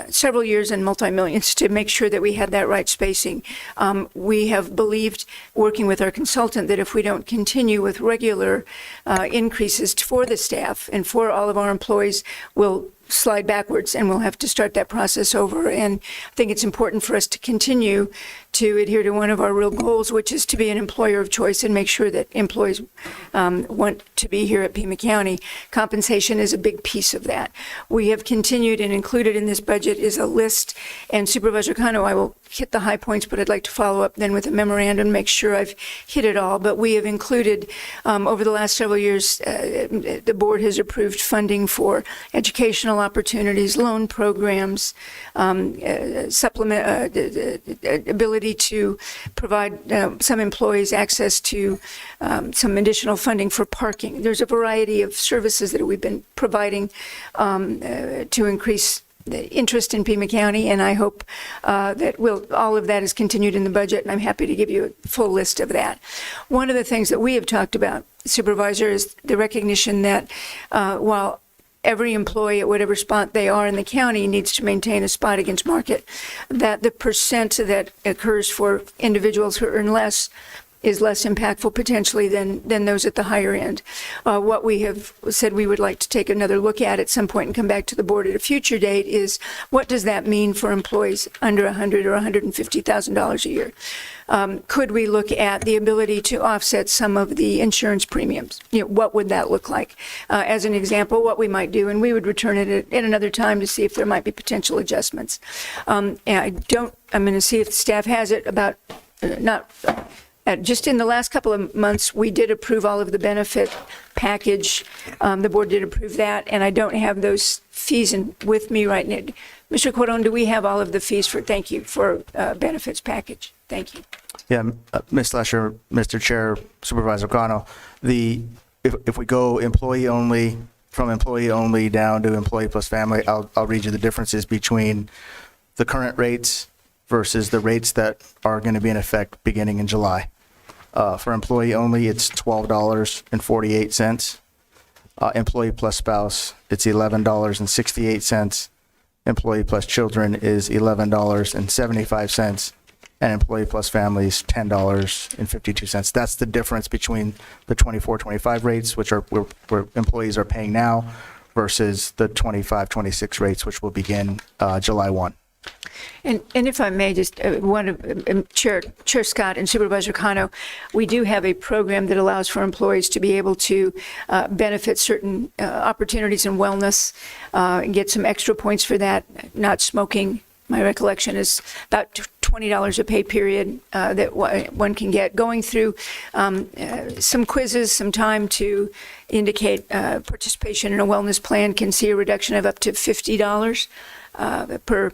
several years and multi-millions to make sure that we had that right spacing. We have believed, working with our consultant, that if we don't continue with regular increases for the staff and for all of our employees, we'll slide backwards and we'll have to start that process over. And I think it's important for us to continue to adhere to one of our real goals, which is to be an employer of choice and make sure that employees want to be here at Pima County. Compensation is a big piece of that. We have continued, and included in this budget is a list, and Supervisor Kano, I will hit the high points, but I'd like to follow up then with a memorandum, make sure I've hit it all. But we have included, over the last several years, the board has approved funding for educational opportunities, loan programs, supplement, ability to provide some employees access to some additional funding for parking. There's a variety of services that we've been providing to increase the interest in Pima County, and I hope that all of that is continued in the budget, and I'm happy to give you a full list of that. One of the things that we have talked about, Supervisor, is the recognition that while every employee at whatever spot they are in the county needs to maintain a spot against market, that the percent that occurs for individuals who earn less is less impactful potentially than those at the higher end. What we have said we would like to take another look at some point and come back to the board at a future date is what does that mean for employees under $100,000 or $150,000 a year? Could we look at the ability to offset some of the insurance premiums? What would that look like? As an example, what we might do, and we would return it at another time to see if there might be potential adjustments. And I'm going to see if the staff has it about just in the last couple of months, we did approve all of the benefit package. The board did approve that, and I don't have those fees with me right now. Mr. Cordon, do we have all of the fees for benefits package? Thank you. Yeah, Ms. Lesher, Mr. Chair, Supervisor Cano, if we go employee only, from employee only down to employee plus family, I'll read you the differences between the current rates versus the rates that are going to be in effect beginning in July. For employee only, it's $12.48. Employee plus spouse, it's $11.68. Employee plus children is $11.75. And employee plus family is $10.52. That's the difference between the 24-25 rates, which are where employees are paying now, versus the 25-26 rates, which will begin July 1. And if I may, just Chair Scott and Supervisor Cano, we do have a program that allows for employees to be able to benefit certain opportunities in wellness and get some extra points for that. Not smoking, my recollection is about $20 a pay period that one can get. Going through some quizzes, some time to indicate participation in a wellness plan can see a reduction of up to $50 per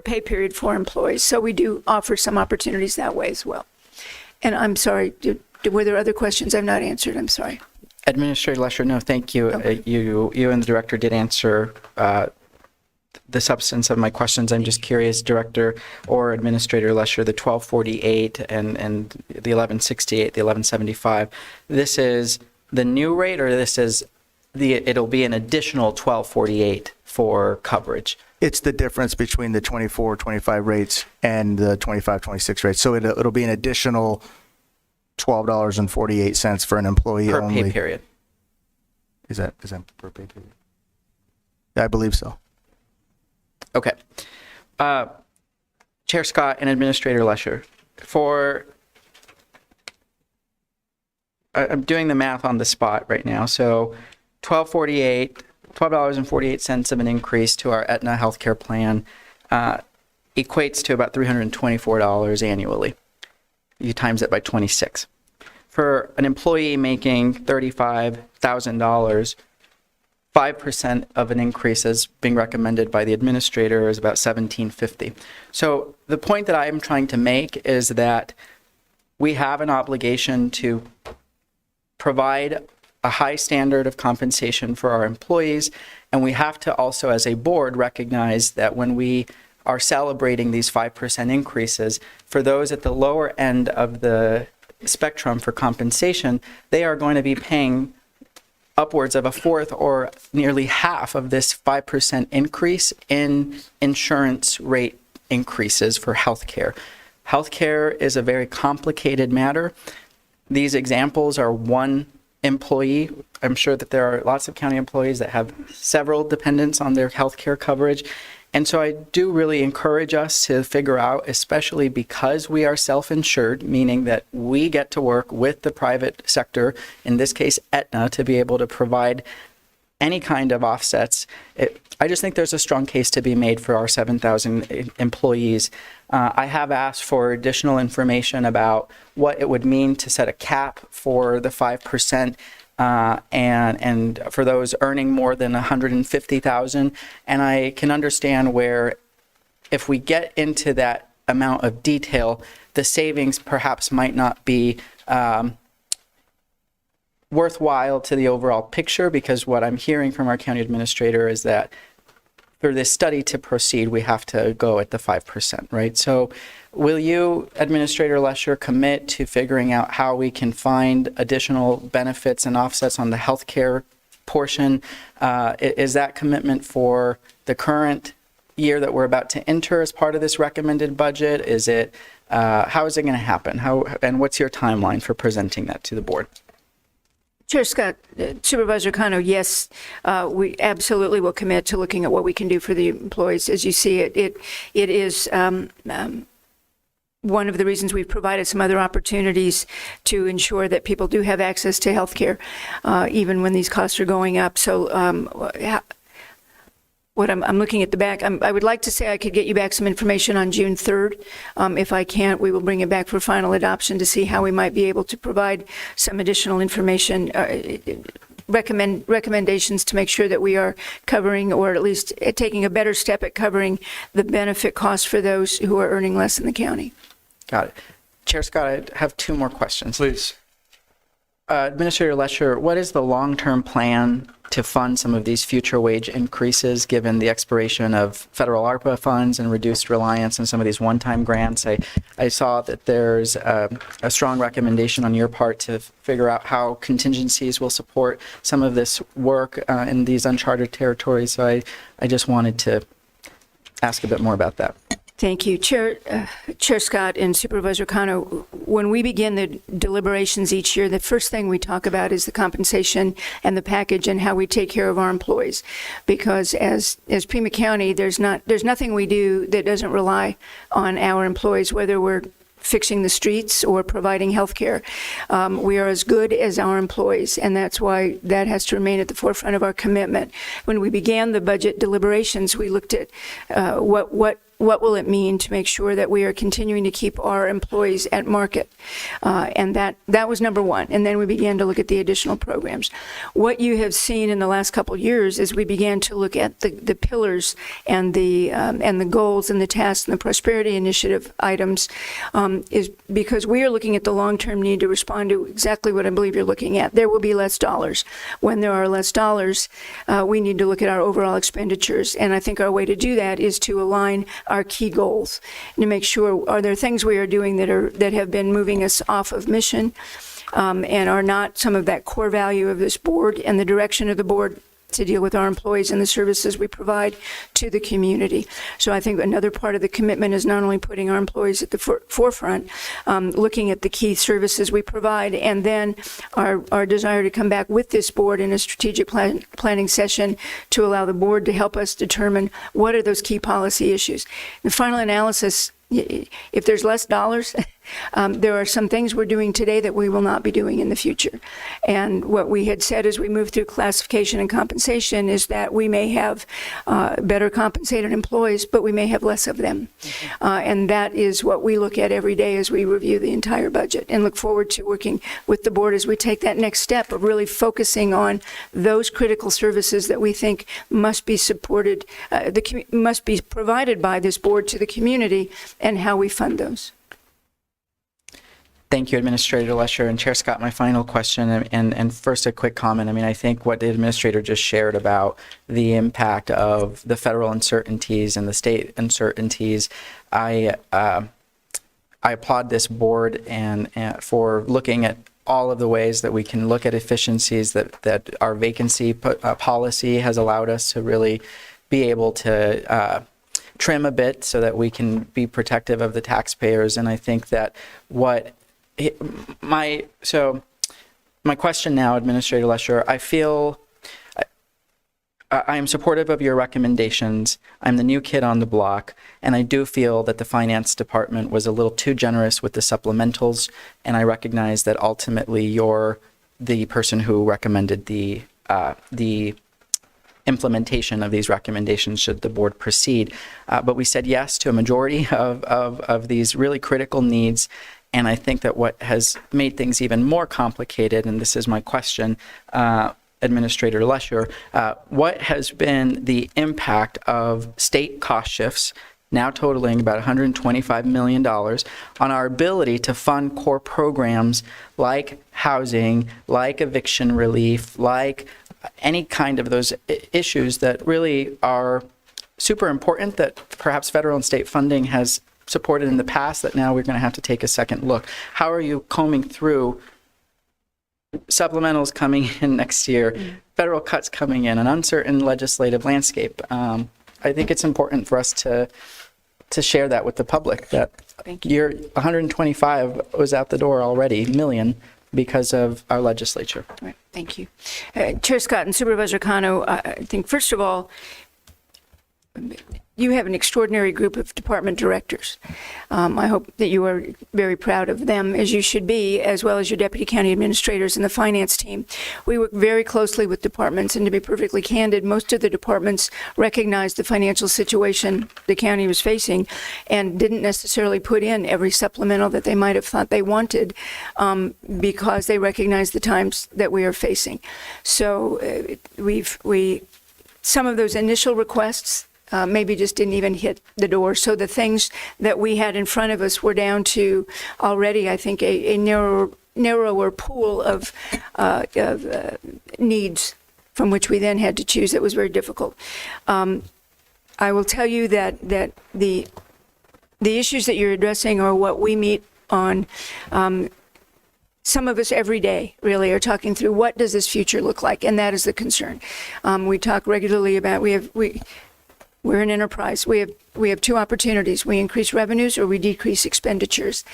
pay period for employees. So we do offer some opportunities that way as well. And I'm sorry, were there other questions I've not answered? I'm sorry. Administrator Lesher, no, thank you. Okay. You and the director did answer the substance of my questions. I'm just curious, Director or Administrator Lesher, the 1248 and the 1168, the 1175, this is the new rate, or this is it'll be an additional 1248 for coverage? It's the difference between the 24-25 rates and the 25-26 rates. So it'll be an additional $12.48 for an employee only. Per pay period. Is that per pay period? Yeah, I believe so. Okay. Chair Scott and Administrator Lesher, I'm doing the math on the spot right now. So $12.48 of an increase to our Aetna healthcare plan equates to about $324 annually. You times it by 26. For an employee making $35,000, 5% of an increase as being recommended by the administrator is about $1,750. So the point that I am trying to make is that we have an obligation to provide a high standard of compensation for our employees, and we have to also, as a board, recognize that when we are celebrating these 5% increases, for those at the lower end of the spectrum for compensation, they are going to be paying upwards of a fourth or nearly half of this 5% increase in insurance rate increases for healthcare. Healthcare is a very complicated matter. These examples are one employee. I'm sure that there are lots of county employees that have several dependents on their healthcare coverage. And so I do really encourage us to figure out, especially because we are self-insured, meaning that we get to work with the private sector, in this case Aetna, to be able to provide any kind of offsets. I just think there's a strong case to be made for our 7,000 employees. I have asked for additional information about what it would mean to set a cap for the 5%. And for those earning more than $150,000, and I can understand where, if we get into that amount of detail, the savings perhaps might not be worthwhile to the overall picture, because what I'm hearing from our county administrator is that for this study to proceed, we have to go at the 5%, right? So will you, Administrator Lesher, commit to figuring out how we can find additional benefits and offsets on the healthcare portion? Is that commitment for the current year that we're about to enter as part of this recommended budget? Is it, how is it going to happen? And what's your timeline for presenting that to the board? Chair Scott, Supervisor Cano, yes, we absolutely will commit to looking at what we can do for the employees. As you see, it is one of the reasons we've provided some other opportunities to ensure that people do have access to health care, even when these costs are going up. So what I'm looking at the back, I would like to say I could get you back some information on June 3rd. If I can't, we will bring it back for final adoption to see how we might be able to provide some additional information, recommendations to make sure that we are covering, or at least taking a better step at covering the benefit costs for those who are earning less in the county. Got it. Chair Scott, I have two more questions. Please. Administrator Lesher, what is the long-term plan to fund some of these future wage increases given the expiration of federal ARPA funds and reduced reliance on some of these one-time grants? I saw that there's a strong recommendation on your part to figure out how contingencies will support some of this work in these uncharted territories. So I just wanted to ask a bit more about that. Thank you. Chair Scott and Supervisor Cano, when we begin the deliberations each year, the first thing we talk about is the compensation and the package and how we take care of our employees. Because as Pima County, there's nothing we do that doesn't rely on our employees, whether we're fixing the streets or providing health care. We are as good as our employees, and that's why that has to remain at the forefront of our commitment. When we began the budget deliberations, we looked at what will it mean to make sure that we are continuing to keep our employees at market, and that was number one. And then we began to look at the additional programs. What you have seen in the last couple of years is we began to look at the pillars and the goals and the tasks and the prosperity initiative items, is because we are looking at the long-term need to respond to exactly what I believe you're looking at. There will be less dollars. When there are less dollars, we need to look at our overall expenditures, and I think our way to do that is to align our key goals and to make sure, are there things we are doing that have been moving us off of mission, and are not some of that core value of this board and the direction of the board to deal with our employees and the services we provide to the community. So I think another part of the commitment is not only putting our employees at the forefront, looking at the key services we provide, and then our desire to come back with this board in a strategic planning session to allow the board to help us determine what are those key policy issues. The final analysis, if there's less dollars, there are some things we're doing today that we will not be doing in the future. And what we had said as we move through classification and compensation is that we may have better compensated employees, but we may have less of them. And that is what we look at every day as we review the entire budget, and look forward to working with the board as we take that next step of really focusing on those critical services that we think must be supported, must be provided by this board to the community, and how we fund those. Thank you, Administrator Lesher. And Chair Scott, my final question, and first a quick comment. I mean, I think what the Administrator just shared about the impact of the federal uncertainties and the state uncertainties, I applaud this board and for looking at all of the ways that we can look at efficiencies that our vacancy policy has allowed us to really be able to trim a bit so that we can be protective of the taxpayers. And I think that my question now, Administrator Lesher, I feel I am supportive of your recommendations. I'm the new kid on the block, and I do feel that the Finance Department was a little too generous with the supplementals, and I recognize that ultimately you're the person who recommended the implementation of these recommendations should the board proceed. But we said yes to a majority of these really critical needs. And I think that what has made things even more complicated, and this is my question, Administrator Lesher, what has been the impact of state cost shifts, now totaling about $125 million, on our ability to fund core programs like housing, like eviction relief, like any kind of those issues that really are super important that perhaps federal and state funding has supported in the past that now we're going to have to take a second look. How are you combing through supplementals coming in next year, federal cuts coming in, an uncertain legislative landscape? I think it's important for us to share that with the public, that year 125 was out the door already, million, because of our legislature. Right. Thank you. Chair Scott and Supervisor Cano, I think, first of all, you have an extraordinary group of department directors. I hope that you are very proud of them, as you should be, as well as your deputy county administrators and the finance team. We work very closely with departments, and to be perfectly candid, most of the departments recognized the financial situation the county was facing and didn't necessarily put in every supplemental that they might have thought they wanted, because they recognize the times that we are facing. So some of those initial requests maybe just didn't even hit the door. So the things that we had in front of us were down to already, I think, a narrower pool of needs from which we then had to choose. It was very difficult. I will tell you that the issues that you're addressing are what we meet on. Some of us every day really are talking through what does this future look like, and that is the concern. We talk regularly about we're an enterprise. We have two opportunities. We increase revenues or we decrease expenditures.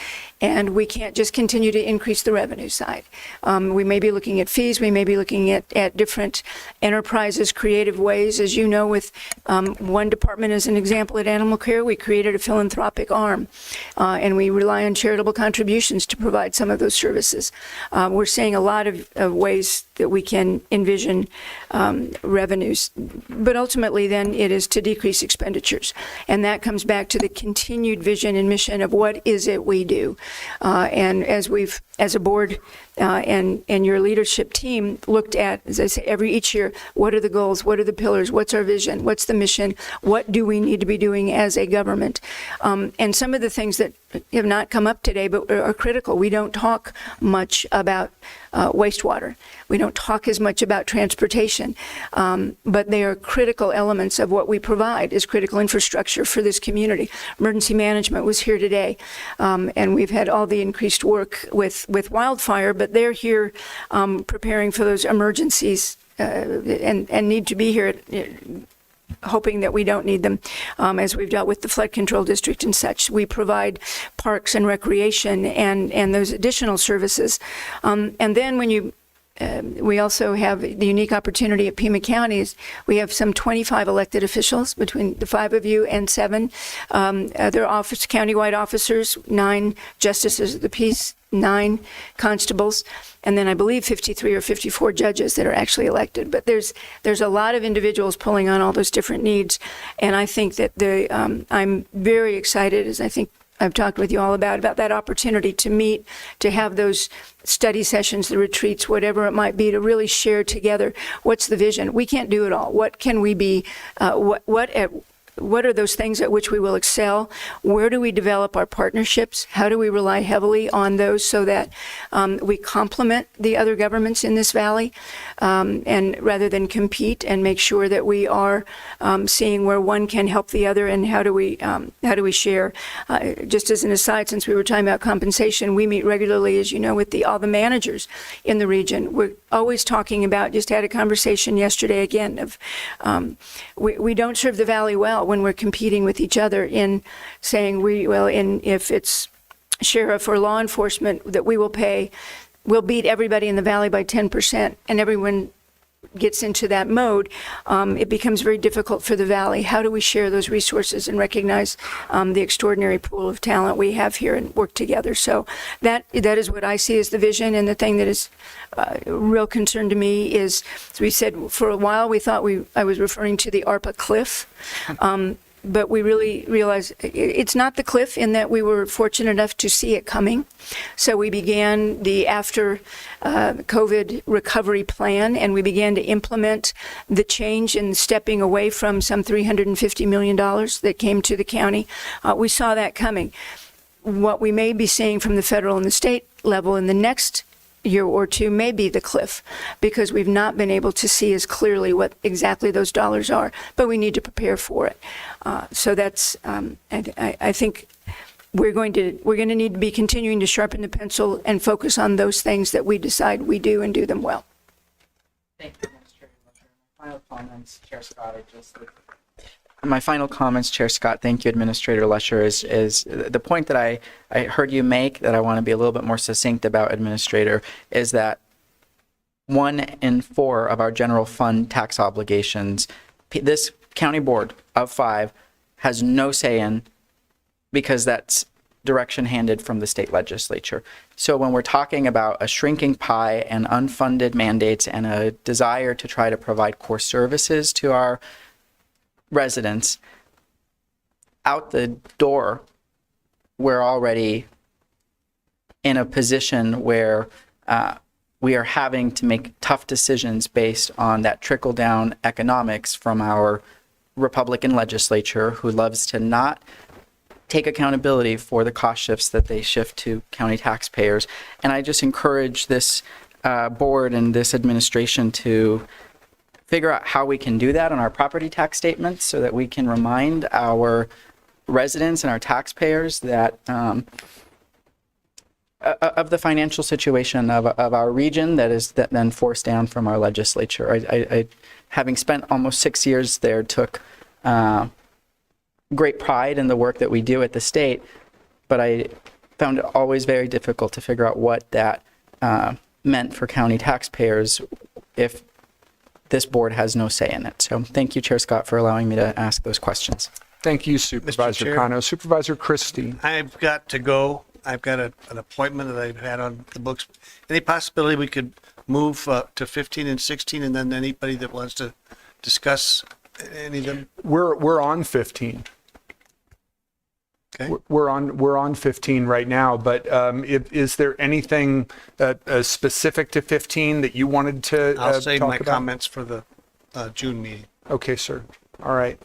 And we can't just continue to increase the revenue side. We may be looking at fees. We may be looking at different enterprises, creative ways. As you know, with one department as an example at Animal Care, we created a philanthropic arm. And we rely on charitable contributions to provide some of those services. We're seeing a lot of ways that we can envision revenues. But ultimately, then, it is to decrease expenditures. And that comes back to the continued vision and mission of what is it we do. And as a board and your leadership team looked at, as I say, each year, what are the goals? What are the pillars? What's our vision? What's the mission? What do we need to be doing as a government? And some of the things that have not come up today but are critical. We don't talk much about wastewater. We don't talk as much about transportation, but they are critical elements of what we provide as critical infrastructure for this community. Emergency management was here today, and we've had all the increased work with wildfire, but they're here preparing for those emergencies and need to be here hoping that we don't need them, as we've dealt with the flood control district and such. We provide parks and recreation and those additional services. And then when we also have the unique opportunity at Pima County is we have some 25 elected officials between the 5 of you and 7 other countywide officers, 9 justices of the peace, 9 constables, and then I believe 53 or 54 judges that are actually elected. But there's a lot of individuals pulling on all those different needs, and I think that I'm very excited, as I think I've talked with you all about that opportunity to meet, to have those study sessions, the retreats, whatever it might be, to really share together what's the vision. We can't do it all. What can we be? What are those things at which we will excel? Where do we develop our partnerships? How do we rely heavily on those so that we complement the other governments in this valley, and rather than compete, and make sure that we are seeing where one can help the other, and how do we share? Just as an aside, since we were talking about compensation, we meet regularly, as you know, with all the managers in the region. We're always talking about. Just had a conversation yesterday again of we don't serve the valley well when we're competing with each other in saying if it's sheriff or law enforcement that we'll beat everybody in the valley by 10%, and everyone gets into that mode, it becomes very difficult for the valley. How do we share those resources and recognize the extraordinary pool of talent we have here and work together? So that is what I see as the vision. And the thing that is a real concern to me is, as we said, for a while we thought I was referring to the ARPA cliff. But we really realized it's not the cliff, in that we were fortunate enough to see it coming. So we began the after COVID recovery plan, and we began to implement the change in stepping away from some $350 million that came to the county. We saw that coming. What we may be seeing from the federal and the state level in the next year or two may be the cliff, because we've not been able to see as clearly what exactly those dollars are, but we need to prepare for it. So that's, I think we're going to need to be continuing to sharpen the pencil and focus on those things that we decide we do and do them well. Thank you, Administrator Lesher. Final comments, Chair Scott. My final comments, Chair Scott, thank you, Administrator Lesher, is the point that I heard you make that I want to be a little bit more succinct about, Administrator, is that 1 in 4 of our general fund tax obligations, this county board of 5 has no say in, because that's direction handed from the state legislature. So when we're talking about a shrinking pie and unfunded mandates and a desire to try to provide core services to our residents, out the door, we're already in a position where we are having to make tough decisions based on that trickle-down economics from our Republican legislature, who loves to not take accountability for the cost shifts that they shift to county taxpayers. And I just encourage this board and this administration to figure out how we can do that on our property tax statements, so that we can remind our residents and our taxpayers that of the financial situation of our region that then forced down from our legislature. I having spent almost 6 years there, took great pride in the work that we do at the state, but I found it always very difficult to figure out what that meant for county taxpayers if this board has no say in it. So thank you, Chair Scott, for allowing me to ask those questions. Thank you, Supervisor Cano. Supervisor Christie. I've got to go. I've got an appointment that I've had on the books. Any possibility we could move to 15 and 16, and then anybody that wants to discuss any of them? We're on 15. Okay. We're on 15 right now, but is there anything specific to 15 that you wanted to I'll save talk my about? comments for the June meeting. Okay, sir. All right.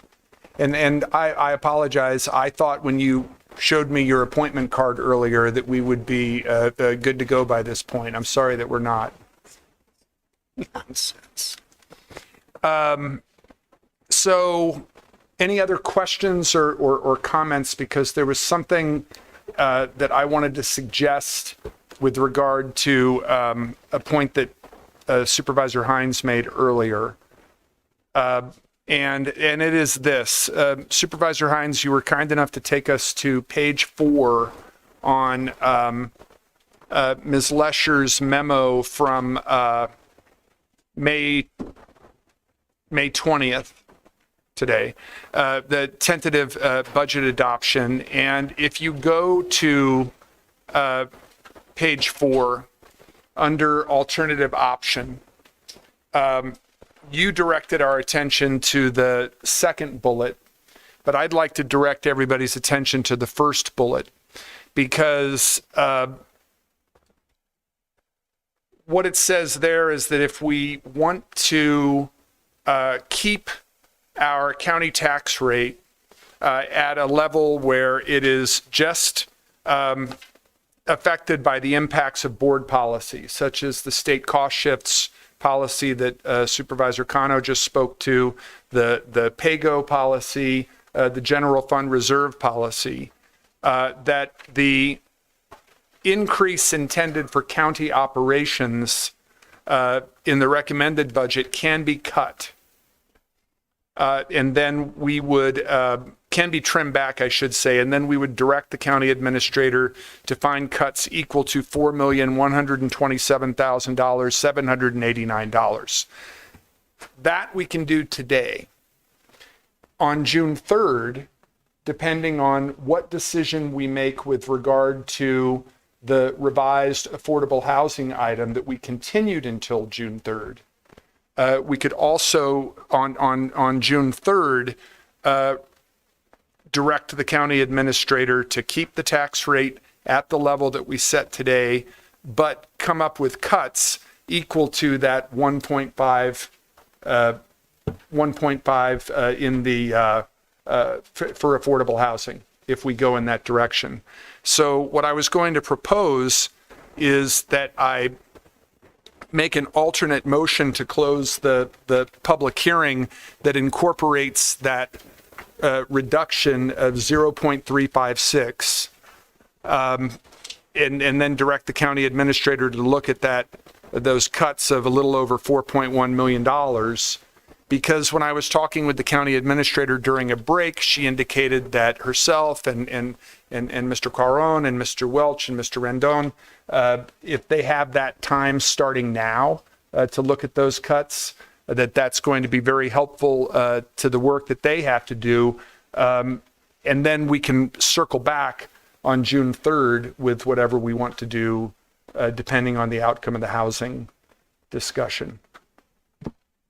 And I apologize. I thought when you showed me your appointment card earlier that we would be good to go by this point. I'm sorry that we're not. Nonsense. So any other questions or comments? Because there was something that I wanted to suggest with regard to a point that Supervisor Hines made earlier. And it is this. Supervisor Hines, you were kind enough to take us to page 4 on Ms. Lesher's memo from May 20th. Today, the tentative budget adoption. And if you go to page 4 under alternative option, you directed our attention to the second bullet, but I'd like to direct everybody's attention to the first bullet, because what it says there is that if we want to keep our county tax rate at a level where it is just affected by the impacts of board policy, such as the state cost shifts policy that Supervisor Cano just spoke to, the PAYGO policy, the general fund reserve policy, that the increase intended for county operations in the recommended budget can be cut. And then we would, can be trimmed back, I should say, and then we would direct the county administrator to find cuts equal to $4,127,789. That we can do today. On June 3rd, depending on what decision we make with regard to the revised affordable housing item that we continued until June 3rd, we could also, on June 3rd, direct the county administrator to keep the tax rate at the level that we set today, but come up with cuts equal to that 1.5 in the for affordable housing, if we go in that direction. So what I was going to propose is that I make an alternate motion to close the public hearing that incorporates that reduction of 0.356, and then direct the county administrator to look at those cuts of a little over $4.1 million. Because when I was talking with the county administrator during a break, she indicated that herself and Mr. Caron and Mr. Welch and Mr. Rendon, if they have that time starting now to look at those cuts, that's going to be very helpful to the work that they have to do. And then we can circle back on June 3rd with whatever we want to do, depending on the outcome of the housing discussion.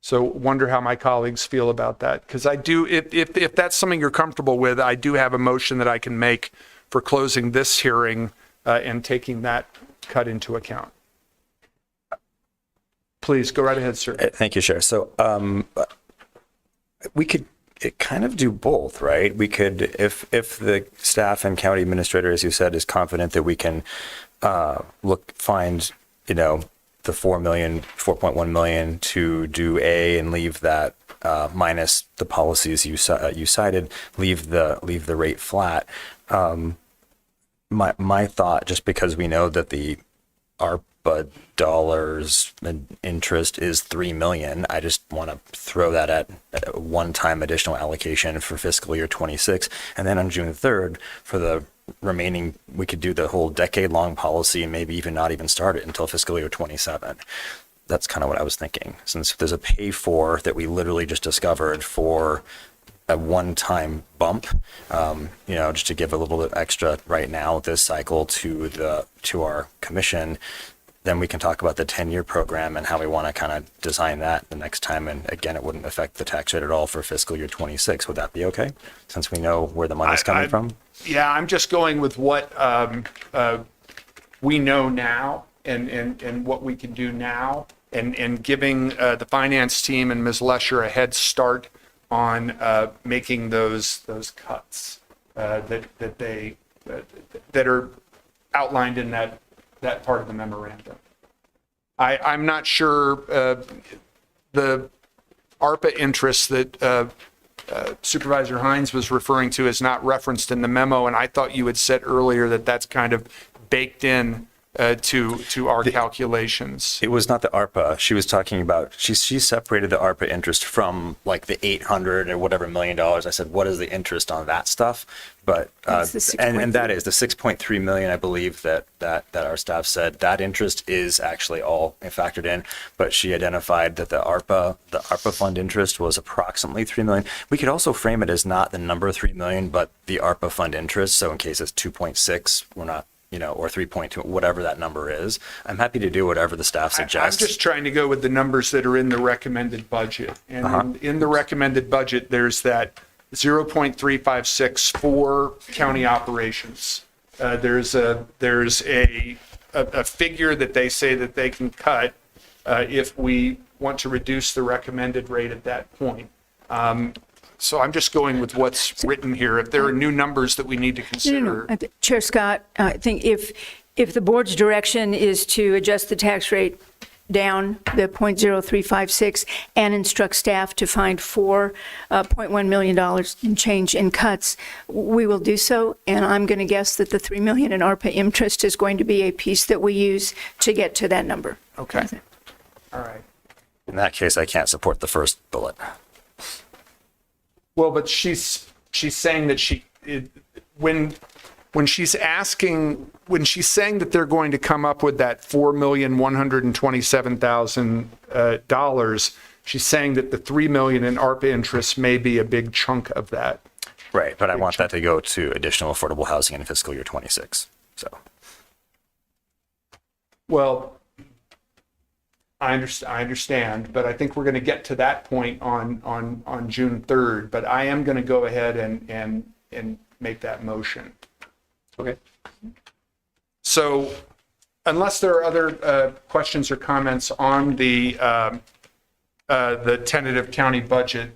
So wonder how my colleagues feel about that. Because I do, if that's something you're comfortable with, I do have a motion that I can make for closing this hearing and taking that cut into account. Please go right ahead, sir. Thank you, Chair. So we could kind of do both, right? We could, if the staff and county administrator, as you said, is confident that we can find, the 4.1 million to do A and leave that minus the policies you cited, leave the rate flat. My thought, just because we know that the ARPA dollars and interest is $3 million, I just want to throw that at a one-time additional allocation for fiscal year 26, and then on June 3rd for the remaining, we could do the whole decade-long policy and maybe even not even start it until fiscal year 27. That's kind of what I was thinking. Since there's a pay for that we literally just discovered for a one-time bump, just to give a little bit extra right now this cycle to our commission, then we can talk about the 10-year program and how we want to kind of design that the next time. And again, it wouldn't affect the tax rate at all for fiscal year 26. Would that be okay? Since we know where the money's coming from? Yeah, I'm just going with what we know now and what we can do now, and giving the finance team and Ms. Lesher a head start on making those cuts that are outlined in that part of the memorandum. I'm not sure the ARPA interest that Supervisor Hines was referring to is not referenced in the memo, and I thought you had said earlier that that's kind of baked in to our calculations. It was not the ARPA. She was talking about, she separated the ARPA interest from like the 800 or whatever $1 million. I said, what is the interest on that stuff? But, and that is the 6.3 million, I believe that our staff said that interest is actually all factored in, but she identified that the ARPA fund interest was approximately 3 million. We could also frame it as not the number 3 million, but the ARPA fund interest. So in case it's 2.6, we're not, or 3.2, whatever that number is. I'm happy to do whatever the staff suggests. I'm just trying to go with the numbers that are in the recommended budget. And in the recommended budget, there's that 0.356 for county operations. There's a figure that they say that they can cut if we want to reduce the recommended rate at that point. So I'm just going with what's written here. If there are new numbers that we need to consider. No. Chair Scott, I think if the board's direction is to adjust the tax rate down the 0.0356 and instruct staff to find $4.1 million in change in cuts, we will do so. And I'm going to guess that the $3 million in ARPA interest is going to be a piece that we use to get to that number. Okay. All right. In that case, I can't support the first bullet. Well, but she's saying that when she's saying that they're going to come up with that $4,127,000, she's saying that the $3 million in ARPA interest may be a big chunk of that. Right, but I want that to go to additional affordable housing in fiscal year 26. So. Well, I understand, but I think we're going to get to that point on June 3rd. But I am going to go ahead and make that motion. Okay. So, unless there are other questions or comments on the tentative county budget,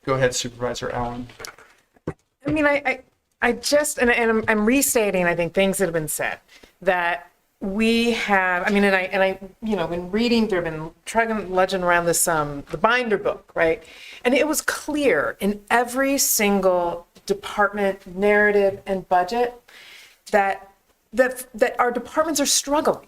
go ahead, Supervisor Allen. I mean, I just, and I'm restating, I think, things that have been said, that we have, I mean, and I, you know, been reading through, been trying legend around this, the binder book, right? And it was clear in every single department narrative and budget that our departments are struggling.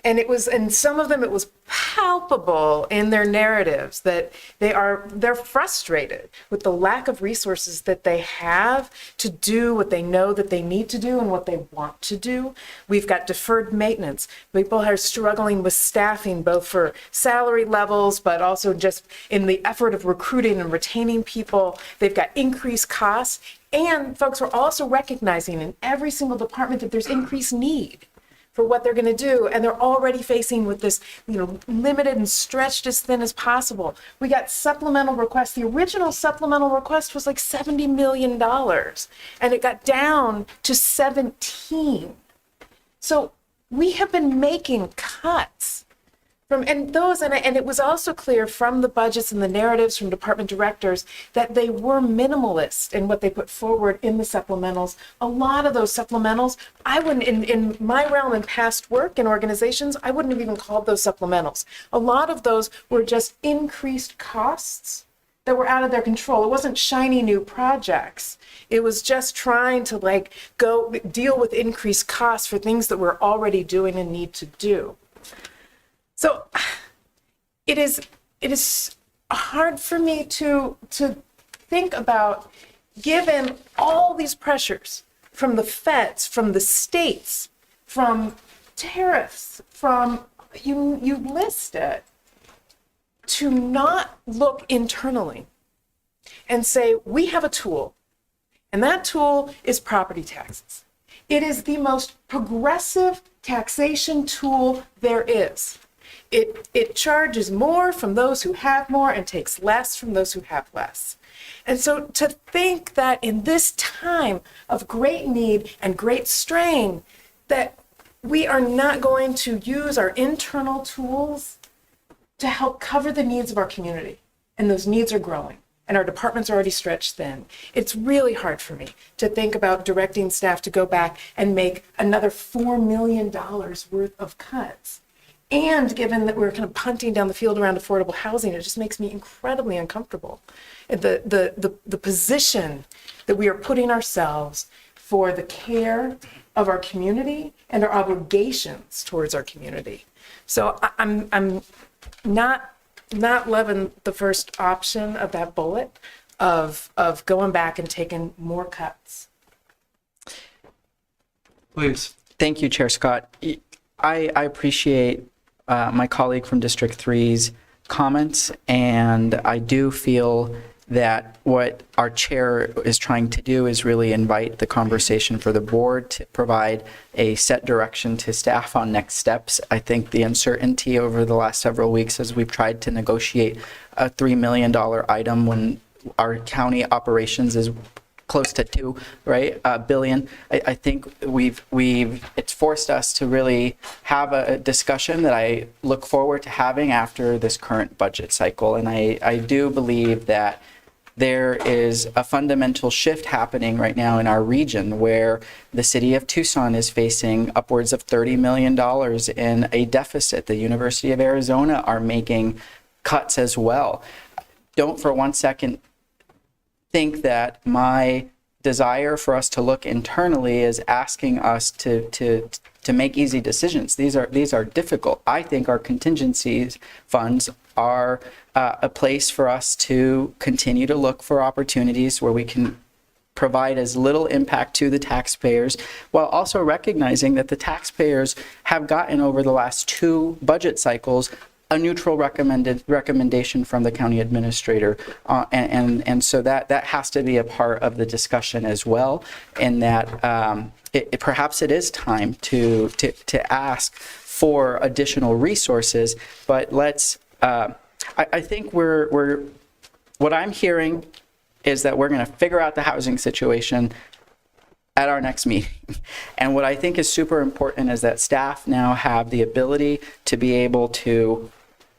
And it was, and some of them, it was palpable in their narratives that they're frustrated with the lack of resources that they have to do what they know that they need to do and what they want to do. We've got deferred maintenance. People are struggling with staffing, both for salary levels, but also just in the effort of recruiting and retaining people. They've got increased costs. And folks are also recognizing in every single department that there's increased need for what they're going to do, and they're already facing with this, you know, limited and stretched as thin as possible. We got supplemental requests. The original supplemental request was like $70 million, and it got down to 17. So we have been making cuts from, and those, and it was also clear from the budgets and the narratives from department directors that they were minimalist in what they put forward in the supplementals. A lot of those supplementals, I wouldn't, in my realm and past work in organizations, I wouldn't have even called those supplementals. A lot of those were just increased costs that were out of their control. It wasn't shiny new projects. It was just trying to like go deal with increased costs for things that we're already doing and need to do. So it is hard for me to think about, given all these pressures from the feds, from the states, from tariffs, from you list it, to not look internally and say, we have a tool, and that tool is property taxes. It is the most progressive taxation tool there is. It charges more from those who have more and takes less from those who have less. And so to think that in this time of great need and great strain, that we are not going to use our internal tools to help cover the needs of our community, and those needs are growing, and our departments are already stretched thin. It's really hard for me to think about directing staff to go back and make another $4 million worth of cuts. And given that we're kind of punting down the field around affordable housing, it just makes me incredibly uncomfortable. The position that we are putting ourselves for the care of our community and our obligations towards our community. So I'm not loving the first option of that bullet of going back and taking more cuts. Please. Thank you, Chair Scott. I appreciate my colleague from District 3's comments, and I do feel that what our chair is trying to do is really invite the conversation for the board to provide a set direction to staff on next steps. I think the uncertainty over the last several weeks as we've tried to negotiate a $3 million item when our county operations is close to $2 billion. I think it's forced us to really have a discussion that I look forward to having after this current budget cycle. And I do believe that there is a fundamental shift happening right now in our region where the city of Tucson is facing upwards of $30 million in a deficit. The University of Arizona are making cuts as well. Don't for one second think that my desire for us to look internally is asking us to make easy decisions. These are difficult. I think our contingencies funds are a place for us to continue to look for opportunities where we can provide as little impact to the taxpayers, while also recognizing that the taxpayers have gotten over the last 2 budget cycles a neutral recommendation from the county administrator, and so that has to be a part of the discussion as well. And that perhaps it is time to ask for additional resources, but let's. I think what I'm hearing is that we're going to figure out the housing situation at our next meeting. And what I think is super important is that staff now have the ability to be able to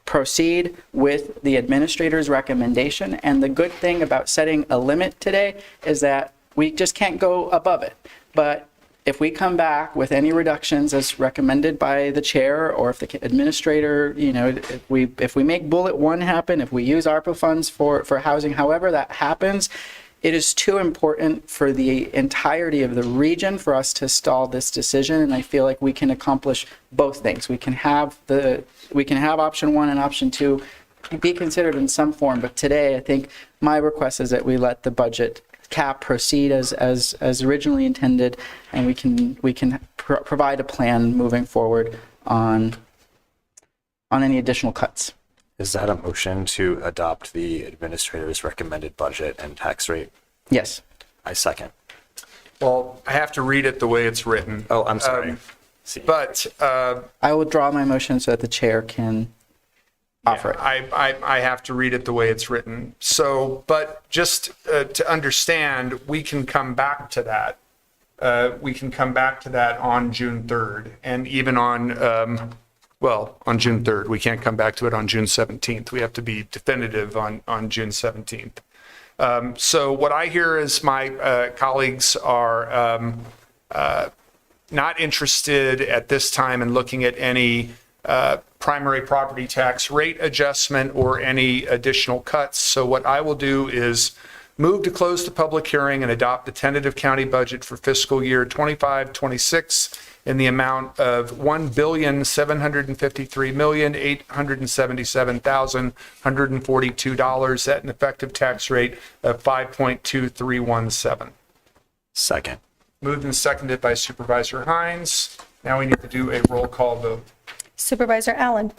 proceed with the administrator's recommendation. And the good thing about setting a limit today is that we just can't go above it. But if we come back with any reductions as recommended by the chair, or if the administrator, if we make bullet one happen, if we use ARPA funds for housing, however that happens, it is too important for the entirety of the region for us to stall this decision. And I feel like we can accomplish both things. We can have option one and option two be considered in some form. But today, I think my request is that we let the budget cap proceed as originally intended, and we can provide a plan moving forward on any additional cuts. Is that a motion to adopt the administrator's recommended budget and tax rate? Yes. I second. Well, I have to read it the way it's written. Oh, I'm sorry. But I will withdraw my motion so that the chair can offer it. I have to read it the way it's written. So, but just to understand, we can come back to that. We can come back to that on June 3rd, and even on on June 3rd. We can't come back to it on June 17th. We have to be definitive on June 17th. So what I hear is my colleagues are not interested at this time in looking at any primary property tax rate adjustment or any additional cuts. So what I will do is move to close the public hearing and adopt the tentative county budget for fiscal year 25-26 in the amount of $1,753,877,142 at an effective tax rate of 5.2317. Second. Moved and seconded by Supervisor Hines. Now we need to do a roll call vote. Supervisor Allen?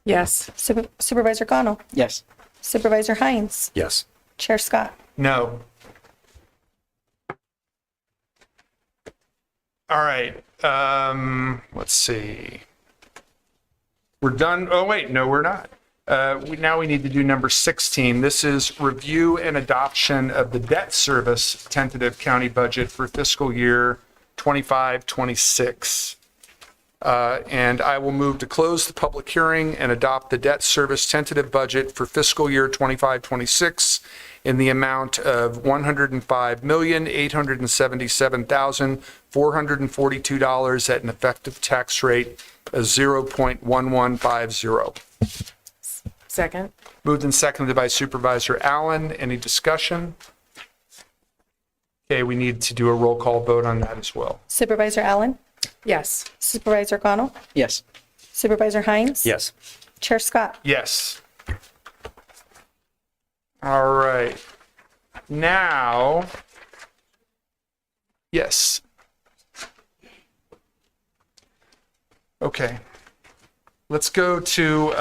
Yes. Supervisor Connell? Yes. Supervisor Hines? Yes. Chair Scott? No. All right. Let's see. We're done. Oh, wait. No, we're not. Now we need to do number 16. This is review and adoption of the debt service tentative county budget for fiscal year 25-26. And I will move to close the public hearing and adopt the debt service tentative budget for fiscal year 25-26 in the amount of $105,877,442 at an effective tax rate of 0.1150. Second. Moved and seconded by Supervisor Allen. Any discussion? Okay, we need to do a roll call vote on that as well. Supervisor Allen? Yes. Supervisor Connell? Yes. Supervisor Hines? Yes. Chair Scott? Yes. All right. Now, yes. Okay. Let's go to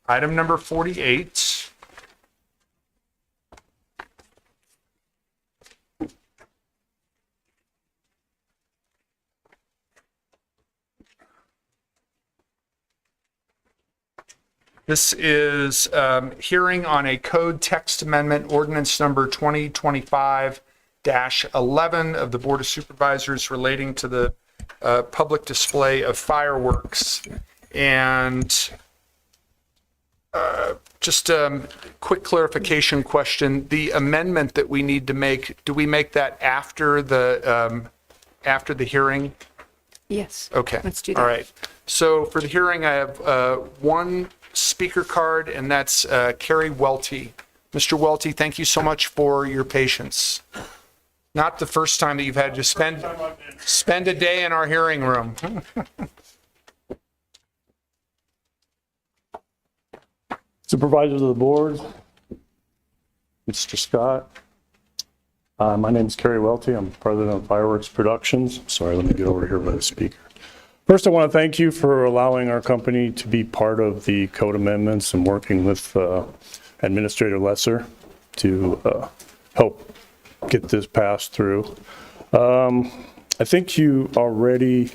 item number 48. This is hearing on a code text amendment, ordinance number 2025-11 of the Board of Supervisors relating to the public display of fireworks. And just a quick clarification question. The amendment that we need to make, do we make that after the hearing? Yes. Okay. Let's do that. All right. So for the hearing, I have one speaker card, and that's Carrie Welty. Mr. Welty, thank you so much for your patience. Not the first time that you've had to spend a day in our hearing room. Supervisors of the board, Mr. Scott. My name is Kerry Welty. I'm president of Fireworks Productions. Sorry, let me get over here by the speaker. First, I want to thank you for allowing our company to be part of the code amendments and working with Administrator Lesser to help get this passed through. I think you already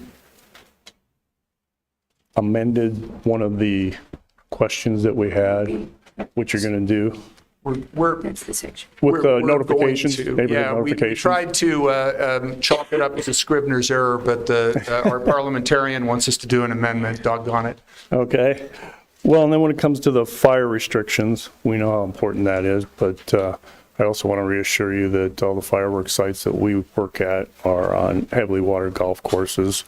amended one of the questions that we had, what you're going to do. That's the section. With notifications, neighborhood Yeah, we notifications. tried to chalk it up as a Scribner's error, but our parliamentarian wants us to do an amendment, doggone it. Okay. Well, and then when it comes to the fire restrictions, we know how important that is, but I also want to reassure you that all the fireworks sites that we work at are on heavily watered golf courses,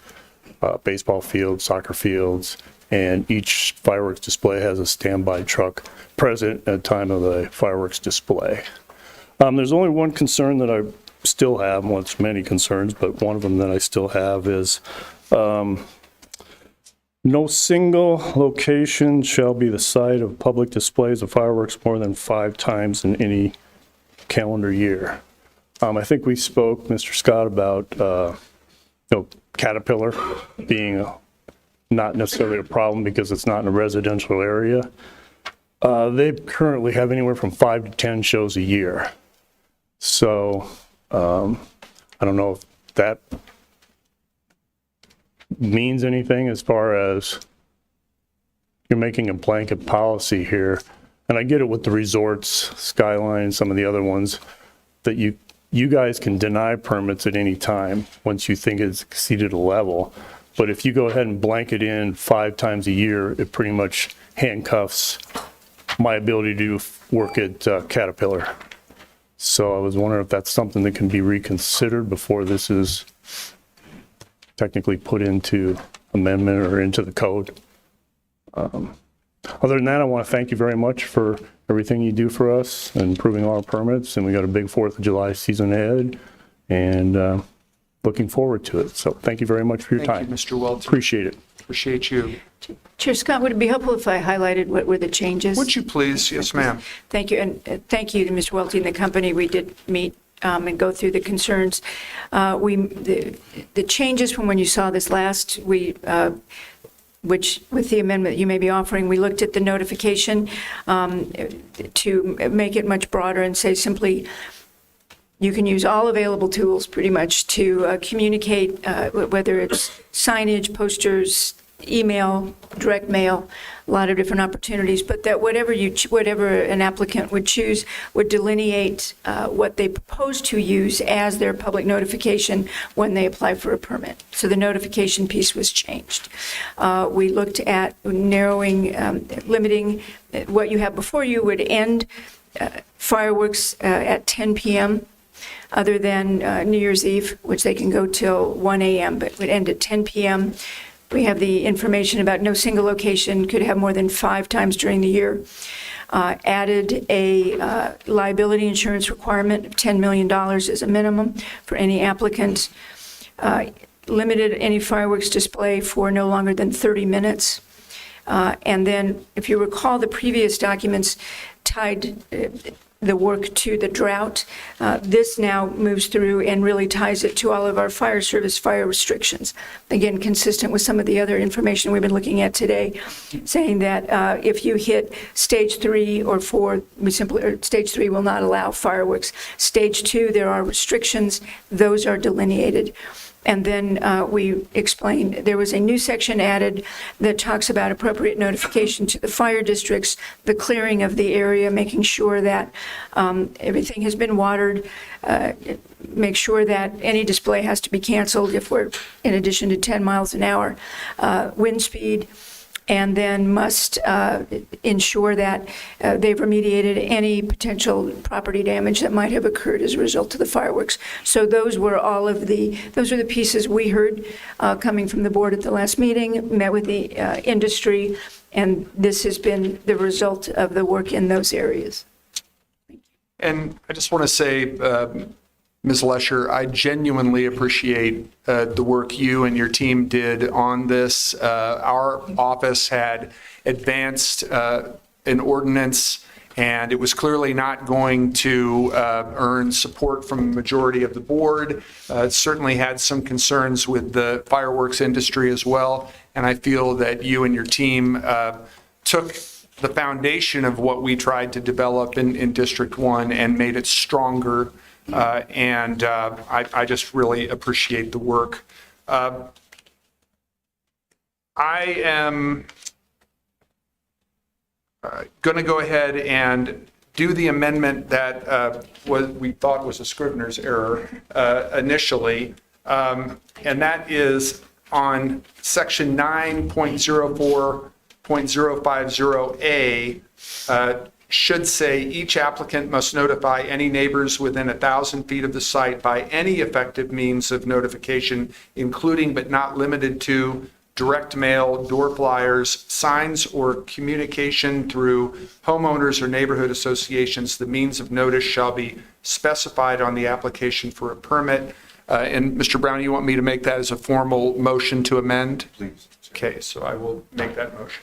baseball fields, soccer fields, and each fireworks display has a standby truck present at the time of the fireworks display. There's only one concern that I still have, well, it's many concerns, but one of them that I still have is no single location shall be the site of public displays of fireworks more than 5 times in any calendar year. I think we spoke, Mr. Scott, about Caterpillar being not necessarily a problem because it's not in a residential area. They currently have anywhere from 5 to 10 shows a year. So I don't know if that means anything as far as you're making a blanket policy here. And I get it with the resorts, Skyline, some of the other ones, that you guys can deny permits at any time once you think it's exceeded a level. But if you go ahead and blanket in 5 times a year, it pretty much handcuffs my ability to do work at Caterpillar. So I was wondering if that's something that can be reconsidered before this is technically put into amendment or into the code. Other than that, I want to thank you very much for everything you do for us and improving all our permits. And we got a big 4th of July season ahead, and looking forward to it. So thank you very much for your time. Thank you, Mr. Welty. Appreciate it. Appreciate you. Chair Scott, would it be helpful if I highlighted what were the changes? Would you please? Yes, ma'am. Thank you, and thank you to Mr. Welty and the company. We did meet and go through the concerns. The changes from when you saw this last, which with the amendment you may be offering, we looked at the notification to make it much broader and say simply, you can use all available tools pretty much to communicate, whether it's signage, posters, email, direct mail, a lot of different opportunities, but that whatever an applicant would choose would delineate what they propose to use as their public notification when they apply for a permit. So the notification piece was changed. We looked at narrowing, limiting what you have before you would end fireworks at 10 p.m. other than New Year's Eve, which they can go till 1 a.m., but would end at 10 p.m. We have the information about no single location could have more than 5 times during the year. Added a liability insurance requirement of $10 million as a minimum for any applicant. Limited any fireworks display for no longer than 30 minutes. And then, if you recall, the previous documents tied the work to the drought. This now moves through and really ties it to all of our fire service fire restrictions. Again, consistent with some of the other information we've been looking at today, saying that if you hit stage 3 or 4, stage 3 will not allow fireworks. Stage 2, there are restrictions. Those are delineated. And then we explained there was a new section added that talks about appropriate notification to the fire districts, the clearing of the area, making sure that everything has been watered, make sure that any display has to be canceled if we're in addition to 10 miles an hour, wind speed, and then must ensure that they've remediated any potential property damage that might have occurred as a result of the fireworks. So those were the pieces we heard coming from the board at the last meeting, met with the industry, and this has been the result of the work in those areas. And I just want to say, Ms. Lesher, I genuinely appreciate the work you and your team did on this. Our office had advanced an ordinance, and it was clearly not going to earn support from the majority of the board. It certainly had some concerns with the fireworks industry as well, and I feel that you and your team took the foundation of what we tried to develop in District 1 and made it stronger. And I just really appreciate the work. I am going to go ahead and do the amendment that we thought was a Scrivener's error initially, and that is on section 9.04.050A, should say each applicant must notify any neighbors within 1,000 feet of the site by any effective means of notification, including but not limited to direct mail, door flyers, signs, or communication through homeowners or neighborhood associations. The means of notice shall be specified on the application for a permit. And Mr. Brown, you want me to make that as a formal motion to amend? Please. Okay, so I will make that motion.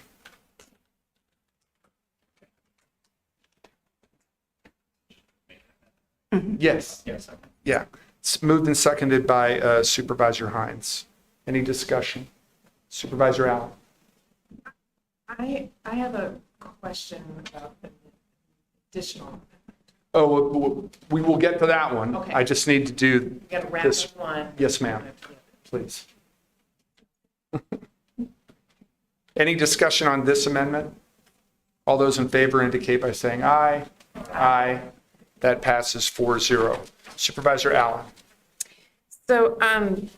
Yes. Yes. Yeah. It's moved and seconded by Supervisor Hines. Any discussion? Supervisor Allen. I have a question about the additional. Oh, we will get to that one. Okay. I just need to do You got to wrap this. up one. Yes, ma'am. Please. Any discussion on this amendment? All those in favor indicate by saying aye. Aye. That passes 4-0. Supervisor Allen. So, I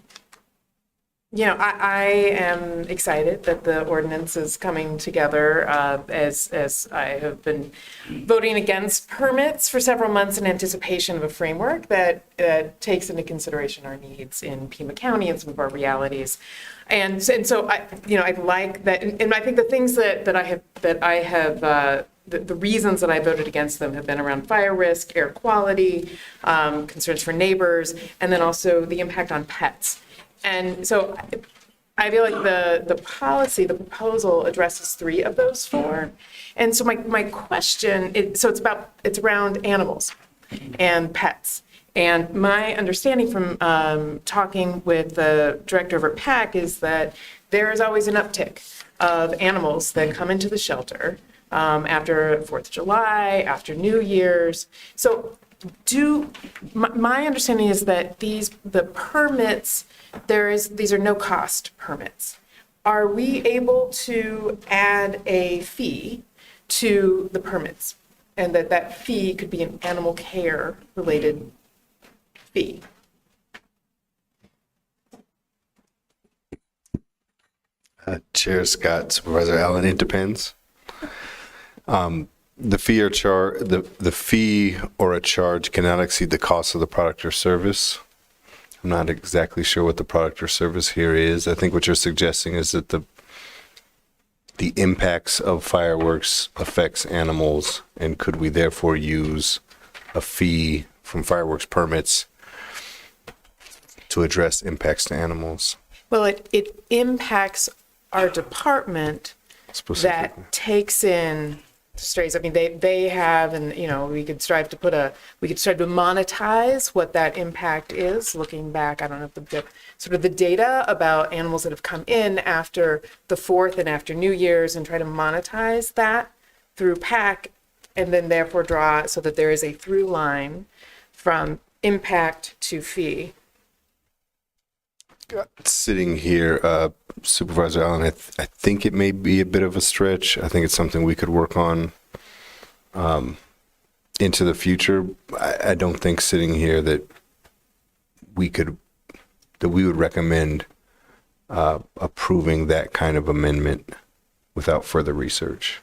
am excited that the ordinance is coming together as I have been voting against permits for several months in anticipation of a framework that takes into consideration our needs in Pima County and some of our realities. And so I like that, and I think the things that I have the reasons that I voted against them have been around fire risk, air quality, concerns for neighbors, and then also the impact on pets. And so I feel like the proposal addresses 3 of those 4. And so my question, it's around animals and pets. And my understanding from talking with the director over at PAC is that there is always an uptick of animals that come into the shelter after 4th of July, after New Year's. So my understanding is that the permits, these are no cost permits. Are we able to add a fee to the permits, and that fee could be an animal care related fee? Chair Scott, Supervisor Allen, it depends. The fee or a charge cannot exceed the cost of the product or service. I'm not exactly sure what the product or service here is. I think what you're suggesting is that the impacts of fireworks affects animals, and could we therefore use a fee from fireworks permits to address impacts to animals? Well, it impacts our department that takes in strays. I mean, they have, and we could strive to monetize what that impact is. Looking back, I don't know if the data about animals that have come in after the 4th and after New Year's, and try to monetize that through PAC, and then therefore draw so that there is a through line from impact to fee. Sitting here, Supervisor Allen, I think it may be a bit of a stretch. I think it's something we could work on into the future. I don't think sitting here that we would recommend approving that kind of amendment without further research.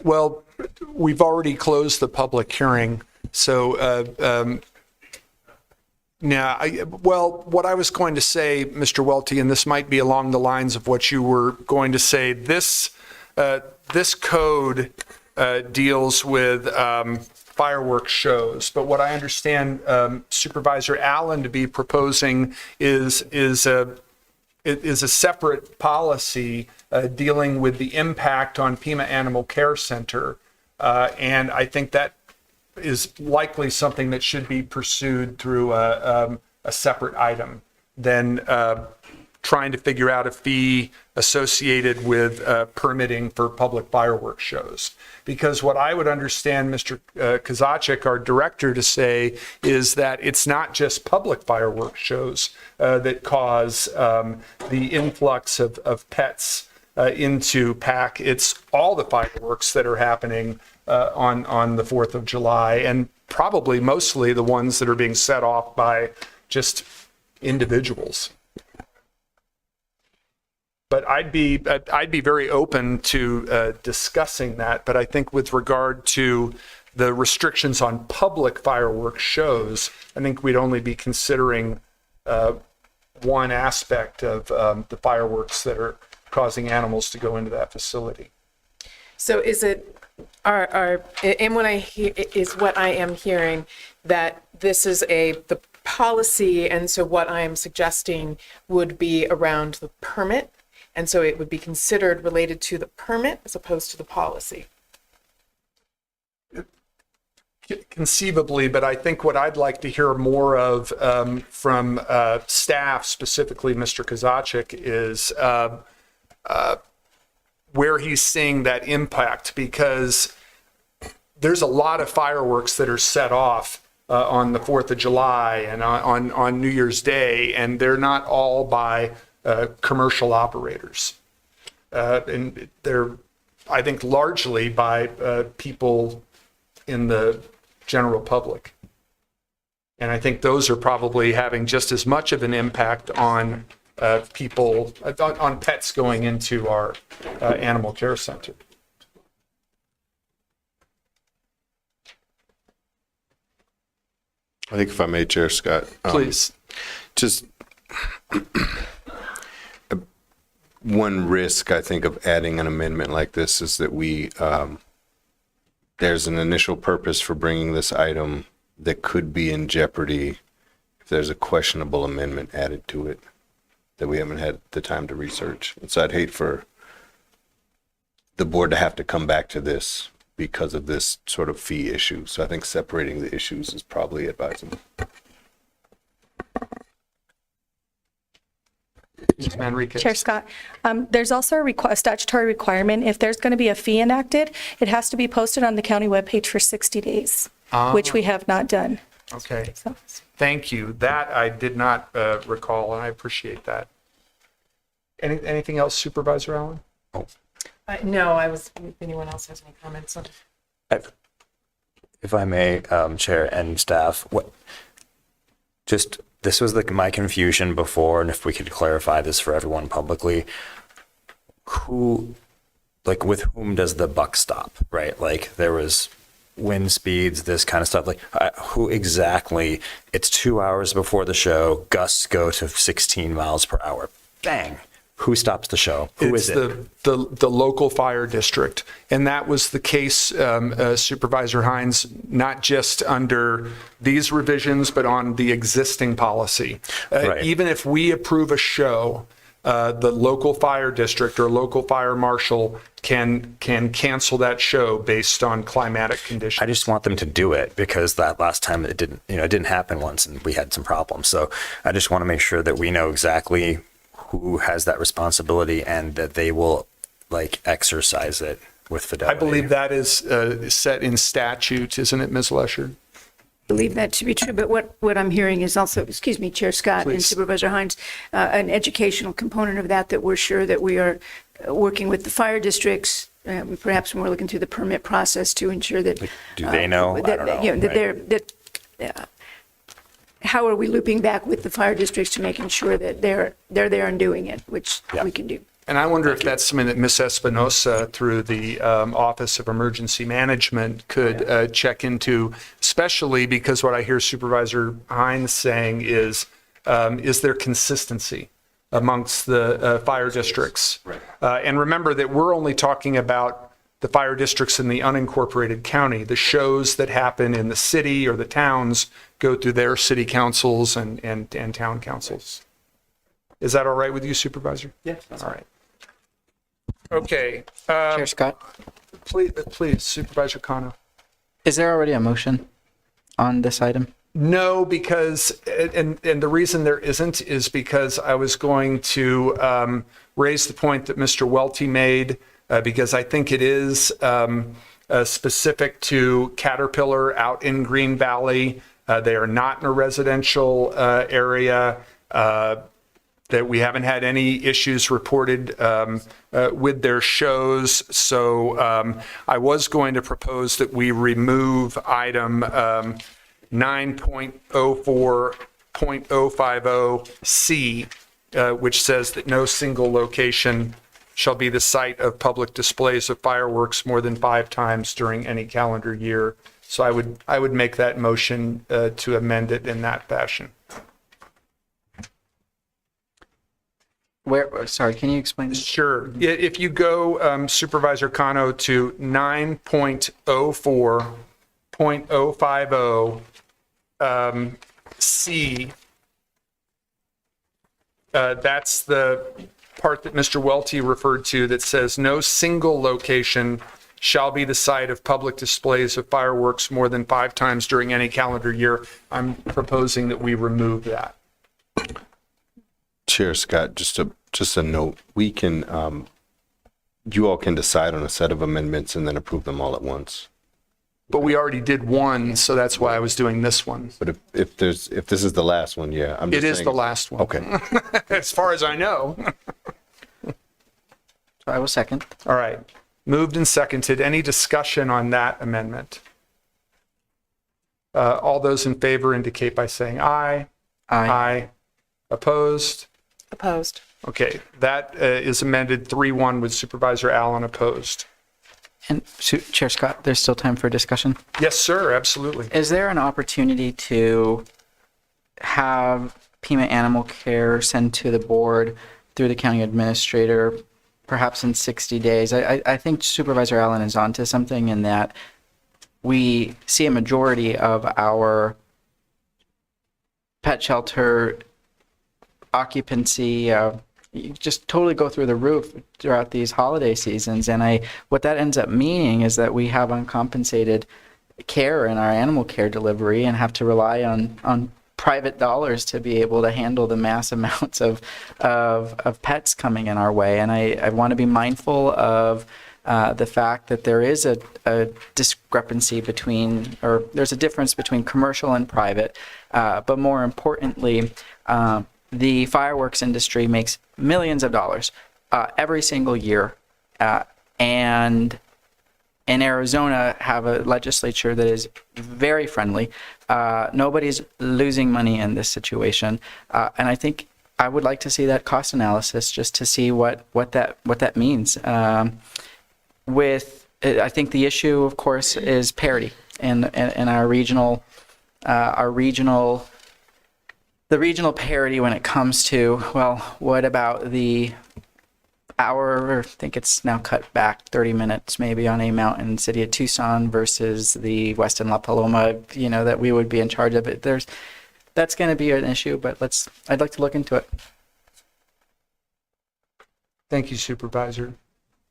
Well, we've already closed the public hearing, so what I was going to say, Mr. Welty, and this might be along the lines of what you were going to say, this code deals with fireworks shows, but what I understand Supervisor Allen to be proposing is a separate policy dealing with the impact on Pima Animal Care Center, and I think that is likely something that should be pursued through a separate item than trying to figure out a fee associated with permitting for public fireworks shows. Because what I would understand Mr. Kozaczek, our director, to say is that it's not just public fireworks shows that cause the influx of pets into PAC. It's all the fireworks that are happening on the 4th of July, and probably mostly the ones that are being set off by just individuals. But I'd be very open to discussing that. But I think with regard to the restrictions on public fireworks shows, I think we'd only be considering one aspect of the fireworks that are causing animals to go into that facility. So is it, and what I am hearing that this is the policy, and so what I am suggesting would be around the permit, and so it would be considered related to the permit as opposed to the policy. Conceivably, but I think what I'd like to hear more of from staff, specifically Mr. Kozaczek, is where he's seeing that impact, because there's a lot of fireworks that are set off on the 4th of July and on New Year's Day, and they're not all by commercial operators. And they're, I think, largely by people in the general public. And I think those are probably having just as much of an impact on people, on pets going into our animal care center. I think if I may, Chair Scott. Please. Just one risk, I think, of adding an amendment like this is that there's an initial purpose for bringing this item that could be in jeopardy if there's a questionable amendment added to it that we haven't had the time to research. And so I'd hate for the board to have to come back to this because of this sort of fee issue. So I think separating the issues is probably advisable. Ms. Manriquez. Chair Scott, there's also a statutory requirement. If there's going to be a fee enacted, it has to be posted on the county webpage for 60 days, which we have not done. Okay. So. Thank you. That I did not recall, and I appreciate that. Anything else, Supervisor Allen? No, I was, if anyone else has any comments on it. If I may, Chair and staff, this was my confusion before, and if we could clarify this for everyone publicly, with whom does the buck stop, right? Like there was wind speeds, this kind of stuff, who exactly, it's 2 hours before the show, gusts go to 16 miles per hour. Bang. Who stops the show? Who is it? The local fire district. And that was the case, Supervisor Hines, not just under these revisions, but on the existing policy. Right. Even if we approve a show, the local fire district or local fire marshal can cancel that show based on climatic conditions. I just want them to do it, because that last time it didn't happen once and we had some problems. So I just want to make sure that we know exactly who has that responsibility and that they will exercise it with fidelity. I believe that is set in statute, isn't it, Ms. Lesher? I believe that to be true, but what I'm hearing is also, excuse me, Chair Scott and Supervisor Hines, an educational component of that we're sure that we are working with the fire districts, perhaps when we're looking through the permit process to ensure that. Do they know? I don't know. How are we looping back with the fire districts to making sure that they're there and doing it, which we can do. And I wonder if that's something that Ms. Espinosa, through the Office of Emergency Management, could check into, especially because what I hear Supervisor Hines saying is there consistency amongst the fire districts? Right. And remember that we're only talking about the fire districts in the unincorporated county. The shows that happen in the city or the towns go through their city councils and town councils. Is that all right with you, Supervisor? Yes. All right. Okay. Chair Scott, Please, Supervisor Kano. is there already a motion on this item? No, because, and the reason there isn't is because I was going to raise the point that Mr. Welty made, because I think it is specific to Caterpillar out in Green Valley. They are not in a residential area. That we haven't had any issues reported with their shows. So I was going to propose that we remove item 9.04.050C which says that no single location shall be the site of public displays of fireworks more than 5 times during any calendar year. So I would make that motion to amend it in that fashion. Where, sorry, can you explain this? Sure. If you go, Supervisor Kano, to 9.04.050 C, that's the part that Mr. Welty referred to that says no single location shall be the site of public displays of fireworks more than 5 times during any calendar year. I'm proposing that we remove that. Chair Scott, just a note, we can, you all can decide on a set of amendments and then approve them all at once. But we already did one, so that's why I was doing this one. But if this is the last one, yeah. I'm just It is saying- the last one. Okay. As far as I know. I will second. All right. Moved and seconded. Any discussion on that amendment? All those in favor indicate by saying aye. Aye. Opposed? Opposed. Okay, that is amended 3-1 with Supervisor Allen opposed. And Chair Scott, there's still time for discussion? Yes, sir, absolutely. Is there an opportunity to have Pima Animal Care send to the board through the county administrator, perhaps in 60 days? I think Supervisor Allen is onto something in that we see a majority of our pet shelter occupancy you just totally go through the roof throughout these holiday seasons. And what that ends up meaning is that we have uncompensated care in our animal care delivery and have to rely on private dollars to be able to handle the mass amounts of pets coming in our way. And I want to be mindful of the fact that there is a discrepancy between, or there's a difference between commercial and private. But more importantly, the fireworks industry makes millions of dollars every single year. And in Arizona, have a legislature that is very friendly. Nobody's losing money in this situation. And I think I would like to see that cost analysis just to see what that means. I think the issue, of course, is parity in our regional the regional parity when it comes to, well, what about the hour, I think it's now cut back 30 minutes maybe on a mountain city of Tucson versus the Westin La Paloma, that we would be in charge of it. That's going to be an issue, but I'd like to look into it. Thank you, Supervisor.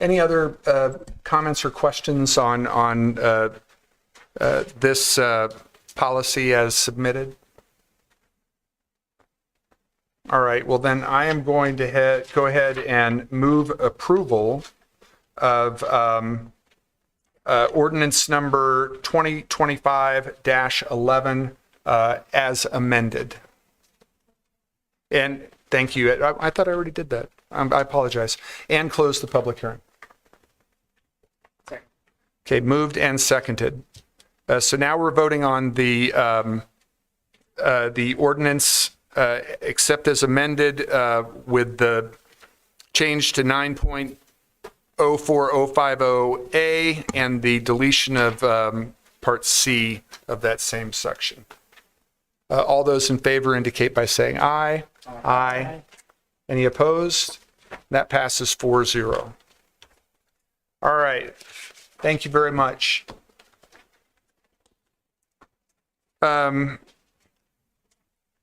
Any other comments or questions on this policy as submitted? All right, well then I am going to go ahead and move approval of ordinance number 2025-11 as amended. And thank you. I thought I already did that. I apologize. And close the public hearing. Okay, moved and seconded. So now we're voting on the ordinance except as amended with the change to 9.04050A and the deletion of Part C of that same section. All those in favor indicate by saying aye. Aye. Any opposed? That passes 4-0. All right. Thank you very much.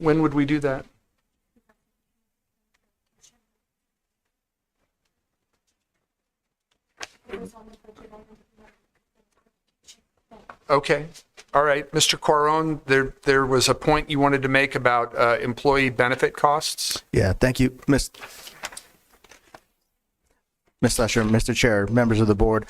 When would we do that? Okay. All right. Mr. Quaron, there was a point you wanted to make about employee benefit costs. Yeah, thank you, Ms. Lesher, Mr. Chair, members of the board.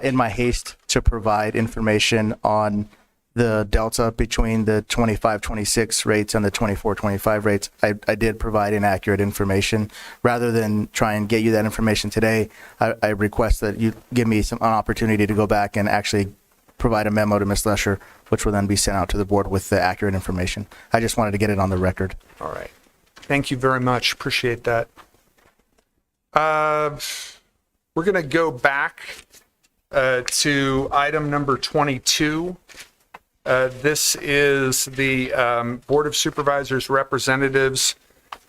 In my haste to provide information on the delta between the 25-26 rates and the 24-25 rates, I did provide inaccurate information. Rather than try and get you that information today, I request that you give me an opportunity to go back and actually provide a memo to Ms. Lesher, which will then be sent out to the board with the accurate information. I just wanted to get it on the record. All right. Thank you very much. Appreciate that. We're going to go back to item number 22. This is the Board of Supervisors representatives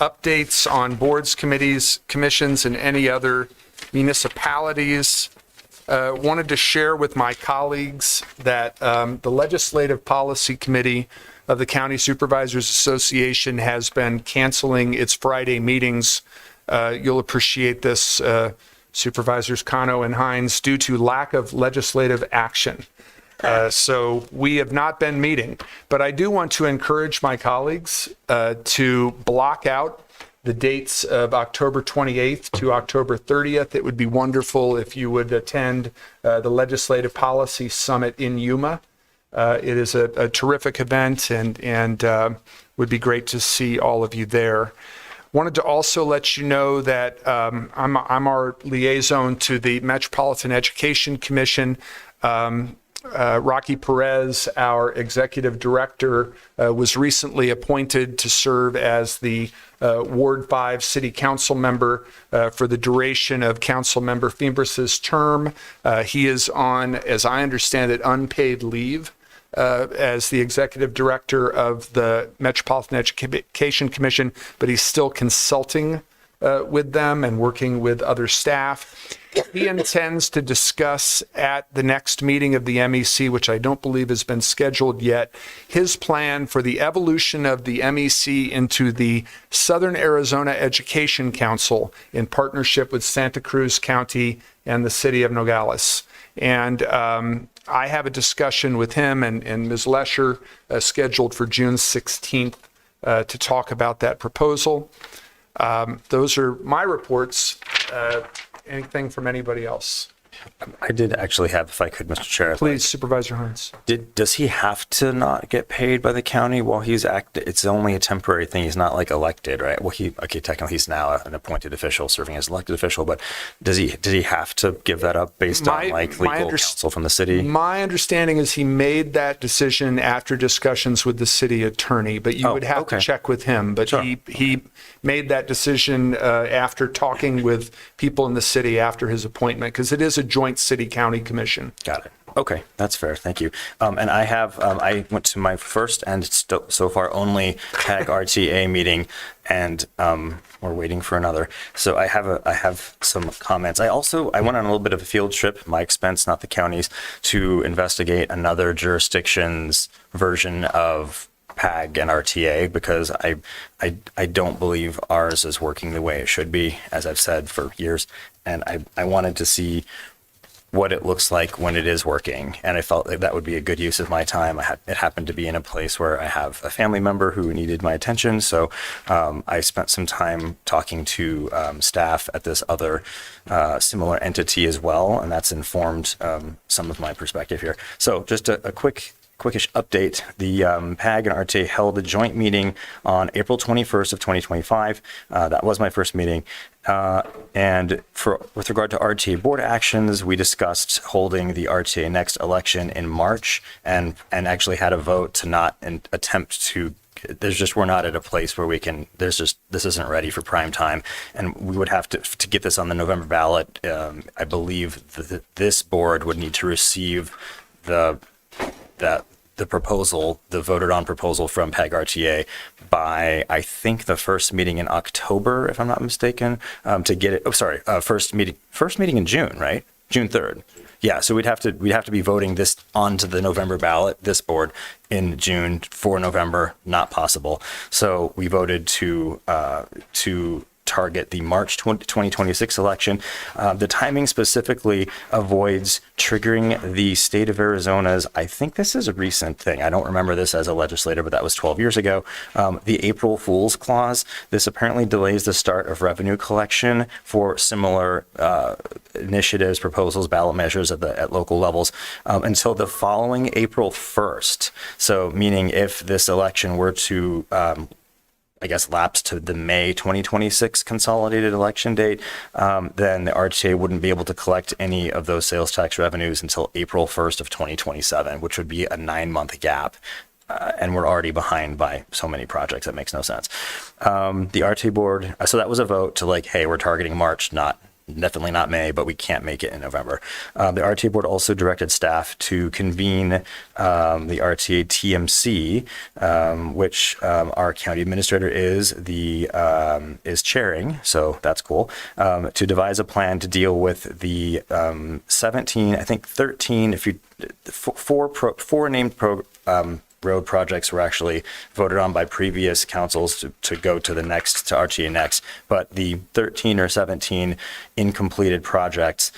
updates on boards, committees, commissions, and any other municipalities. Wanted to share with my colleagues that the Legislative Policy Committee of the County Supervisors Association has been canceling its Friday meetings. You'll appreciate this, Supervisors Cano and Hines, due to lack of legislative action. So we have not been meeting, but I do want to encourage my colleagues to block out the dates of October 28th to October 30th. It would be wonderful if you would attend the Legislative Policy Summit in Yuma. It is a terrific event and would be great to see all of you there. Wanted to also let you know that I'm our liaison to the Metropolitan Education Commission. Rocky Perez, our executive director, was recently appointed to serve as the Ward 5 City Council member for the duration of Council Member Fimbris's term. He is on, as I understand it, unpaid leave as the executive director of the Metropolitan Education Commission, but he's still consulting with them and working with other staff. He intends to discuss at the next meeting of the MEC, which I don't believe has been scheduled yet, his plan for the evolution of the MEC into the Southern Arizona Education Council in partnership with Santa Cruz County and the city of Nogales. And I have a discussion with him and Ms. Lesher scheduled for June 16th to talk about that proposal. Those are my reports. Anything from anybody else? I did actually have, if I could, Mr. Chair. Please, Supervisor Hines. Does he have to not get paid by the county while he's It's only a temporary thing. He's not like elected, right? Well, technically he's now an appointed official serving as elected official, but does he have to give that up based on like legal counsel from the city? My understanding is he made that decision after discussions with the city attorney, but you would have to check with him. But he made that decision after talking with people in the city after his appointment, because it is a joint city-county commission. Got it. Okay, that's fair. Thank you. And I have, I went to my first and so far only TAG RTA meeting, and we're waiting for another. So I have some comments. I went on a little bit of a field trip, my expense, not the county's, to investigate another jurisdiction's version of PAG and RTA, because I don't believe ours is working the way it should be, as I've said for years. And I wanted to see what it looks like when it is working. And I felt like that would be a good use of my time. It happened to be in a place where I have a family member who needed my attention. So I spent some time talking to staff at this other similar entity as well. And that's informed some of my perspective here. So just a quickish update. The PAG and RTA held a joint meeting on April 21st of 2025. That was my first meeting. And with regard to RTA board actions, we discussed holding the RTA next election in March, and actually had a vote to not attempt to. We're not at a place where we can. This isn't ready for prime time, and we would have to get this on the November ballot. I believe this board would need to receive the proposal, the voted on proposal from PAG RTA by, I think, the first meeting in October, if I'm not mistaken, to get it. First meeting in June, right? June 3rd. Yeah, so we'd have to be voting this onto the November ballot, this board, in June for November. Not possible. So we voted to target the March 2026 election. The timing specifically avoids triggering the state of Arizona's, I think this is a recent thing, I don't remember this as a legislator, but that was 12 years ago, the April Fool's Clause. This apparently delays the start of revenue collection for similar initiatives, proposals, ballot measures at local levels until the following April 1st. So meaning if this election were to lapse to the May 2026 consolidated election date, then the RTA wouldn't be able to collect any of those sales tax revenues until April 1st of 2027, which would be a 9-month gap. and we're already behind by so many projects. That makes no sense. The RTA board, so that was a vote to like, hey, we're targeting March, definitely not May, but we can't make it in November. The RTA board also directed staff to convene the RTA TMC, which our county administrator is chairing, so that's cool, to devise a plan to deal with the 17, I think 13, four named road projects were actually voted on by previous councils to go to RTA next, but the 13 or 17 incompleted projects,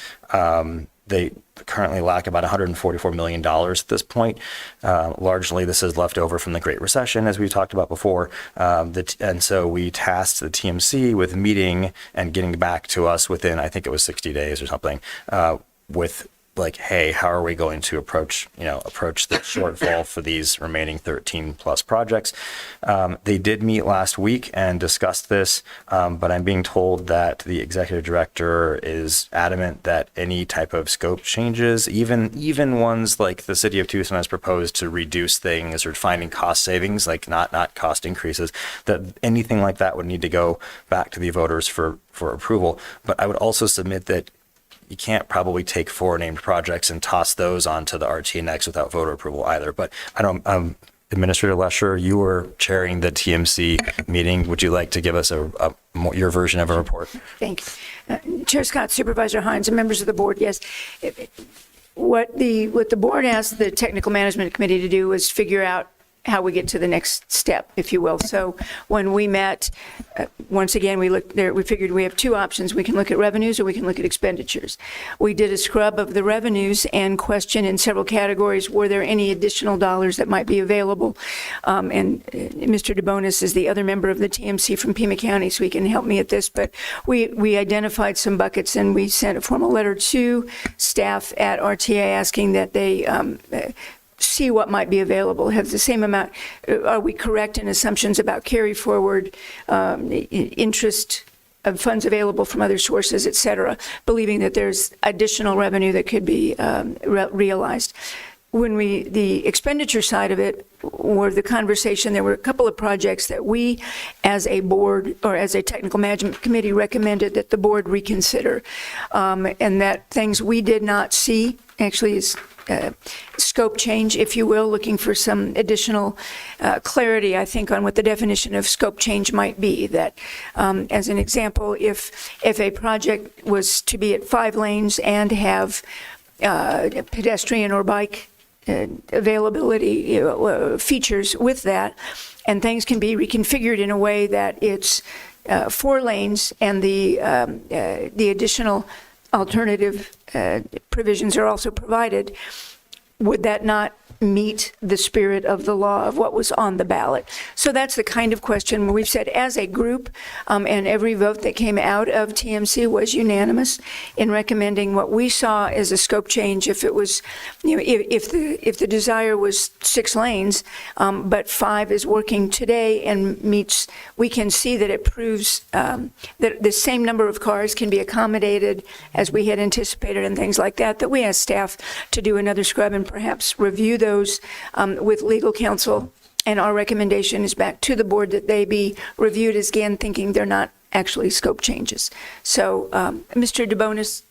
they currently lack about $144 million at this point. Largely, this is left over from the Great Recession, as we talked about before. And so we tasked the TMC with meeting and getting back to us within, I think it was 60 days or something, with like, hey, how are we going to approach the shortfall for these remaining 13 plus projects? They did meet last week and discussed this, but I'm being told that the executive director is adamant that any type of scope changes, even ones like the city of Tucson has proposed to reduce things or finding cost savings, like not cost increases, that anything like that would need to go back to the voters for approval. But I would also submit that you can't probably take 4 named projects and toss those onto the RTA next without voter approval either. But I don't, Administrator Lesher, you were chairing the TMC meeting. Would you like to give us your version of a report? Thank you. Chair Scott, Supervisor Hines, and members of the board, yes. What the board asked the Technical Management Committee to do was figure out how we get to the next step, if you will. So when we met, once again, we figured we have 2 options. We can look at revenues or we can look at expenditures. We did a scrub of the revenues and question in several categories, were there any additional dollars that might be available? And Mr. DeBonis is the other member of the TMC from Pima County, so he can help me at this. But we identified some buckets and we sent a formal letter to staff at RTA asking that they see what might be available, have the same amount. Are we correct in assumptions about carry forward, interest of funds available from other sources, et cetera, believing that there's additional revenue that could be realized. When the expenditure side of it, or the conversation, there were a couple of projects that we, as a board or as a technical management committee, recommended that the board reconsider, and that things we did not see actually is scope change, if you will, looking for some additional clarity, I think, on what the definition of scope change might be. That, as an example, if a project was to be at 5 lanes and have pedestrian or bike availability features with that, and things can be reconfigured in a way that it's 4 lanes and the additional alternative provisions are also provided, would that not meet the spirit of the law of what was on the ballot? So that's the kind of question we've said as a group, and every vote that came out of TMC was unanimous in recommending what we saw as a scope change. If it was, if the desire was 6 lanes, but 5 is working today and meets, we can see that it proves that the same number of cars can be accommodated as we had anticipated and things like that, that we asked staff to do another scrub and perhaps review those with legal counsel, and our recommendation is back to the board that they be reviewed as, again, thinking they're not actually scope changes. So, Mr. DeBonis,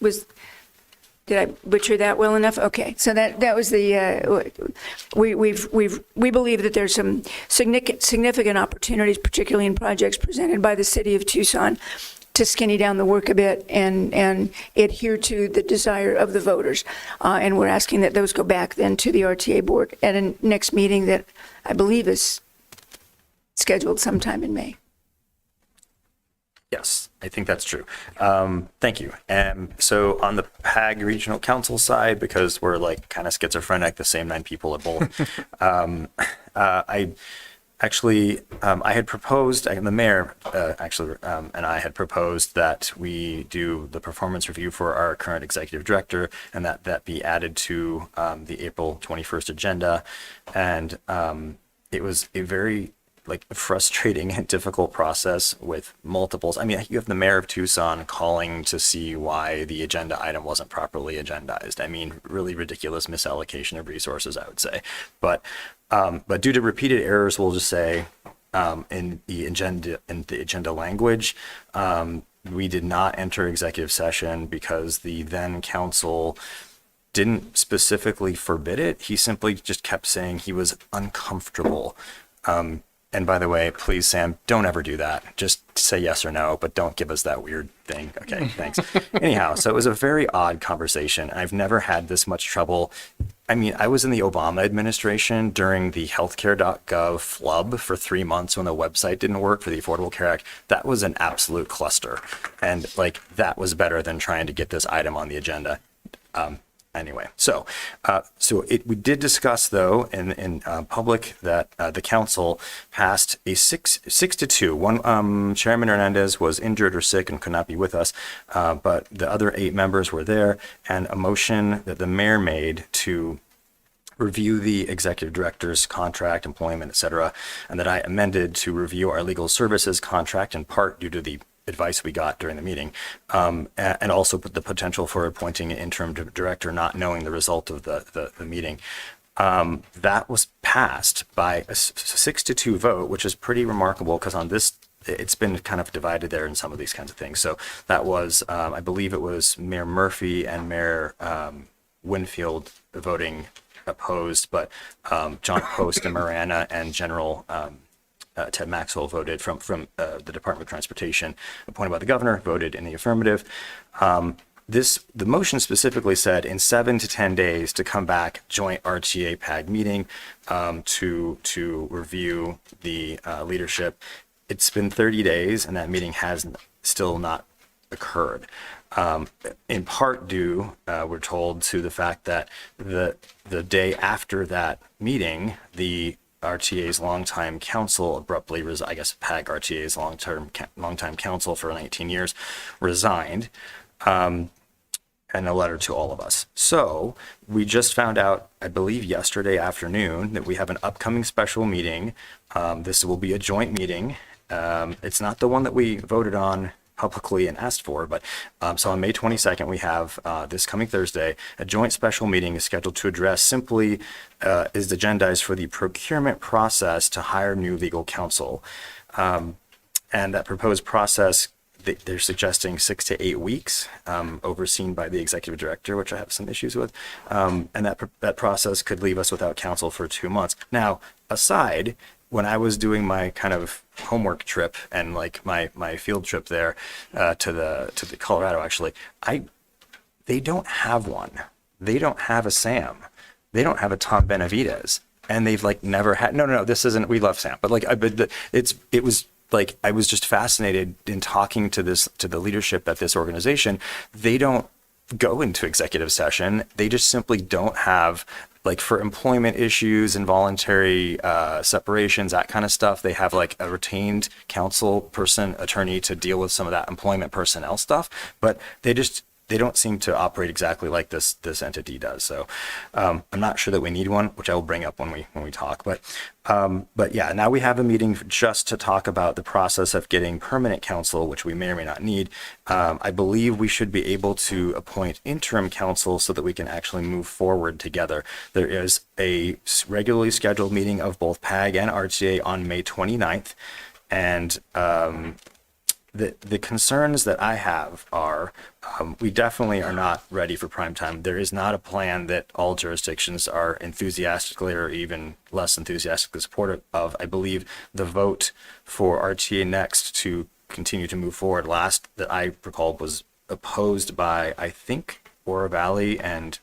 did I butcher that well enough? Okay, so that was the we believe that there's some significant opportunities, particularly in projects presented by the city of Tucson, to skinny down the work a bit and adhere to the desire of the voters. And we're asking that those go back then to the RTA board at a next meeting that I believe is scheduled sometime in May. Yes, I think that's true. Thank you. So on the PAG Regional Council side, because we're like kind of schizophrenic, the same 9 people at both, I had proposed, the mayor and I had proposed that we do the performance review for our current executive director, and that be added to the April 21st agenda. And it was a very like frustrating and difficult process with multiples. I mean, you have the mayor of Tucson calling to see why the agenda item wasn't properly agendized. I mean, really ridiculous misallocation of resources, I would say. But due to repeated errors, we'll just say in the agenda language, we did not enter executive session because the then council didn't specifically forbid it. He simply just kept saying he was uncomfortable. And by the way, please, Sam, don't ever do that. Just say yes or no, but don't give us that weird thing. Okay, thanks. Anyhow, so it was a very odd conversation. I've never had this much trouble. I mean, I was in the Obama administration during the healthcare.gov flub for 3 months when the website didn't work for the Affordable Care Act. That was an absolute cluster. And like, that was better than trying to get this item on the agenda. Anyway, so we did discuss, though, in public that the council passed a 6-2. One, Chairman Hernandez was injured or sick and could not be with us, but the other 8 members were there, and a motion that the mayor made to review the executive director's contract, employment, et cetera, and that I amended to review our legal services contract in part due to the advice we got during the meeting, and also the potential for appointing an interim director, not knowing the result of the meeting. That was passed by a 6-2 vote, which is pretty remarkable because on this, it's been kind of divided there in some of these kinds of things. So that was, I believe it was Mayor Murphy and Mayor Winfield voting opposed, but John Post and Marana and General Ted Maxwell voted from the Department of Transportation, appointed by the governor, voted in the affirmative. The motion specifically said in 7 to 10 days to come back, joint RTA PAG meeting to review the leadership. It's been 30 days and that meeting has still not occurred. In part due, we're told, to the fact that the day after that meeting, the RTA's longtime counsel abruptly resigned. I guess PAG RTA's longtime counsel for 19 years resigned, and a letter to all of us. So we just found out, I believe yesterday afternoon, that we have an upcoming special meeting. This will be a joint meeting. It's not the one that we voted on publicly and asked for, but so on May 22nd, we have this coming Thursday, a joint special meeting is scheduled to address simply is agendized for the procurement process to hire new legal counsel. And that proposed process, they're suggesting 6 to 8 weeks, overseen by the executive director, which I have some issues with. And that process could leave us without counsel for 2 months. Now, aside, when I was doing my kind of homework trip and like my field trip there to the Colorado, actually, they don't have one. They don't have a Sam. They don't have a Tom Benavides, and they've like never had. No. This isn't. We love Sam, but like, it was like I was just fascinated in talking to the leadership at this organization. They don't go into executive session. They just simply don't have. Like for employment issues, involuntary separations, that kind of stuff, they have like a retained counsel person, attorney to deal with some of that employment personnel stuff, but they don't seem to operate exactly like this entity does. So I'm not sure that we need one, which I will bring up when we talk. But yeah, now we have a meeting just to talk about the process of getting permanent counsel, which we may or may not need. I believe we should be able to appoint interim counsel so that we can actually move forward together. There is a regularly scheduled meeting of both PAG and RTA on May 29th. And the concerns that I have are we definitely are not ready for prime time. There is not a plan that all jurisdictions are enthusiastically or even less enthusiastically supportive of. I believe the vote for RTA Next to continue to move forward last that I recall was opposed by, I think, Oro Valley and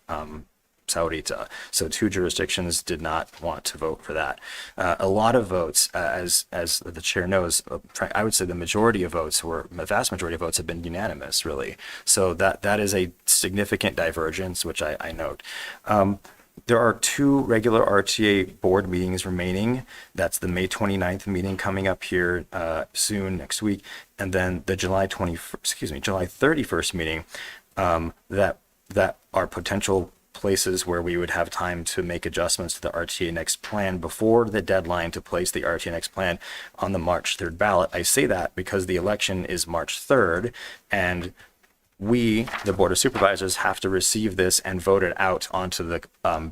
Saurita. So 2 jurisdictions did not want to vote for that. A lot of votes, as the chair knows, I would say the majority of votes the vast majority of votes have been unanimous, really. So that is a significant divergence, which I note. There are 2 regular RTA board meetings remaining. That's the May 29th meeting coming up here soon next week, and then the July 31st meeting that are potential places where we would have time to make adjustments to the RTA Next plan before the deadline to place the RTA Next plan on the March 3rd ballot. I say that because the election is March 3rd, and we, the Board of Supervisors, have to receive this and vote it out onto the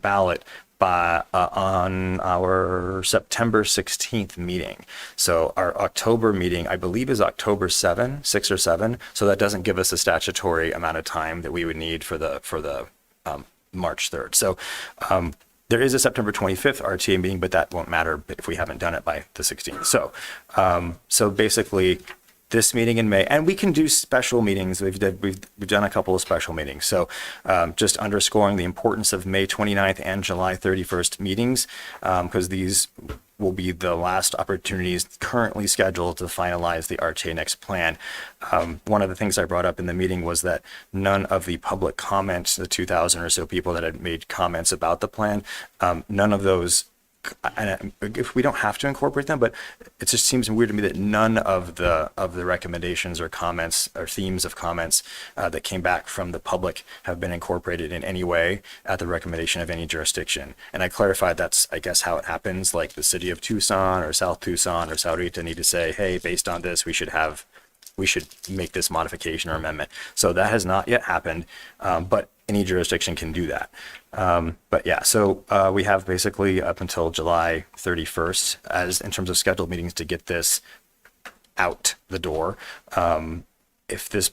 ballot by on our September 16th meeting. So our October meeting, I believe, is October 6 or 7. So that doesn't give us a statutory amount of time that we would need for the March 3rd. So there is a September 25th RTA meeting, but that won't matter if we haven't done it by the 16th. So basically, this meeting in May, and we can do special meetings. We've done a couple of special meetings. So just underscoring the importance of May 29th and July 31st meetings, because these will be the last opportunities currently scheduled to finalize the RTA Next plan. One of the things I brought up in the meeting was that none of the public comments, the 2,000 or so people that had made comments about the plan, none of those, and if we don't have to incorporate them, but it just seems weird to me that none of the recommendations or comments or themes of comments that came back from the public have been incorporated in any way at the recommendation of any jurisdiction. And I clarified that's, I guess, how it happens. Like the city of Tucson or South Tucson or Sahuarita need to say, hey, based on this, we should make this modification or amendment. So that has not yet happened, but any jurisdiction can do that. But yeah, so we have basically up until July 31st as in terms of scheduled meetings to get this out the door. If this,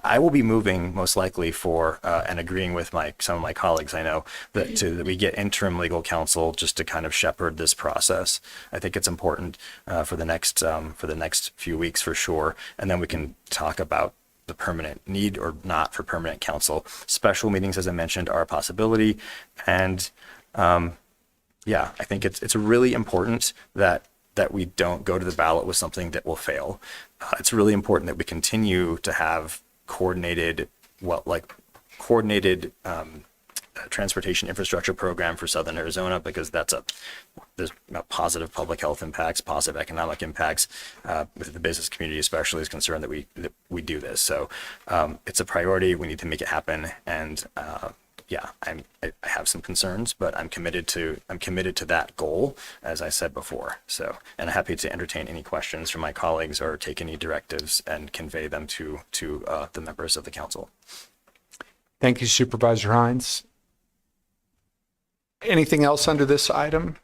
I will be moving most likely for and agreeing with some of my colleagues. I know that we get interim legal counsel just to kind of shepherd this process. I think it's important for the next few weeks for sure, and then we can talk about the permanent need or not for permanent counsel. Special meetings, as I mentioned, are a possibility, and yeah, I think it's really important that we don't go to the ballot with something that will fail. It's really important that we continue to have coordinated transportation infrastructure program for Southern Arizona, because there's positive public health impacts, positive economic impacts, with the business community especially is concerned that we do this. So it's a priority. We need to make it happen. And yeah, I have some concerns, but I'm committed to that goal, as I said before. So, and I'm happy to entertain any questions from my colleagues or take any directives and convey them to the members of the council. Thank you, Supervisor Hines. Anything else under this item?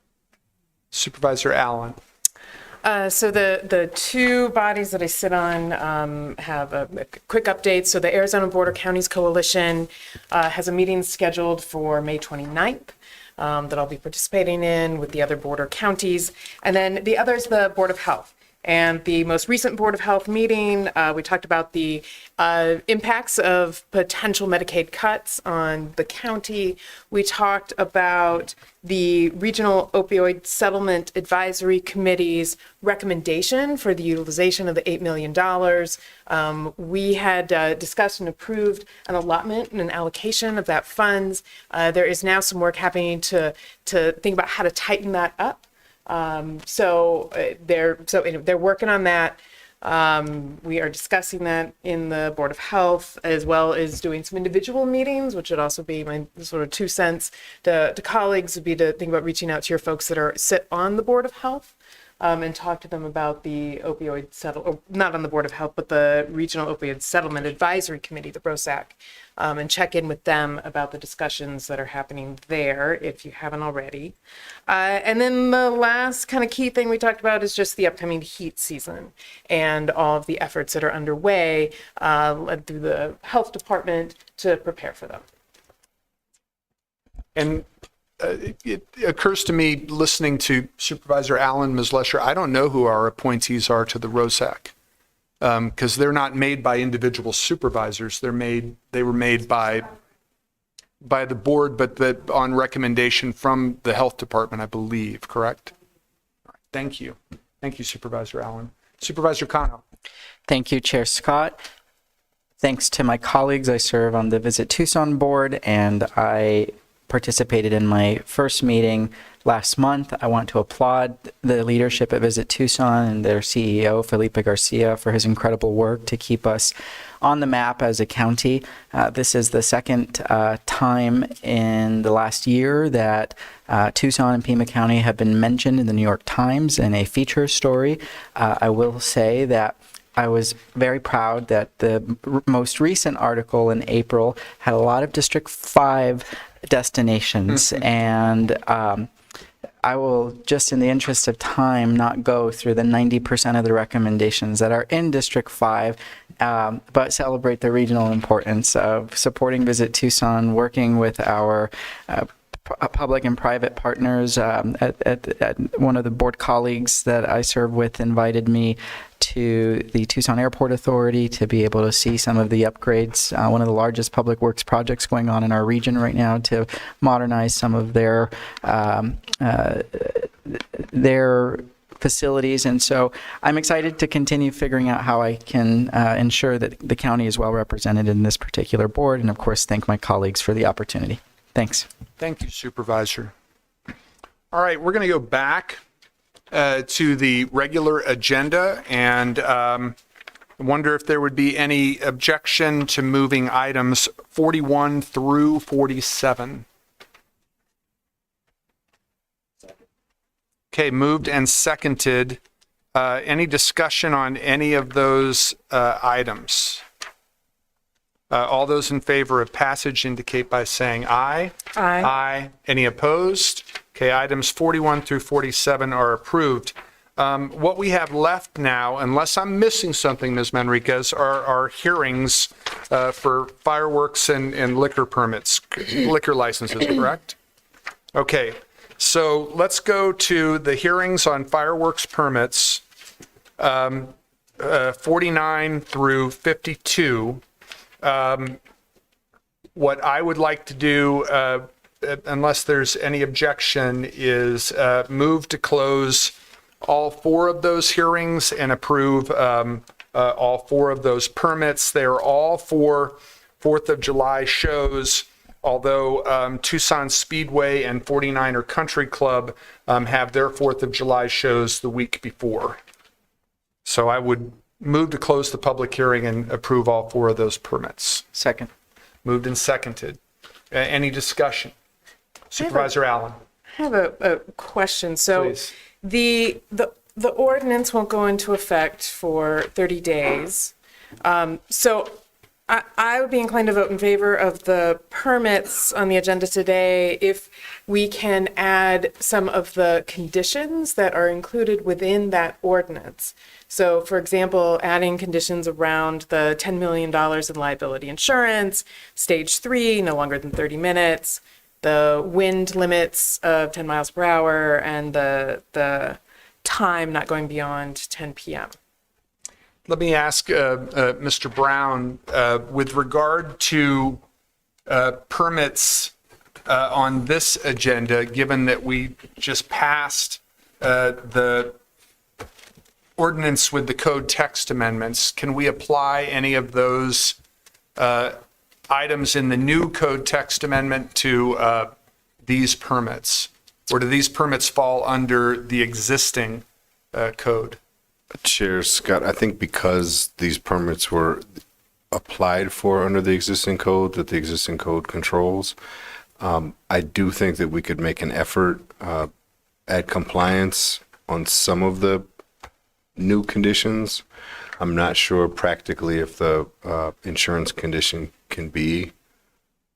Supervisor Allen. So the two bodies that I sit on have a quick update. So the Arizona Border Counties Coalition has a meeting scheduled for May 29th that I'll be participating in with the other border counties. And then the other is the Board of Health. And the most recent Board of Health meeting, we talked about the impacts of potential Medicaid cuts on the county. We talked about the Regional Opioid Settlement Advisory Committee's recommendation for the utilization of the $8 million. We had discussed and approved an allotment and an allocation of that funds. There is now some work happening to think about how to tighten that up. So they're working on that. We are discussing that in the Board of Health, as well as doing some individual meetings, which would also be my sort of 2 cents to colleagues, would be to think about reaching out to your folks that sit on the Board of Health, and talk to them about the not on the Board of Health, but the Regional Opioid Settlement Advisory Committee, the BROSAC, and check in with them about the discussions that are happening there, if you haven't already. And then the last kind of key thing we talked about is just the upcoming heat season and all of the efforts that are underway led through the health department to prepare for them. And it occurs to me, listening to Supervisor Allen, Ms. Lesher, I don't know who our appointees are to the ROSAC, because they're not made by individual supervisors. They were made by the board, but on recommendation from the health department, I believe, correct? All right, thank you. Thank you, Supervisor Allen. Supervisor Cano. Thank you, Chair Scott. Thanks to my colleagues, I serve on the Visit Tucson board, and I participated in my first meeting last month. I want to applaud the leadership at Visit Tucson and their CEO, Felipe Garcia, for his incredible work to keep us on the map as a county. This is the second time in the last year that Tucson and Pima County have been mentioned in the New York Times in a feature story. I will say that I was very proud that the most recent article in April had a lot of District 5 destinations, and I will, just in the interest of time, not go through the 90% of the recommendations that are in District 5, but celebrate the regional importance of supporting Visit Tucson, working with our public and private partners. At one of the board colleagues that I serve with invited me to the Tucson Airport Authority to be able to see some of the upgrades, one of the largest public works projects going on in our region right now to modernize some of their facilities. And so I'm excited to continue figuring out how I can ensure that the county is well represented in this particular board, and of course thank my colleagues for the opportunity. Thanks. Thank you, Supervisor. All right, we're going to go back to the regular agenda, and I wonder if there would be any objection to moving items 41 through 47. Okay, moved and seconded. Any discussion on any of those items? All those in favor of passage indicate by saying aye. Aye. Aye. Any opposed? Okay, items 41 through 47 are approved. What we have left now, unless I'm missing something, Ms. Manriquez, are hearings for fireworks and liquor permits, liquor licenses, correct? Okay, so let's go to the hearings on fireworks permits, 49 through 52. What I would like to do, unless there's any objection, is move to close all four of those hearings and approve all four of those permits. They are all for 4th of July shows, although Tucson Speedway and 49er Country Club have their 4th of July shows the week before. So I would move to close the public hearing and approve all four of those permits. Second. Moved and seconded. Any discussion? Supervisor Allen. I have a question. So Please. the ordinance won't go into effect for 30 days. So I would be inclined to vote in favor of the permits on the agenda today if we can add some of the conditions that are included within that ordinance. So, for example, adding conditions around the $10 million in liability insurance, stage 3, no longer than 30 minutes, the wind limits of 10 miles per hour, and the time not going beyond 10 p.m. Let me ask Mr. Brown, with regard to permits on this agenda, given that we just passed the ordinance with the code text amendments, can we apply any of those items in the new code text amendment to these permits? Or do these permits fall under the existing code? Chair Scott, I think because these permits were applied for under the existing code that the existing code controls, I do think that we could make an effort at compliance on some of the new conditions. I'm not sure practically if the insurance condition can be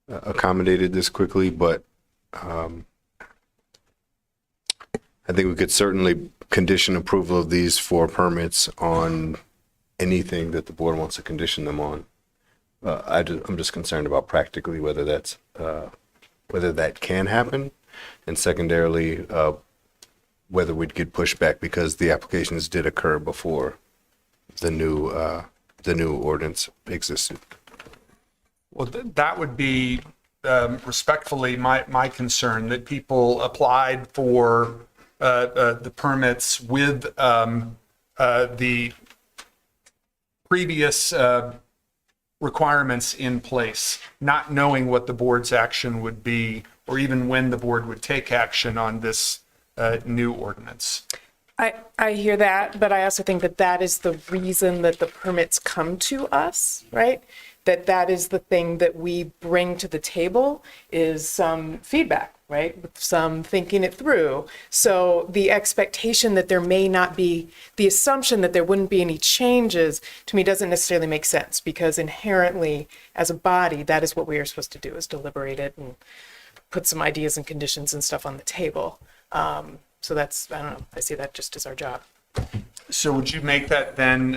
accommodated this quickly, but I think we could certainly condition approval of these 4 permits on anything that the board wants to condition them on. I'm just concerned about practically whether that's whether that can happen, and secondarily whether we'd get pushback because the applications did occur before the new ordinance existed. Well, that would be respectfully my concern, that people applied for the permits with the previous requirements in place, not knowing what the board's action would be or even when the board would take action on this new ordinance. I hear that, but I also think that that is the reason that the permits come to us, right? That is the thing that we bring to the table is some feedback, right? With some thinking it through. So the expectation that there may not be, the assumption that there wouldn't be any changes, to me doesn't necessarily make sense, because inherently as a body, that is what we are supposed to do, is deliberate it and put some ideas and conditions and stuff on the table. So that's, I don't know, I see that just as our job. So would you make that then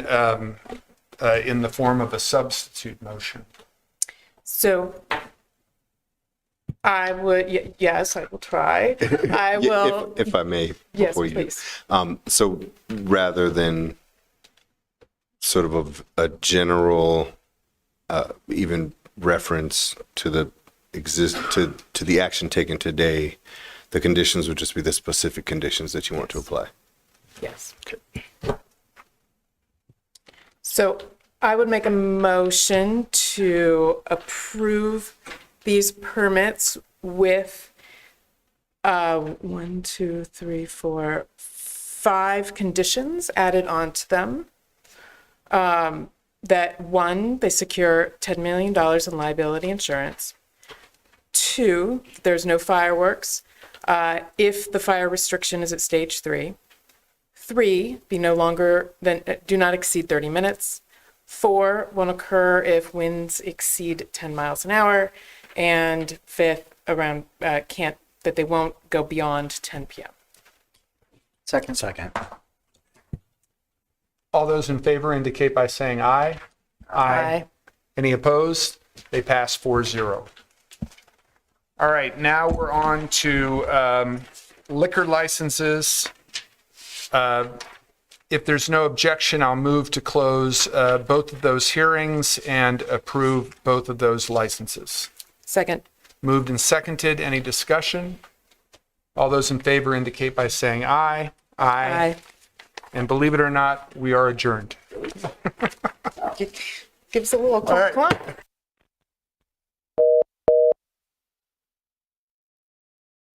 in the form of a substitute motion? So I would, yes, I will try. I will. If I may, Yes, before you. please. So rather than sort of a general, even reference to the to the action taken today, the conditions would just be the specific conditions that you want to apply. Yes. So I would make a motion to approve these permits with 1, 2, 3, 4, 5 conditions added onto them. That 1, they secure $10 million in liability insurance. 2, there's no fireworks if the fire restriction is at stage 3. 3, be no longer than, do not exceed 30 minutes. 4, won't occur if winds exceed 10 miles an hour. And 5th, around, that they won't go beyond 10 p.m. Second. All those in favor indicate by saying aye. Aye. Any opposed? They pass 4-0. All right, now we're on to liquor licenses. If there's no objection, I'll move to close both of those hearings and approve both of those licenses. Second. Moved and seconded. Any discussion? All those in favor indicate by saying aye. Aye. And believe it or not, we are adjourned. Give us a little, come on.